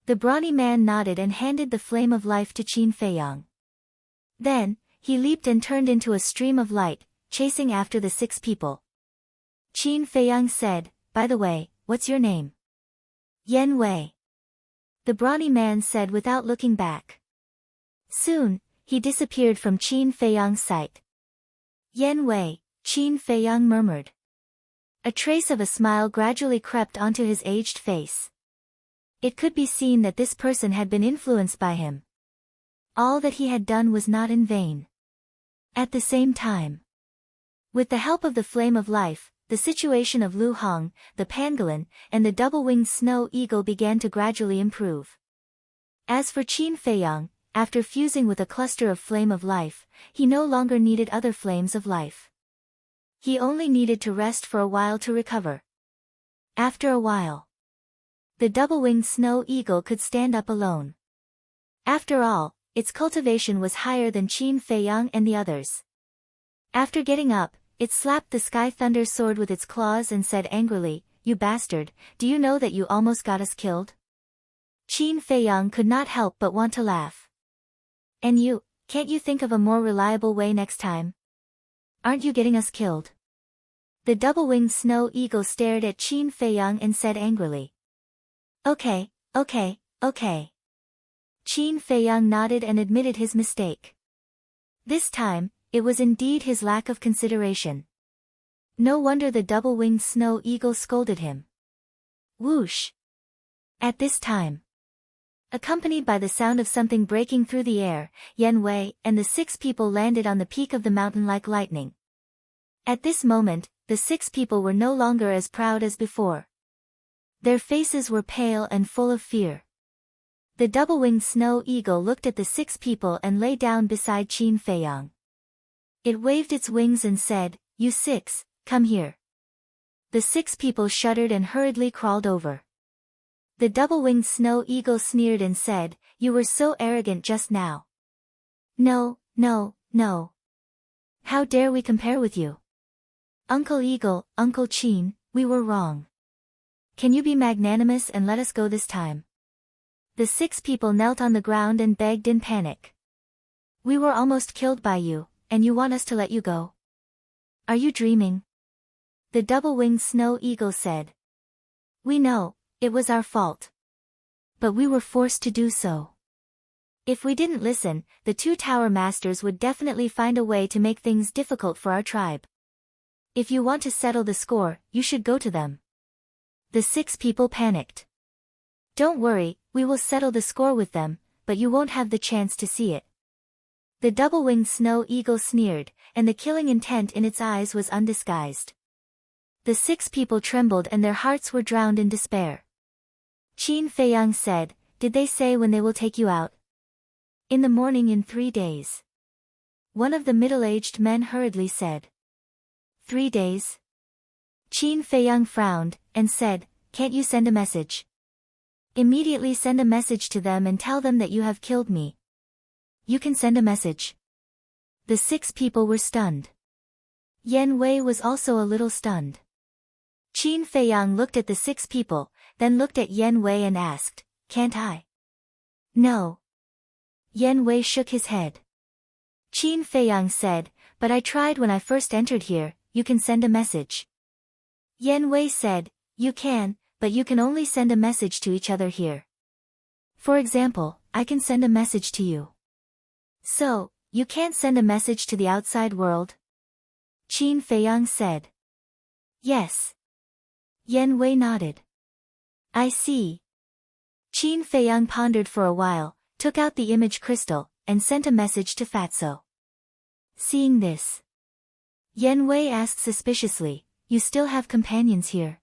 A: The brawny man nodded and handed the flame of life to Qin Feiyang. Then, he leaped and turned into a stream of light, chasing after the 6 people. Qin Feiyang said, "By the way, what's your name?" "Yan Wei." The brawny man said without looking back. Soon, he disappeared from Qin Feiyang's sight. "Yan Wei," Qin Feiyang murmured. A trace of a smile gradually crept onto his aged face. It could be seen that this person had been influenced by him. All that he had done was not in vain. At the same time, with the help of the Flame of Life, the situation of Lu Hong, the pangolin, and the double-winged snow eagle began to gradually improve. As for Qin Feiyang, after fusing with a cluster of Flame of Life, he no longer needed other flames of life. He only needed to rest for a while to recover. After a while, the double-winged snow eagle could stand up alone. After all, its cultivation was higher than Qin Feiyang and the others. After getting up, it slapped the Sky Thunder sword with its claws and said angrily, "You bastard, do you know that you almost got us killed?" Qin Feiyang could not help but want to laugh. "And you, can't you think of a more reliable way next time? Aren't you getting us killed?" The double-winged snow eagle stared at Qin Feiyang and said angrily. Okay. Qin Feiyang nodded and admitted his mistake. This time, it was indeed his lack of consideration. No wonder the double-winged snow eagle scolded him. Whoosh! At this time, accompanied by the sound of something breaking through the air, Yan Wei and the 6 people landed on the peak of the mountain like lightning. At this moment, the 6 people were no longer as proud as before. Their faces were pale and full of fear. The double-winged snow eagle looked at the 6 people and lay down beside Qin Feiyang. It waved its wings and said, "You 6, come here." The 6 people shuddered and hurriedly crawled over. The double-winged snow eagle sneered and said, "You were so arrogant just now. No. How dare we compare with you? Uncle Eagle, Uncle Qin, we were wrong. Can you be magnanimous and let us go this time?" The 6 people knelt on the ground and begged in panic. "We were almost killed by you, and you want us to let you go? Are you dreaming?" The double-winged snow eagle said. "We know, it was our fault. But we were forced to do so. If we didn't listen, the 2 tower masters would definitely find a way to make things difficult for our tribe. If you want to settle the score, you should go to them." The 6 people panicked. "Don't worry, we will settle the score with them, but you won't have the chance to see it." The double-winged snow eagle sneered, and the killing intent in its eyes was undisguised. The 6 people trembled and their hearts were drowned in despair. Qin Feiyang said, "Did they say when they will take you out?" "In the morning in 3 days. One of the middle-aged men hurriedly said. 3 days? Qin Feiyang frowned, and said, "Can't you send a message? Immediately send a message to them and tell them that you have killed me." "You can send a message." The 6 people were stunned. Yan Wei was also a little stunned. Qin Feiyang looked at the 6 people, then looked at Yan Wei and asked, "Can't I?" "No." Yan Wei shook his head. Qin Feiyang said, "But I tried when I first entered here, you can send a message." Yan Wei said, "You can, but you can only send a message to each other here. For example, I can send a message to you. So, you can't send a message to the outside world?" Qin Feiyang said. "Yes." Yan Wei nodded. "I see." Qin Feiyang pondered for a while, took out the image crystal, and sent a message to Fatso. Seeing this, Yan Wei asked suspiciously, "You still have companions here?"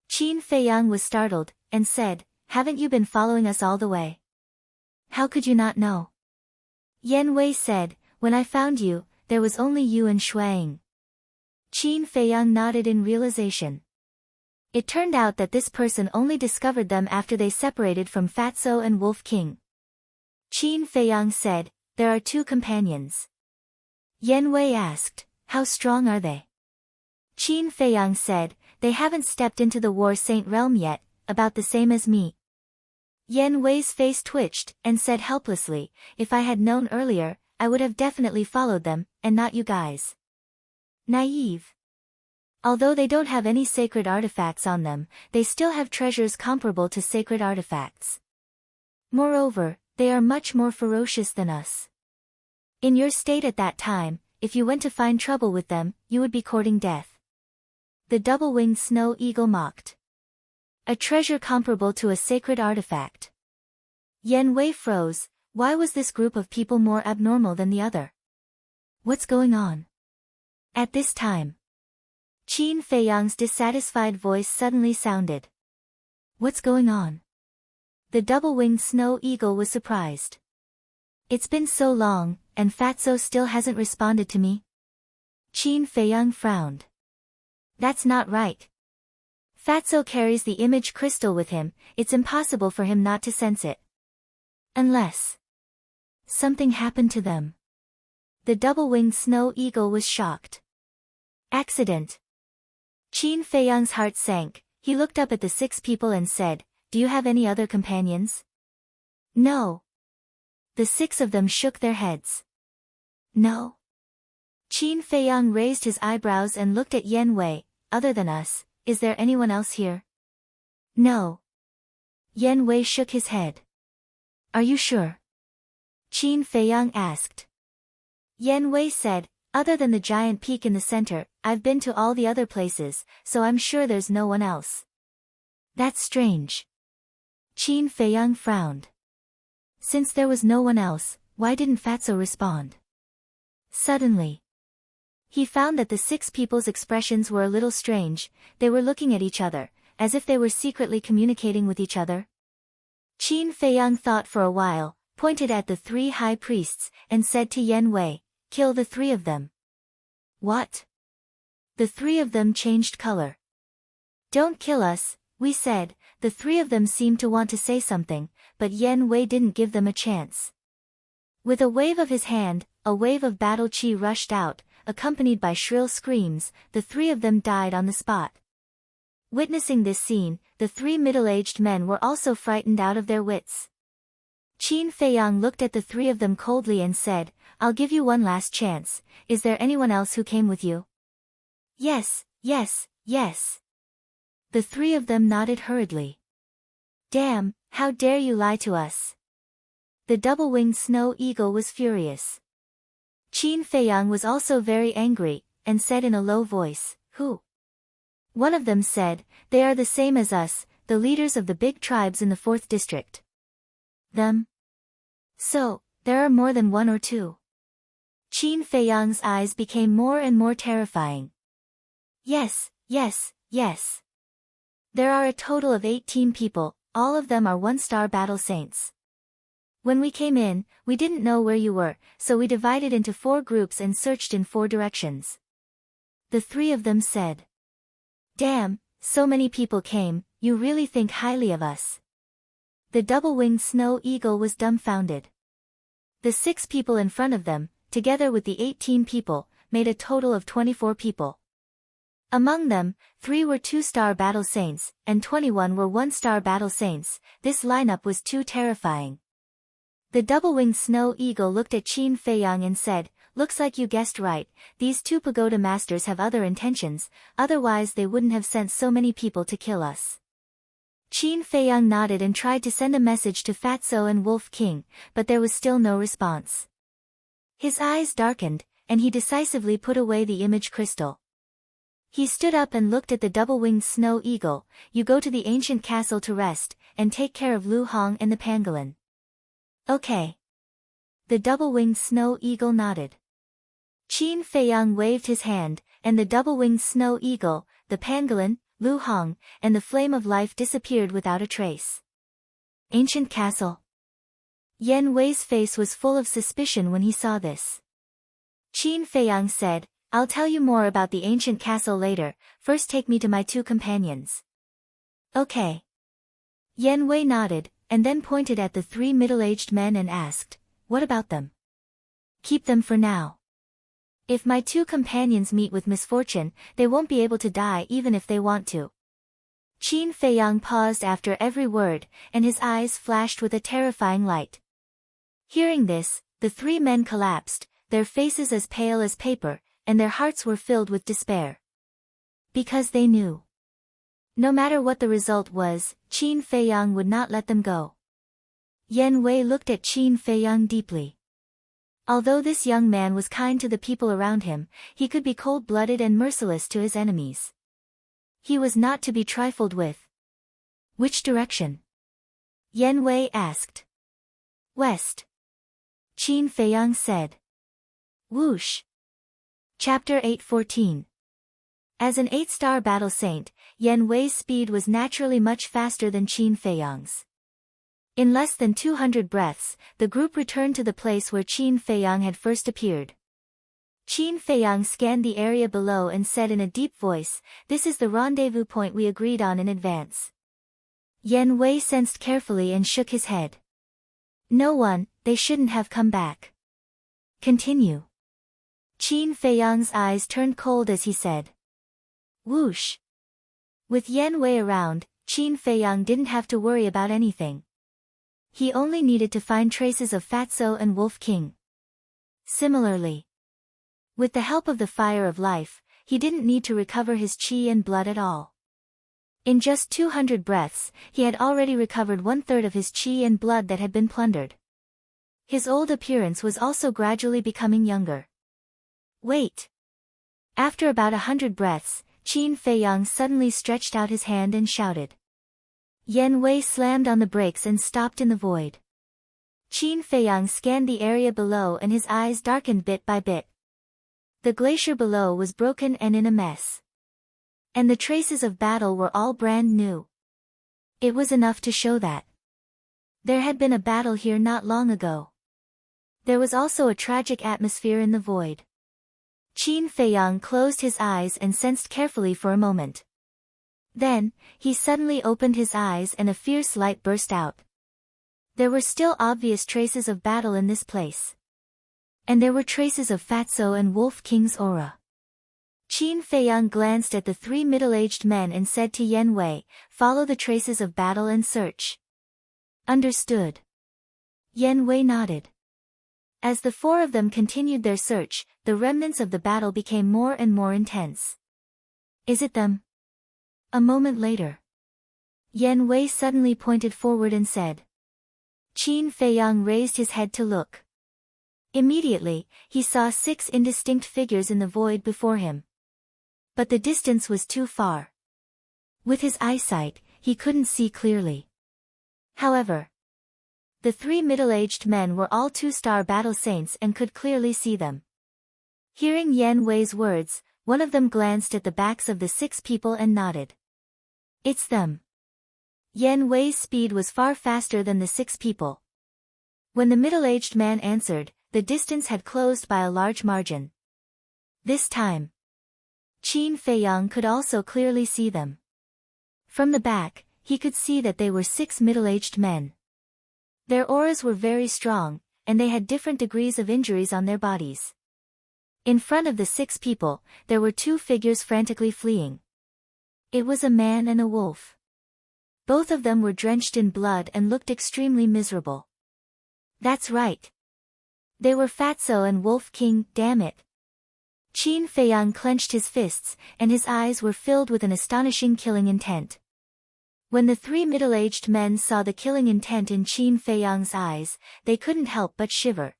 A: Qin Feiyang was startled, and said, "Haven't you been following us all the way? How could you not know?" Yan Wei said, "When I found you, there was only you and Shuang." Qin Feiyang nodded in realization. It turned out that this person only discovered them after they separated from Fatso and Wolf King. Qin Feiyang said, "There are 2 companions." Yan Wei asked, "How strong are they?" Qin Feiyang said, "They haven't stepped into the War Saint realm yet, about the same as me." Yan Wei's face twitched, and said helplessly, "If I had known earlier, I would have definitely followed them, and not you guys." Naive. Although they don't have any sacred artifacts on them, they still have treasures comparable to sacred artifacts. Moreover, they are much more ferocious than us. In your state at that time, if you went to find trouble with them, you would be courting death. The double-winged snow eagle mocked. A treasure comparable to a sacred artifact. Yen Wei froze. Why was this group of people more abnormal than the other? What's going on? At this time, Qin Feiyang's dissatisfied voice suddenly sounded. What's going on? The double-winged snow eagle was surprised. It's been so long, and Fatso still hasn't responded to me? Qin Feiyang frowned. That's not right. Fatso carries the image crystal with him, it's impossible for him not to sense it. Unless something happened to them. The double-winged snow eagle was shocked. Accident. Qin Feiyang's heart sank. He looked up at the 6 people and said, Do you have any other companions? No. The 6 of them shook their heads. No. Qin Feiyang raised his eyebrows and looked at Yen Wei. Other than us, is there anyone else here? No. Yen Wei shook his head. Are you sure? Qin Feiyang asked. Yen Wei said, Other than the giant peak in the center, I've been to all the other places, so I'm sure there's no one else. That's strange. Qin Feiyang frowned. Since there was no one else, why didn't Fatso respond? Suddenly, he found that the 6 people's expressions were a little strange. They were looking at each other, as if they were secretly communicating with each other. Qin Feiyang thought for a while, pointed at the 3 high priests, and said to Yen Wei, Kill the 3 of them. What? The 3 of them changed color. Don't kill us, we said. The 3 of them seemed to want to say something, but Yen Wei didn't give them a chance. With a wave of his hand, a wave of battle chi rushed out, accompanied by shrill screams. The 3 of them died on the spot. Witnessing this scene, the 3 middle-aged men were also frightened out of their wits. Qin Feiyang looked at the 3 of them coldly and said, I'll give you one last chance. Is there anyone else who came with you? Yes, yes, yes. The 3 of them nodded hurriedly. Damn, how dare you lie to us? The double-winged snow eagle was furious. Qin Feiyang was also very angry, and said in a low voice, Who? One of them said, They are the same as us, the leaders of the big tribes in the 4th district. Them? So, there are more than 1 or 2. Qin Feiyang's eyes became more and more terrifying. Yes, yes, yes. There are a total of 18 people, all of them are 1-star battle saints. When we came in, we didn't know where you were, so we divided into 4 groups and searched in 4 directions. The 3 of them said. Damn, so many people came, you really think highly of us. The double-winged snow eagle was dumbfounded. The 6 people in front of them, together with the 18 people, made a total of 24 people. Among them, 3 were 2-star battle saints, and 21 were 1-star battle saints. This lineup was too terrifying. The double-winged snow eagle looked at Qin Feiyang and said, Looks like you guessed right, these 2 pagoda masters have other intentions, otherwise they wouldn't have sent so many people to kill us. Qin Feiyang nodded and tried to send a message to Fatso and Wolf King, but there was still no response. His eyes darkened, and he decisively put away the image crystal. He stood up and looked at the double-winged snow eagle. You go to the ancient castle to rest, and take care of Lu Hong and the pangolin. Okay. The double-winged snow eagle nodded. Qin Feiyang waved his hand, and the double-winged snow eagle, the pangolin, Lu Hong, and the flame of life disappeared without a trace. Ancient castle. Yen Wei's face was full of suspicion when he saw this. Qin Feiyang said, I'll tell you more about the ancient castle later, first take me to my 2 companions. Okay. Yen Wei nodded, and then pointed at the 3 middle-aged men and asked, What about them? Keep them for now. If my 2 companions meet with misfortune, they won't be able to die even if they want to. Qin Feiyang paused after every word, and his eyes flashed with a terrifying light. Hearing this, the 3 men collapsed, their faces as pale as paper. and their hearts were filled with despair. Because they knew. No matter what the result was, Qin Feiyang would not let them go. Yan Wei looked at Qin Feiyang deeply. Although this young man was kind to the people around him, he could be cold-blooded and merciless to his enemies. He was not to be trifled with. Which direction? Yan Wei asked. West. Qin Feiyang said. Whoosh. Chapter 8:14. As an 8-star battle saint, Yan Wei's speed was naturally much faster than Qin Feiyang's. In less than 200 breaths, the group returned to the place where Qin Feiyang had first appeared. Qin Feiyang scanned the area below and said in a deep voice, "This is the rendezvous point we agreed on in advance." Yan Wei sensed carefully and shook his head. No one, they shouldn't have come back. Continue. Qin Feiyang's eyes turned cold as he said. Whoosh. With Yan Wei around, Qin Feiyang didn't have to worry about anything. He only needed to find traces of Fatso and Wolf King. Similarly, with the help of the Fire of Life, he didn't need to recover his qi and blood at all. In just 200 breaths, he had already recovered 1/3 of his qi and blood that had been plundered. His old appearance was also gradually becoming younger. Wait. After about 100 breaths, Qin Feiyang suddenly stretched out his hand and shouted. Yan Wei slammed on the brakes and stopped in the void. Qin Feiyang scanned the area below and his eyes darkened bit by bit. The glacier below was broken and in a mess. And the traces of battle were all brand new. It was enough to show that there had been a battle here not long ago. There was also a tragic atmosphere in the void. Qin Feiyang closed his eyes and sensed carefully for a moment. Then, he suddenly opened his eyes and a fierce light burst out. There were still obvious traces of battle in this place. And there were traces of Fatso and Wolf King's aura. Qin Feiyang glanced at the 3 middle-aged men and said to Yan Wei, "Follow the traces of battle and search." Understood. Yan Wei nodded. As the 4 of them continued their search, the remnants of the battle became more and more intense. Is it them? A moment later, Yan Wei suddenly pointed forward and said. Qin Feiyang raised his head to look. Immediately, he saw 6 indistinct figures in the void before him. But the distance was too far. With his eyesight, he couldn't see clearly. However, the 3 middle-aged men were all 2-star battle saints and could clearly see them. Hearing Yan Wei's words, one of them glanced at the backs of the 6 people and nodded. It's them. Yan Wei's speed was far faster than the 6 people. When the middle-aged man answered, the distance had closed by a large margin. This time, Qin Feiyang could also clearly see them. From the back, he could see that they were 6 middle-aged men. Their auras were very strong, and they had different degrees of injuries on their bodies. In front of the 6 people, there were 2 figures frantically fleeing. It was a man and a wolf. Both of them were drenched in blood and looked extremely miserable. That's right. They were Fatso and Wolf King, damn it. Qin Feiyang clenched his fists, and his eyes were filled with an astonishing killing intent. When the 3 middle-aged men saw the killing intent in Qin Feiyang's eyes, they couldn't help but shiver.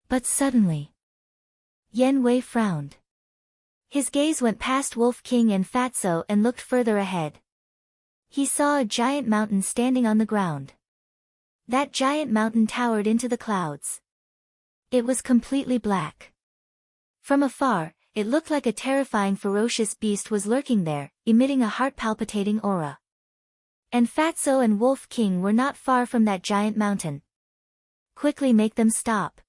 A: But suddenly, Yan Wei frowned. His gaze went past Wolf King and Fatso and looked further ahead. He saw a giant mountain standing on the ground. That giant mountain towered into the clouds. It was completely black. From afar, it looked like a terrifying ferocious beast was lurking there, emitting a heart-palpitating aura. And Fatso and Wolf King were not far from that giant mountain. Quickly make them stop.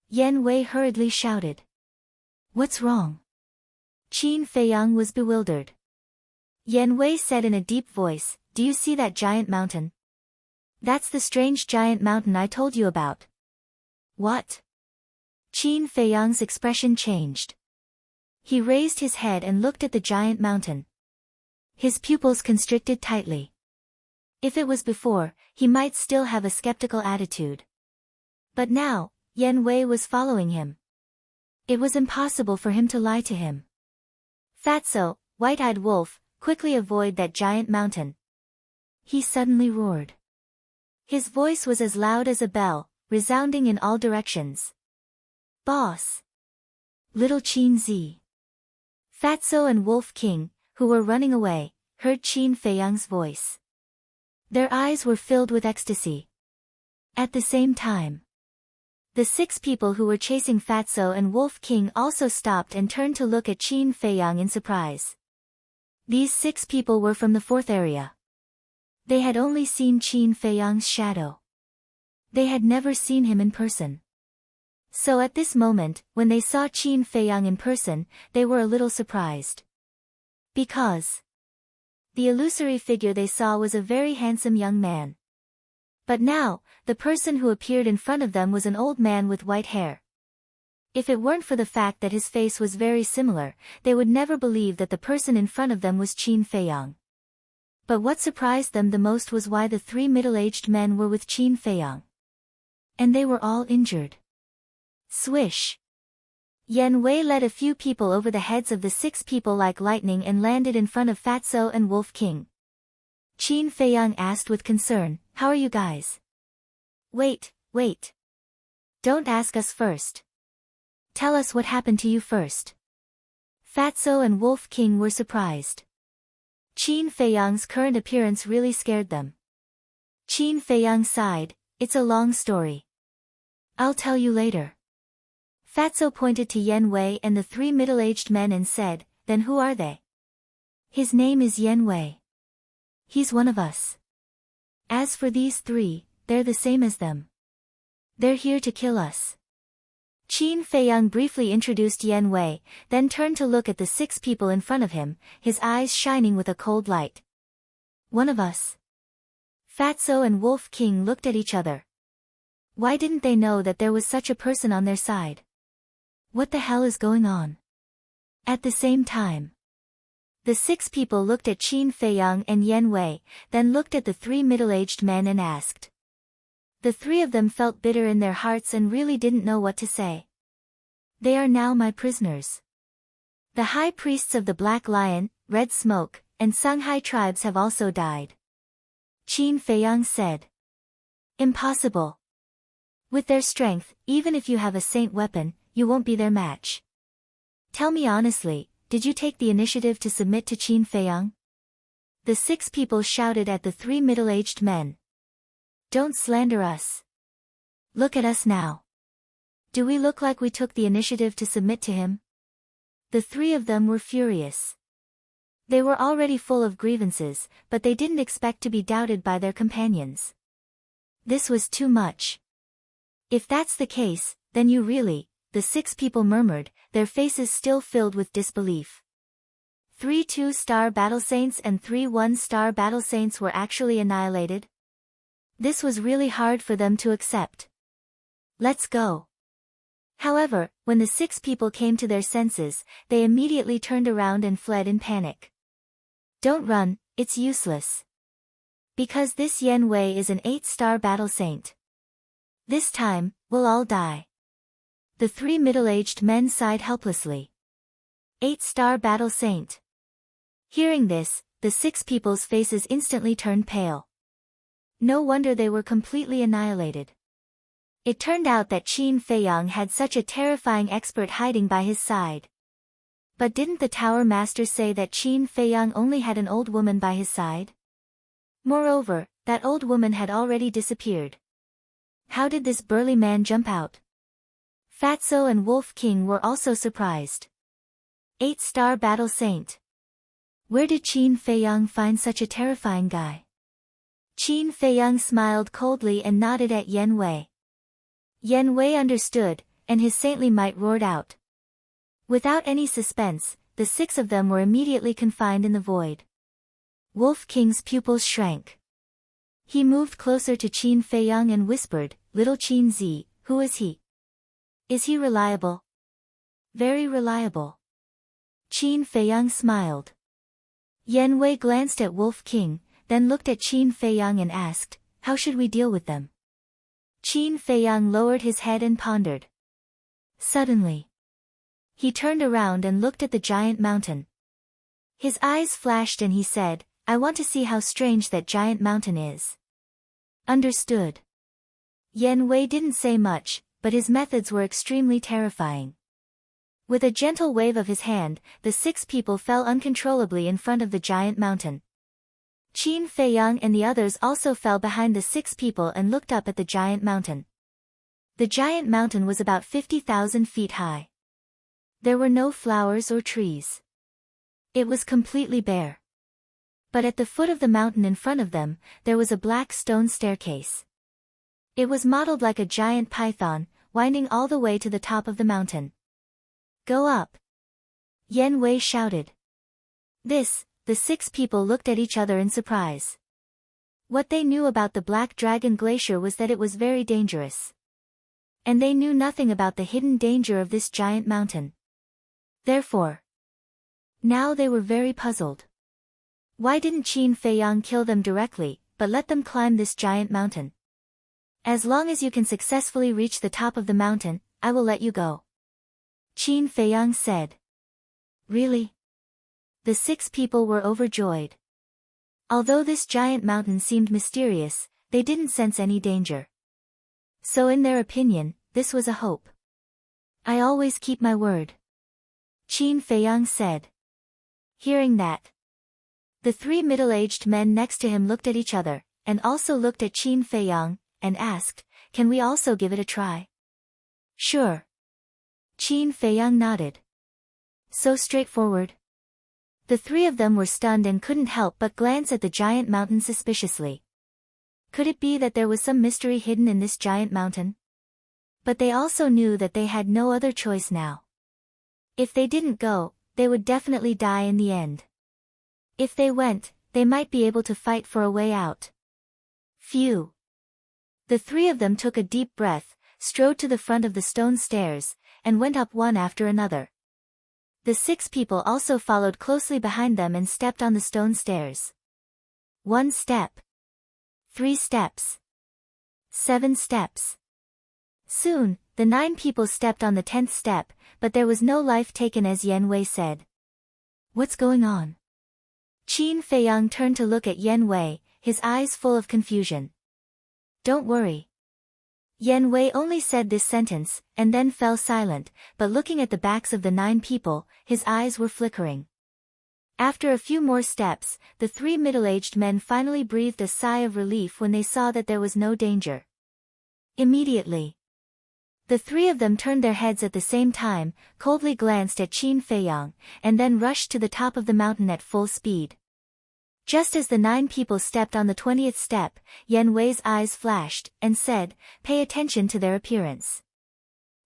A: Yan Wei hurriedly shouted. What's wrong? Qin Feiyang was bewildered. Yan Wei said in a deep voice, "Do you see that giant mountain? That's the strange giant mountain I told you about." What? Qin Feiyang's expression changed. He raised his head and looked at the giant mountain. His pupils constricted tightly. If it was before, he might still have a skeptical attitude. But now, Yan Wei was following him. It was impossible for him to lie to him. Fatso, white-eyed wolf, quickly avoid that giant mountain. He suddenly roared. His voice was as loud as a bell, resounding in all directions. Boss! Little Qin Zi. Fatso and Wolf King, who were running away, heard Qin Feiyang's voice. Their eyes were filled with ecstasy. At the same time, the 6 people who were chasing Fatso and Wolf King also stopped and turned to look at Qin Feiyang in surprise. These 6 people were from the 4th area. They had only seen Qin Feiyang's shadow. They had never seen him in person. So at this moment, when they saw Qin Feiyang in person, they were a little surprised. Because the illusory figure they saw was a very handsome young man. But now, the person who appeared in front of them was an old man with white hair. If it weren't for the fact that his face was very similar, they would never believe that the person in front of them was Qin Feiyang. But what surprised them the most was why the 3 middle-aged men were with Qin Feiyang. And they were all injured. Swish! Yan Wei led a few people over the heads of the 6 people like lightning and landed in front of Fatso and Wolf King. Qin Feiyang asked with concern, "How are you guys?" Wait. Don't ask us first. Tell us what happened to you first." Fatso and Wolf King were surprised. Qin Feiyang's current appearance really scared them. Qin Feiyang sighed, "It's a long story. I'll tell you later." Fatso pointed to Yan Wei and the 3 middle-aged men and said, "Then who are they?" "His name is Yan Wei. He's one of us. As for these 3, they're the same as them. They're here to kill us." Qin Feiyang briefly introduced Yan Wei, then turned to look at the 6 people in front of him, his eyes shining with a cold light. "One of us?" Fatso and Wolf King looked at each other. Why didn't they know that there was such a person on their side? What the hell is going on? At the same time, the 6 people looked at Qin Feiyang and Yan Wei, then looked at the 3 middle-aged men and asked. The 3 of them felt bitter in their hearts and really didn't know what to say. "They are now my prisoners. The high priests of the Black Lion, Red Smoke, and Songhai tribes have also died." Qin Feiyang said. "Impossible. With their strength, even if you have a saint weapon, you won't be their match. Tell me honestly, did you take the initiative to submit to Qin Feiyang?" The 6 people shouted at the 3 middle-aged men. "Don't slander us. Look at us now. Do we look like we took the initiative to submit to him?" The 3 of them were furious. They were already full of grievances, but they didn't expect to be doubted by their companions. This was too much. "If that's the case, then you really," the 6 people murmured, their faces still filled with disbelief. 3 2-star battle saints and 3 1-star battle saints were actually annihilated? This was really hard for them to accept. "Let's go." However, when the 6 people came to their senses, they immediately turned around and fled in panic. "Don't run, it's useless. Because this Yan Wei is an 8-star battle saint. This time, we'll all die." The 3 middle-aged men sighed helplessly. 8-star battle saint. Hearing this, the 6 people's faces instantly turned pale. No wonder they were completely annihilated. It turned out that Qin Feiyang had such a terrifying expert hiding by his side. But didn't the Tower Master say that Qin Feiyang only had an old woman by his side? Moreover, that old woman had already disappeared. How did this burly man jump out? Fatso and Wolf King were also surprised. 8-star battle saint. Where did Qin Feiyang find such a terrifying guy? Qin Feiyang smiled coldly and nodded at Yan Wei. Yan Wei understood, and his saintly might roared out. Without any suspense, the 6 of them were immediately confined in the void. Wolf King's pupils shrank. He moved closer to Qin Feiyang and whispered, "Little Qin Zi, who is he? Is he reliable?" "Very reliable." Qin Feiyang smiled. Yan Wei glanced at Wolf King, then looked at Qin Feiyang and asked, "How should we deal with them?" Qin Feiyang lowered his head and pondered. Suddenly, He turned around and looked at the giant mountain. His eyes flashed and he said, I want to see how strange that giant mountain is. Understood. Yen Wei didn't say much, but his methods were extremely terrifying. With a gentle wave of his hand, the 6 people fell uncontrollably in front of the giant mountain. Qin Feiyang and the others also fell behind the 6 people and looked up at the giant mountain. The giant mountain was about 50,000 feet high. There were no flowers or trees. It was completely bare. But at the foot of the mountain in front of them, there was a black stone staircase. It was modeled like a giant python, winding all the way to the top of the mountain. Go up! Yen Wei shouted. The 6 people looked at each other in surprise. What they knew about the Black Dragon Glacier was that it was very dangerous. And they knew nothing about the hidden danger of this giant mountain. Therefore, now they were very puzzled. Why didn't Qin Feiyang kill them directly, but let them climb this giant mountain? As long as you can successfully reach the top of the mountain, I will let you go. Qin Feiyang said. Really? The 6 people were overjoyed. Although this giant mountain seemed mysterious, they didn't sense any danger. So in their opinion, this was a hope. I always keep my word. Qin Feiyang said. Hearing that, the 3 middle-aged men next to him looked at each other, and also looked at Qin Feiyang, and asked, Can we also give it a try? Sure. Qin Feiyang nodded. So straightforward. The 3 of them were stunned and couldn't help but glance at the giant mountain suspiciously. Could it be that there was some mystery hidden in this giant mountain? But they also knew that they had no other choice now. If they didn't go, they would definitely die in the end. If they went, they might be able to fight for a way out. Phew. The 3 of them took a deep breath, strode to the front of the stone stairs, and went up one after another. The 6 people also followed closely behind them and stepped on the stone stairs. 1 step. 3 steps. 7 steps. Soon, the 9 people stepped on the 10th step, but there was no life taken as Yen Wei said. What's going on? Qin Feiyang turned to look at Yen Wei, his eyes full of confusion. Don't worry. Yen Wei only said this sentence, and then fell silent, but looking at the backs of the 9 people, his eyes were flickering. After a few more steps, the 3 middle-aged men finally breathed a sigh of relief when they saw that there was no danger. Immediately, the 3 of them turned their heads at the same time, coldly glanced at Qin Feiyang, and then rushed to the top of the mountain at full speed. Just as the 9 people stepped on the 20th step, Yen Wei's eyes flashed, and said, Pay attention to their appearance.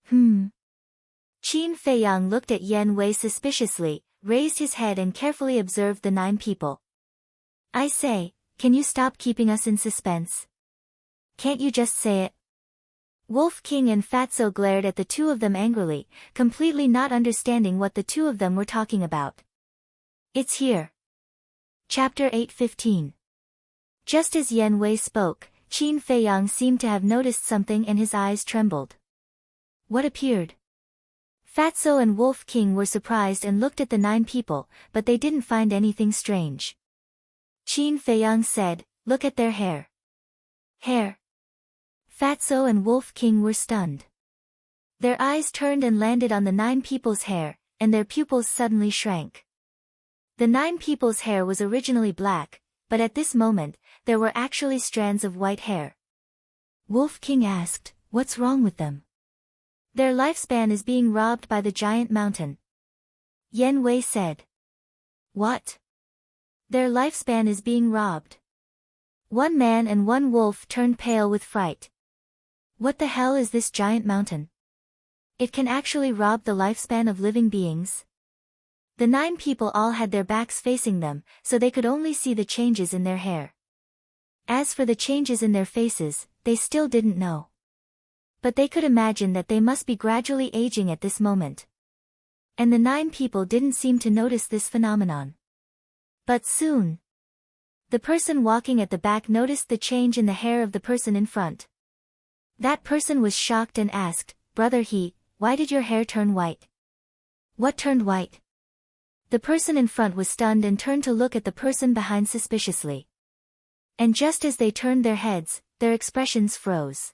A: Qin Feiyang looked at Yen Wei suspiciously, raised his head and carefully observed the 9 people. I say, can you stop keeping us in suspense? Can't you just say it? Wolf King and Fatso glared at the 2 of them angrily, completely not understanding what the 2 of them were talking about. It's here. Chapter 8:15. Just as Yen Wei spoke, Qin Feiyang seemed to have noticed something and his eyes trembled. What appeared? Fatso and Wolf King were surprised and looked at the 9 people, but they didn't find anything strange. Qin Feiyang said, Look at their hair. Hair? Fatso and Wolf King were stunned. Their eyes turned and landed on the 9 people's hair, and their pupils suddenly shrank. The 9 people's hair was originally black, but at this moment, there were actually strands of white hair. Wolf King asked, What's wrong with them? Their lifespan is being robbed by the giant mountain. Yen Wei said. What? Their lifespan is being robbed. 1 man and 1 wolf turned pale with fright. What the hell is this giant mountain? It can actually rob the lifespan of living beings? The 9 people all had their backs facing them, so they could only see the changes in their hair. As for the changes in their faces, they still didn't know. But they could imagine that they must be gradually aging at this moment. And the 9 people didn't seem to notice this phenomenon. But soon, the person walking at the back noticed the change in the hair of the person in front. That person was shocked and asked, Brother He, why did your hair turn white? What turned white? The person in front was stunned and turned to look at the person behind suspiciously. And just as they turned their heads, their expressions froze.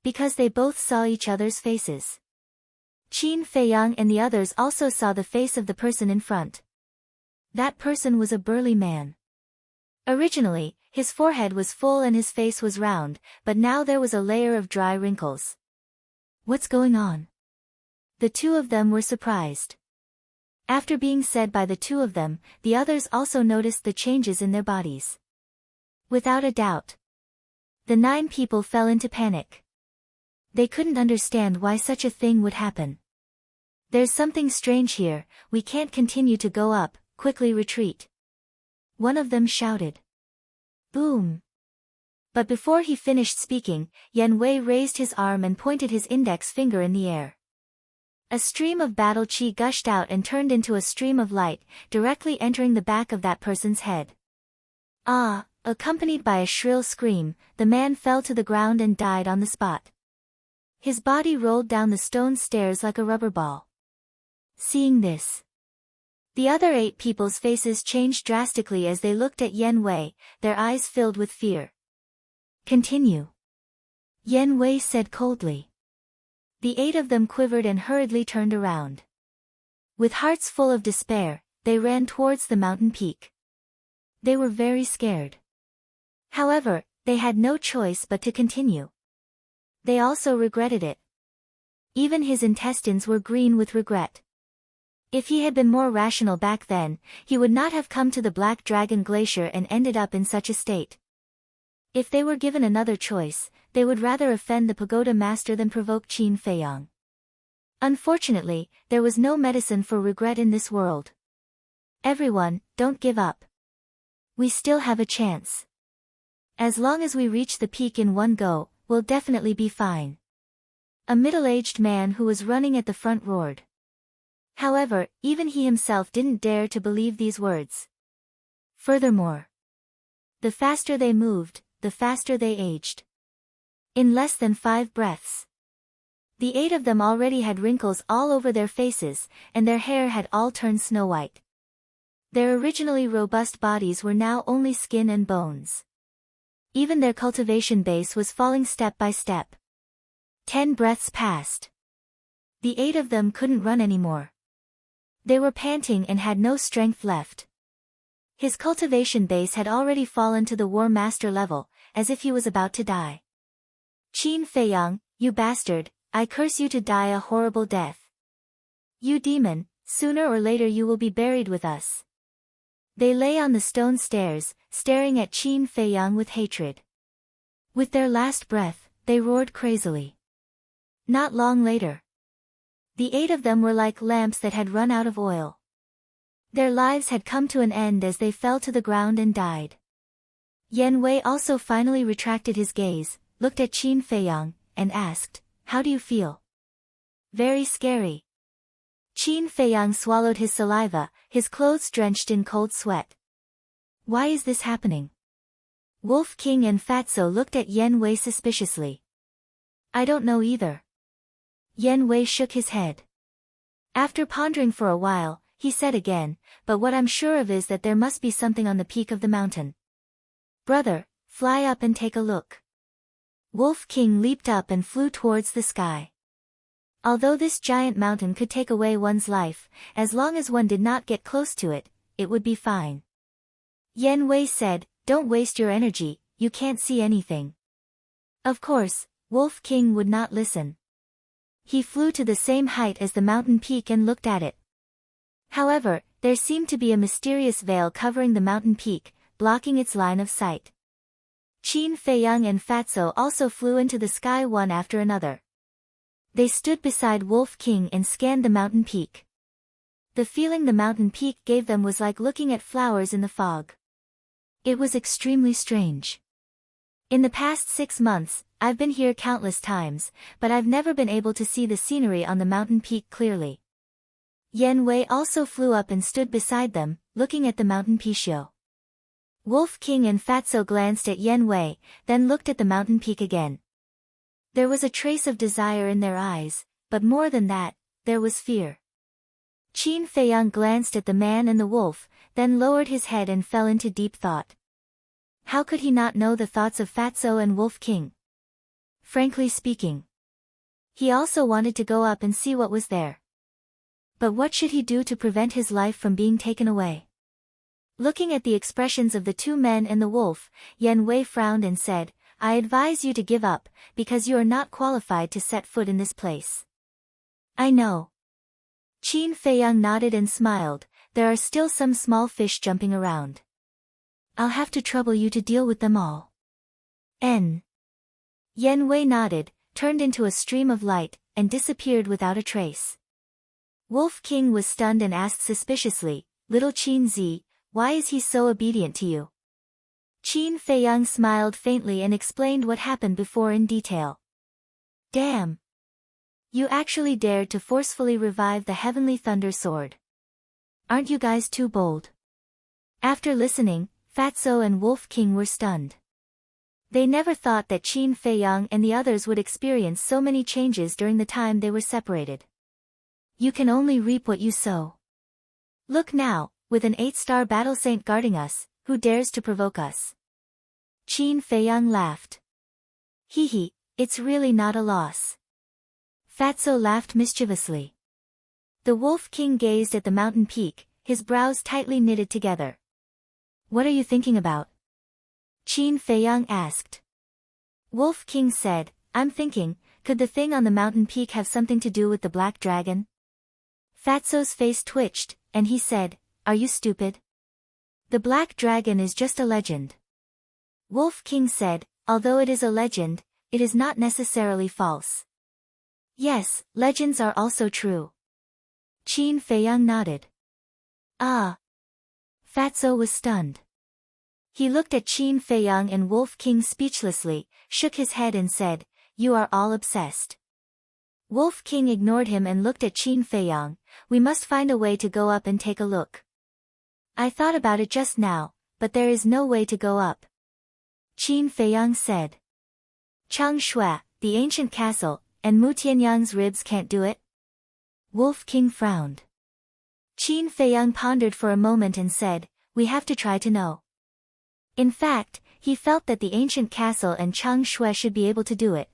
A: Because they both saw each other's faces. Qin Feiyang and the others also saw the face of the person in front. That person was a burly man. Originally, his forehead was full and his face was round, but now there was a layer of dry wrinkles. What's going on? The two of them were surprised. After being said by the two of them, the others also noticed the changes in their bodies. Without a doubt. The 9 people fell into panic. They couldn't understand why such a thing would happen. There's something strange here, we can't continue to go up, quickly retreat. One of them shouted. Boom! But before he finished speaking, Yan Wei raised his arm and pointed his index finger in the air. A stream of battle chi gushed out and turned into a stream of light, directly entering the back of that person's head. Ah! Accompanied by a shrill scream, the man fell to the ground and died on the spot. His body rolled down the stone stairs like a rubber ball. Seeing this, the other 8 people's faces changed drastically as they looked at Yan Wei, their eyes filled with fear. Continue. Yan Wei said coldly. The 8 of them quivered and hurriedly turned around. With hearts full of despair, they ran towards the mountain peak. They were very scared. However, they had no choice but to continue. They also regretted it. Even his intestines were green with regret. If he had been more rational back then, he would not have come to the Black Dragon Glacier and ended up in such a state. If they were given another choice, they would rather offend the pagoda master than provoke Qin Feiyang. Unfortunately, there was no medicine for regret in this world. Everyone, don't give up. We still have a chance. As long as we reach the peak in one go, we'll definitely be fine. A middle-aged man who was running at the front roared. However, even he himself didn't dare to believe these words. Furthermore, the faster they moved, the faster they aged. In less than 5 breaths, the 8 of them already had wrinkles all over their faces, and their hair had all turned snow-white. Their originally robust bodies were now only skin and bones. Even their cultivation base was falling step by step. 10 breaths passed. The 8 of them couldn't run anymore. They were panting and had no strength left. His cultivation base had already fallen to the War Master level, as if he was about to die. Qin Feiyang, you bastard, I curse you to die a horrible death. You demon, sooner or later you will be buried with us. They lay on the stone stairs, staring at Qin Feiyang with hatred. With their last breath, they roared crazily. Not long later, the 8 of them were like lamps that had run out of oil. Their lives had come to an end as they fell to the ground and died. Yan Wei also finally retracted his gaze, looked at Qin Feiyang, and asked, "How do you feel?" "Very scary." Qin Feiyang swallowed his saliva, his clothes drenched in cold sweat. Why is this happening? Wolf King and Fatso looked at Yan Wei suspiciously. I don't know either. Yan Wei shook his head. After pondering for a while, he said again, but what I'm sure of is that there must be something on the peak of the mountain. Brother, fly up and take a look. Wolf King leaped up and flew towards the sky. Although this giant mountain could take away one's life, as long as one did not get close to it, it would be fine. Yan Wei said, don't waste your energy, you can't see anything. Of course, Wolf King would not listen. He flew to the same height as the mountain peak and looked at it. However, there seemed to be a mysterious veil covering the mountain peak, blocking its line of sight. Qin Feiyang and Fatso also flew into the sky one after another. They stood beside Wolf King and scanned the mountain peak. The feeling the mountain peak gave them was like looking at flowers in the fog. It was extremely strange. In the past 6 months, I've been here countless times, but I've never been able to see the scenery on the mountain peak clearly. Yan Wei also flew up and stood beside them, looking at the mountain peak. Wolf King and Fatso glanced at Yan Wei, then looked at the mountain peak again. There was a trace of desire in their eyes, but more than that, there was fear. Qin Feiyang glanced at the man and the wolf, then lowered his head and fell into deep thought. How could he not know the thoughts of Fatso and Wolf King? Frankly speaking, he also wanted to go up and see what was there. But what should he do to prevent his life from being taken away? Looking at the expressions of the two men and the wolf, Yan Wei frowned and said, I advise you to give up, because you are not qualified to set foot in this place. I know. Qin Feiyang nodded and smiled, there are still some small fish jumping around. I'll have to trouble you to deal with them all. Yan Wei nodded, turned into a stream of light, and disappeared without a trace. Wolf King was stunned and asked suspiciously, Little Qin Zi, why is he so obedient to you? Qin Feiyang smiled faintly and explained what happened before in detail. Damn! You actually dared to forcefully revive the heavenly thunder sword. Aren't you guys too bold? After listening, Fatso and Wolf King were stunned. They never thought that Qin Feiyang and the others would experience so many changes during the time they were separated. You can only reap what you sow. Look now, with an 8-star battle saint guarding us, who dares to provoke us? Qin Feiyang laughed. Hee, it's really not a loss. Fatso laughed mischievously. The Wolf King gazed at the mountain peak, his brows tightly knitted together. What are you thinking about? Qin Feiyang asked. Wolf King said, I'm thinking, could the thing on the mountain peak have something to do with the black dragon? Fatso's face twitched, and he said, Are you stupid? The black dragon is just a legend. Wolf King said, although it is a legend, it is not necessarily false. Yes, legends are also true. Qin Feiyang nodded. Ah. Fatso was stunned. He looked at Qin Feiyang and Wolf King speechlessly, shook his head and said, You are all obsessed. Wolf King ignored him and looked at Qin Feiyang, we must find a way to go up and take a look. I thought about it just now, but there is no way to go up. Qin Feiyang said. Chang Shui, the ancient castle, and Mu Tianyang's ribs can't do it? Wolf King frowned. Qin Feiyang pondered for a moment and said, We have to try to know. In fact, he felt that the ancient castle and Chang Shui should be able to do it.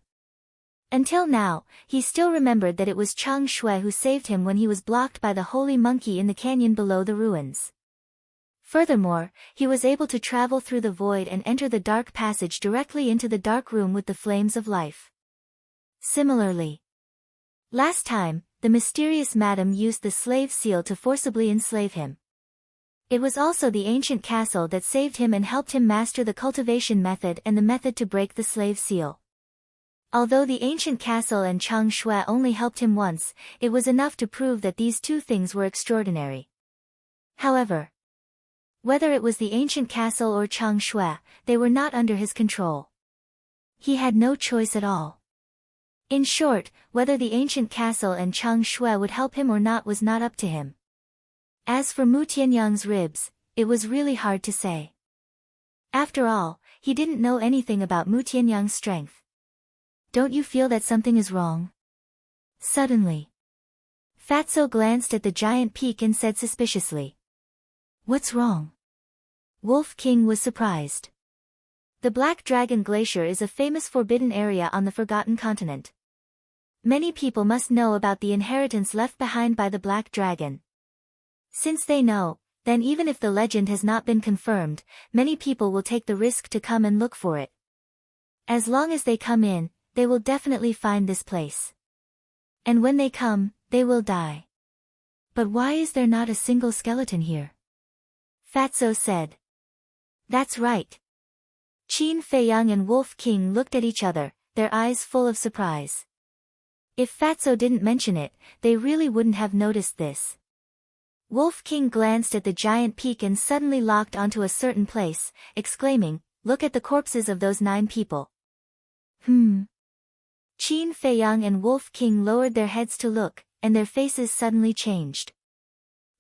A: Until now, he still remembered that it was Chang Shui who saved him when he was blocked by the holy monkey in the canyon below the ruins. Furthermore, he was able to travel through the void and enter the dark passage directly into the dark room with the flames of life. Similarly, last time, the mysterious madam used the slave seal to forcibly enslave him. It was also the ancient castle that saved him and helped him master the cultivation method and the method to break the slave seal. Although the ancient castle and Chang Shui only helped him once, it was enough to prove that these two things were extraordinary. However, whether it was the ancient castle or Chang Shui, they were not under his control. He had no choice at all. In short, whether the ancient castle and Chang Shui would help him or not was not up to him. As for Mu Tianyang's ribs, it was really hard to say. After all, he didn't know anything about Mu Tianyang's strength. Don't you feel that something is wrong? Suddenly, Fatso glanced at the giant peak and said suspiciously. What's wrong? Wolf King was surprised. The Black Dragon Glacier is a famous forbidden area on the Forgotten Continent. Many people must know about the inheritance left behind by the Black Dragon. Since they know, then even if the legend has not been confirmed, many people will take the risk to come and look for it. As long as they come in, they will definitely find this place. And when they come, they will die. But why is there not a single skeleton here? Fatso said. That's right. Qin Feiyang and Wolf King looked at each other, their eyes full of surprise. If Fatso didn't mention it, they really wouldn't have noticed this. Wolf King glanced at the giant peak and suddenly locked onto a certain place, exclaiming, Look at the corpses of those 9 people. Qin Feiyang and Wolf King lowered their heads to look, and their faces suddenly changed.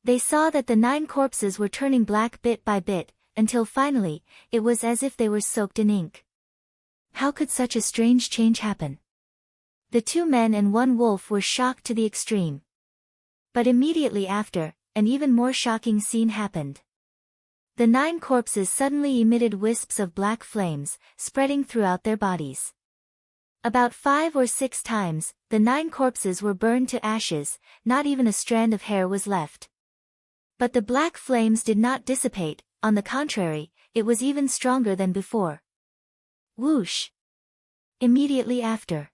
A: They saw that the 9 corpses were turning black bit by bit, until finally, it was as if they were soaked in ink. How could such a strange change happen? The 2 men and 1 wolf were shocked to the extreme. But immediately after, an even more shocking scene happened. The 9 corpses suddenly emitted wisps of black flames, spreading throughout their bodies. About 5 or 6 times, the 9 corpses were burned to ashes, not even a strand of hair was left. But the black flames did not dissipate, on the contrary, it was even stronger than before. Whoosh! Immediately after,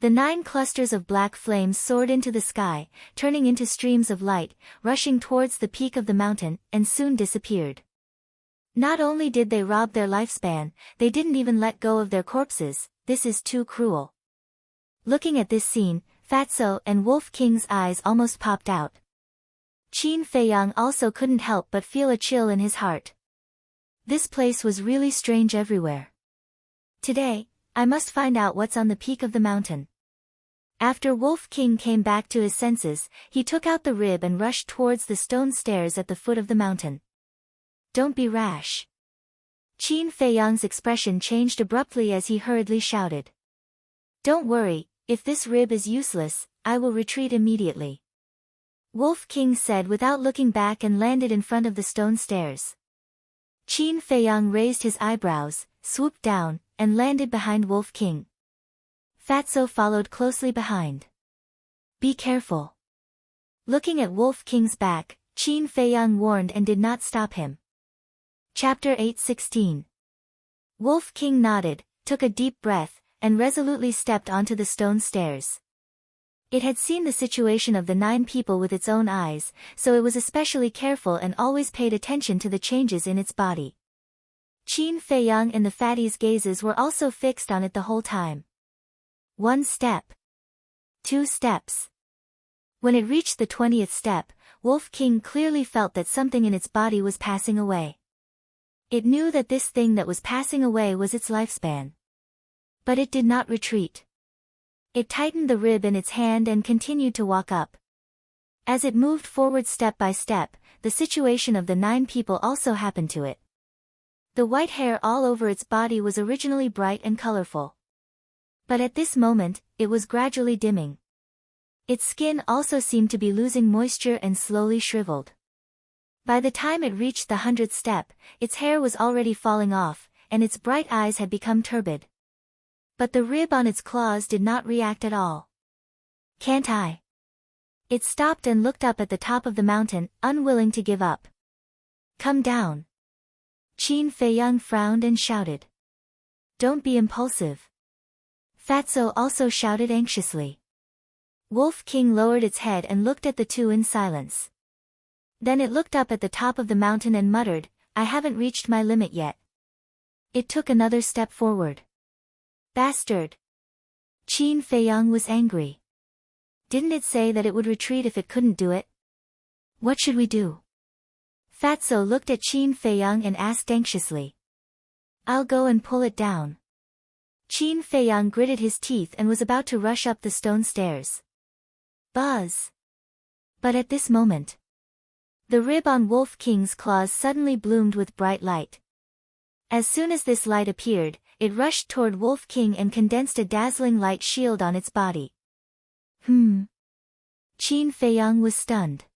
A: the 9 clusters of black flames soared into the sky, turning into streams of light, rushing towards the peak of the mountain, and soon disappeared. Not only did they rob their lifespan, they didn't even let go of their corpses. This is too cruel. Looking at this scene, Fatso and Wolf King's eyes almost popped out. Qin Feiyang also couldn't help but feel a chill in his heart. This place was really strange everywhere. Today, I must find out what's on the peak of the mountain. After Wolf King came back to his senses, he took out the rib and rushed towards the stone stairs at the foot of the mountain. Don't be rash. Qin Feiyang's expression changed abruptly as he hurriedly shouted. Don't worry, if this rib is useless, I will retreat immediately. Wolf King said without looking back and landed in front of the stone stairs. Qin Feiyang raised his eyebrows, swooped down, and landed behind Wolf King. Fatso followed closely behind. Be careful. Looking at Wolf King's back, Qin Feiyang warned and did not stop him. Chapter 8:16. Wolf King nodded, took a deep breath, and resolutely stepped onto the stone stairs. It had seen the situation of the 9 people with its own eyes, so it was especially careful and always paid attention to the changes in its body. Qin Feiyang and the fatty's gazes were also fixed on it the whole time. 1 step. 2 steps. When it reached the 20th step, Wolf King clearly felt that something in its body was passing away. It knew that this thing that was passing away was its lifespan. But it did not retreat. It tightened the rib in its hand and continued to walk up. As it moved forward step by step, the situation of the 9 people also happened to it. The white hair all over its body was originally bright and colorful. But at this moment, it was gradually dimming. Its skin also seemed to be losing moisture and slowly shriveled. By the time it reached the 100th step, its hair was already falling off, and its bright eyes had become turbid. But the rib on its claws did not react at all. Can't I? It stopped and looked up at the top of the mountain, unwilling to give up. Come down. Qin Feiyang frowned and shouted. Don't be impulsive. Fatso also shouted anxiously. Wolf King lowered its head and looked at the two in silence. Then it looked up at the top of the mountain and muttered, I haven't reached my limit yet. It took another step forward. Bastard! Qin Feiyang was angry. Didn't it say that it would retreat if it couldn't do it? What should we do? Fatso looked at Qin Feiyang and asked anxiously. I'll go and pull it down. Qin Feiyang gritted his teeth and was about to rush up the stone stairs. Buzz! But at this moment, the rib on Wolf King's claws suddenly bloomed with bright light. As soon as this light appeared, it rushed toward Wolf King and condensed a dazzling light shield on its body. Qin Feiyang was stunned.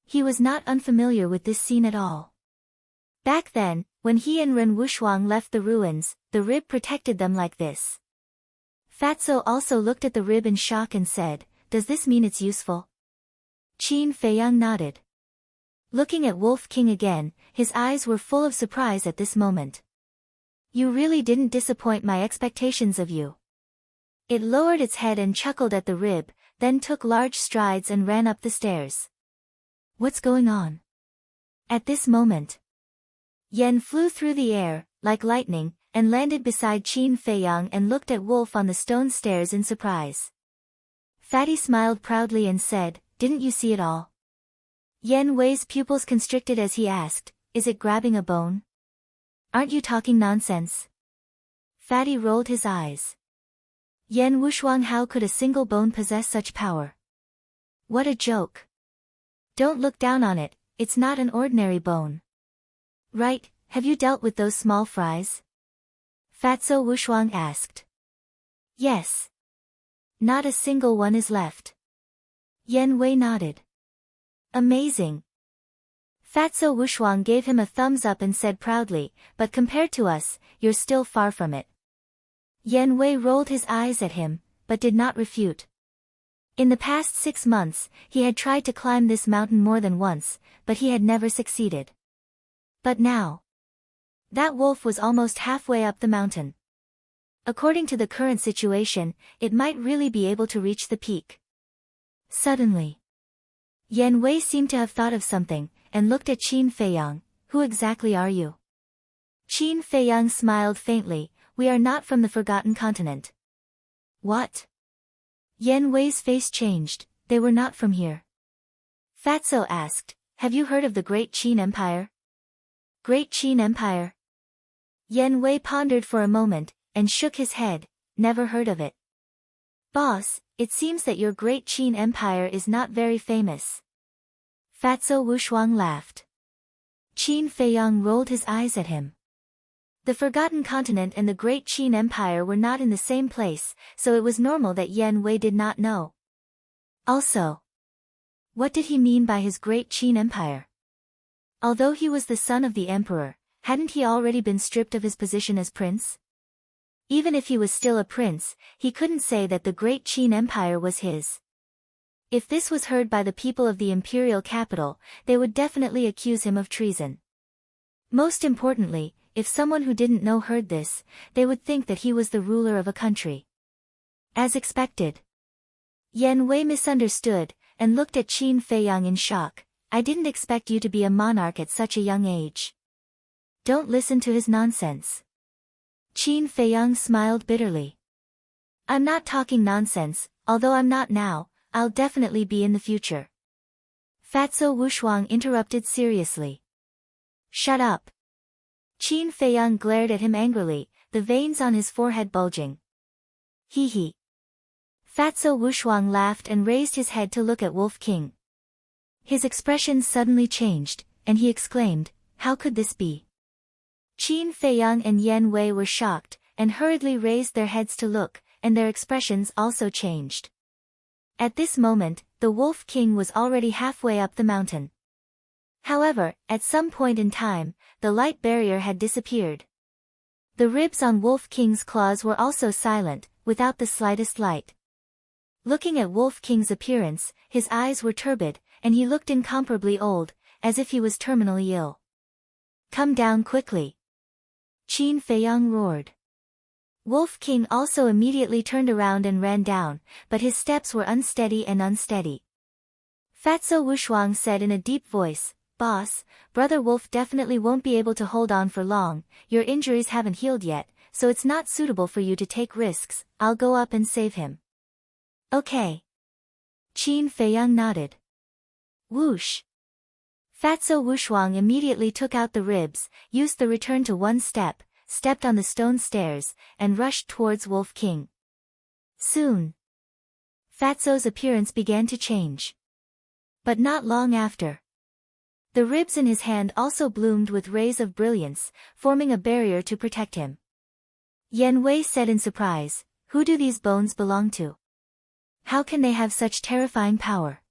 A: He was not unfamiliar with this scene at all. Back then, when he and Ren Wushuang left the ruins, the rib protected them like this. Fatso also looked at the rib in shock and said, Does this mean it's useful? Qin Feiyang nodded. Looking at Wolf King again, his eyes were full of surprise at this moment. You really didn't disappoint my expectations of you. It lowered its head and chuckled at the rib, then took large strides and ran up the stairs. What's going on? At this moment, Yen flew through the air, like lightning, and landed beside Qin Feiyang and looked at Wolf on the stone stairs in surprise. Fatty smiled proudly and said, Didn't you see it all? Yen Wei's pupils constricted as he asked, Is it grabbing a bone? Aren't you talking nonsense? Fatty rolled his eyes. Yen Wushuang, how could a single bone possess such power? What a joke. Don't look down on it, it's not an ordinary bone. Right, have you dealt with those small fries? Fatso Wushuang asked. Yes. Not a single one is left. Yan Wei nodded. Amazing. Fatso Wushuang gave him a thumbs up and said proudly, but compared to us, you're still far from it. Yan Wei rolled his eyes at him, but did not refute. In the past 6 months, he had tried to climb this mountain more than once, but he had never succeeded. But now, that wolf was almost halfway up the mountain. According to the current situation, it might really be able to reach the peak. Suddenly, Yan Wei seemed to have thought of something, and looked at Qin Feiyang. Who exactly are you? Qin Feiyang smiled faintly. We are not from the Forgotten Continent. What? Yan Wei's face changed. They were not from here. Fatso asked, have you heard of the Great Qin Empire? Great Qin Empire? Yan Wei pondered for a moment, and shook his head. Never heard of it. Boss, it seems that your Great Qin Empire is not very famous. Fatso Wushuang laughed. Qin Feiyang rolled his eyes at him. The Forgotten Continent and the Great Qin Empire were not in the same place, so it was normal that Yan Wei did not know. Also, what did he mean by his Great Qin Empire? Although he was the son of the emperor, hadn't he already been stripped of his position as prince? Even if he was still a prince, he couldn't say that the Great Qin Empire was his. If this was heard by the people of the imperial capital, they would definitely accuse him of treason. Most importantly, if someone who didn't know heard this, they would think that he was the ruler of a country. As expected, Yan Wei misunderstood, and looked at Qin Feiyang in shock. I didn't expect you to be a monarch at such a young age. Don't listen to his nonsense. Qin Feiyang smiled bitterly. I'm not talking nonsense, although I'm not now, I'll definitely be in the future. Fatso Wushuang interrupted seriously. Shut up. Qin Feiyang glared at him angrily, the veins on his forehead bulging. Hee hee. Fatso Wushuang laughed and raised his head to look at Wolf King. His expression suddenly changed, and he exclaimed, how could this be? Qin Feiyang and Yan Wei were shocked, and hurriedly raised their heads to look, and their expressions also changed. At this moment, the Wolf King was already halfway up the mountain. However, at some point in time, the light barrier had disappeared. The ribs on Wolf King's claws were also silent, without the slightest light. Looking at Wolf King's appearance, his eyes were turbid, and he looked incomparably old, as if he was terminally ill. Come down quickly. Qin Feiyang roared. Wolf King also immediately turned around and ran down, but his steps were unsteady. Fatso Wushuang said in a deep voice, Boss, Brother Wolf definitely won't be able to hold on for long, your injuries haven't healed yet, so it's not suitable for you to take risks, I'll go up and save him. Okay. Qin Feiyang nodded. Whoosh. Fatso Wushuang immediately took out the ribs, used the return to one step, stepped on the stone stairs, and rushed towards Wolf King. Soon, Fatso's appearance began to change. But not long after, the ribs in his hand also bloomed with rays of brilliance, forming a barrier to protect him. Yan Wei said in surprise, who do these bones belong to? How can they have such terrifying power?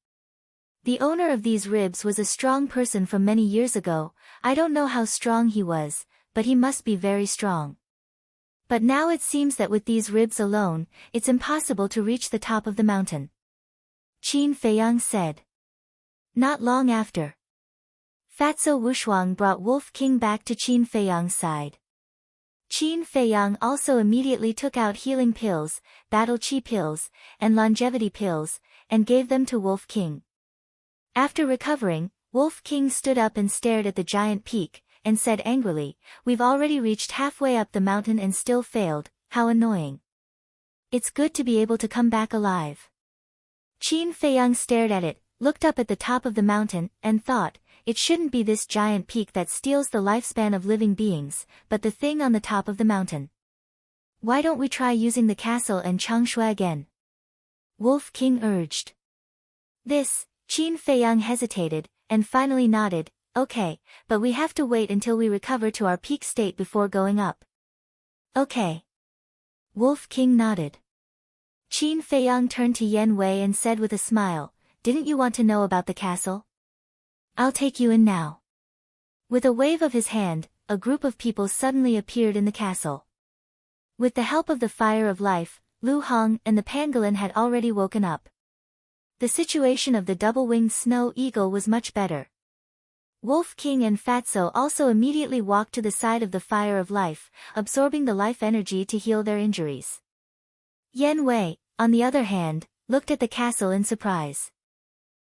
A: The owner of these ribs was a strong person from many years ago. I don't know how strong he was, but he must be very strong. But now it seems that with these ribs alone, it's impossible to reach the top of the mountain. Qin Feiyang said. Not long after, Fatso Wushuang brought Wolf King back to Qin Feiyang's side. Qin Feiyang also immediately took out healing pills, battle chi pills, and longevity pills, and gave them to Wolf King. After recovering, Wolf King stood up and stared at the giant peak, and said angrily, we've already reached halfway up the mountain and still failed, how annoying. It's good to be able to come back alive. Qin Feiyang stared at it, looked up at the top of the mountain, and thought, it shouldn't be this giant peak that steals the lifespan of living beings, but the thing on the top of the mountain. Why don't we try using the castle and Changshui again? Wolf King urged. Qin Feiyang hesitated, and finally nodded, okay, but we have to wait until we recover to our peak state before going up. Okay. Wolf King nodded. Qin Feiyang turned to Yan Wei and said with a smile, didn't you want to know about the castle? I'll take you in now. With a wave of his hand, a group of people suddenly appeared in the castle. With the help of the fire of life, Lu Hong and the pangolin had already woken up. The situation of the double-winged snow eagle was much better. Wolf King and Fatso also immediately walked to the side of the fire of life, absorbing the life energy to heal their injuries. Yan Wei, on the other hand, looked at the castle in surprise.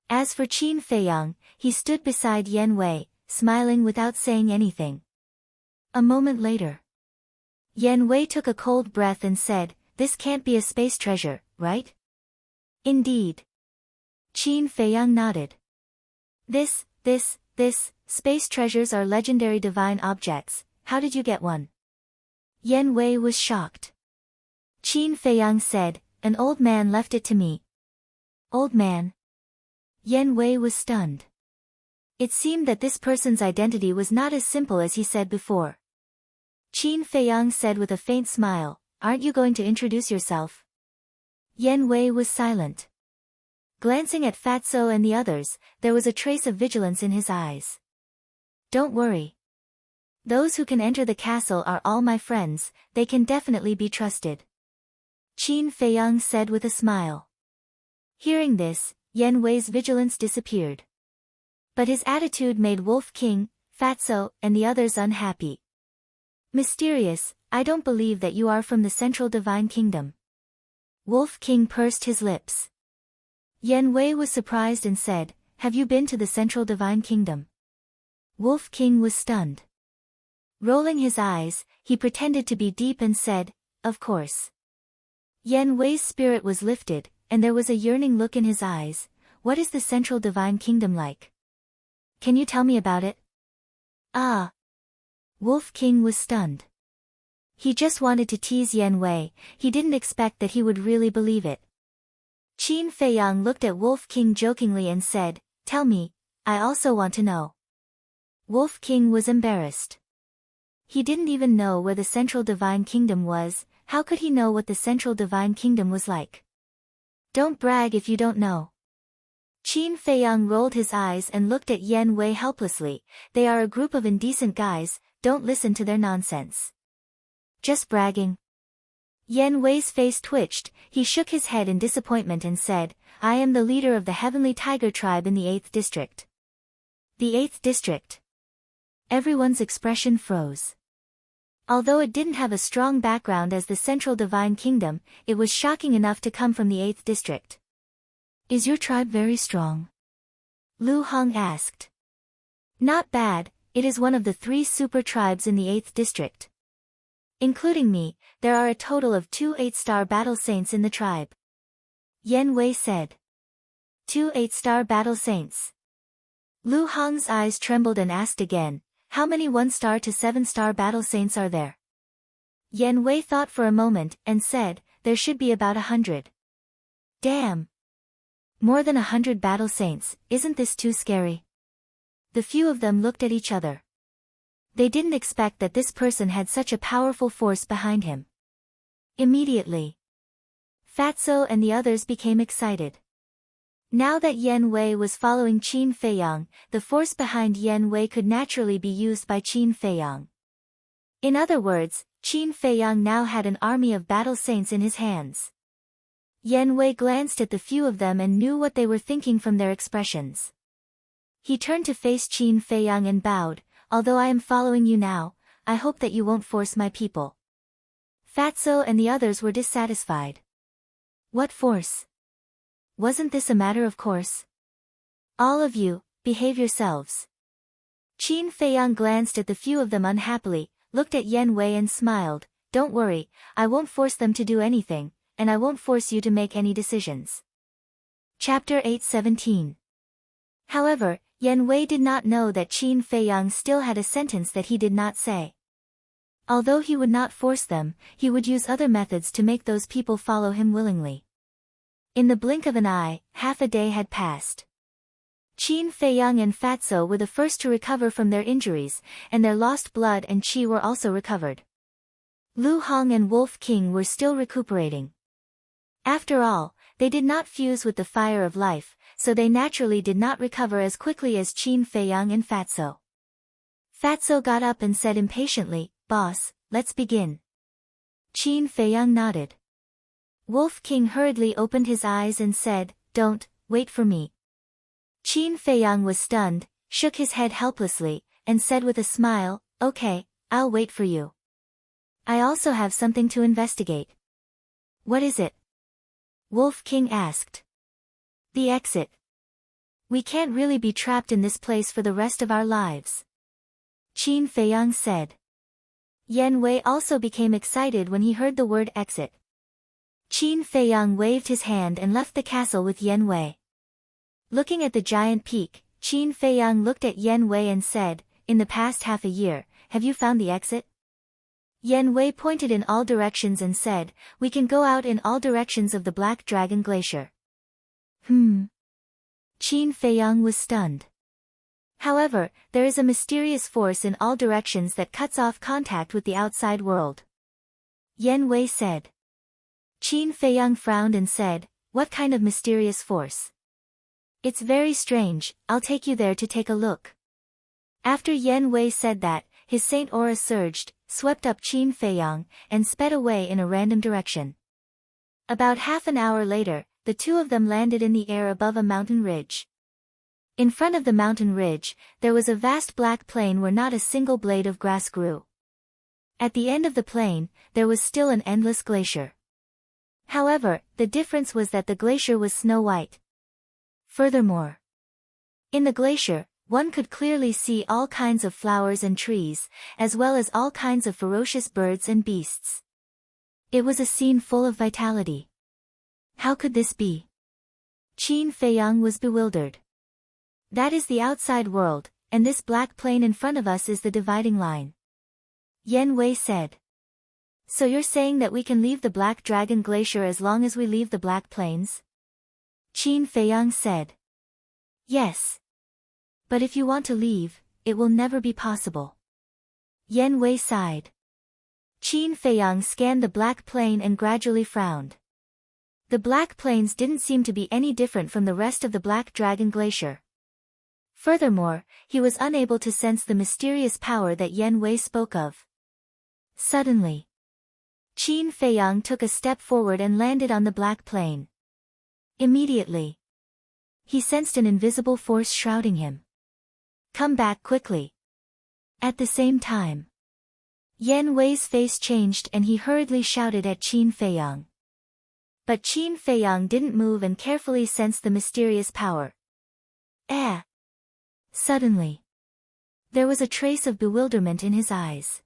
A: As for Qin Feiyang, he stood beside Yan Wei, smiling without saying anything. A moment later, Yan Wei took a cold breath and said, "This can't be a space treasure, right?" "Indeed." Qin Feiyang nodded. This, space treasures are legendary divine objects, how did you get one?" Yan Wei was shocked. Qin Feiyang said, "An old man left it to me." "Old man?" Yan Wei was stunned. It seemed that this person's identity was not as simple as he said before. Qin Feiyang said with a faint smile, "Aren't you going to introduce yourself?" Yan Wei was silent. Glancing at Fatso and the others, there was a trace of vigilance in his eyes. "Don't worry. Those who can enter the castle are all my friends, they can definitely be trusted," Qin Feiyang said with a smile. Hearing this, Yan Wei's vigilance disappeared. But his attitude made Wolf King, Fatso, and the others unhappy. "Mysterious, I don't believe that you are from the Central Divine Kingdom." Wolf King pursed his lips. Yan Wei was surprised and said, "Have you been to the Central Divine Kingdom?" Wolf King was stunned. Rolling his eyes, he pretended to be deep and said, "Of course." Yan Wei's spirit was lifted, and there was a yearning look in his eyes. "What is the Central Divine Kingdom like? Can you tell me about it?" "Ah." Wolf King was stunned. He just wanted to tease Yan Wei, he didn't expect that he would really believe it. Qin Feiyang looked at Wolf King jokingly and said, "Tell me, I also want to know." Wolf King was embarrassed. He didn't even know where the Central Divine Kingdom was, how could he know what the Central Divine Kingdom was like? "Don't brag if you don't know." Qin Feiyang rolled his eyes and looked at Yan Wei helplessly. "They are a group of indecent guys, don't listen to their nonsense." "Just bragging." Yan Wei's face twitched, he shook his head in disappointment and said, "I am the leader of the Heavenly Tiger Tribe in the 8th District." The 8th District. Everyone's expression froze. Although it didn't have a strong background as the Central Divine Kingdom, it was shocking enough to come from the 8th District. "Is your tribe very strong?" Lu Hong asked. "Not bad, it is one of the 3 super tribes in the 8th District. Including me, there are a total of 2 8-star battle saints in the tribe," Yan Wei said. 2 8-star battle saints. Lu Hong's eyes trembled and asked again, "How many 1-star to 7-star battle saints are there?" Yan Wei thought for a moment, and said, "There should be about 100. "Damn! More than 100 battle saints, isn't this too scary?" The few of them looked at each other. They didn't expect that this person had such a powerful force behind him. Immediately, Fatso and the others became excited. Now that Yan Wei was following Qin Feiyang, the force behind Yan Wei could naturally be used by Qin Feiyang. In other words, Qin Feiyang now had an army of battle saints in his hands. Yan Wei glanced at the few of them and knew what they were thinking from their expressions. He turned to face Qin Feiyang and bowed, "Although I am following you now, I hope that you won't force my people." Fatso and the others were dissatisfied. "What force? Wasn't this a matter of course? All of you, behave yourselves." Qin Feiyang glanced at the few of them unhappily, looked at Yan Wei and smiled, "Don't worry, I won't force them to do anything, and I won't force you to make any decisions." Chapter 8:17. However, Yan Wei did not know that Qin Feiyang still had a sentence that he did not say. Although he would not force them, he would use other methods to make those people follow him willingly. In the blink of an eye, half a day had passed. Qin Feiyang and Fatso were the first to recover from their injuries, and their lost blood and qi were also recovered. Lu Hong and Wolf King were still recuperating. After all, they did not fuse with the fire of life, so they naturally did not recover as quickly as Qin Feiyang and Fatso. Fatso got up and said impatiently, "Boss, let's begin." Qin Feiyang nodded. Wolf King hurriedly opened his eyes and said, "Don't, wait for me." Qin Feiyang was stunned, shook his head helplessly, and said with a smile, "Okay, I'll wait for you. I also have something to investigate." "What is it?" Wolf King asked. "The exit. We can't really be trapped in this place for the rest of our lives," Qin Feiyang said. Yan Wei also became excited when he heard the word exit. Qin Feiyang waved his hand and left the castle with Yan Wei. Looking at the giant peak, Qin Feiyang looked at Yan Wei and said, "In the past half a year, have you found the exit?" Yan Wei pointed in all directions and said, "We can go out in all directions of the Black Dragon Glacier." Qin Feiyang was stunned. However, there is a mysterious force in all directions that cuts off contact with the outside world, Yan Wei said. Qin Feiyang frowned and said, "What kind of mysterious force?" "It's very strange, I'll take you there to take a look." After Yan Wei said that, his saint aura surged, swept up Qin Feiyang, and sped away in a random direction. About half an hour later, the two of them landed in the air above a mountain ridge. In front of the mountain ridge, there was a vast black plain where not a single blade of grass grew. At the end of the plain, there was still an endless glacier. However, the difference was that the glacier was snow-white. Furthermore, in the glacier, one could clearly see all kinds of flowers and trees, as well as all kinds of ferocious birds and beasts. It was a scene full of vitality. How could this be? Qin Feiyang was bewildered. That is the outside world, and this black plain in front of us is the dividing line, Yan Wei said. "So you're saying that we can leave the Black Dragon Glacier as long as we leave the Black Plains?" Qin Feiyang said. "Yes. But if you want to leave, it will never be possible." Yan Wei sighed. Qin Feiyang scanned the Black Plain and gradually frowned. The Black Plains didn't seem to be any different from the rest of the Black Dragon Glacier. Furthermore, he was unable to sense the mysterious power that Yan Wei spoke of. Suddenly, Qin Feiyang took a step forward and landed on the Black Plain. Immediately, he sensed an invisible force shrouding him. "Come back quickly." At the same time, Yan Wei's face changed and he hurriedly shouted at Qin Feiyang. But Qin Feiyang didn't move and carefully sensed the mysterious power. Suddenly, there was a trace of bewilderment in his eyes.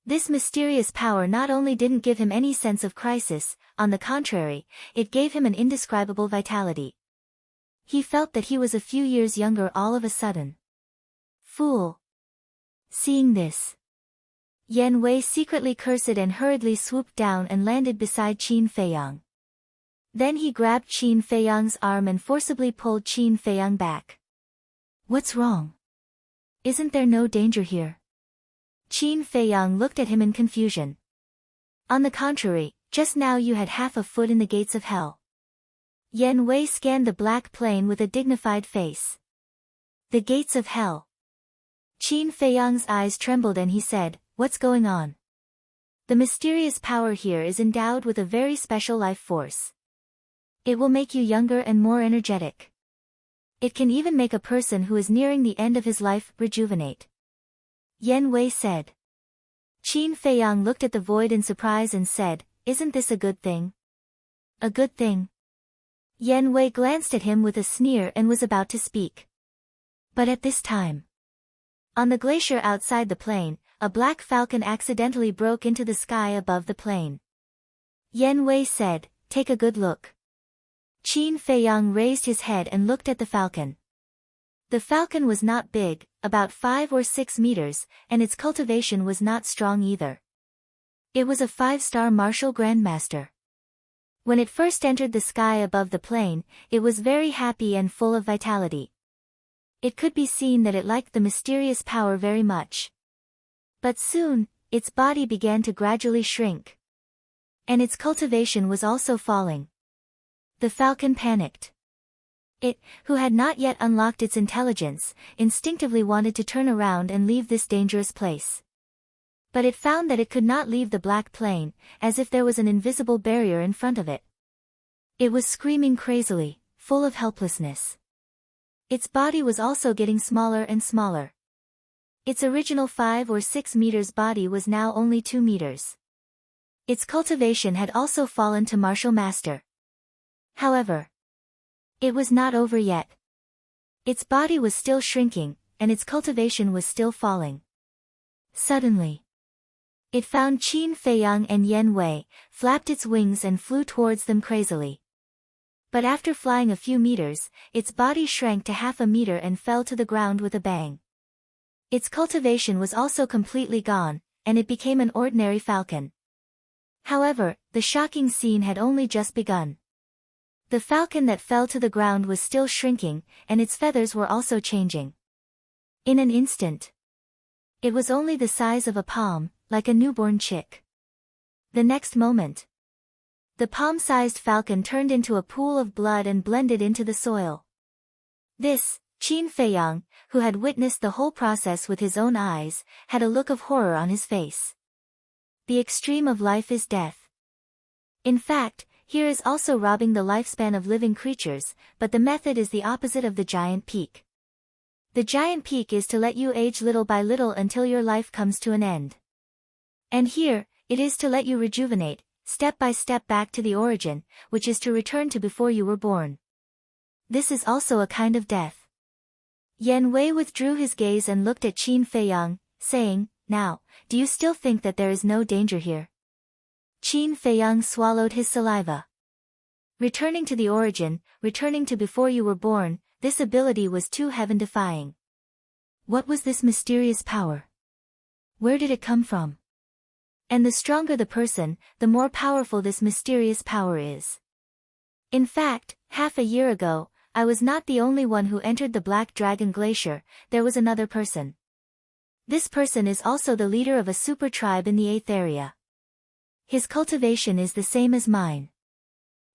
A: This mysterious power not only didn't give him any sense of crisis, on the contrary, it gave him an indescribable vitality. He felt that he was a few years younger all of a sudden. Fool! Seeing this, Yan Wei secretly cursed and hurriedly swooped down and landed beside Qin Feiyang. Then he grabbed Qin Feiyang's arm and forcibly pulled Qin Feiyang back. "What's wrong? Isn't there no danger here?" Qin Feiyang looked at him in confusion. "On the contrary, just now you had half a foot in the gates of hell." Yan Wei scanned the Black Plain with a dignified face. "The gates of hell?" Qin Feiyang's eyes trembled and he said, "What's going on?" "The mysterious power here is endowed with a very special life force. It will make you younger and more energetic. It can even make a person who is nearing the end of his life rejuvenate," Yan Wei said. Qin Feiyang looked at the void in surprise and said, "Isn't this a good thing?" "A good thing?" Yan Wei glanced at him with a sneer and was about to speak. But at this time, on the glacier outside the plain, a black falcon accidentally broke into the sky above the plain. Yan Wei said, "Take a good look." Qin Feiyang raised his head and looked at the falcon. The falcon was not big, about 5 or 6 meters, and its cultivation was not strong either. It was a 5-star martial grandmaster. When it first entered the sky above the plain, it was very happy and full of vitality. It could be seen that it liked the mysterious power very much. But soon, its body began to gradually shrink. And its cultivation was also falling. The falcon panicked. It, who had not yet unlocked its intelligence, instinctively wanted to turn around and leave this dangerous place. But it found that it could not leave the black plain, as if there was an invisible barrier in front of it. It was screaming crazily, full of helplessness. Its body was also getting smaller and smaller. Its original 5 or 6 meters body was now only 2 meters. Its cultivation had also fallen to martial master. However, it was not over yet. Its body was still shrinking, and its cultivation was still falling. Suddenly, it found Qin Feiyang and Yen Wei, flapped its wings and flew towards them crazily. But after flying a few meters, its body shrank to half a meter and fell to the ground with a bang. Its cultivation was also completely gone, and it became an ordinary falcon. However, the shocking scene had only just begun. The falcon that fell to the ground was still shrinking, and its feathers were also changing. In an instant, it was only the size of a palm, like a newborn chick. The next moment, the palm-sized falcon turned into a pool of blood and blended into the soil. This, Qin Feiyang, who had witnessed the whole process with his own eyes, had a look of horror on his face. The extreme of life is death. In fact, here is also robbing the lifespan of living creatures, but the method is the opposite of the giant peak. The giant peak is to let you age little by little until your life comes to an end. And here, it is to let you rejuvenate, step by step back to the origin, which is to return to before you were born. This is also a kind of death. Yen Wei withdrew his gaze and looked at Qin Feiyang, saying, "Now, do you still think that there is no danger here?" Qin Feiyang swallowed his saliva. Returning to the origin, returning to before you were born, this ability was too heaven-defying. What was this mysterious power? Where did it come from? And the stronger the person, the more powerful this mysterious power is. In fact, half a year ago, I was not the only one who entered the Black Dragon Glacier, there was another person. This person is also the leader of a super tribe in the 8th area. His cultivation is the same as mine.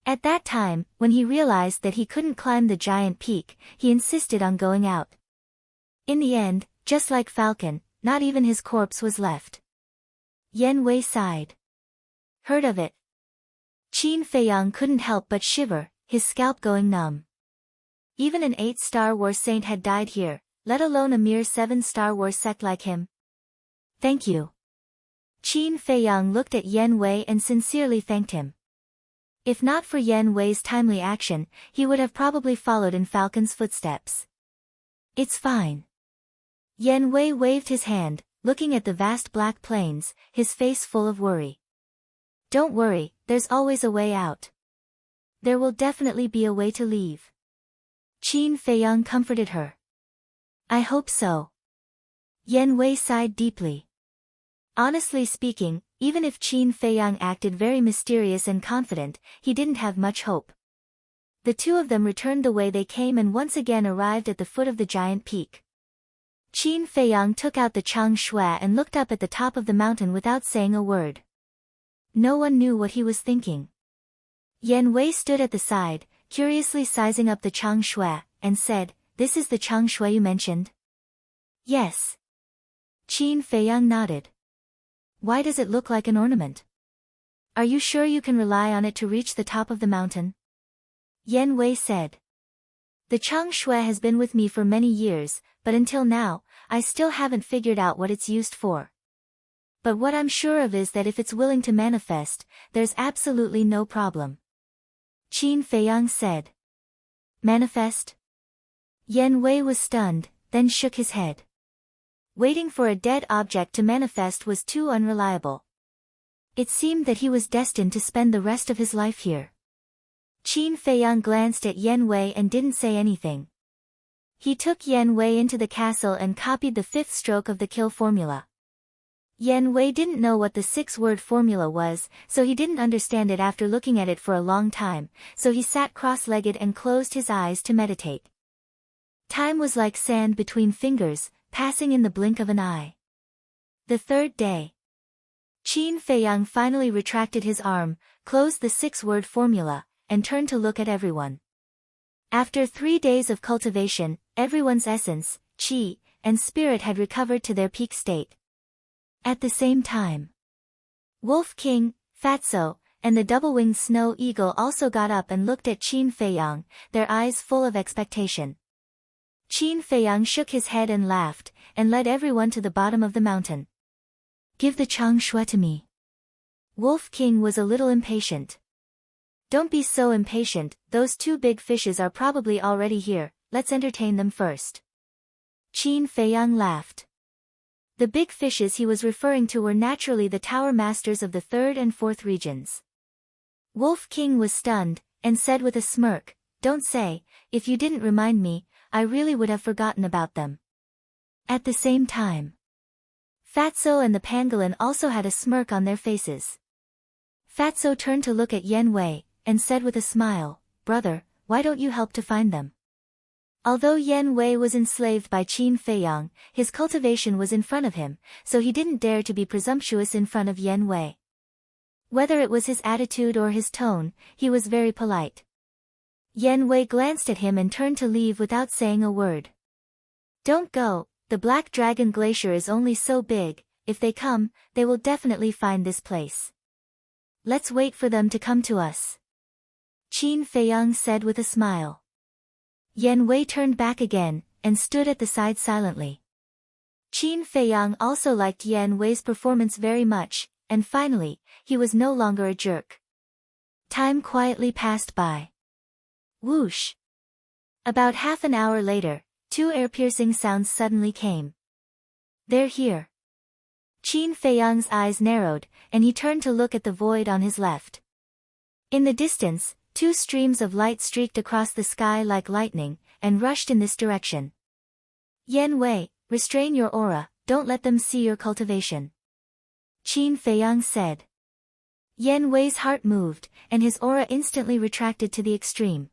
A: At that time, when he realized that he couldn't climb the giant peak, he insisted on going out. In the end, just like Falcon, not even his corpse was left. Yen Wei sighed. Heard of it? Qin Feiyang couldn't help but shiver, his scalp going numb. Even an 8 Star Wars saint had died here, let alone a mere 7 Star Wars sect like him. Thank you. Qin Feiyang looked at Yen Wei and sincerely thanked him. If not for Yen Wei's timely action, he would have probably followed in Falcon's footsteps. It's fine. Yen Wei waved his hand, looking at the vast black plains, his face full of worry. Don't worry, there's always a way out. There will definitely be a way to leave. Qin Feiyang comforted her. I hope so. Yen Wei sighed deeply. Honestly speaking, even if Qin Feiyang acted very mysterious and confident, he didn't have much hope. The two of them returned the way they came and once again arrived at the foot of the giant peak. Qin Feiyang took out the Chang Shui and looked up at the top of the mountain without saying a word. No one knew what he was thinking. Yen Wei stood at the side, curiously sizing up the Chang Shui, and said, "This is the Chang Shui you mentioned?" Yes. Qin Feiyang nodded. Why does it look like an ornament? Are you sure you can rely on it to reach the top of the mountain? Yen Wei said. The Chang Shui has been with me for many years, but until now, I still haven't figured out what it's used for. But what I'm sure of is that if it's willing to manifest, there's absolutely no problem. Qin Feiyang said. Manifest? Yen Wei was stunned, then shook his head. Waiting for a dead object to manifest was too unreliable. It seemed that he was destined to spend the rest of his life here. Qin Feiyang glanced at Yen Wei and didn't say anything. He took Yen Wei into the castle and copied the 5th stroke of the kill formula. Yen Wei didn't know what the 6-word formula was, so he didn't understand it after looking at it for a long time, so he sat cross-legged and closed his eyes to meditate. Time was like sand between fingers, passing in the blink of an eye. The 3rd day. Qin Feiyang finally retracted his arm, closed the 6-word formula, and turned to look at everyone. After 3 days of cultivation, everyone's essence, chi, and spirit had recovered to their peak state. At the same time, Wolf King, Fatso, and the double-winged snow eagle also got up and looked at Qin Feiyang, their eyes full of expectation. Qin Feiyang shook his head and laughed, and led everyone to the bottom of the mountain. Give the Chang Shui to me. Wolf King was a little impatient. Don't be so impatient, those 2 big fishes are probably already here, let's entertain them first. Qin Feiyang laughed. The big fishes he was referring to were naturally the tower masters of the 3rd and 4th regions. Wolf King was stunned, and said with a smirk, don't say, if you didn't remind me, I really would have forgotten about them. At the same time, Fatso and the pangolin also had a smirk on their faces. Fatso turned to look at Yen Wei, and said with a smile, brother, why don't you help to find them? Although Yen Wei was enslaved by Qin Feiyang, his cultivation was in front of him, so he didn't dare to be presumptuous in front of Yen Wei. Whether it was his attitude or his tone, he was very polite. Yen Wei glanced at him and turned to leave without saying a word. Don't go, the Black Dragon Glacier is only so big, if they come, they will definitely find this place. Let's wait for them to come to us. Qin Feiyang said with a smile. Yen Wei turned back again, and stood at the side silently. Qin Feiyang also liked Yen Wei's performance very much, and finally, he was no longer a jerk. Time quietly passed by. Whoosh! About half an hour later, 2 ear-piercing sounds suddenly came. They're here. Qin Feiyang's eyes narrowed, and he turned to look at the void on his left. In the distance, 2 streams of light streaked across the sky like lightning, and rushed in this direction. Yen Wei, restrain your aura, don't let them see your cultivation. Qin Feiyang said. Yen Wei's heart moved, and his aura instantly retracted to the extreme.